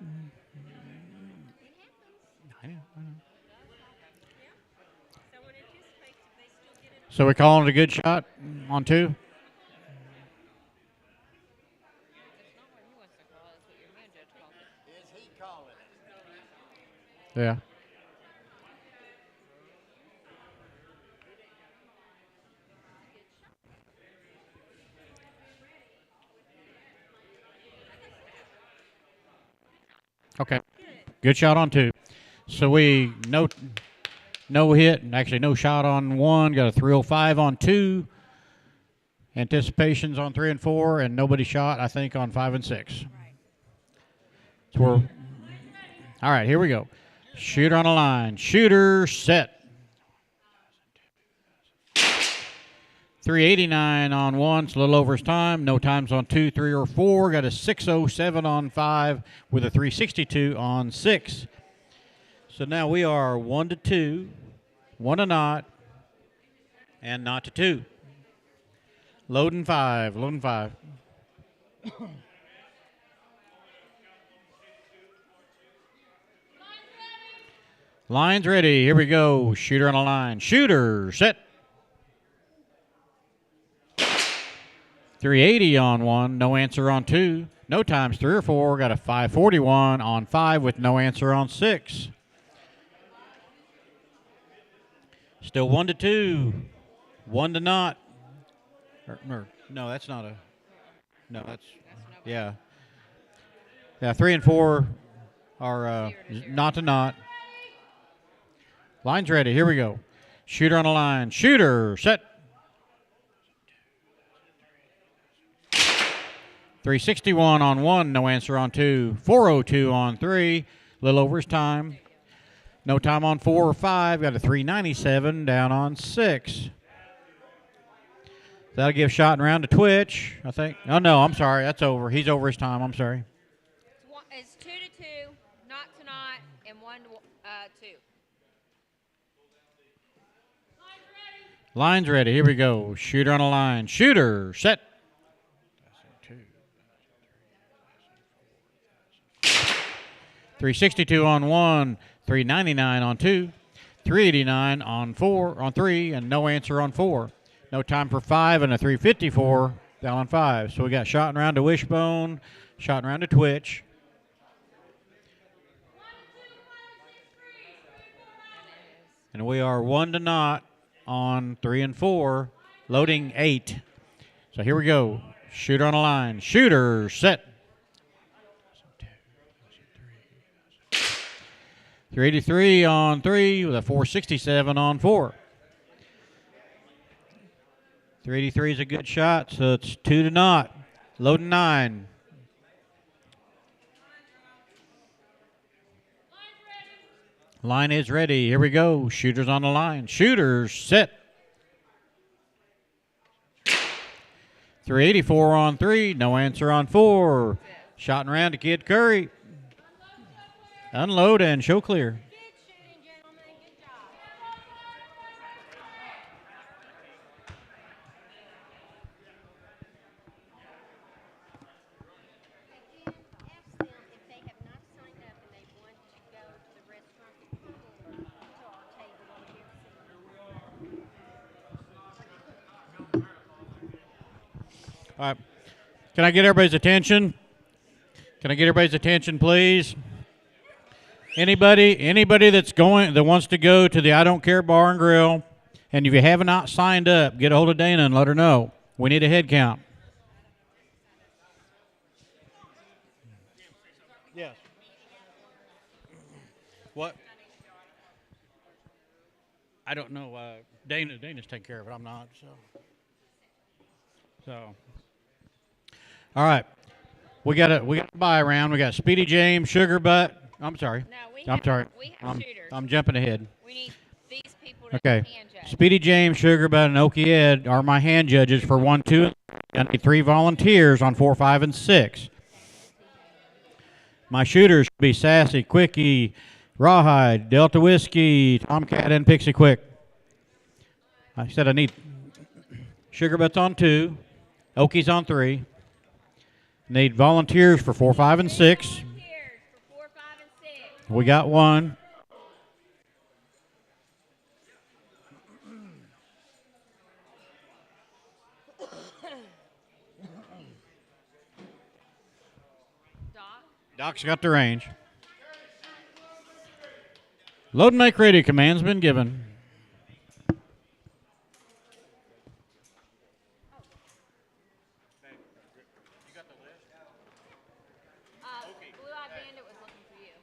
Someone anticipates if they still get it. So we're calling it a good shot on 2? Is he calling it? Yeah. Okay. Good shot on 2. So we no hit, actually no shot on 1, got a 305 on 2. Anticipations on 3 and 4, and nobody shot, I think, on 5 and 6. So we're, all right, here we go. Shooter on the line. Shooter, set. 389 on 1, it's a little over his time. No times on 2, 3, or 4. Got a 607 on 5 with a 362 on 6. So now we are 1-2, 1 to not, and not to 2. Loading 5, loading 5. Line's ready. Here we go. Shooter on the line. Shooter, set. 380 on 1, no answer on 2. No times 3 or 4. Got a 541 on 5 with no answer on 6. Still 1-2. 1 to not. No, that's not a. No, that's. Yeah. Yeah, 3 and 4 are not to not. Line's ready. Here we go. Shooter on the line. Shooter, set. 361 on 1, no answer on 2. 402 on 3, a little over his time. No time on 4 or 5. Got a 397 down on 6. That'll give shot and round to Twitch, I think. Oh, no, I'm sorry. That's over. He's over his time. I'm sorry. It's 2-2, not to not, and 1-2. Line's ready. Here we go. Shooter on the line. Shooter, set. 362 on 1, 399 on 2, 389 on 4, on 3, and no answer on 4. No time for 5 and a 354 down on 5. So we got shot and round to Wishbone, shot and round to Twitch. And we are 1 to not on 3 and 4, loading 8. So here we go. Shooter on the line. Shooter, set. 383 on 3 with a 467 on 4. 383 is a good shot, so it's 2 to not. Loading 9. Line is ready. Here we go. Shooters on the line. Shooters set. 384 on 3. No answer on 4. Shot and round to Kid Curry. Unload and show clear. All right. Can I get everybody's attention? Can I get everybody's attention, please? Anybody that wants to go to the I Don't Care Bar and Grill, and if you have not signed up, get a hold of Dana and let her know. We need a head count. Yes. What? I don't know. Dana's taking care of it. I'm not. So. All right. We got a buy round. We got Speedy James, Sugar Butt. I'm sorry. No, we have shooters. I'm jumping ahead. We need these people to Okay. hand judge. Speedy James, Sugar Butt, and Okie Ed are my hand judges for 1, 2, and 3 volunteers on 4, 5, and 6. My shooters should be Sassy, Quickie, Rawhide, Delta Whiskey, Tomcat, and Pixie Quick. I said I need Sugar Butts on 2, Okie's on 3. Need volunteers for 4, 5, and 6. We got 1. Doc's got the range. Load and make ready command's been given. Blue-eyed Bandit was looking for you.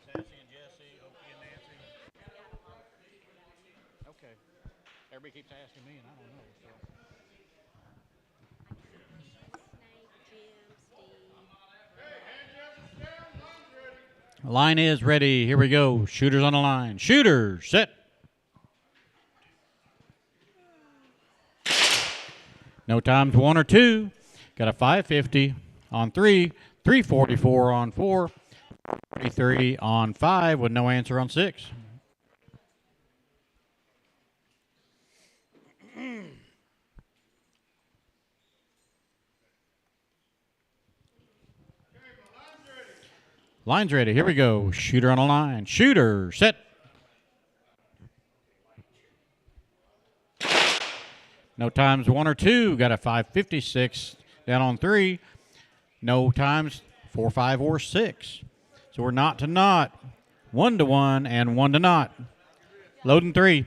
Sassy and Jesse, Okie and Nancy. Okay. Everybody keeps asking me, and I don't know. So. Line is ready. Here we go. Shooters on the line. Shooters, set. No times 1 or 2. Got a 550 on 3, 344 on 4, 43 on 5 with no answer on 6. Line's ready. Here we go. Shooter on the line. Shooter, set. No times 1 or 2. Got a 556 down on 3. No times 4, 5, or 6. So we're not to not. 1 to 1 and 1 to not. Loading 3.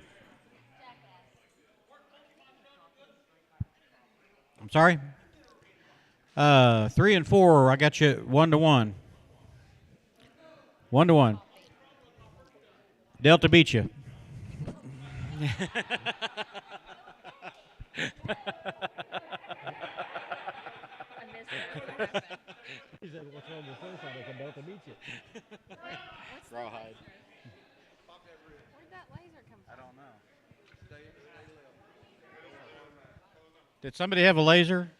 I'm sorry. 3 and 4. I got you 1 to 1. 1 to 1. Delta beat you. He said, "What's wrong with the first one? I can Delta beat you." Rawhide. Where'd that laser come from? I don't know. Did somebody have a laser?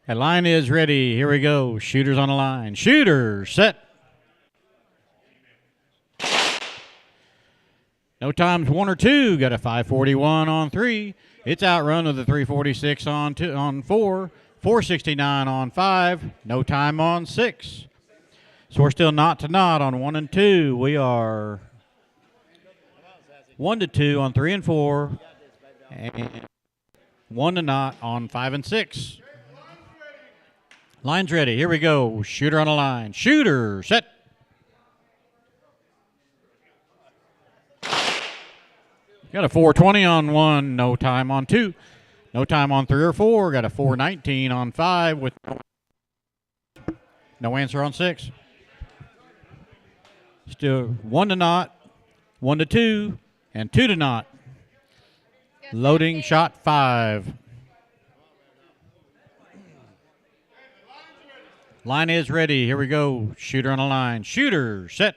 The line is ready. Here we go. Shooters on the line. Shooter, set. No times 1 or 2. Got a 541 on 3. It's outrun of the 346 on 4. 469 on 5. No time on 6. So we're still not to not on 1 and 2. We are 1 to 2 on 3 and 4. And 1 to not on 5 and 6. Line's ready. Here we go. Shooter on the line. Shooter, set. Got a 420 on 1. No time on 2. No time on 3 or 4. Got a 419 on 5 with no answer on 6. Still 1 to not. 1 to 2, and 2 to naught. Loading shot 5. Line is ready. Here we go. Shooter on the line. Shooter, set.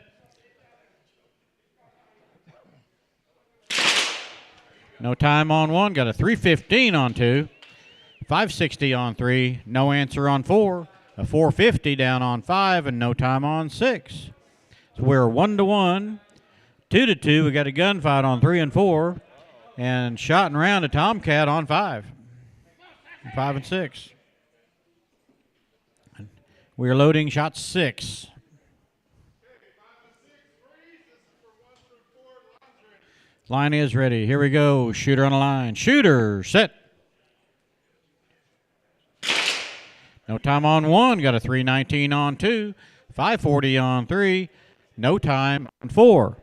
No time on 1. Got a 315 on 2. 560 on 3. No answer on 4. A 450 down on 5, and no time on 6. So we're 1 to 1. 2 to 2. We got a gunfight on 3 and 4. And shot and round a Tomcat on 5. 5 and 6. We are loading shot 6. Line is ready. Here we go. Shooter on the line. Shooter, set. No time on 1. Got a 319 on 2. 540 on 3. No time on 4.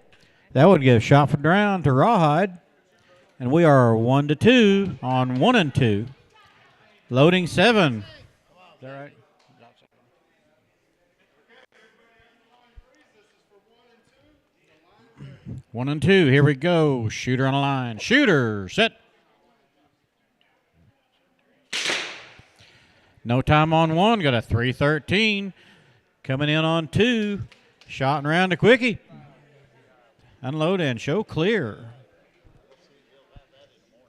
That would give shot from round to Rawhide. And we are 1 to 2 on 1 and 2. Loading 7. Is that right? 1 and 2. Here we go. Shooter on the line. Shooter, set. No time on 1. Got a 313. Coming in on 2. Shot and round to Quickie. Unload and show clear.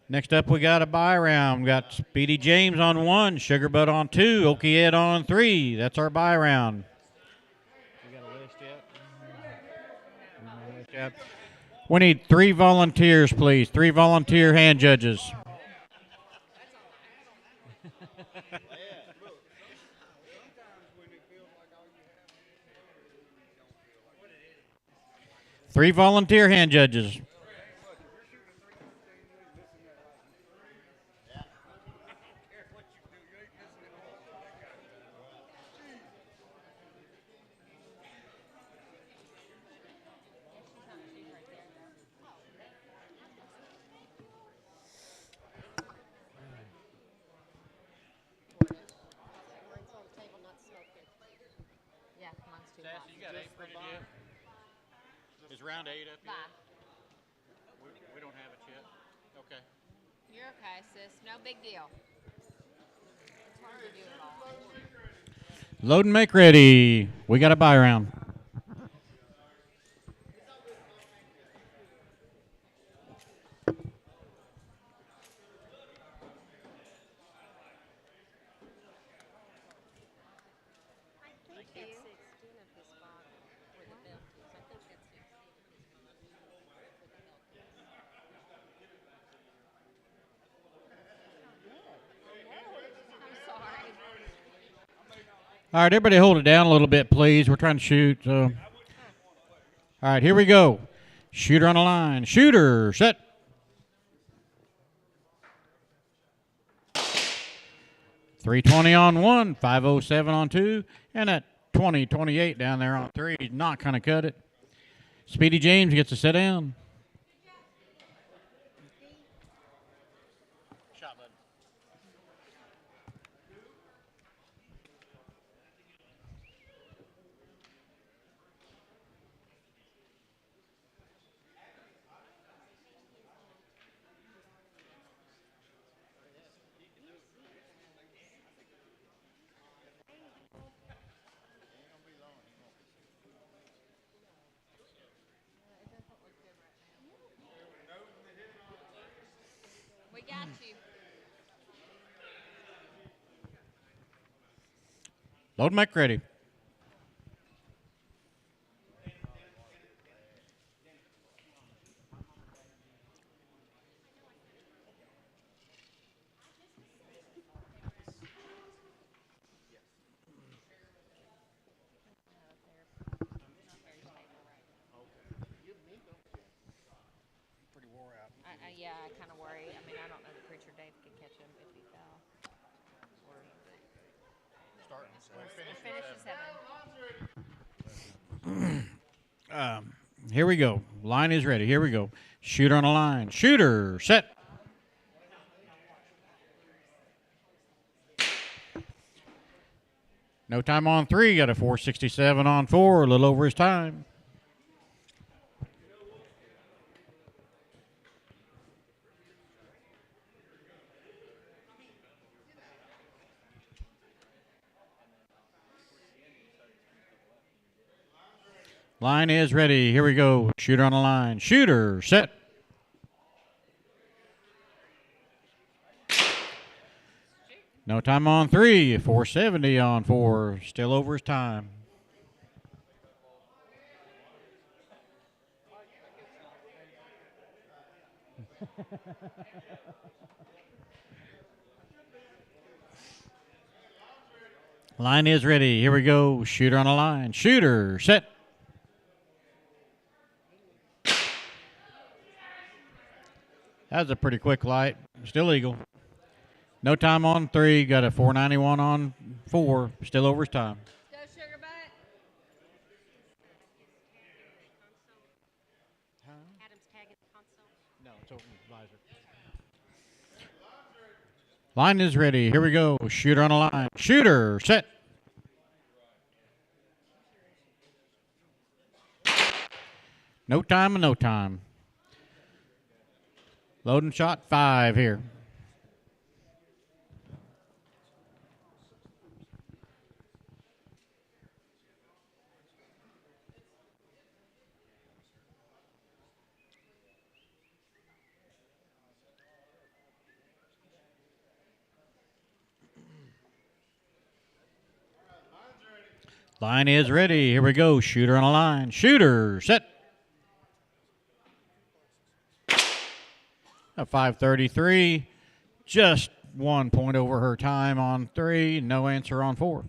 Next up, we got a buy round. We got Speedy James on 1. Sugar Butt on 2. Okie Ed on 3. That's our buy round. We got a list yet? We need 3 volunteers, please. 3 volunteer hand judges. Three volunteer hand judges. Is round 8 up yet? We don't have it yet. Okay. You're okay, sis. No big deal. It's hard to do it all. Load and make ready. We got a buy round. All right, everybody hold it down a little bit, please. We're trying to shoot. So. All right, here we go. Shooter on the line. Shooter, set. .320 on 1, 507 on 2, and that 20-28 down there on 3. Not going to cut it. Speedy James gets to sit down. We got you. Load mic ready. Yeah, I kind of worry. I mean, I don't know that Preacher Dave could catch him if he fell. Finish at 7. Here we go. Line is ready. Here we go. Shooter on the line. Shooter, set. No time on 3. Got a 467 on 4. A little over his time. Line is ready. Here we go. Shooter on the line. Shooter, set. No time on 3. 470 on 4. Still over his time. Line is ready. Here we go. Shooter on the line. Shooter, set. That was a pretty quick light. Still eagle. No time on 3. Got a 491 on 4. Still over his time. Go, Sugar Butt. Adam's tag at the console. No, it's open visor. Line is ready. Here we go. Shooter on the line. Shooter, set. No time and no time. Loading shot 5 here. Line is ready. Here we go. Shooter on the line. Shooter, set. A 533. Just 1 point over her time on 3. No answer on 4.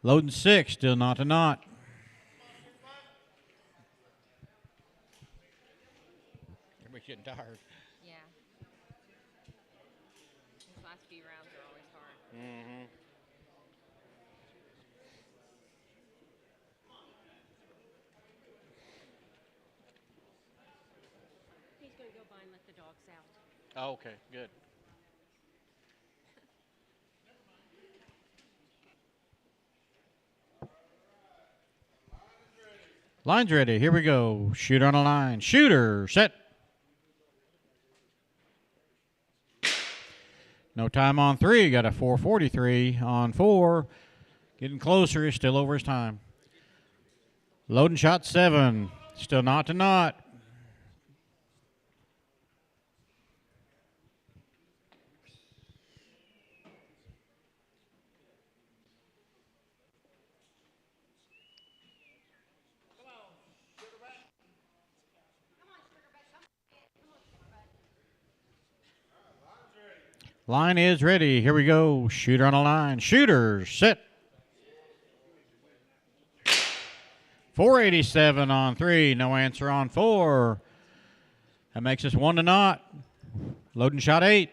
Loading 6. Still not to knot. Everybody's getting tired. Yeah. These last few rounds are always hard. Mm-hmm. He's going to go by and let the dogs out. Oh, okay, good. Line's ready. Here we go. Shooter on the line. Shooter, set. No time on 3. Got a 443 on 4. Getting closer. He's still over his time. Loading shot 7. Still not to knot. Line is ready. Here we go. Shooter on the line. Shooter, set. 487 on 3. No answer on 4. That makes us 1 to knot. Loading shot 8.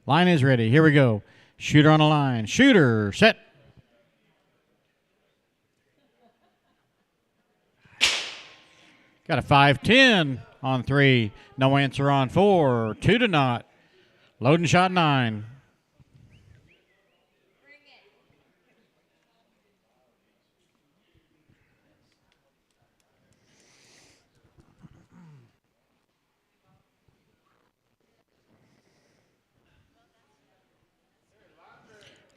Line is ready. Here we go. Shooter on the line. Shooter, set. Got a 510 on 3. No answer on 4. 2 to knot. Loading shot 9.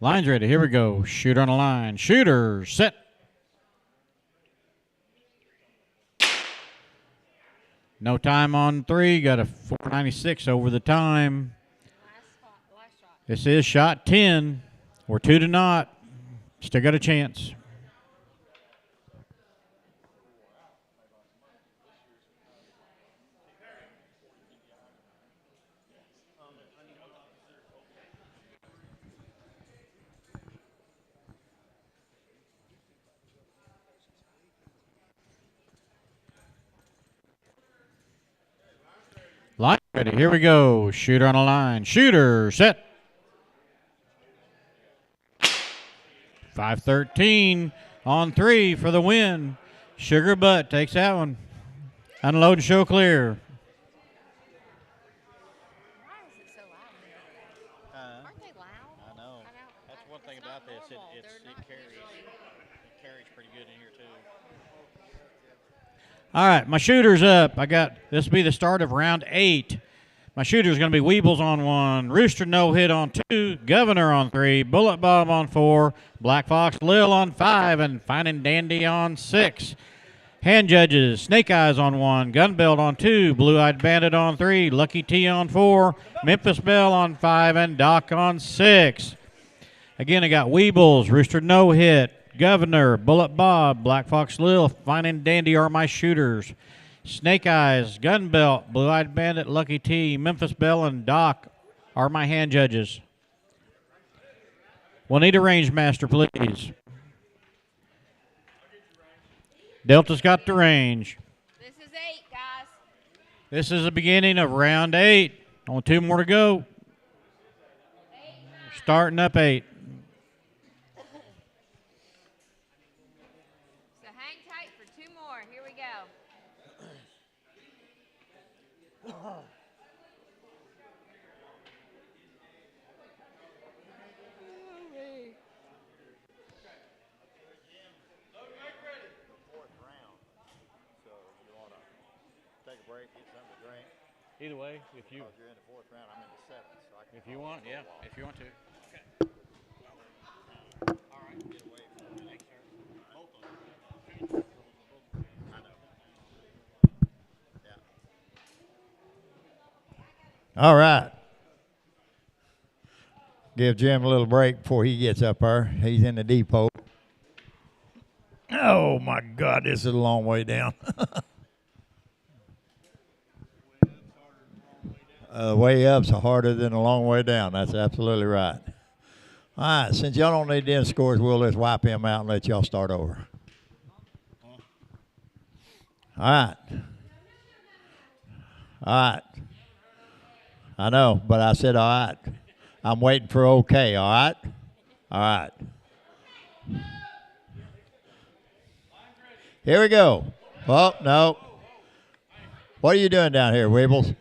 Line's ready. Here we go. Shooter on the line. Shooter, set. No time on 3. Got a 496 over the time. This is shot 10. We're 2 to knot. Still got a chance. Line ready. Here we go. Shooter on the line. Shooter, set. 513 on 3 for the win. Sugar Butt takes that one. Unload and show clear. Why is it so loud? Aren't they loud? I know. That's one thing about this. It carries pretty good in here too. All right, my shooter's up. This will be the start of round 8. My shooter's going to be Weebles on 1, Rooster No Hit on 2, Governor on 3, Bullet Bob on 4, Black Fox Lil on 5, and Fine and Dandy on 6. Hand judges, Snake Eyes on 1, Gunbelt on 2, Blue Eyed Bandit on 3, Lucky T on 4, Memphis Belle on 5, and Doc on 6. Again, I got Weebles, Rooster No Hit, Governor, Bullet Bob, Black Fox Lil, Fine and Dandy are my shooters. Snake Eyes, Gunbelt, Blue Eyed Bandit, Lucky T, Memphis Belle, and Doc are my hand judges. We'll need a range master, please. Delta's got the range. This is 8, guys. This is the beginning of round 8. Only 2 more to go. Starting up 8. So hang tight for 2 more. Here we go. Take a break, get something to drink. Either way, if you You're in the 4th round, I'm in the 7th, so I can. if you want, yeah, if you want to. All right. Give Jim a little break before he gets up there. He's in the depot. Oh my God, this is a long way down. Way up's harder than a long way down. That's absolutely right. All right, since y'all don't need them scores, we'll just wipe him out and let y'all start over. All right. All right. I know, but I said all right. I'm waiting for okay, all right? All right. Here we go. Oh, no. What are you doing down here, Weebles?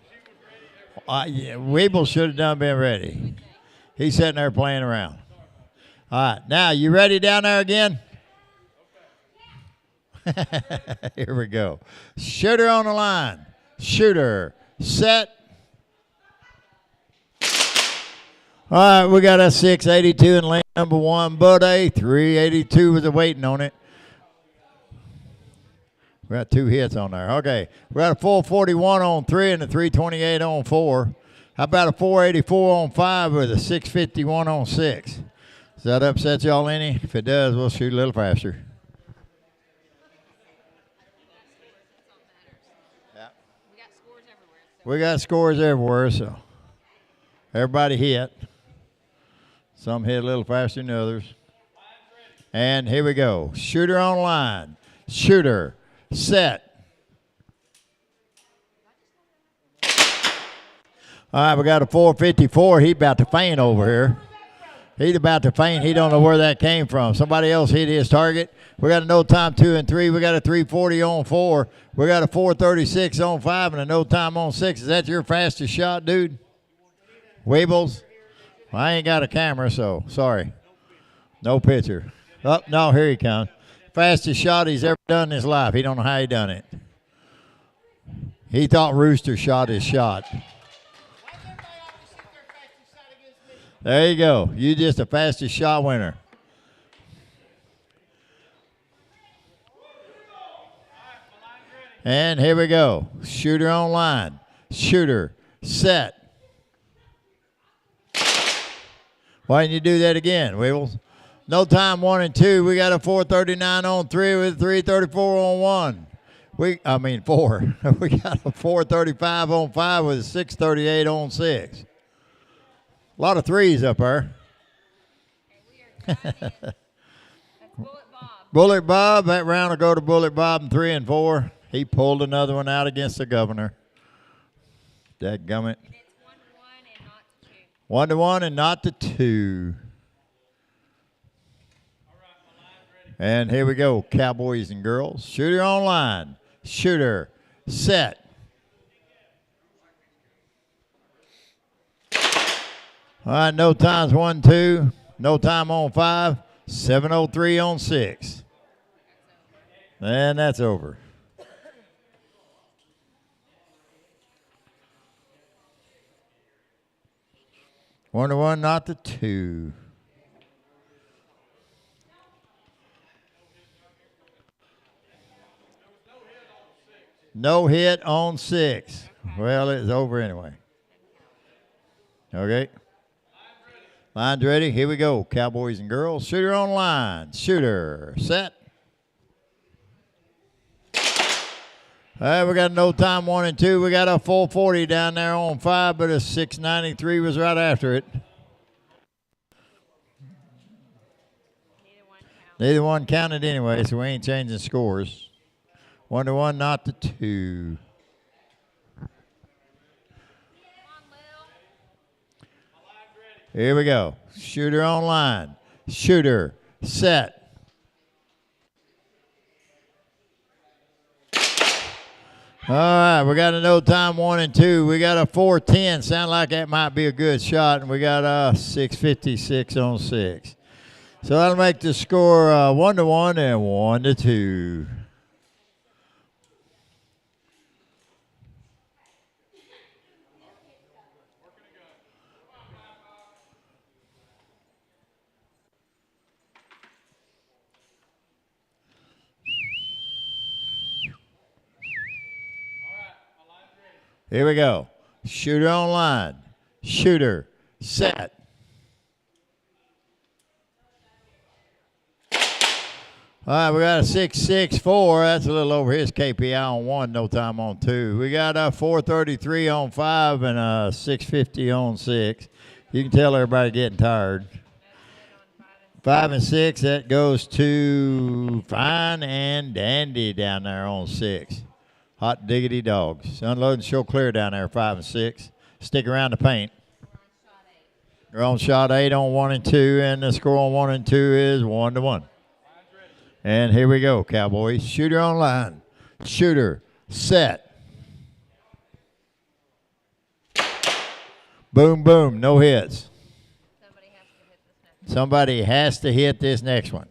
Yeah, Weebles should have been ready. He's sitting there playing around. All right. Now, you ready down there again? Here we go. Shooter on the line. Shooter. Set. All right, we got a 682 in lane number 1, but a 382 was waiting on it. We got 2 hits on there. Okay, we got a 441 on 3 and a 328 on 4. How about a 484 on 5 with a 651 on 6? Does that upset y'all any? If it does, we'll shoot a little faster. Yeah. We got scores everywhere, so everybody hit. Some hit a little faster than others. And here we go. Shooter on line. Shooter. Set. All right, we got a 454. He about to faint over here. He's about to faint. He don't know where that came from. Somebody else hit his target. We got a no time 2 and 3. We got a 340 on 4. We got a 436 on 5 and a no time on 6. Is that your fastest shot, dude? Weebles? Well, I ain't got a camera, so sorry. No picture. Oh, no, here he comes. Fastest shot he's ever done in his life. He don't know how he done it. He thought Rooster shot his shot. There you go. You just the fastest shot winner. And here we go. Shooter on line. Shooter. Set. Why didn't you do that again, Weebles? No time 1 and 2. We got a 439 on 3 with a 334 on 1. 4. We got a 435 on 5 with a 638 on 6. A lot of threes up there. Bullet Bob. That round will go to Bullet Bob in 3 and 4. He pulled another one out against the Governor. Dadgummit. 1-1 and not to 2. And here we go, Cowboys and girls. Shooter on line. Shooter. Set. All right, no times 1, 2. No time on 5. 703 on 6. And that's over. 1 to 1, not the 2. No hit on 6. Well, it's over anyway. Okay. Line's ready. Here we go. Cowboys and girls. Shooter on line. Shooter. Set. All right, we got no time 1 and 2. We got a 440 down there on 5, but a 693 was right after it. Neither one counted anyway, so we ain't changing scores. 1 to 1, not the 2. Here we go. Shooter on line. Shooter. Set. All right, we got a no time 1 and 2. We got a 410. Sound like that might be a good shot, and we got a 656 on 6. So that'll make the score 1 to 1 and 1 to 2. Here we go. Shooter on line. Shooter. Set. All right, we got a 664. That's a little over his KPI on 1, no time on 2. We got a 433 on 5 and a 650 on 6. You can tell everybody getting tired. 5 and 6, that goes to Fine and Dandy down there on 6. Hot diggity dogs. Unload and show clear down there, 5 and 6. Stick around the paint. We're on shot 8 on 1 and 2, and the score on 1 and 2 is 1 to 1. And here we go, Cowboys. Shooter on line. Shooter. Set. Boom, boom. No hits. Somebody has to hit this next one.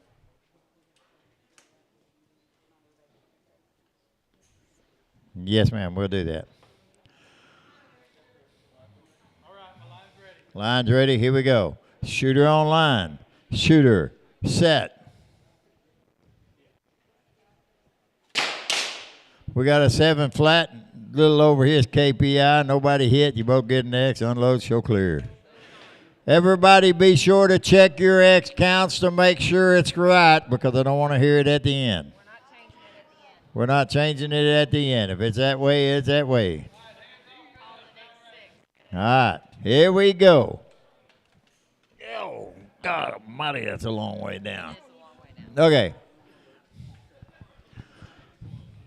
Yes, ma'am. We'll do that. All right, my line's ready. Line's ready. Here we go. Shooter on line. Shooter. Set. We got a 7 flat, little over his KPI. Nobody hit. You both get an X. Unload, show clear. Everybody be sure to check your X counts to make sure it's right, because I don't want to hear it at the end. We're not changing it at the end. If it's that way, it's that way. All right, here we go. Oh, God almighty, that's a long way down. Okay.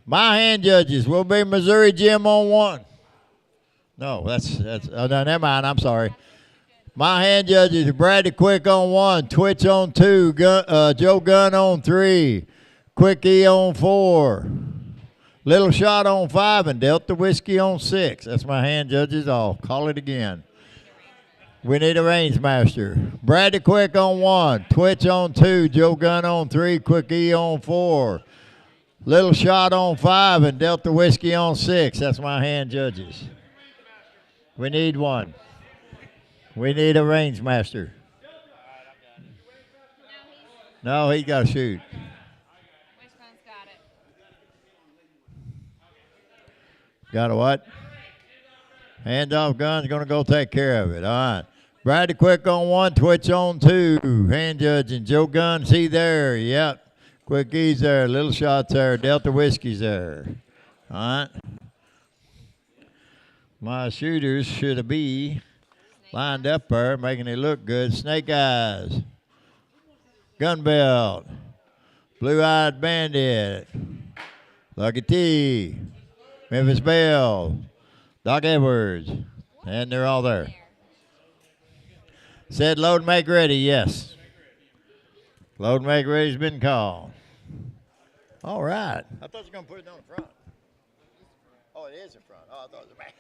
My hand judges will be Missouri Jim on 1. No, that's no, never mind. I'm sorry. My hand judges: Bradley Quick on 1, Twitch on 2, Joe Gunn on 3, Quickie on 4, Little Shot on 5, and Delta Whiskey on 6. That's my hand judges. I'll call it again. We need a range master. Bradley Quick on 1, Twitch on 2, Joe Gunn on 3, Quickie on 4, Little Shot on 5, and Delta Whiskey on 6. That's my hand judges. We need one. We need a range master. No, he's got to shoot. Got a what? Hands off gun's going to go take care of it. All right. Bradley Quick on 1, Twitch on 2. Hand judging. Joe Gunn's he there. Yep. Quickie's there. Little Shot's there. Delta Whiskey's there. All right. My shooters should be lined up there, making it look good. Snake Eyes. Gun Belt. Blue-Eyed Bandit. Lucky T. Memphis Belle. Doc Edwards. And they're all there. Said load and make ready, yes. Load and make ready's been called. All right. I thought you were going to put it on the front. Oh, it is in front. Oh, I thought it was the back.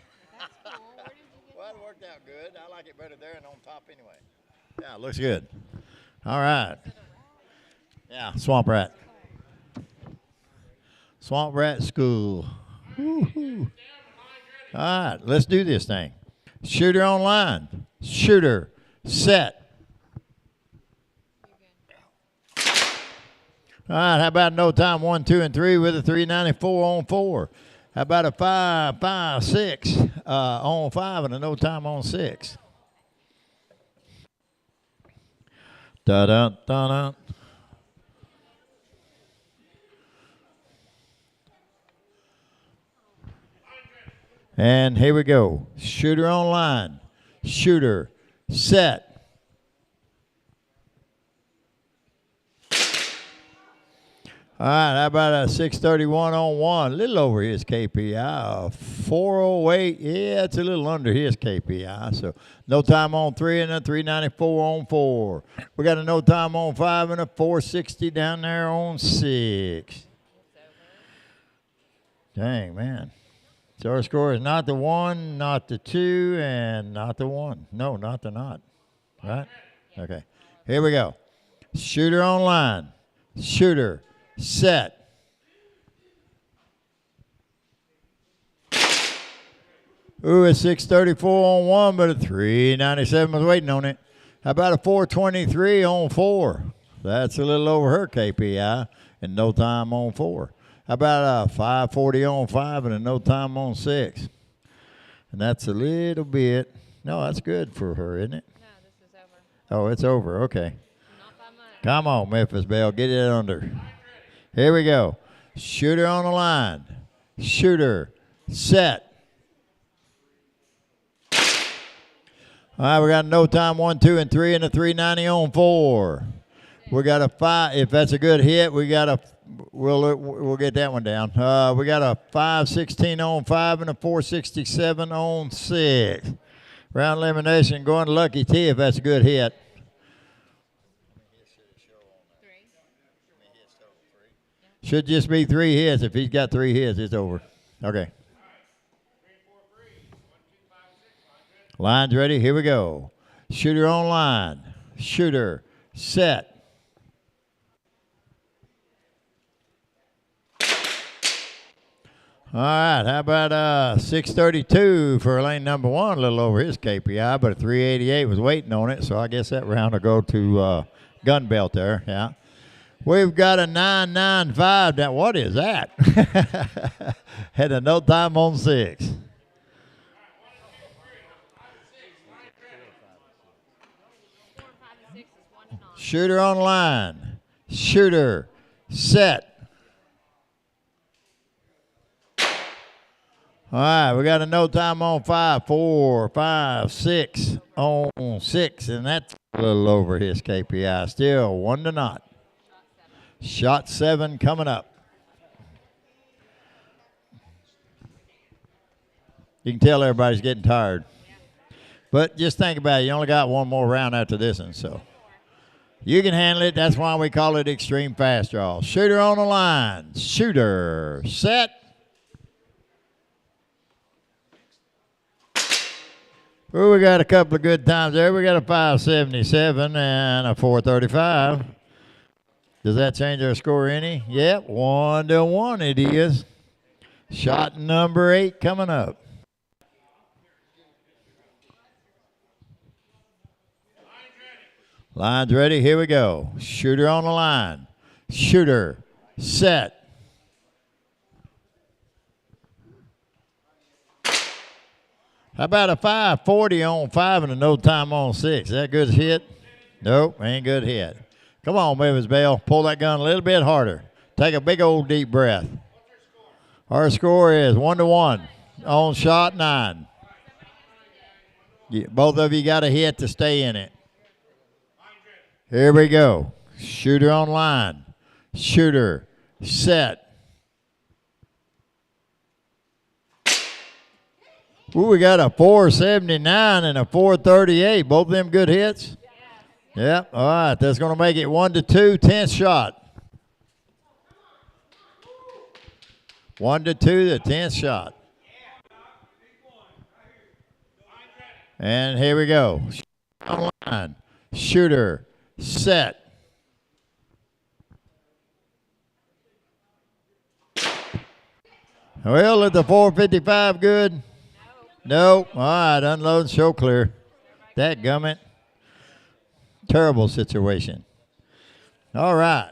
Well, it worked out good. I like it better there than on top anyway. Yeah, it looks good. All right. Yeah, Swamp Rat. Swamp Rat School. Woo-hoo. All right, let's do this thing. Shooter on line. Shooter. set. All right, how about no time 1, 2, and 3 with a 394 on 4? How about a 5, 5, 6 on 5 and a no time on 6? Da-dun, da-dun. And here we go. Shooter on line. Shooter, set. All right, how about a 631 on 1? A little over his KPI. 408, yeah, it's a little under his KPI. So no time on 3 and a 394 on 4. We got a no time on 5 and a 460 down there on 6. Dang, man. So our score is not the 1, not the 2, and not the 1. No, not the not. Right? Okay. Here we go. Shooter on line. Shooter. Set. Ooh, a 634 on 1, but a 397 was waiting on it. How about a 423 on 4? That's a little over her KPI and no time on 4. How about a 540 on 5 and a no time on 6? And that's a little bit. No, that's good for her, isn't it? No, this is over. Oh, it's over. Okay. Not by much. Come on, Memphis Belle. Get it under. Here we go. Shooter on the line. Shooter. Set. All right, we got a no time 1, 2, and 3 and a 390 on 4. We got a 5. If that's a good hit, we got a. We'll get that one down. We got a 516 on 5 and a 467 on 6. Round elimination going to Lucky T if that's a good hit. Should just be 3 hits. If he's got 3 hits, it's over. Okay. Line's ready. Here we go. Shooter on line. Shooter. Set. All right. How about 632 for lane number 1? A little over his KPI, but a 388 was waiting on it. So I guess that round will go to Gun Belt there. Yeah. We've got a 995. Now, what is that? Had a no time on 6. Shooter on line. Shooter. Set. All right, we got a no time on 5, 4, 5, 6 on 6, and that's a little over his KPI. Still 1 to not. Shot 7 coming up. You can tell everybody's getting tired. But just think about it. You only got one more round after this one, so you can handle it. That's why we call it extreme fast draw. Shooter on the line. Shooter. Set. Ooh, we got a couple of good times there. We got a 577 and a 435. Does that change our score any? Yep, 1 to 1 it is. Shot number 8 coming up. Line's ready. Here we go. Shooter on the line. Shooter. Set. How about a 540 on 5 and a no time on 6? Is that a good hit? Nope, ain't good hit. Come on, Memphis Belle. Pull that gun a little bit harder. Take a big old deep breath. Our score is 1 to 1 on shot 9. Both of you got a hit to stay in it. Here we go. Shooter on line. Shooter. Set. Ooh, we got a 479 and a 438. Both of them good hits? Yep. All right. That's going to make it 1 to 2. 10th shot. 1 to 2, the 10th shot. And here we go. On line. Shooter. Set. Well, at the 455 good? Nope. All right, unload and show clear. That gummit. Terrible situation. All right.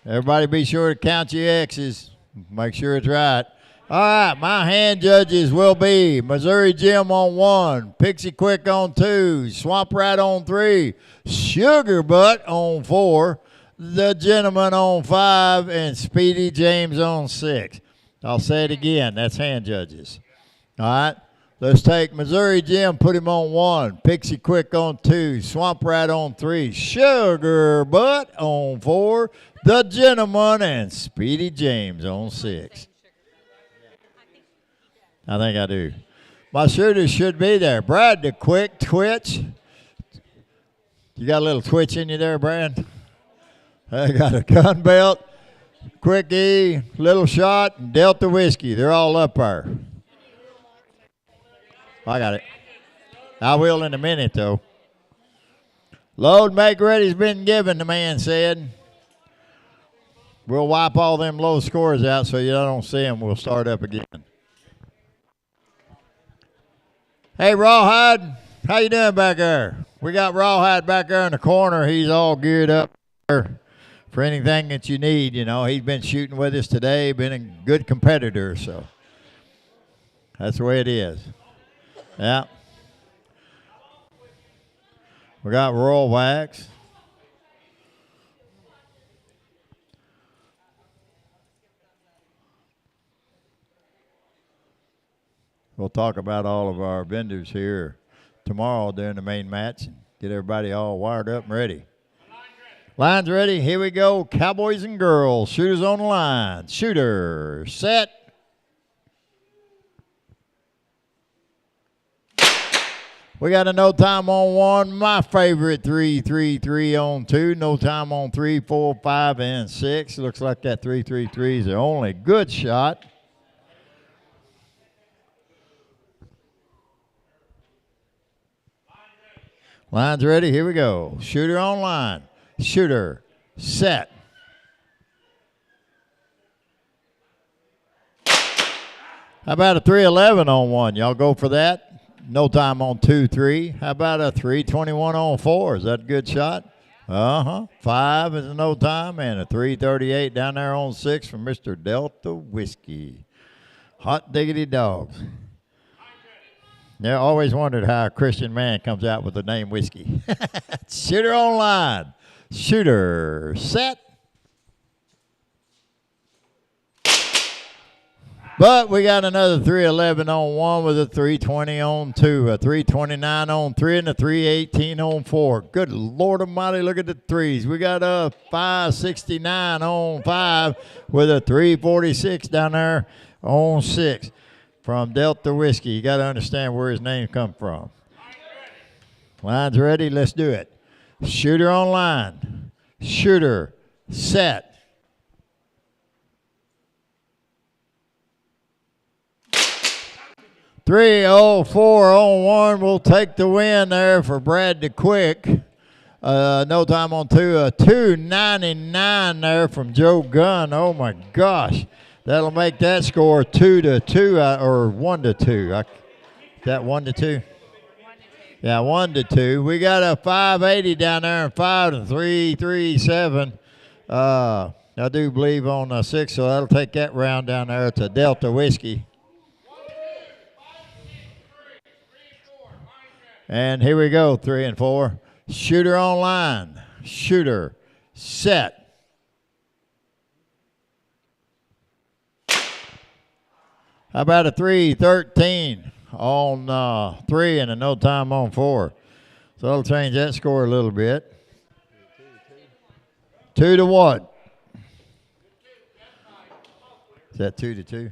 Everybody be sure to count your X's. Make sure it's right. All right, my hand judges will be Missouri Jim on 1, Pixie Quick on 2, Swamp Rat on 3, Sugar Butt on 4, The Gentleman on 5, and Speedy James on 6. I'll say it again. That's hand judges. All right. Let's take Missouri Jim, put him on 1, Pixie Quick on 2, Swamp Rat on 3, Sugar Butt on 4, The Gentleman, and Speedy James on 6. I think I do. My shooters should be there. Brad, the quick twitch. You got a little twitch in you there, Brad? I got a gun belt, quick E, little shot, and Delta whiskey. They're all up there. I got it. I will in a minute, though. Load, make ready's been given, the man said. We'll wipe all them low scores out so you don't see them. We'll start up again. Hey, Rawhide, how you doing back there? We got Rawhide back there in the corner. He's all geared up there for anything that you need. You know, he's been shooting with us today, been a good competitor, so that's the way it is. Yeah. We got Royal Wax. We'll talk about all of our vendors here tomorrow during the main match and get everybody all wired up and ready. Lines ready. Here we go. Cowboys and girls. Shooters on the line. Shooter. Set. We got a no time on 1. My favorite 3-3-3 on 2. No time on 3, 4, 5, and 6. Looks like that 3-3-3 is the only good shot. Lines ready. Here we go. Shooter on line. Shooter. Set. How about a 3-11 on 1? Y'all go for that? No time on 2-3. How about a 3-21 on 4? Is that a good shot? 5 is a no time, and a 3-38 down there on 6 from Mr. Delta Whiskey. Hot diggity dogs. Yeah, always wondered how a Christian man comes out with the name Whiskey. Shooter on line. Shooter. Set. But we got another 3-11 on 1 with a 3-20 on 2, a 3-29 on 3, and a 3-18 on 4. Good Lord Almighty, look at the threes. We got a 5-69 on 5 with a 3-46 down there on 6 from Delta Whiskey. You got to understand where his name come from. Lines ready. Let's do it. Shooter on line. Shooter. Set. .304 on 1 will take the win there for Brad the Quick. No time on 2. A 2.99 there from Joe Gunn. Oh my gosh, that'll make that score 2-2 or 1-2. That 1-2. Yeah, 1-2. We got a 580 down there and 5 and 337. I do believe on 6, so that'll take that round down there to Delta Whiskey. And here we go, 3 and 4. Shooter on line. Shooter. Set. How about a 3-13 on 3 and a no time on 4? So that'll change that score a little bit. 2 to what? Is that 2-2?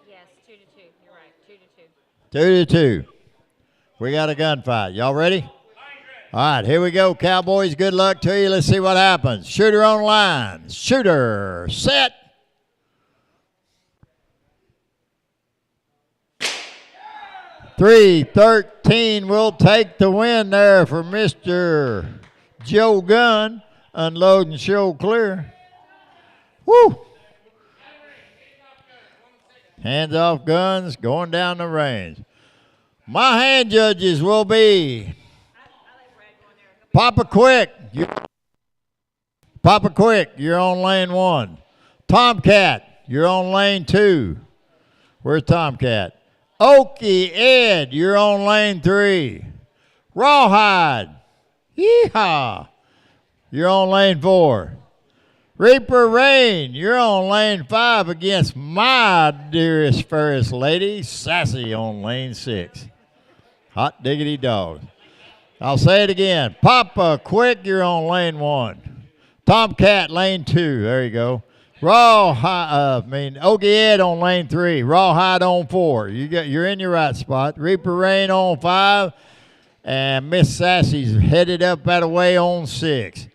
Yes, 2-2. You're right, 2-2. 2-2. We got a gunfight. Y'all ready? All right, here we go, Cowboys. Good luck to you. Let's see what happens. Shooter on line. Shooter. Set. .313 will take the win there for Mr. Joe Gunn. Unload and show clear. Woo! Hands off guns, going down the range. My hand judges will be Papa Quick. Papa Quick, you're on lane 1. Tomcat, you're on lane 2. Where's Tomcat? Okie Ed, you're on lane 3. Rawhide, yeehaw, you're on lane 4. Reaper Rain, you're on lane 5 against my dearest fairest lady, Sassy, on lane 6. Hot diggity dog. I'll say it again. Papa Quick, you're on lane 1. Tomcat, lane 2. There you go. Okie Ed on lane 3. Rawhide on 4. You're in your right spot. Reaper Rain on 5. And Miss Sassy's headed up that way on 6.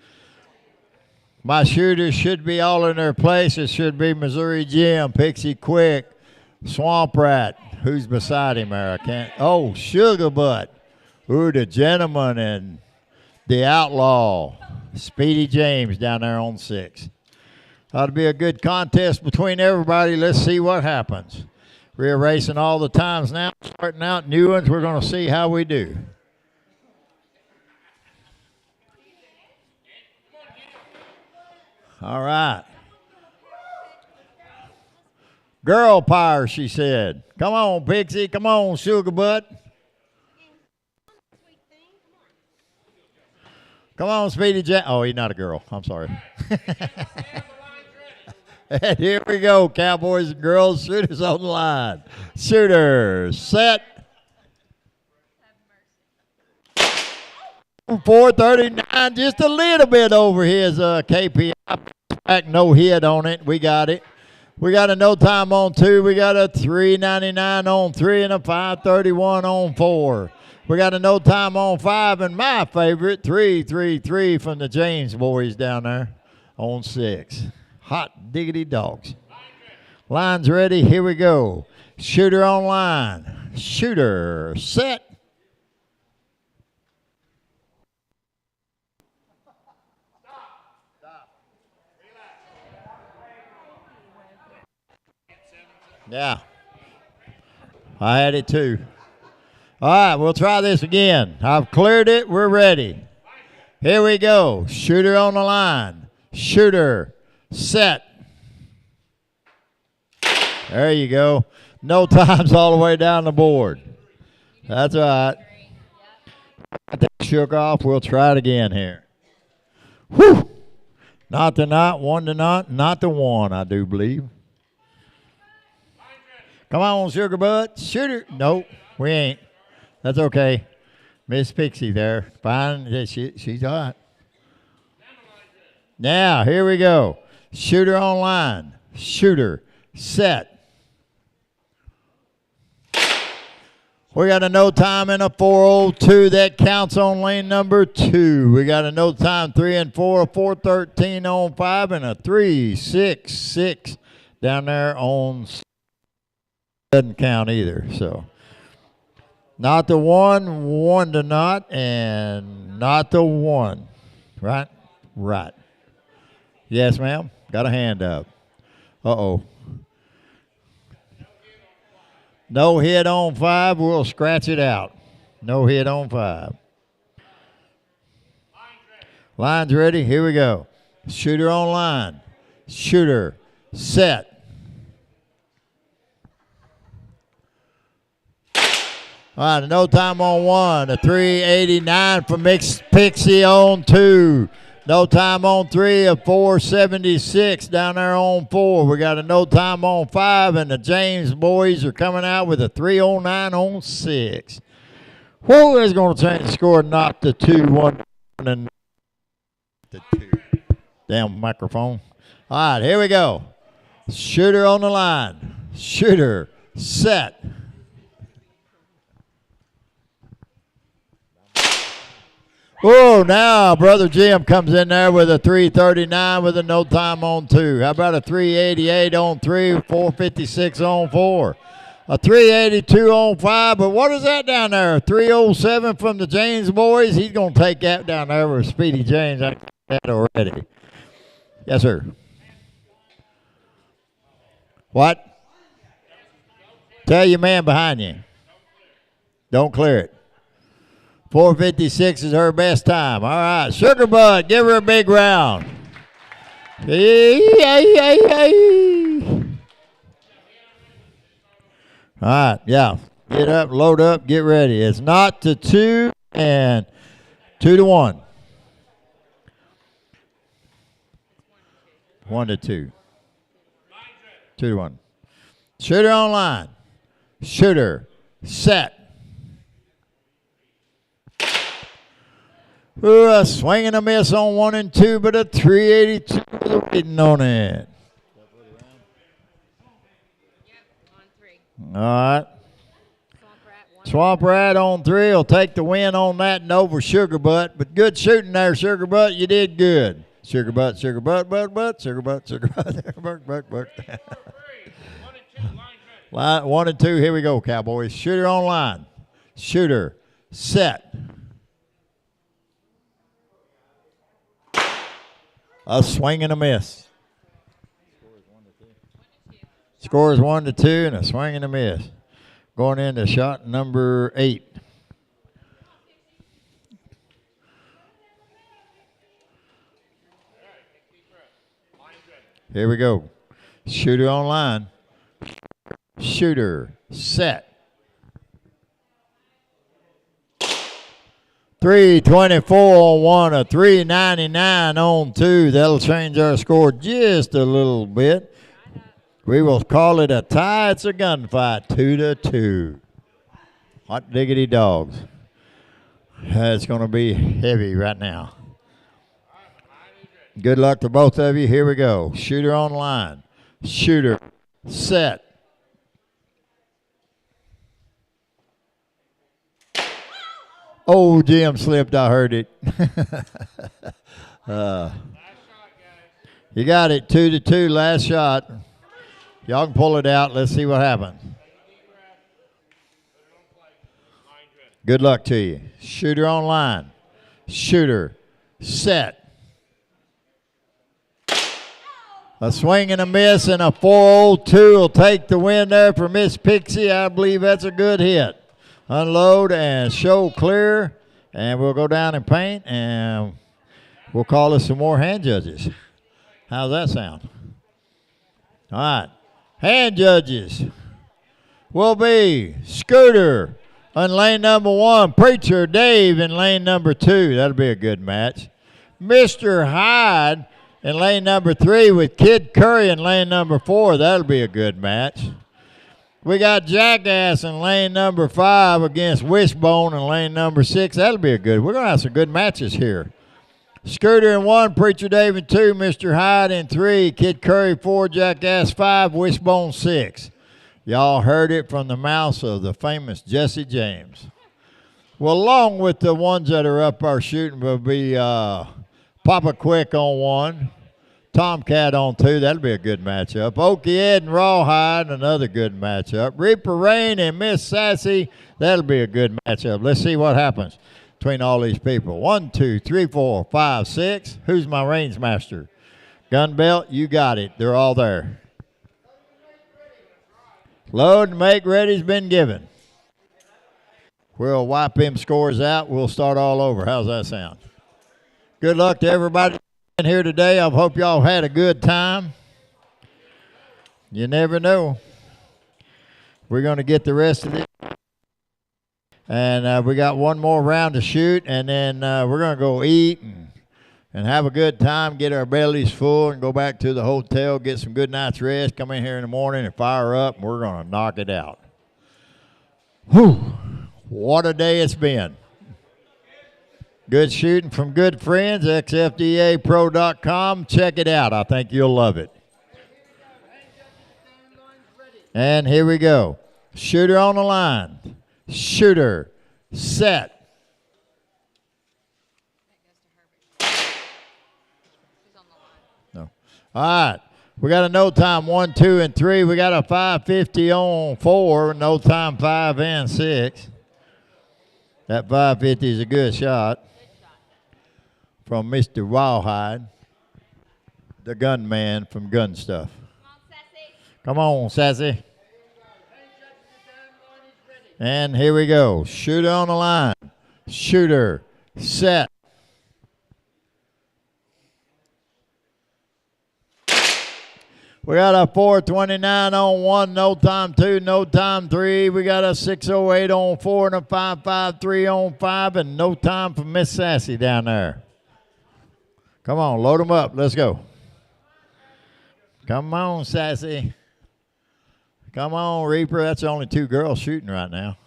My shooters should be all in their places. Should be Missouri Jim, Pixie Quick, Swamp Rat. Who's beside him there? I can't. Oh, Sugar Butt. Ooh, the gentleman and the outlaw. Speedy James down there on 6. Ought to be a good contest between everybody. Let's see what happens. We're racing all the times now, starting out new ones. We're going to see how we do. All right. Girl power, she said. Come on, Pixie. Come on, Sugar Butt. Come on, Speedy Jack. Oh, he's not a girl. I'm sorry. And here we go, cowboys and girls. Shooters on the line. Shooter, set. 439, just a little bit over his KPI. Back, no hit on it. We got it. We got a no time on 2. We got a 399 on 3 and a 531 on 4. We got a no time on 5 and my favorite 333 from the James boys down there on 6. Hot diggity dogs. Line's ready. Here we go. Shooter on line. Shooter set. Yeah. I had it too. All right, we'll try this again. I've cleared it. We're ready. Here we go. Shooter on the line. Shooter set. There you go. No times all the way down the board. That's all right. That shook off. We'll try it again here. Whew. Not the not, 1 to not the 1, I do believe. Come on, Sugar Butt. Shooter. Nope, we ain't. That's okay. Miss Pixie there. Fine. Yeah, she's all right. Now, here we go. Shooter on line. Shooter. Set. We got a no time and a 402. That counts on lane number 2. We got a no time 3 and 4, a 413 on 5, and a 366 down there on 6. Doesn't count either, so. Not the 1, 1 to not, and not the 1. Right? Right. Yes, ma'am. Got a hand up. Uh-oh. No hit on 5. We'll scratch it out. No hit on 5. Line's ready. Here we go. Shooter on line. Shooter. Set. All right, no time on 1. A 389 for Mix Pixie on 2. No time on 3, a 476 down there on 4. We got a no time on 5, and the James boys are coming out with a 309 on 6. Whoa, is going to change the score, not the 2, 1, and the 2. Damn microphone. All right, here we go. Shooter on the line. Shooter, set. Oh, now Brother Jim comes in there with a 339 with a no time on 2. How about a 388 on 3, 456 on 4? A 382 on 5, but what is that down there? 307 from the James boys. He's going to take that down there with Speedy James. I got that already. Yes, sir. What? Tell your man behind you. Don't clear it. 4:56 is her best time. All right, Sugar Bud, give her a big round. Hey. All right, yeah. Get up, load up, get ready. It's not to 2 and 2 to 1. 1 to 2. 2 to 1. Shooter on line. Shooter. Set. Ooh, a swing and a miss on 1 and 2, but a 382 waiting on it. All right. Swamp Rat on 3 will take the win on that and over Sugar Butt. But good shooting there, Sugar Butt. You did good. Sugar Butt, Sugar Butt, Butt, Sugar Butt, Sugar Butt, Butt. Line 1 and 2, here we go, Cowboys. Shooter on line. Shooter, set. A swing and a miss. Score is 1 to 2 and a swing and a miss. Going into shot number 8. Here we go. Shooter on line. Shooter set. 324 on 1, a 399 on 2. That'll change our score just a little bit. We will call it a tie. It's a gunfight, 2 to 2. Hot diggity dogs. It's going to be heavy right now. Good luck to both of you. Here we go. Shooter on line. Shooter set. Oh, Jim slipped. I heard it. You got it. 2 to 2. Last shot. Y'all can pull it out. Let's see what happens. Good luck to you. Shooter on line. Shooter set. A swing and a miss and a 402 will take the win there for Miss Pixie. I believe that's a good hit. Unload and show clear, and we'll go down and paint, and we'll call us some more hand judges. How's that sound? All right. Hand judges will be Scooter in lane number 1, Preacher Dave in lane number 2. That'll be a good match. Mr. Hyde in lane number 3 with Kid Curry in lane number 4. That'll be a good match. We got Jackass in lane number 5 against Wishbone in lane number 6. That'll be a good. We're going to have some good matches here. Scooter in 1, Preacher Dave in 2, Mr. Hyde in 3, Kid Curry 4, Jackass 5, Wishbone 6. Y'all heard it from the mouths of the famous Jesse James. Well, along with the ones that are up our shooting will be Papa Quick on 1, Tomcat on 2. That'll be a good matchup. Okie Ed and Rawhide, another good matchup. Reaper Rain and Miss Sassy. That'll be a good matchup. Let's see what happens between all these people. 1, 2, 3, 4, 5, 6. Who's my range master? Gun belt, you got it. They're all there. Load and make ready's been given. We'll wipe them scores out. We'll start all over. How's that sound? Good luck to everybody here today. I hope y'all had a good time. You never know. We're going to get the rest of this. And we got one more round to shoot, and then we're going to go eat and have a good time, get our bellies full, and go back to the hotel, get some good night's rest, come in here in the morning and fire up, and we're going to knock it out. Whew. What a day it's been. Good shooting from good friends, xfdapro.com. Check it out. I think you'll love it. And here we go. Shooter on the line. Shooter set. No. All right. We got a no time 1, 2, and 3. We got a 550 on 4. No time 5 and 6. That 550 is a good shot from Mr. Rawhide, the gunman from Gun Stuff. Come on, Sassy. And here we go. Shooter on the line. shooter, set. We got a 4:29 on 1, no time 2, no time 3. We got a 6:08 on 4 and a 5:53 on 5, and no time for Miss Sassy down there. Come on, load them up. Let's go. Come on, Sassy. Come on, Reaper. That's the only 2 girls shooting right now.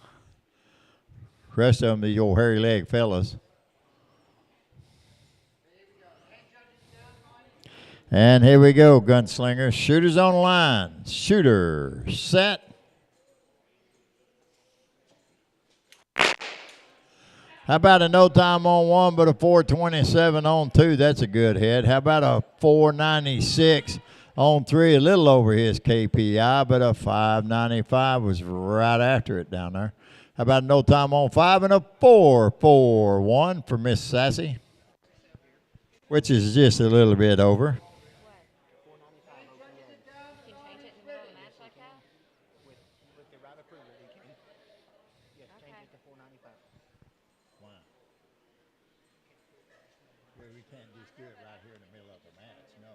Rest of them, these old hairy leg fellas. And here we go, gunslinger. Shooters on the line. Shooter, set. How about a no time on 1, but a 4:27 on 2? That's a good head. How about a 4:96 on 3? A little over his KPI, but a 5:95 was right after it down there. How about a no time on 5 and a 4:41 for Miss Sassy, which is just a little bit over. We can't just do it right here in the middle of a match. No.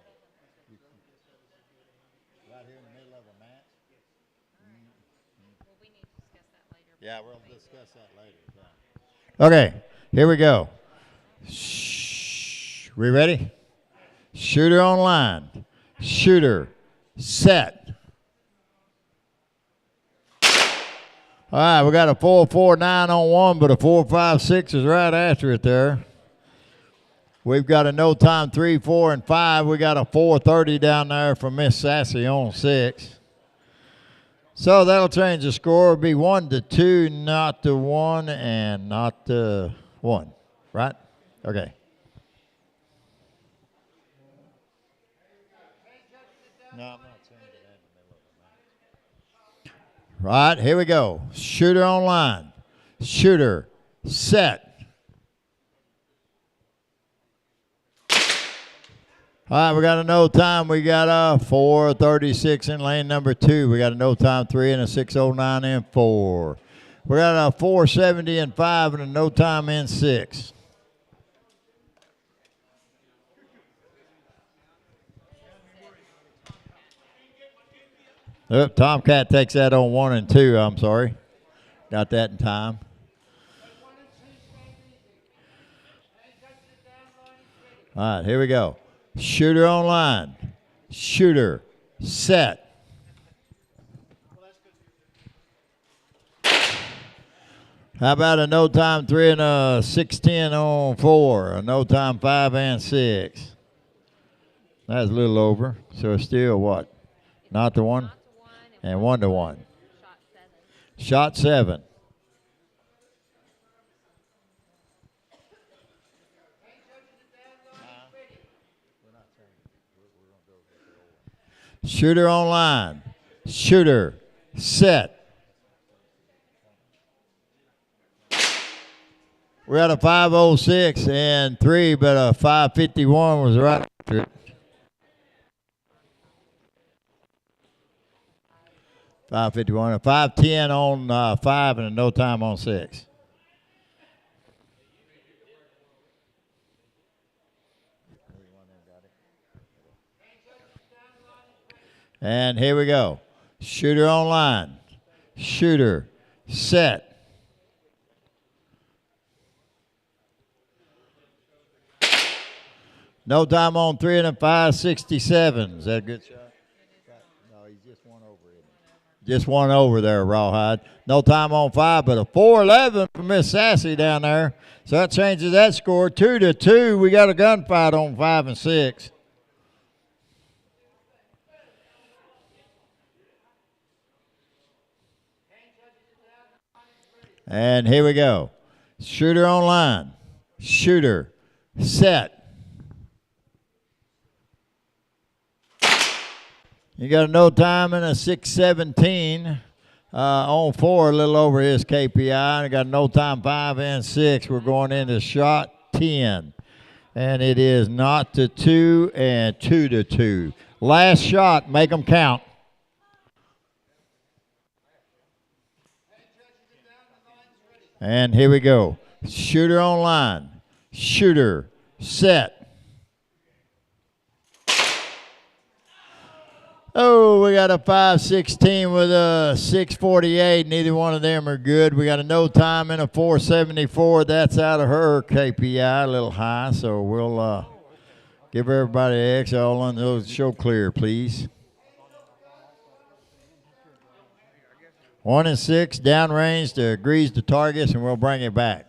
Right here in the middle of a match. Well, we need to discuss that later. Yeah, we'll discuss that later. Yeah. Okay, here we go. Shh. We ready? Shooter on line. Shooter, set. All right, we got a 4:49 on 1, but a 4:56 is right after it there. We've got a no time 3, 4, and 5. We got a 4:30 down there for Miss Sassy on 6. So that'll change the score. It'll be 1-2, not to 1, and not to 1. Right? Okay. No, I'm not changing that in the middle of the match. Right, here we go. Shooter on line. Shooter, set. All right, we got a no time. We got a 4:36 in lane number 2. We got a no time 3 and a 6:09 in 4. We got a 4:70 in 5 and a no time in 6. Oh, Tomcat takes that on 1 and 2. I'm sorry. Got that in time. All right, here we go. Shooter on line. Shooter, set. How about a no time 3 and a 6:10 on 4? A no time 5 and 6. That's a little over. So it's still what? Not to 1? And 1-1. Shot 7. Shooter on line. Shooter, set. We got a 5:06 and 3, but a 5:51 was right after it. 5:51, a 5:10 on 5, and a no time on 6. And here we go. Shooter on line. Shooter, set. No time on 3 and a 5:67. Is that a good shot? No, he's just one over it. Just one over there, Rawhide. No time on 5, but a 4:11 for Miss Sassy down there. So that changes that score. 2-2. We got a gunfight on 5 and 6. And here we go. Shooter on line. Shooter, set. You got a no time and a 6:17 on 4, a little over his KPI. And got a no time 5 and 6. We're going into shot 10. And it is not to 2 and 2-2. Last shot, make them count. And here we go. Shooter on line. Shooter, set. Oh, we got a 5:16 with a 6:48. Neither one of them are good. We got a no time and a 4:74. That's out of her KPI, a little high. So we'll give everybody an X. All on those show clear, please. 1 and 6, downrange to agrees to targets, and we'll bring it back.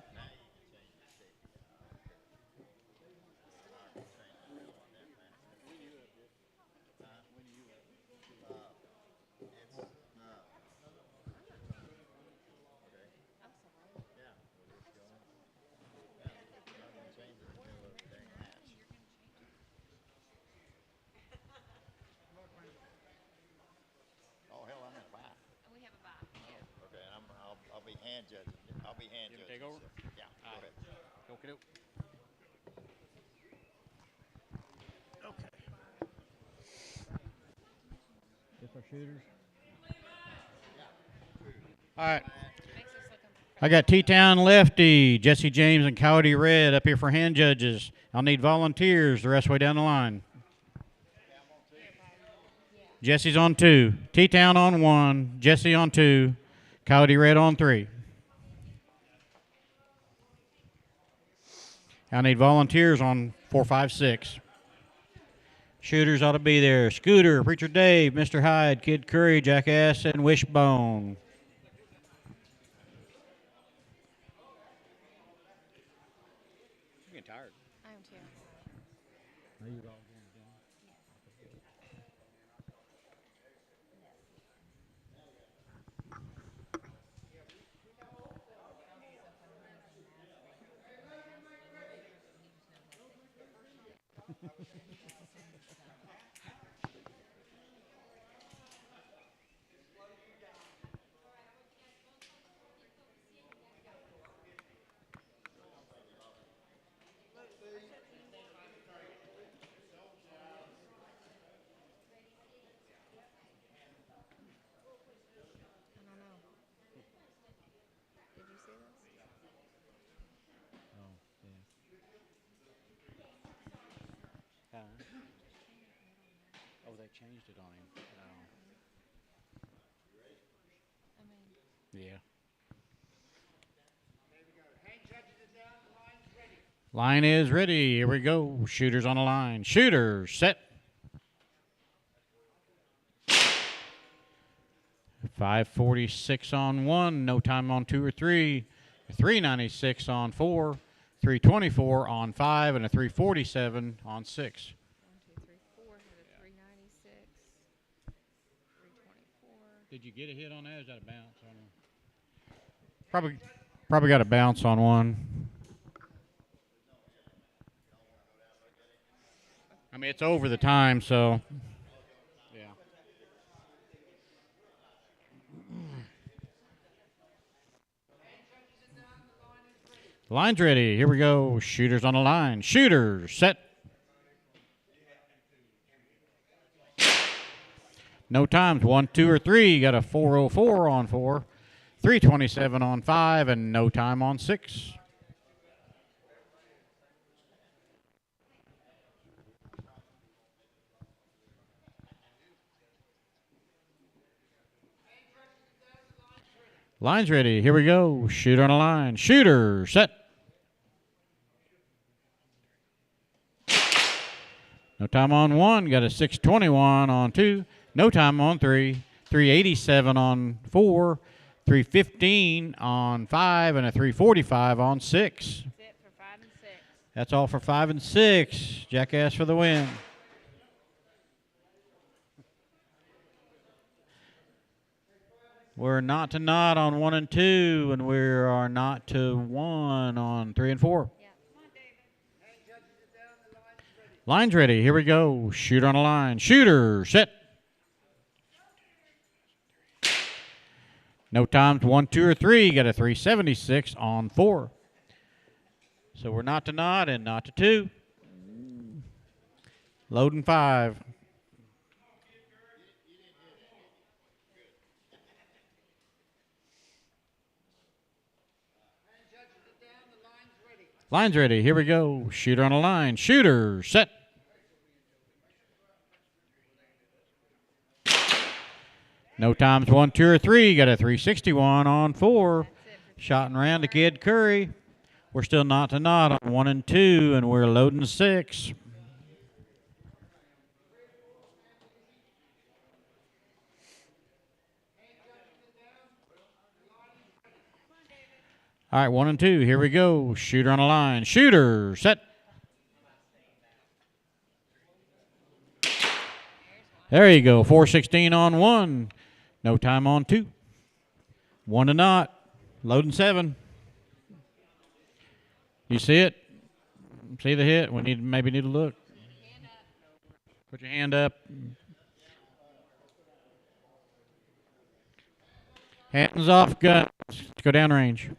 I'll be hand judging. I'll be hand judging. Take over? Yeah, go ahead. Okay. Just our shooters. All right. I got T-Town lefty, Jesse James and Coyote Red up here for hand judges. I'll need volunteers the rest of the way down the line. Jesse's on 2. T-Town on 1. Jesse on 2. Coyote Red on 3. I need volunteers on 4, 5, 6. Shooters ought to be there. Scooter, Preacher Dave, Mr. Hyde, Kid Curry, Jackass, and Wishbone. I'm getting tired. I am too. Oh, they changed it on him. Yeah. Line is ready. Here we go. Shooters on the line. Shooters set. 5:46 on 1. No time on 2 or 3. 3:96 on 4. 3:24 on 5 and a 3:47 on 6. 1, 2, 3, 4. Had a 396. 324. Did you get a hit on that? Or is that a bounce on one? Probably got a bounce on one. I mean, it's over the time, so yeah. Line's ready. Here we go. Shooters on the line. Shooters set. No times. 1, 2, or 3. You got a 4:04 on 4. 3:27 on 5, and no time on 6. Line's ready. Here we go. Shooter on the line. Shooter set. No time on 1. Got a 6:21 on 2. No time on 3. 3:87 on 4. 3:15 on 5 and a 3:45 on 6. That's it for 5 and 6. That's all for 5 and 6. Jackass for the win. We're not to not on 1 and 2, and we are not to 1 on 3 and 4. Yeah. Line's ready. Here we go. Shooter on the line. Shooter set. No times 1, 2, or 3. Got a 3:76 on 4. So we're not to not and not to 2. Loading 5. Line's ready. Here we go. Shooter on the line. Shooter, set. No times 1, 2, or 3. Got a 361 on 4. Shot and ran to Kid Curry. We're still not to not on 1 and 2, and we're loading 6. All right, 1 and 2. Here we go. Shooter on the line. Shooter, set. There you go. 416 on 1. No time on 2. 1 to not. Loading 7. You see it? See the hit? We maybe need to look. Put your hand up. Hands off, gun. Let's go downrange.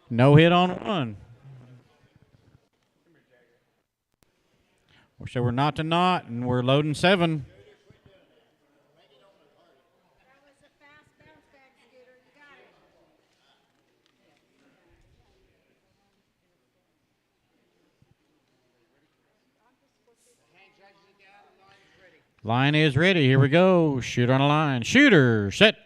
No hit on 1. So we're not to not, and we're loading 7. Line is ready. Here we go. Shooter on the line. Shooter, set.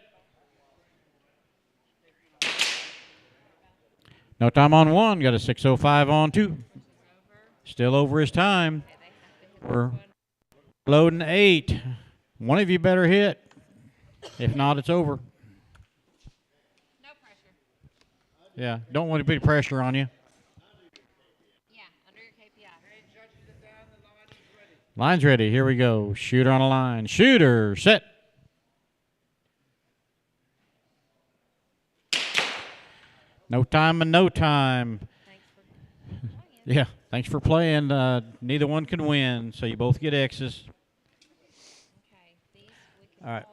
No time on 1. Got a 605 on 2. Still over his time. We're loading 8. One of you better hit. If not, it's over. No pressure. Yeah, don't want to put pressure on you. Yeah, under your KPI. Line's ready. Here we go. Shooter on the line. Shooter, set. No time and no time. Yeah, thanks for playing. Neither one can win, so you both get X's. All right.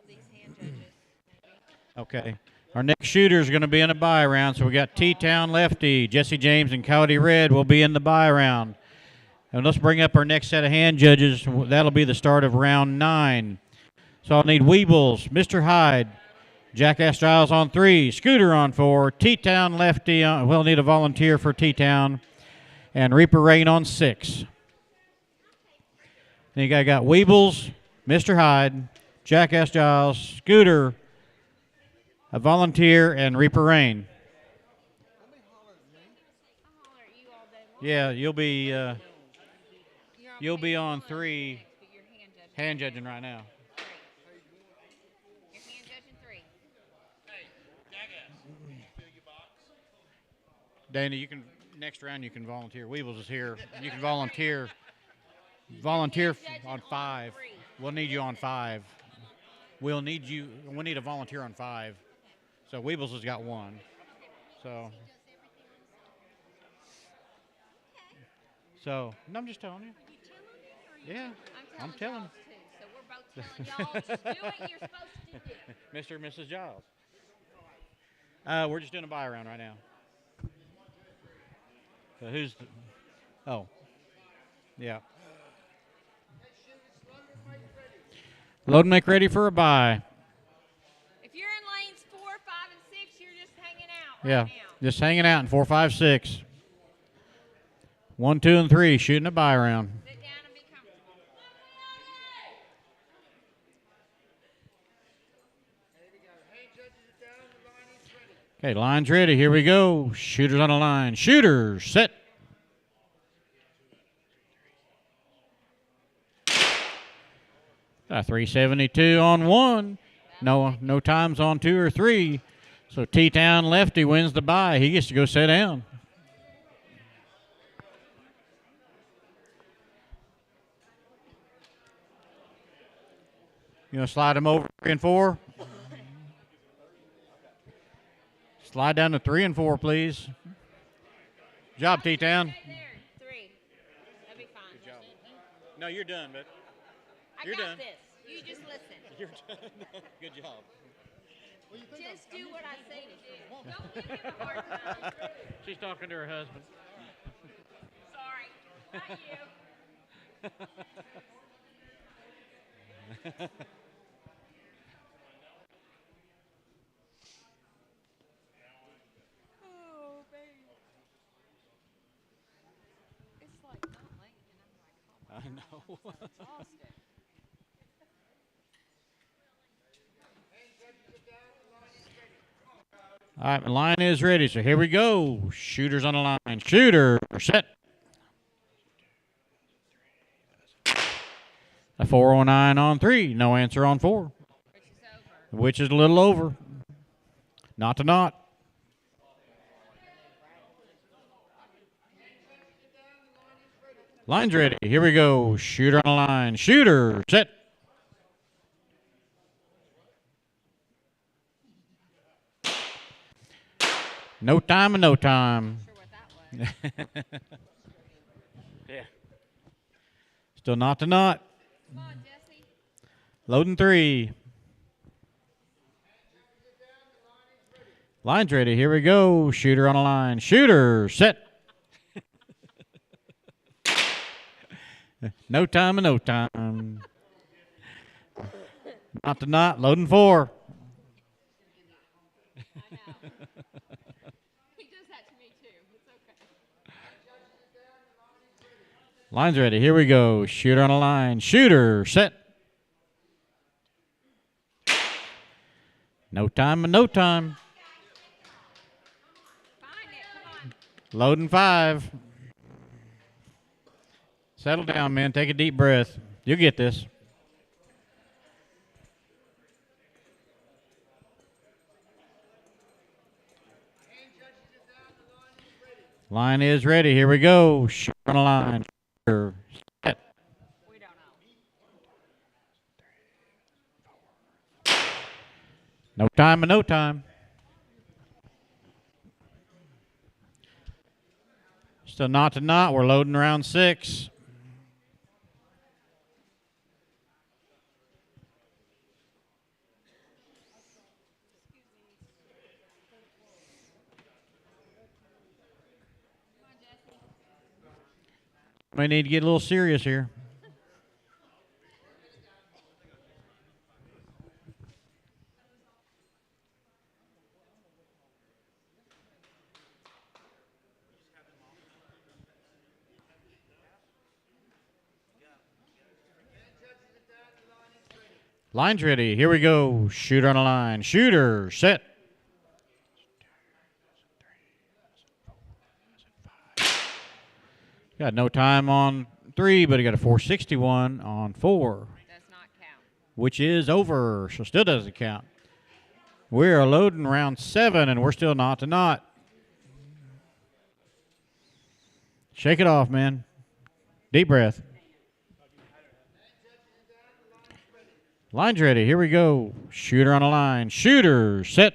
Okay. Our next shooter is going to be in a bye round, so we got T-Town lefty, Jesse James and Cody Red will be in the bye round. And let's bring up our next set of hand judges. That'll be the start of round 9. So I'll need Weebles, Mr. Hyde, Jackass Giles on 3, Scooter on 4, T-Town lefty. We'll need a volunteer for T-Town, and Reaper Rain on 6. Then you got Weebles, Mr. Hyde, Jackass Giles, Scooter, a volunteer, and Reaper Rain. Yeah, you'll be on 3, hand judging right now. You're hand judging 3. Dana, you can next round you can volunteer. Weebles is here. You can volunteer on 5. We'll need you on 5. We'll need a volunteer on 5. So Weebles has got 1. So no, I'm just telling you. Yeah, I'm telling you. So we're both telling y'all, just do what you're supposed to do. Mr. and Mrs. Giles. We're just doing a buy round right now. So who's yeah. Load and make ready for a buy. If you're in lanes 4, 5, and 6, you're just hanging out Yeah, right now. just hanging out in 4, 5, 6. 1, 2, and 3 shooting a buy round. Sit down and be comfortable. Okay, line's ready. Here we go. Shooters on the line. Shooters, set. A 372 on 1. No times on 2 or 3. So T-Town lefty wins the bye. He gets to go sit down. You want to slide him over 3 and 4? Slide down to 3 and 4, please. Job, T-Town. Stay there. 3. That'll be fine. Good job. No, you're done, but I you're got done. this. You just listen. You're done. Good job. Just do what I say to do. Don't give him a hard time. She's talking to her husband. Sorry. Not you. Oh, baby. It's like not late, and I'm like, oh, I know. exhausted. All right, the line is ready, so here we go. Shooters on the line. Shooter, set. A 409 on 3. No answer on 4. Which is a little over. Not to not. Line's ready. Here we go. Shooter on the line. Shooter, set. No time and no time. Yeah. Still not to not. Come on, Jesse. Loading 3. Line's ready. Here we go. Shooter on the line. Shooter, set. No time and no time. Not to not. Loading 4. He does that to me too. It's okay. Line's ready. Here we go. Shooter on the line. Shooter, set. No time and no time. Loading 5. Settle down, man. Take a deep breath. You'll get this. Line is ready. Here we go. Shoot on the line. Set. We don't know. No time and no time. Still not to not. We're loading round 6. May need to get a little serious here. Line's ready. Here we go. Shooter on the line. Shooter, set. Got no time on 3, but he got a 461 on 4. Does not count. Which is over, so still doesn't count. We are loading round 7, and we're still not to not. Shake it off, man. Deep breath. Line's ready. Here we go. Shooter on the line. Shooter, set.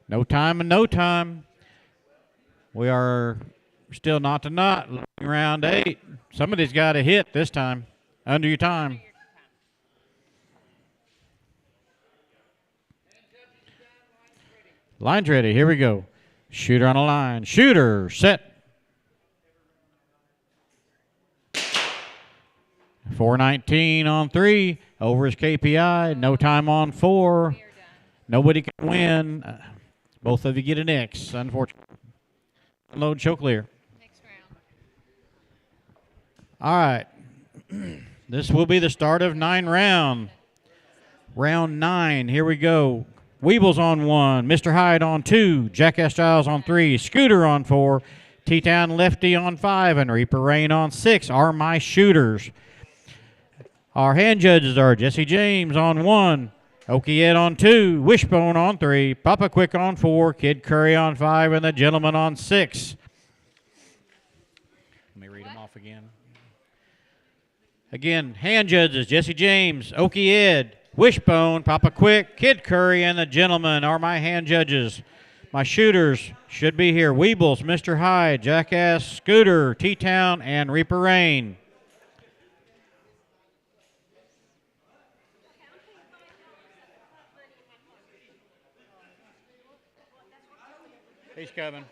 No time and no time. We are still not to not. Round 8. Somebody's got to hit this time. Under your time. Line's ready. Here we go. Shooter on the line. Shooter, set. 419 on 3. Over his KPI. No time on 4. Nobody can win. Both of you get an X, unfortunately. Unload, show clear. Next round. All right. This will be the start of 9 round. Round 9. Here we go. Weebles on 1. Mr. Hyde on 2. Jackass Giles on 3. Scooter on 4. T-Town Lefty on 5. And Reaper Rain on 6 are my shooters. Our hand judges are Jesse James on 1. Okie Ed on 2, Wishbone on 3, Papa Quick on 4, Kid Curry on 5, and the Gentleman on 6. Let me read them off again. Again, hand judges, Jesse James, Okie Ed, Wishbone, Papa Quick, Kid Curry, and the Gentleman are my hand judges. My shooters should be here. Weebles, Mr. Hyde, Jackass, Scooter, T-Town, and Reaper Rain. He's coming.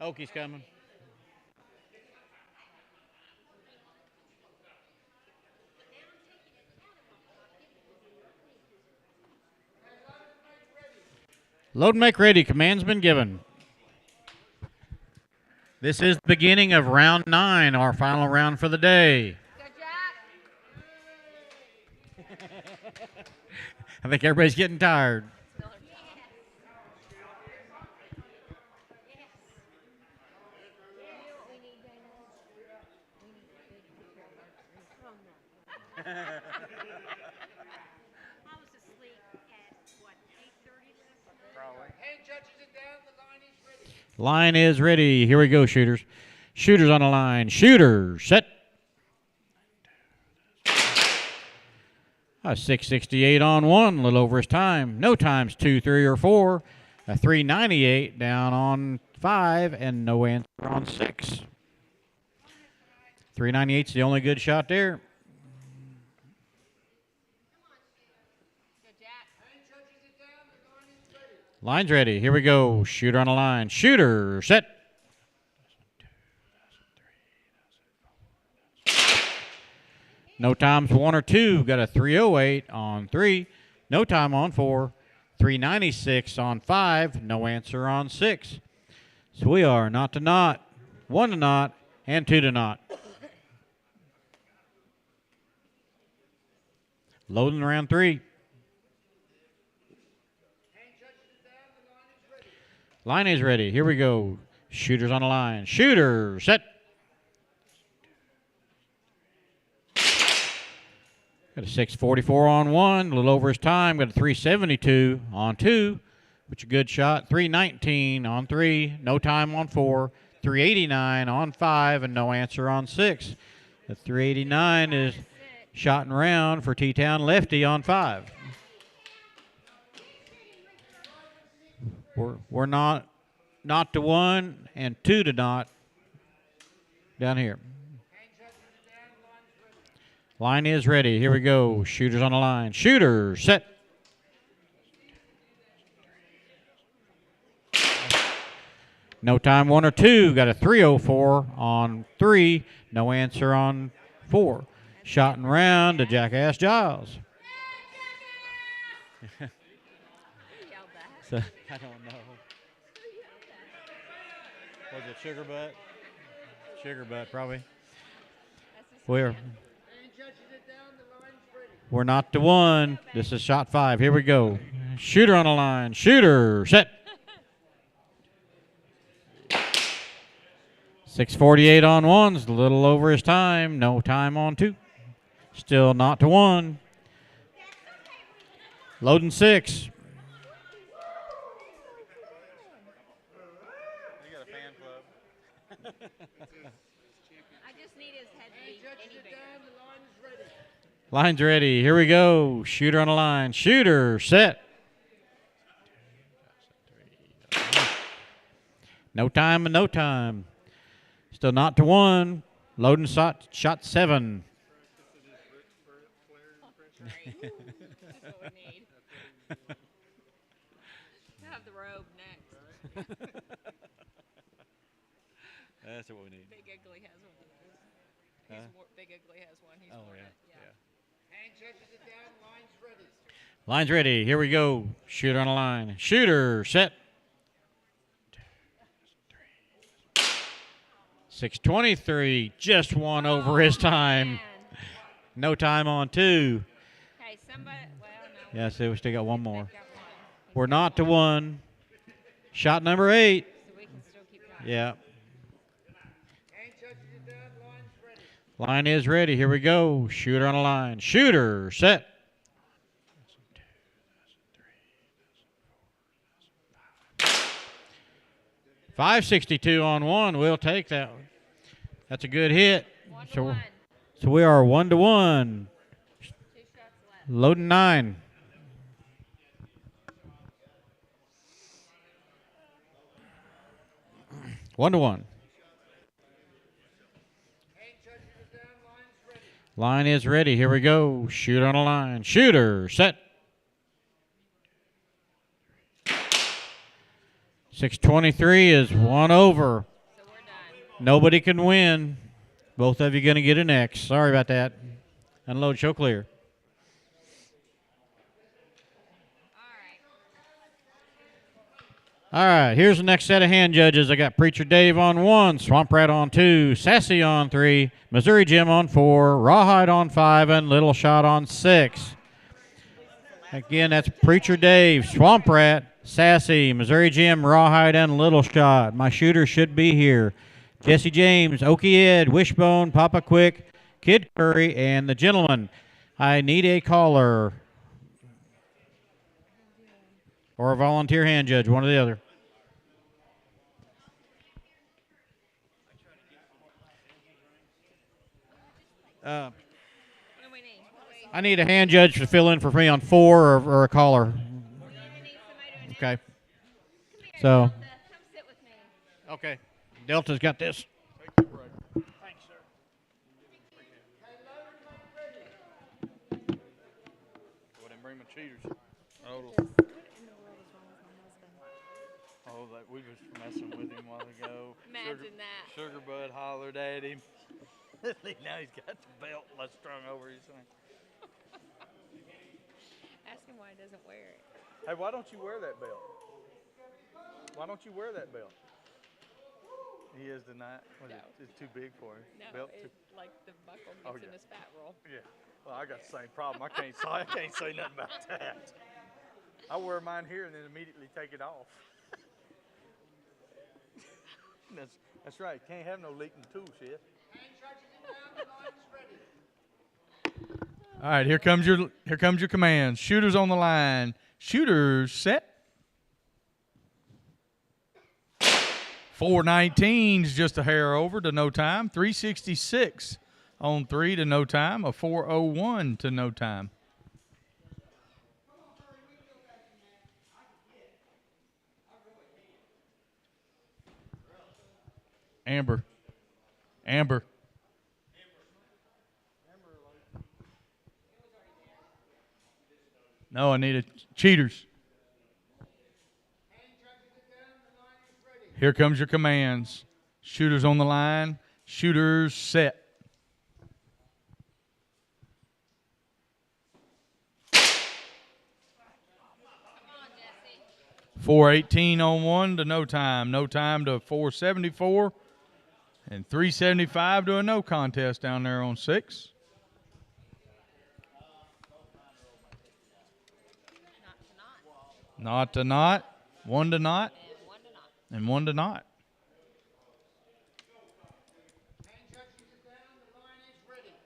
Oki's coming. Load and make ready. Command's been given. This is the beginning of round 9, our final round for the day. I think everybody's getting tired. I was asleep at, what, 8:30 last night? Hand judges it down. The line is ready. Line is ready. Here we go, shooters. Shooters on the line. Shooters, set. A 668 on 1, a little over his time. No times 2, 3, or 4. A 398 down on 5, and no answer on 6. 398's the only good shot there. Line's ready. Here we go. Shooter on the line. Shooter, set. No times 1 or 2. Got a 308 on 3. No time on 4. 396 on 5. No answer on 6. So we are not to not, 1 to not, and 2 to not. Loading round 3. Line is ready. Here we go. Shooters on the line. Shooter, set. Got a 644 on 1, a little over his time. Got a 372 on 2, which is a good shot. 319 on 3, no time on 4. 389 on 5, and no answer on 6. The 389 is shot and round for T-Town lefty on 5. We're not to 1 and 2 to not down here. Line is ready. Here we go. Shooters on the line. Shooter, set. No time 1 or 2. Got a 304 on 3. No answer on 4. Shot and round to Jackass Giles. So, I don't know. Was it Sugar Butt? Sugar Butt, probably. We're not to 1. This is shot 5. Here we go. Shooter on the line. Shooter, set. 648 on 1's a little over his time. No time on 2. Still not to 1. Loading 6. I just need his head to be any bigger. Line's ready. Here we go. Shooter on the line. Shooter, set. No time and no time. Still not to 1. Loading shot 7. That's what we need. Have the robe next. That's what we need. Big Ugly has one of those. Big Ugly has one. He's worn it. Hand judges it down. Line's ready. Line's ready. Here we go. Shooter on the line. Shooter, set. 623, just 1 over his time. No time on 2. Hey, somebody, well, no. Yeah, so we still got 1 more. We're not to 1. Shot number 8. So we can still keep going. Yeah. Hand judges it down. Line's ready. Line is ready. Here we go. Shooter on the line. Shooter, set. 562 on 1. We'll take that one. That's a good hit. So we are 1 to 1. Loading 9. One to 1. Line is ready. Here we go. Shooter on the line. Shooter, set. 623 is 1 over. Nobody can win. Both of you going to get an X. Sorry about that. Unload, show clear. All right, here's the next set of hand judges. I got Preacher Dave on 1, Swamp Rat on 2, Sassy on 3, Missouri Jim on 4, Rawhide on 5, and Little Shot on 6. Again, that's Preacher Dave, Swamp Rat, Sassy, Missouri Jim, Rawhide, and Little Shot. My shooters should be here. Jesse James, Okie Ed, Wishbone, Papa Quick, Kid Curry, and the gentleman. I need a caller or a volunteer hand judge, one or the other. I need a hand judge to fill in for me on 4 or a caller. Okay. So. Okay. Delta's got this. Thanks, sir. Go ahead and bring my cheaters. Oh, we was messing with him a while ago. Imagine that. Sugar Bud hollered at him. Now he's got the belt strung over his thing. Ask him why he doesn't wear it. Hey, why don't you wear that belt? Why don't you wear that belt? He is tonight. No. It's too big for him. No, Belt it's like the buckle gets in his fat roll. Yeah. Well, I got the same problem. I can't say nothing about that. I wear mine here and then immediately take it off. That's right. Can't have no leaking tool shed. All right, here comes your commands. Shooters on the line. Shooters set. 419's just a hair over to no time. 366 on 3 to no time. A 401 to no time. Amber. No, I need a cheaters. Here comes your commands. Shooters on the line. Shooters set. Come on, Jesse. 418 on 1 to no time. No time to 474. And 375 to a no contest down there on 6. Not to not. 1 to not. And 1 to not.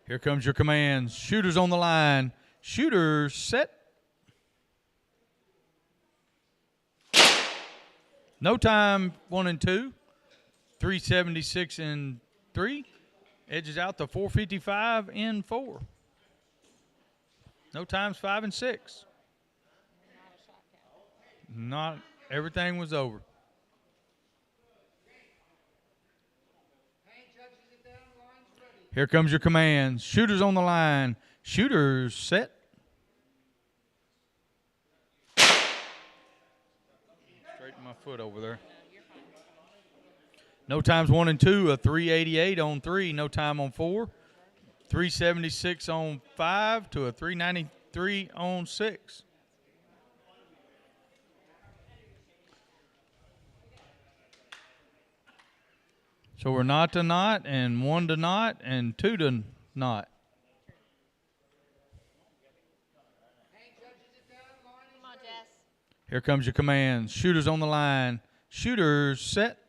Here comes your commands. Shooters on the line. Shooters set. No time 1 and 2. 376 and 3. Edges out to 455 in 4. No times 5 and 6. Not everything was over. Here comes your commands. Shooters on the line. Shooters set. Straighten my foot over there. No times 1 and 2. A 388 on 3. No time on 4. 376 on 5 to a 393 on 6. So we're not to not, and 1 to not, and 2 to not. Come on, Jess. Here comes your commands. Shooters on the line. Shooters set.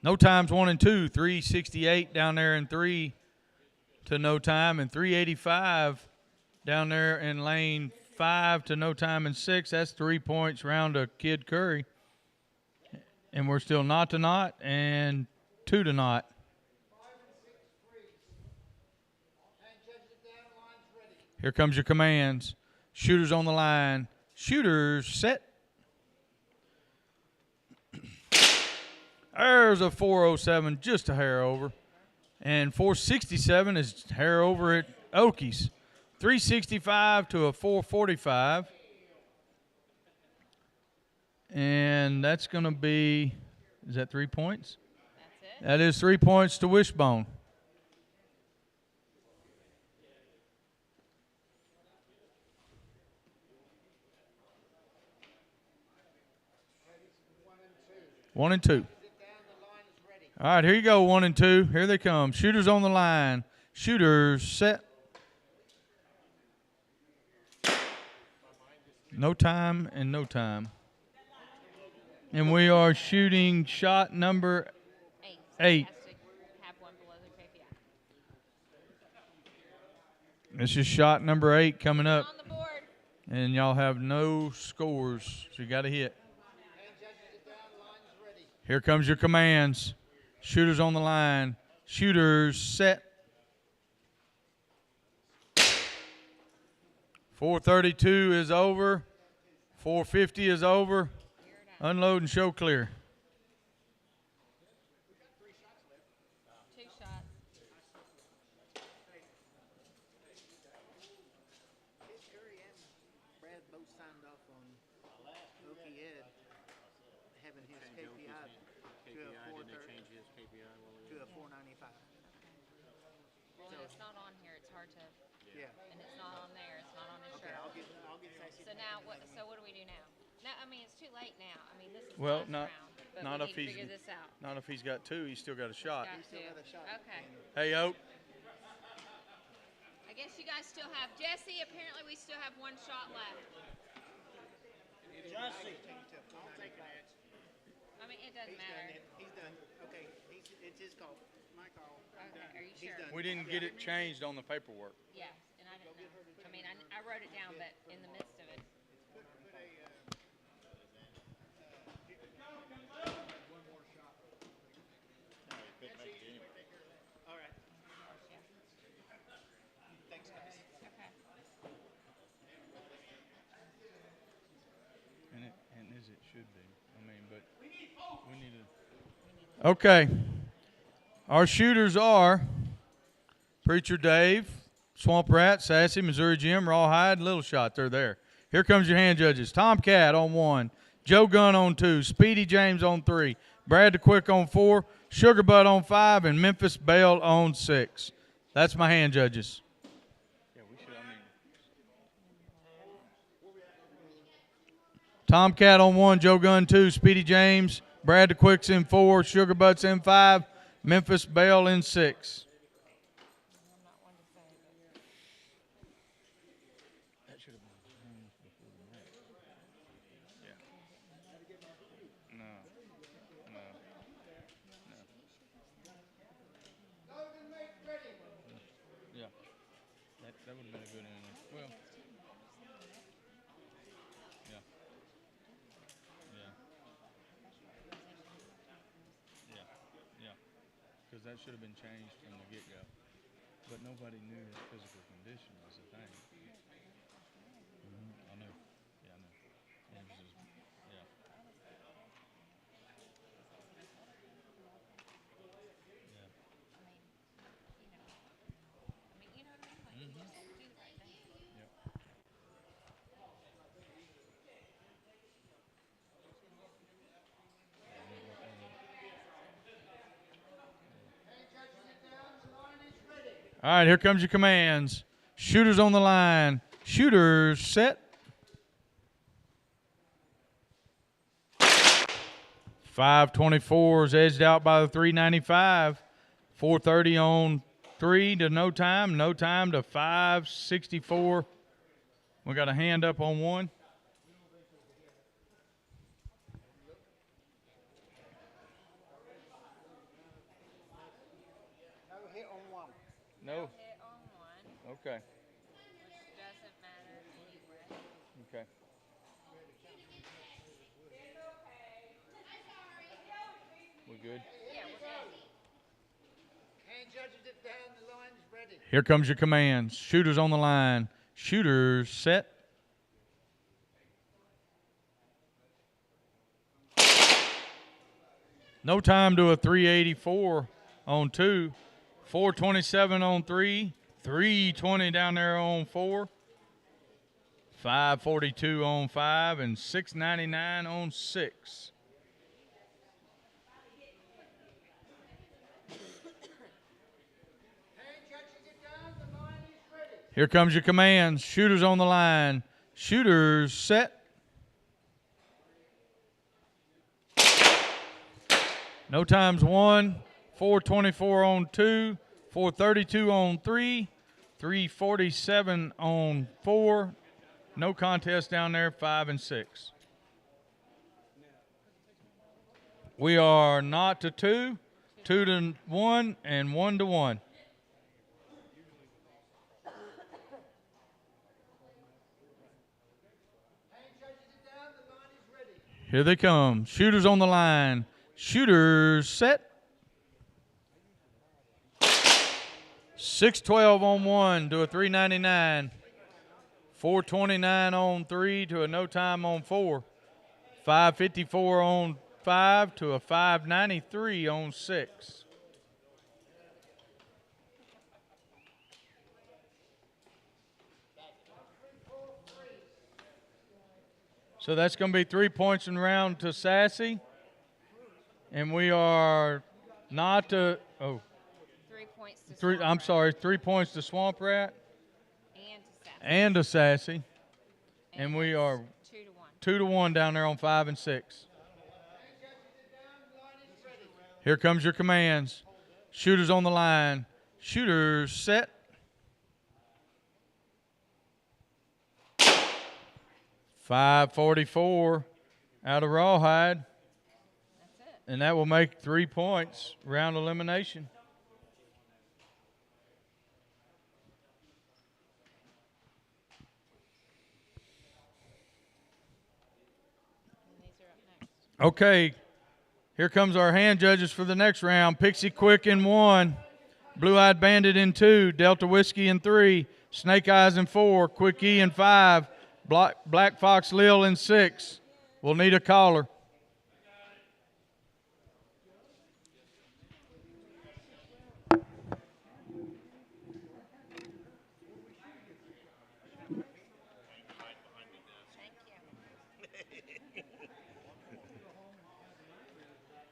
No times 1 and 2. 368 down there in 3 to no time, and 385 down there in lane 5 to no time and 6. That's 3 points round to Kid Curry. And we're still not to not and 2 to not. Here comes your commands. Shooters on the line. Shooters set. There's a 407, just a hair over. And 467 is hair over at Okies. 365 to a 445. And that's going to be, is that 3 points? That's it. That is 3 points to Wishbone. One and two. All right, here you go, 1 and 2. Here they come. Shooters on the line. Shooters set. No time and no time. And we are shooting shot number 8. This is shot number 8 coming up. And y'all have no scores, so you got to hit. Here comes your commands. Shooters on the line. Shooters set. 432 is over. 450 is over. Unload and show clear. Well, not if he's got 2. He's still got a shot. Okay. Hey, Oak. I guess you guys still have Jesse. Apparently, we still have 1 shot left. Jesse. I'll take that. I mean, it doesn't matter. He's done. Okay. It's his call. My call. Okay. Are you sure? We didn't get it changed on the paperwork. Yes, and I didn't know. I mean, I wrote it down, but in the midst of it. All right. Thanks, guys. Okay. And as it should be. I mean, but we need to. Okay. Our shooters are Preacher Dave, Swamp Rat, Sassy, Missouri Jim, Rawhide, Little Shot. They're there. Here comes your hand judges. Tomcat on 1. Joe Gunn on 2. Speedy James on 3. Brad the Quick on 4. Sugar Butt on 5. And Memphis Bell on 6. That's my hand judges. Tomcat on 1. Joe Gunn 2. Speedy James. Brad the Quick's in 4. Sugar Butt's in 5. Memphis Bell in 6. That would have been a good one. Well, yeah. Because that should have been changed from the get-go. But nobody knew his physical condition was a thing. I know. Yeah, I know. It was just, yeah. All right, here comes your commands. Shooters on the line. Shooters set. 524 is edged out by the 395. 430 on 3 to no time. No time to 564. We got a hand up on 1. No hit on 1. No. Hit on 1. Okay. Which doesn't matter anyway. Okay. We good? Yeah, we're good. Hand judges it down. The line is ready. Here comes your commands. Shooters on the line. Shooters set. No time to a 384 on 2. 427 on 3. 320 down there on 4. 542 on 5 and 699 on 6. Here comes your commands. Shooters on the line. Shooters set. No times 1. 424 on 2. 432 on 3. 347 on 4. No contest down there, 5 and 6. We are not to 2, 2 to 1, and 1 to 1. Here they come. Shooters on the line. Shooters set. 612 on 1 to a 399. 429 on 3 to a no time on 4. 554 on 5 to a 593 on 6. So that's going to be 3 points in round to Sassy. And we are not to, 3 points to Swamp I'm Rat. sorry, 3 points to Swamp Rat And to Sassy. and to Sassy. And we are 2 to 1. 2 to 1 down there on 5 and 6. Here comes your commands. Shooters on the line. Shooters set. .544 out of Rawhide. That's it. And that will make 3 points. Round elimination. And these are up next. Okay, here comes our hand judges for the next round. Pixie Quick in 1, Blue Eyed Bandit in 2, Delta Whiskey in 3, Snake Eyes in 4, Quick E in 5, Black Fox Lil in 6. We'll need a caller.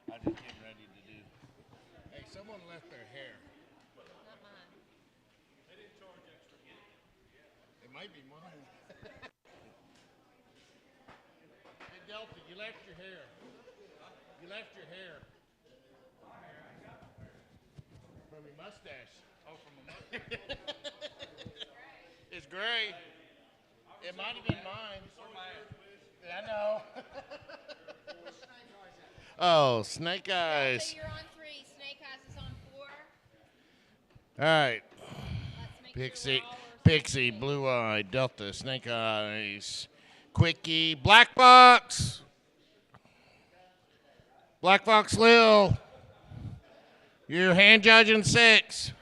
I'm just getting ready to do. Hey, someone left their hair. Not mine. It might be mine. Hey, Delta, you left your hair. You left your hair. From your mustache. Oh, from a mustache. It's gray. It might have been mine. I know. Oh, Snake Eyes. So you're on 3. Snake Eyes is on 4. All right. Let's make Pixie, sure we're all Pixie, Blue Eye, Delta, Snake Eyes, Quickie, Black Fox, Black Fox Lil. You're hand judging 6. Dave's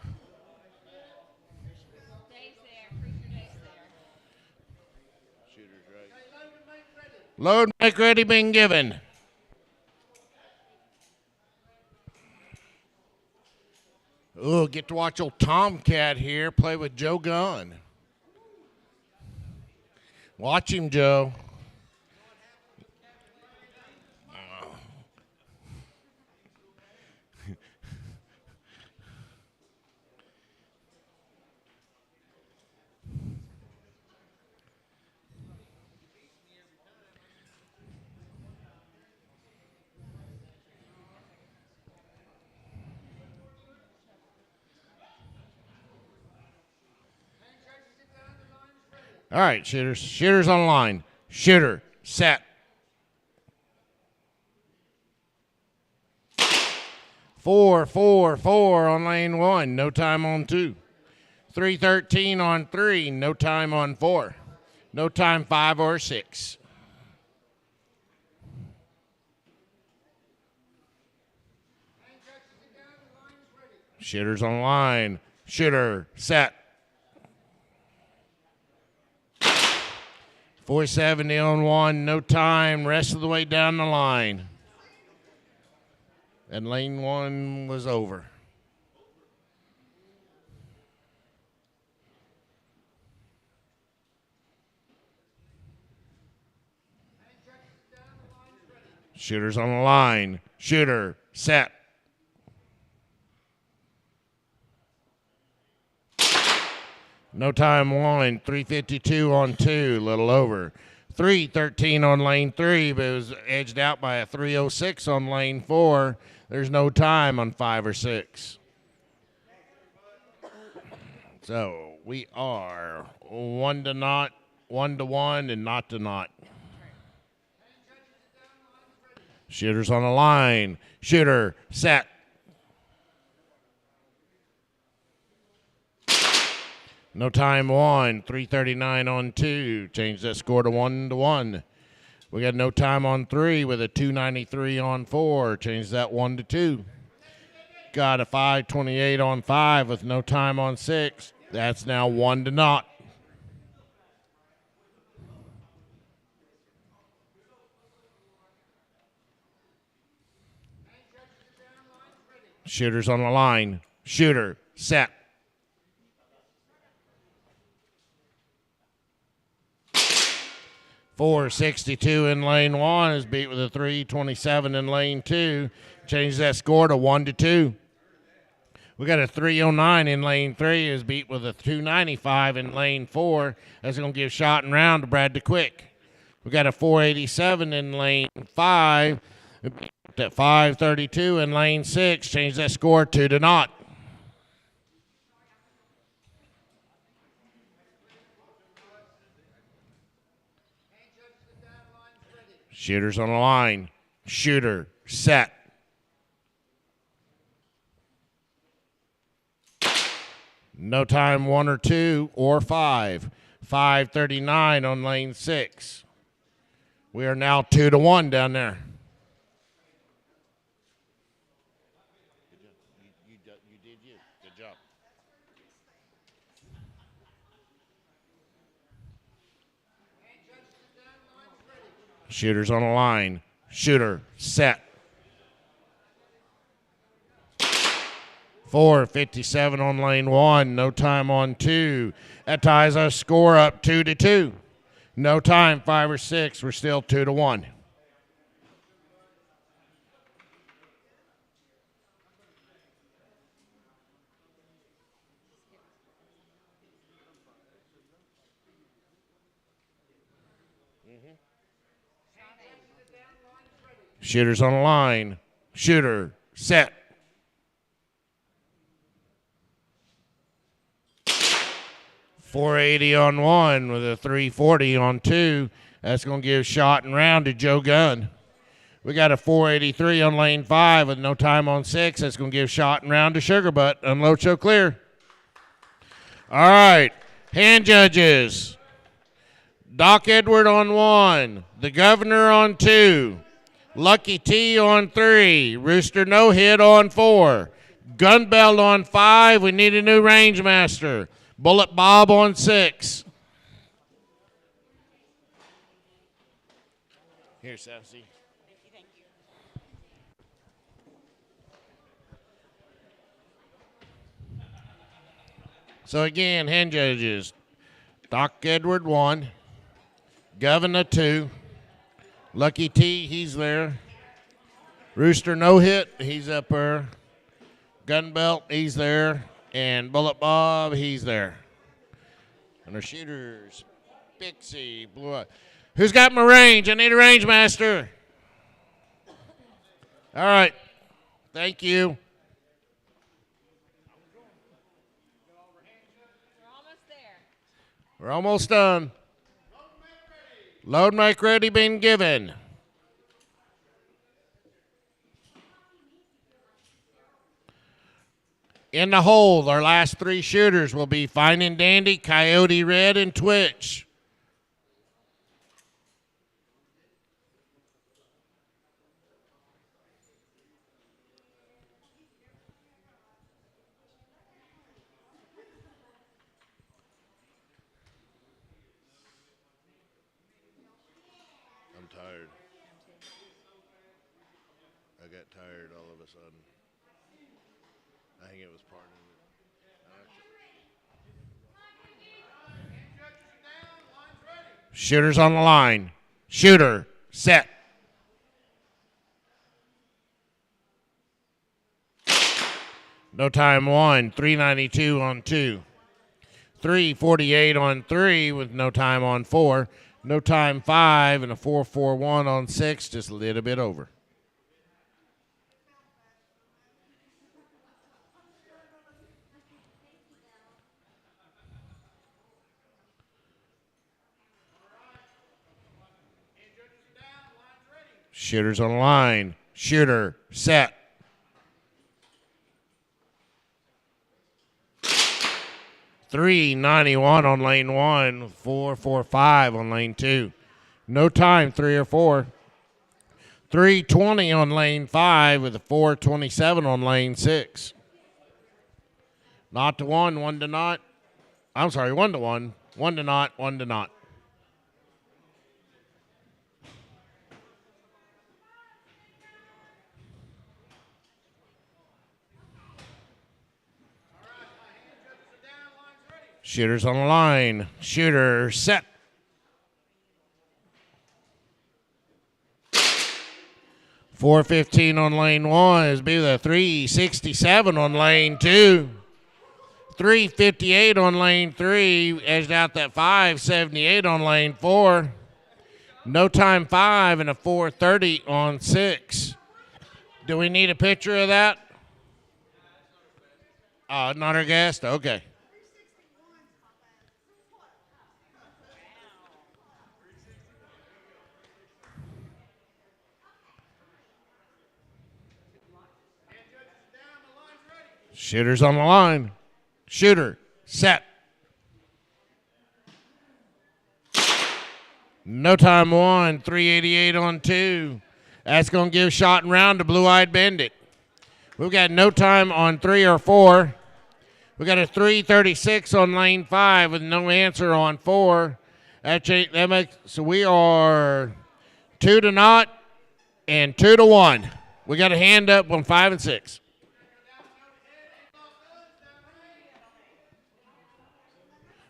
there. Preacher Dave's there. Shooter's right. Load, make ready, been given. Oh, get to watch old Tomcat here play with Joe Gunn. Watch him, Joe. All right, shooters. Shooters on the line. Shooter, set. 4, 4, 4 on lane 1. No time on 2. 313 on 3. No time on 4. No time 5 or 6. Shooters on the line. Shooter, set. 470 on 1, no time, rest of the way down the line. And lane 1 was over. Shooters on the line. Shooter, set. No time one, 3:52 on 2, little over. 3:13 on lane 3, but it was edged out by a 3:06 on lane 4. There's no time on 5 or 6. So we are 1-0, 1-1, and not to not. Shooters on the line. Shooter, set. No time one, 3:39 on 2. Change that score to 1-1. We got no time on 3 with a 2:93 on 4. Change that 1-2. Got a 5:28 on 5 with no time on 6. That's now 1-0. Shooters on the line. Shooter, set. .462 in lane 1 is beat with a 3:27 in lane 2. Change that score to 1-2. We got a 3:09 in lane 3 is beat with a 2:95 in lane 4. That's going to give shot and round to Brad DeQuick. We got a 4:87 in lane 5. At 5:32 in lane 6. Change that score 2-0. Shooters on the line. Shooter, set. No time 1 or 2 or 5. 5:39 on lane 6. We are now 2-1 down there. You did you. Good job. Shooters on the line. Shooter, set. 4:57 on lane 1. No time on 2. That ties our score up 2-2. No time 5 or 6. We're still 2-1. Shooters on the line. Shooter, set. .480 on 1 with a 3:40 on 2. That's going to give shot and round to Joe Gunn. We got a 4:83 on lane 5 with no time on 6. That's going to give shot and round to Sugar Butt. Unload, show clear. All right. Hand judges. Doc Edward on 1. The Governor on 2. Lucky T on 3. Rooster No Hit on 4. Gunbelt on 5. We need a new range master. Bullet Bob on 6. Here, Sassy. So again, hand judges. Doc Edward 1. Governor 2. Lucky T, he's there. Rooster No Hit, he's up there. Gunbelt, he's there. And Bullet Bob, he's there. And our shooters, Pixie, Blue Eye. Who's got my range? I need a range master. All right. Thank you. We're almost done. Load make ready been given. In the hold, our last 3 shooters will be Fine and Dandy, Coyote Red, and Twitch. I'm tired. I got tired all of a sudden. I think it was part of it. Shooters on the line. Shooter, set. No time 1, 392 on 2. 348 on 3 with no time on 4. No time 5 and a 441 on 6, just a little bit over. Shooters on the line. Shooter, set. $391 on lane 1, 445 on lane 2. No time, 3 or 4. $320 on lane 5 with a 427 on lane 6. Not to 1, 1 to not. I'm sorry, 1 to 1, 1 to not, 1 to not. Shooters on the line. Shooter set. $415 on lane 1 is be the 367 on lane 2. 358 on lane 3, edged out that 578 on lane 4. No time 5 and a 430 on 6. Do we need a picture of that? Not our guest? Okay. Shooters on the line. Shooter, set. No time 1, 388 on 2. That's going to give shot and round to Blue-Eyed Bandit. We've got no time on 3 or 4. We got a 336 on lane 5 with no answer on 4. That makes, so we are 2 to not and 2 to 1. We got a hand up on 5 and 6.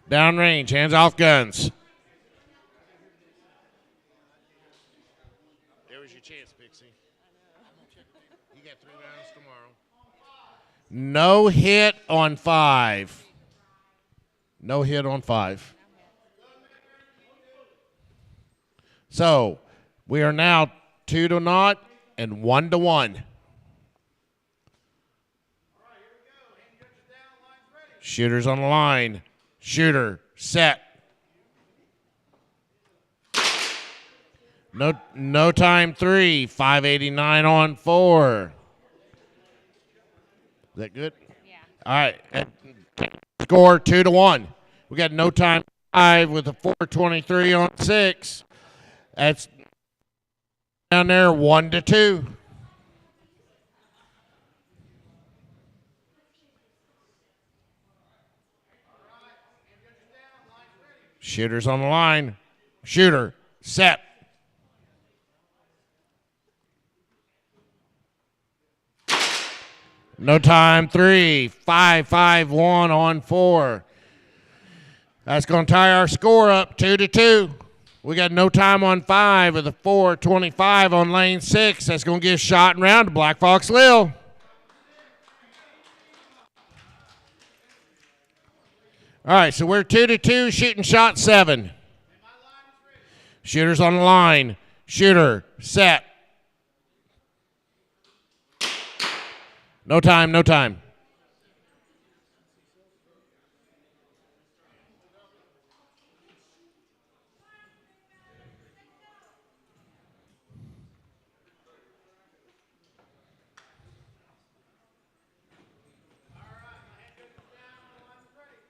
Downrange, hands off guns. There was your chance, Pixie. You got 3 rounds tomorrow. No hit on 5. No hit on 5. So we are now 2 to not and 1 to 1. Shooters on the line. Shooter, set. No time 3, 589 on 4. Is that good? Yeah. All right. Score 2 to 1. We got no time 5 with a 423 on 6. That's down there 1 to 2. Shooters on the line. Shooter, set. No time 3, 551 on 4. That's going to tie our score up 2 to 2. We got no time on 5 with a 425 on lane 6. That's going to give shot and round to Black Fox Lil. All right, so we're 2 to 2, shooting shot 7. Shooters on the line. Shooter, set. No time, no time.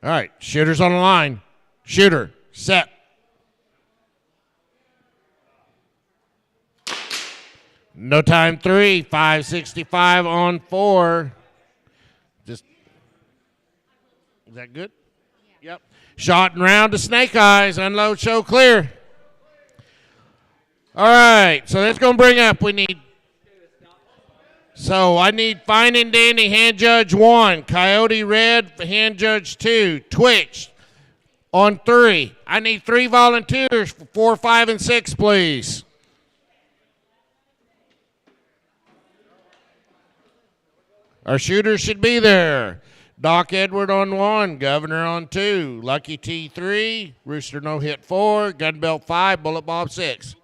All right, shooters on the line. Shooter, set. No time 3, 565 on 4. Just, is that good? Yep. Shot and round to Snake Eyes. Unload, show, clear. All right, so that's going to bring up, I need Fine and Dandy, hand judge 1. Coyote Red, hand judge 2. Twitch on 3. I need 3 volunteers for 4, 5, and 6, please. Our shooters should be there. Doc Edward on 1, Governor on 2, Lucky T 3, Rooster No Hit 4, Gunbelt 5, Bullet Bob 6.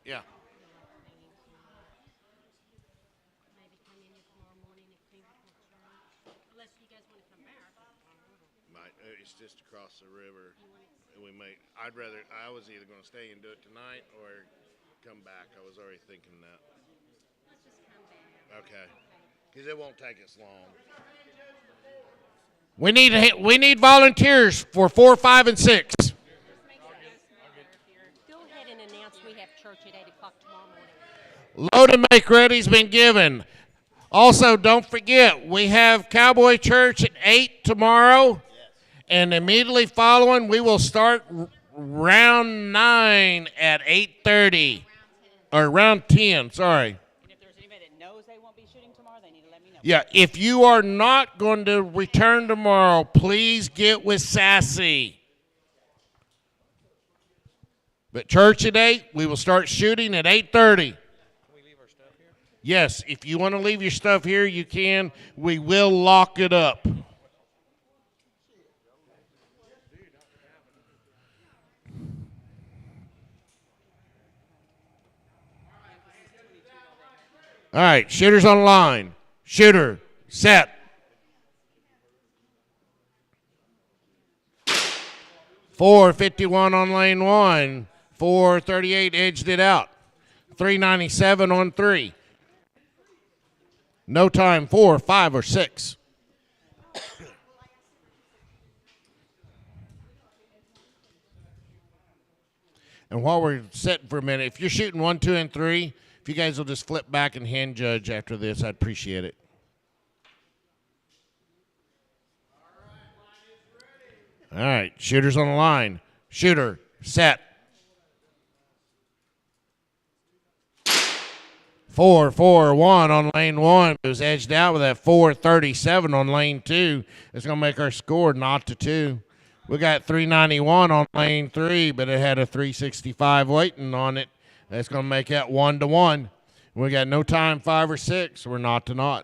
Yeah. It's just across the river, and I was either going to stay and do it tonight or come back. I was already thinking that. Let's just come back. Okay. Because it won't take us long. We need volunteers for 4, 5, and 6. Go ahead and announce we have church at 8 o'clock tomorrow morning. Load and make ready's been given. Also, don't forget, we have Cowboy Church at 8 tomorrow. And immediately following, we will start round 9 at 8:30. Or round 10, sorry. And if there's anybody that knows they won't be shooting tomorrow, they need to let me know. Yeah, if you are not going to return tomorrow, please get with Sassy. But church at 8, we will start shooting at 8:30. Can we leave our stuff here? Yes, if you want to leave your stuff here, you can. We will lock it up. All right, shooters on the line. Shooter, set. .451 on lane 1. .438 edged it out. .397 on 3. No time 4, 5, or 6. And while we're sitting for a minute, if you're shooting 1, 2, and 3, if you guys will just flip back and hand judge after this, I'd appreciate it. All right, shooters on the line. Shooter, set. 4-4-1 on lane 1. It was edged out with that 437 on lane 2. It's going to make our score 0-2. We got 391 on lane 3, but it had a 365 waiting on it. That's going to make that 1-1. We got no time 5 or 6. We're 0-0.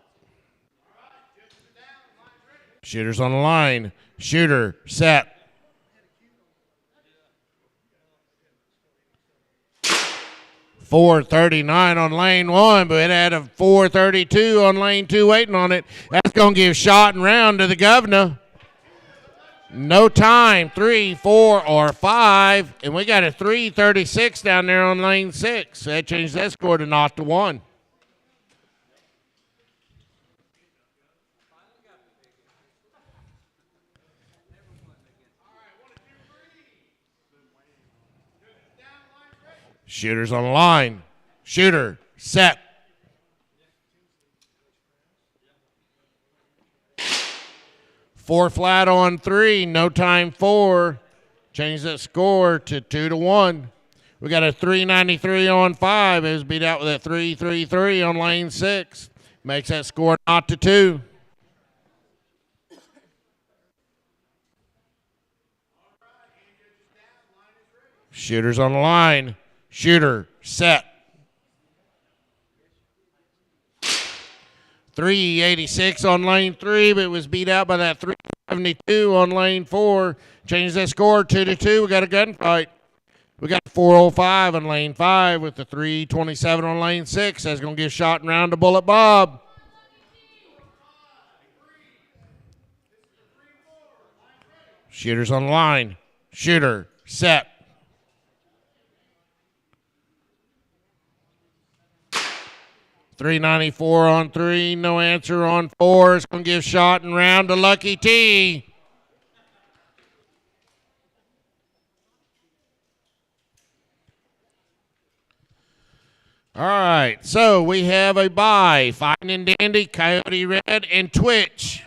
Shooters on the line. Shooter, set. .439 on lane 1, but it had a 432 on lane 2 waiting on it. That's going to give shot and round to the governor. No time, 3, 4, or 5. And we got a 336 down there on lane 6. That changed that score to 0-1. Shooters on the line. Shooter, set. Four flat on 3, no time 4. Change that score to 2-1. We got a 393 on 5. It was beat out with a 333 on lane 6. Makes that score 0-2. Shooters on the line. Shooter, set. 386 on lane 3, but it was beat out by that 372 on lane 4. Changed that score 2-2. We got a gunfight. We got 405 on lane 5 with the 327 on lane 6. That's going to give shot and round to Bullet Bob. Shooters on the line. Shooter, set. 394 on 3, no answer on 4. It's going to give shot and round to Lucky T. All right, so we have a bye. Fine and Dandy, Coyote Red, and Twitch.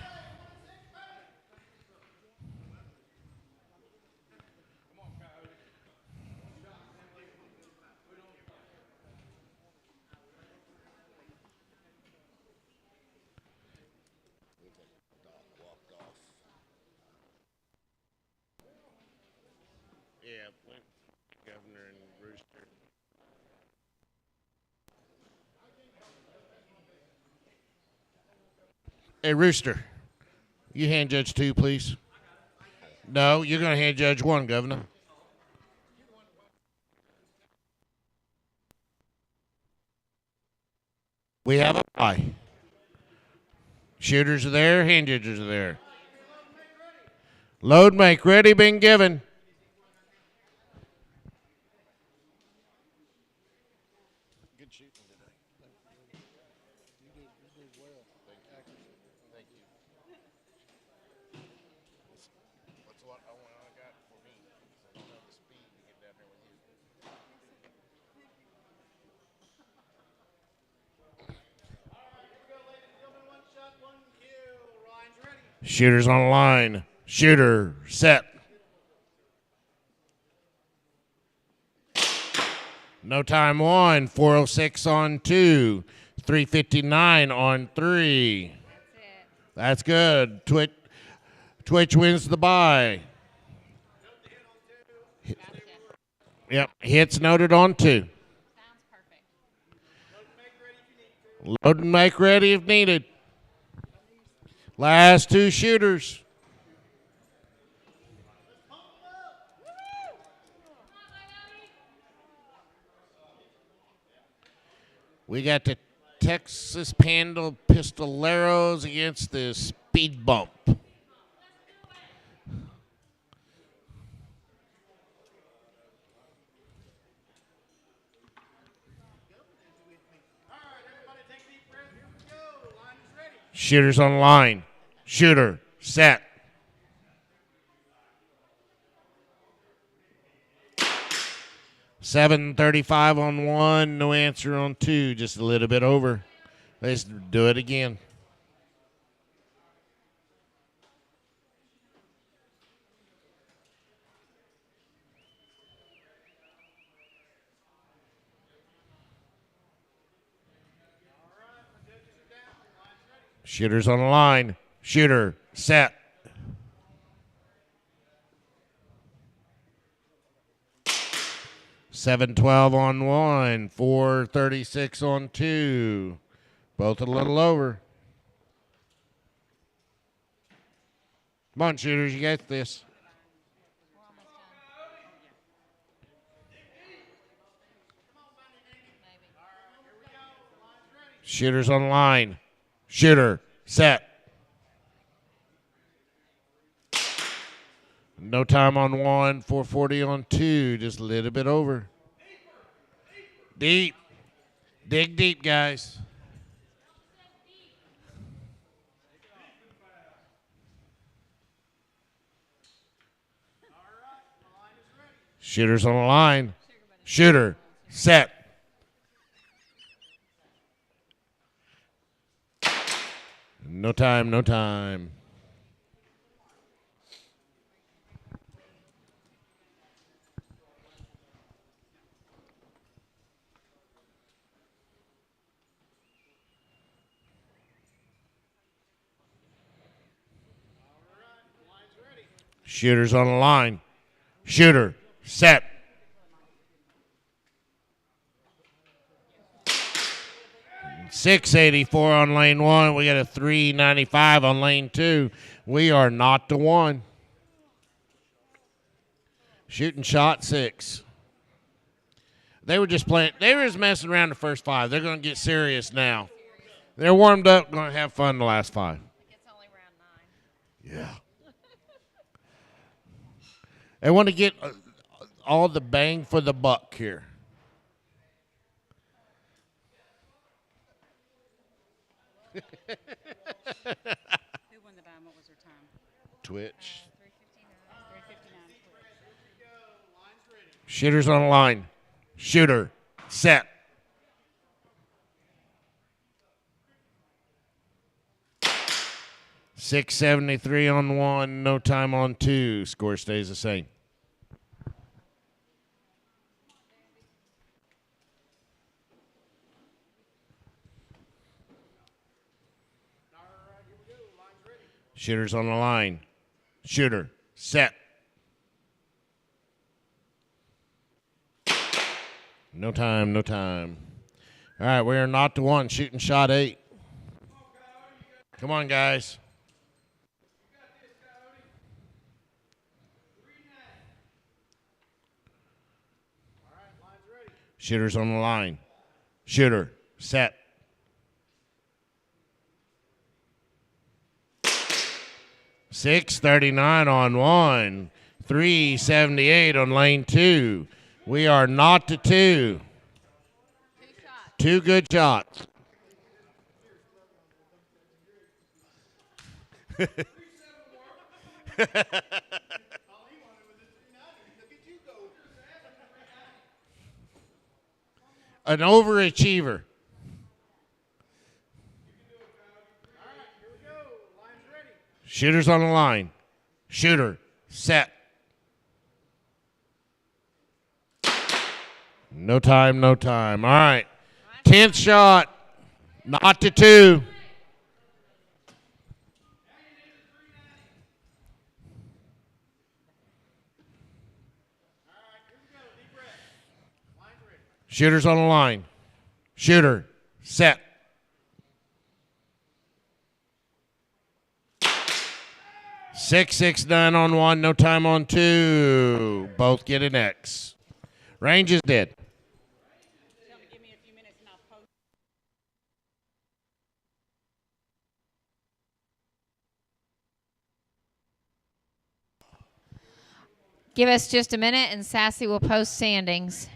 Yeah, Governor and Rooster. Hey, Rooster, you hand judge 2, please. No, you're going to hand judge 1, Governor. We have a tie. Shooters are there, hand judges are there. Load make ready, been given. Good shooting today. You did well. Thank you. That's what I got for me. I don't have the speed to get down there with you. Shooters on the line. Shooter set. No time 1. 406 on 2. 359 on 3. That's good. Twitch wins the bye. Yep. Hits noted on 2. Load and make ready if needed. Last 2 shooters. We got the Texas Panhandle Pistoleros against the Speed Bump. Shooters on the line. Shooter set. $7.35 on 1, no answer on 2, just a little bit over. Let's do it again. Shooters on the line. Shooter set. $7.12 on 1, $4.36 on 2. Both a little over. Come on, shooters, you got this. Shooters on the line. Shooter set. No time on 1, 440 on 2, just a little bit over. Deep. Dig deep, guys. Shooters on the line. Shooter set. No time, no time. Shooters on the line. Shooter set. $6.84 on lane 1. We got a $3.95 on lane 2. We are not to 1. Shooting shot 6. They were just playing. They were just messing around the first 5. They're going to get serious now. They're warmed up, going to have fun the last 5. It's only round 9. Yeah. They want to get all the bang for the buck here. Who won the dime? What was her time? Twitch. 3:59. Shooters on the line. Shooter set. $6.73 on 1, no time on 2. Score stays the same. Shooters on the line. Shooter set. No time, no time. All right, we are not to one, shooting shot 8. Come on, guys. Shooter's on the line. Shooter, set. .639 on 1. 378 on lane 2. We are not to 2. 2 good shots. An overachiever. Shooter's on the line. Shooter, set. No time, no time. All right. 10th shot. Not to 2. Shooter's on the line. Shooter, set. Six, 6-9 on 1, no time on 2. Both get an X. Range is dead. Give us just a minute and Sassy will post standings.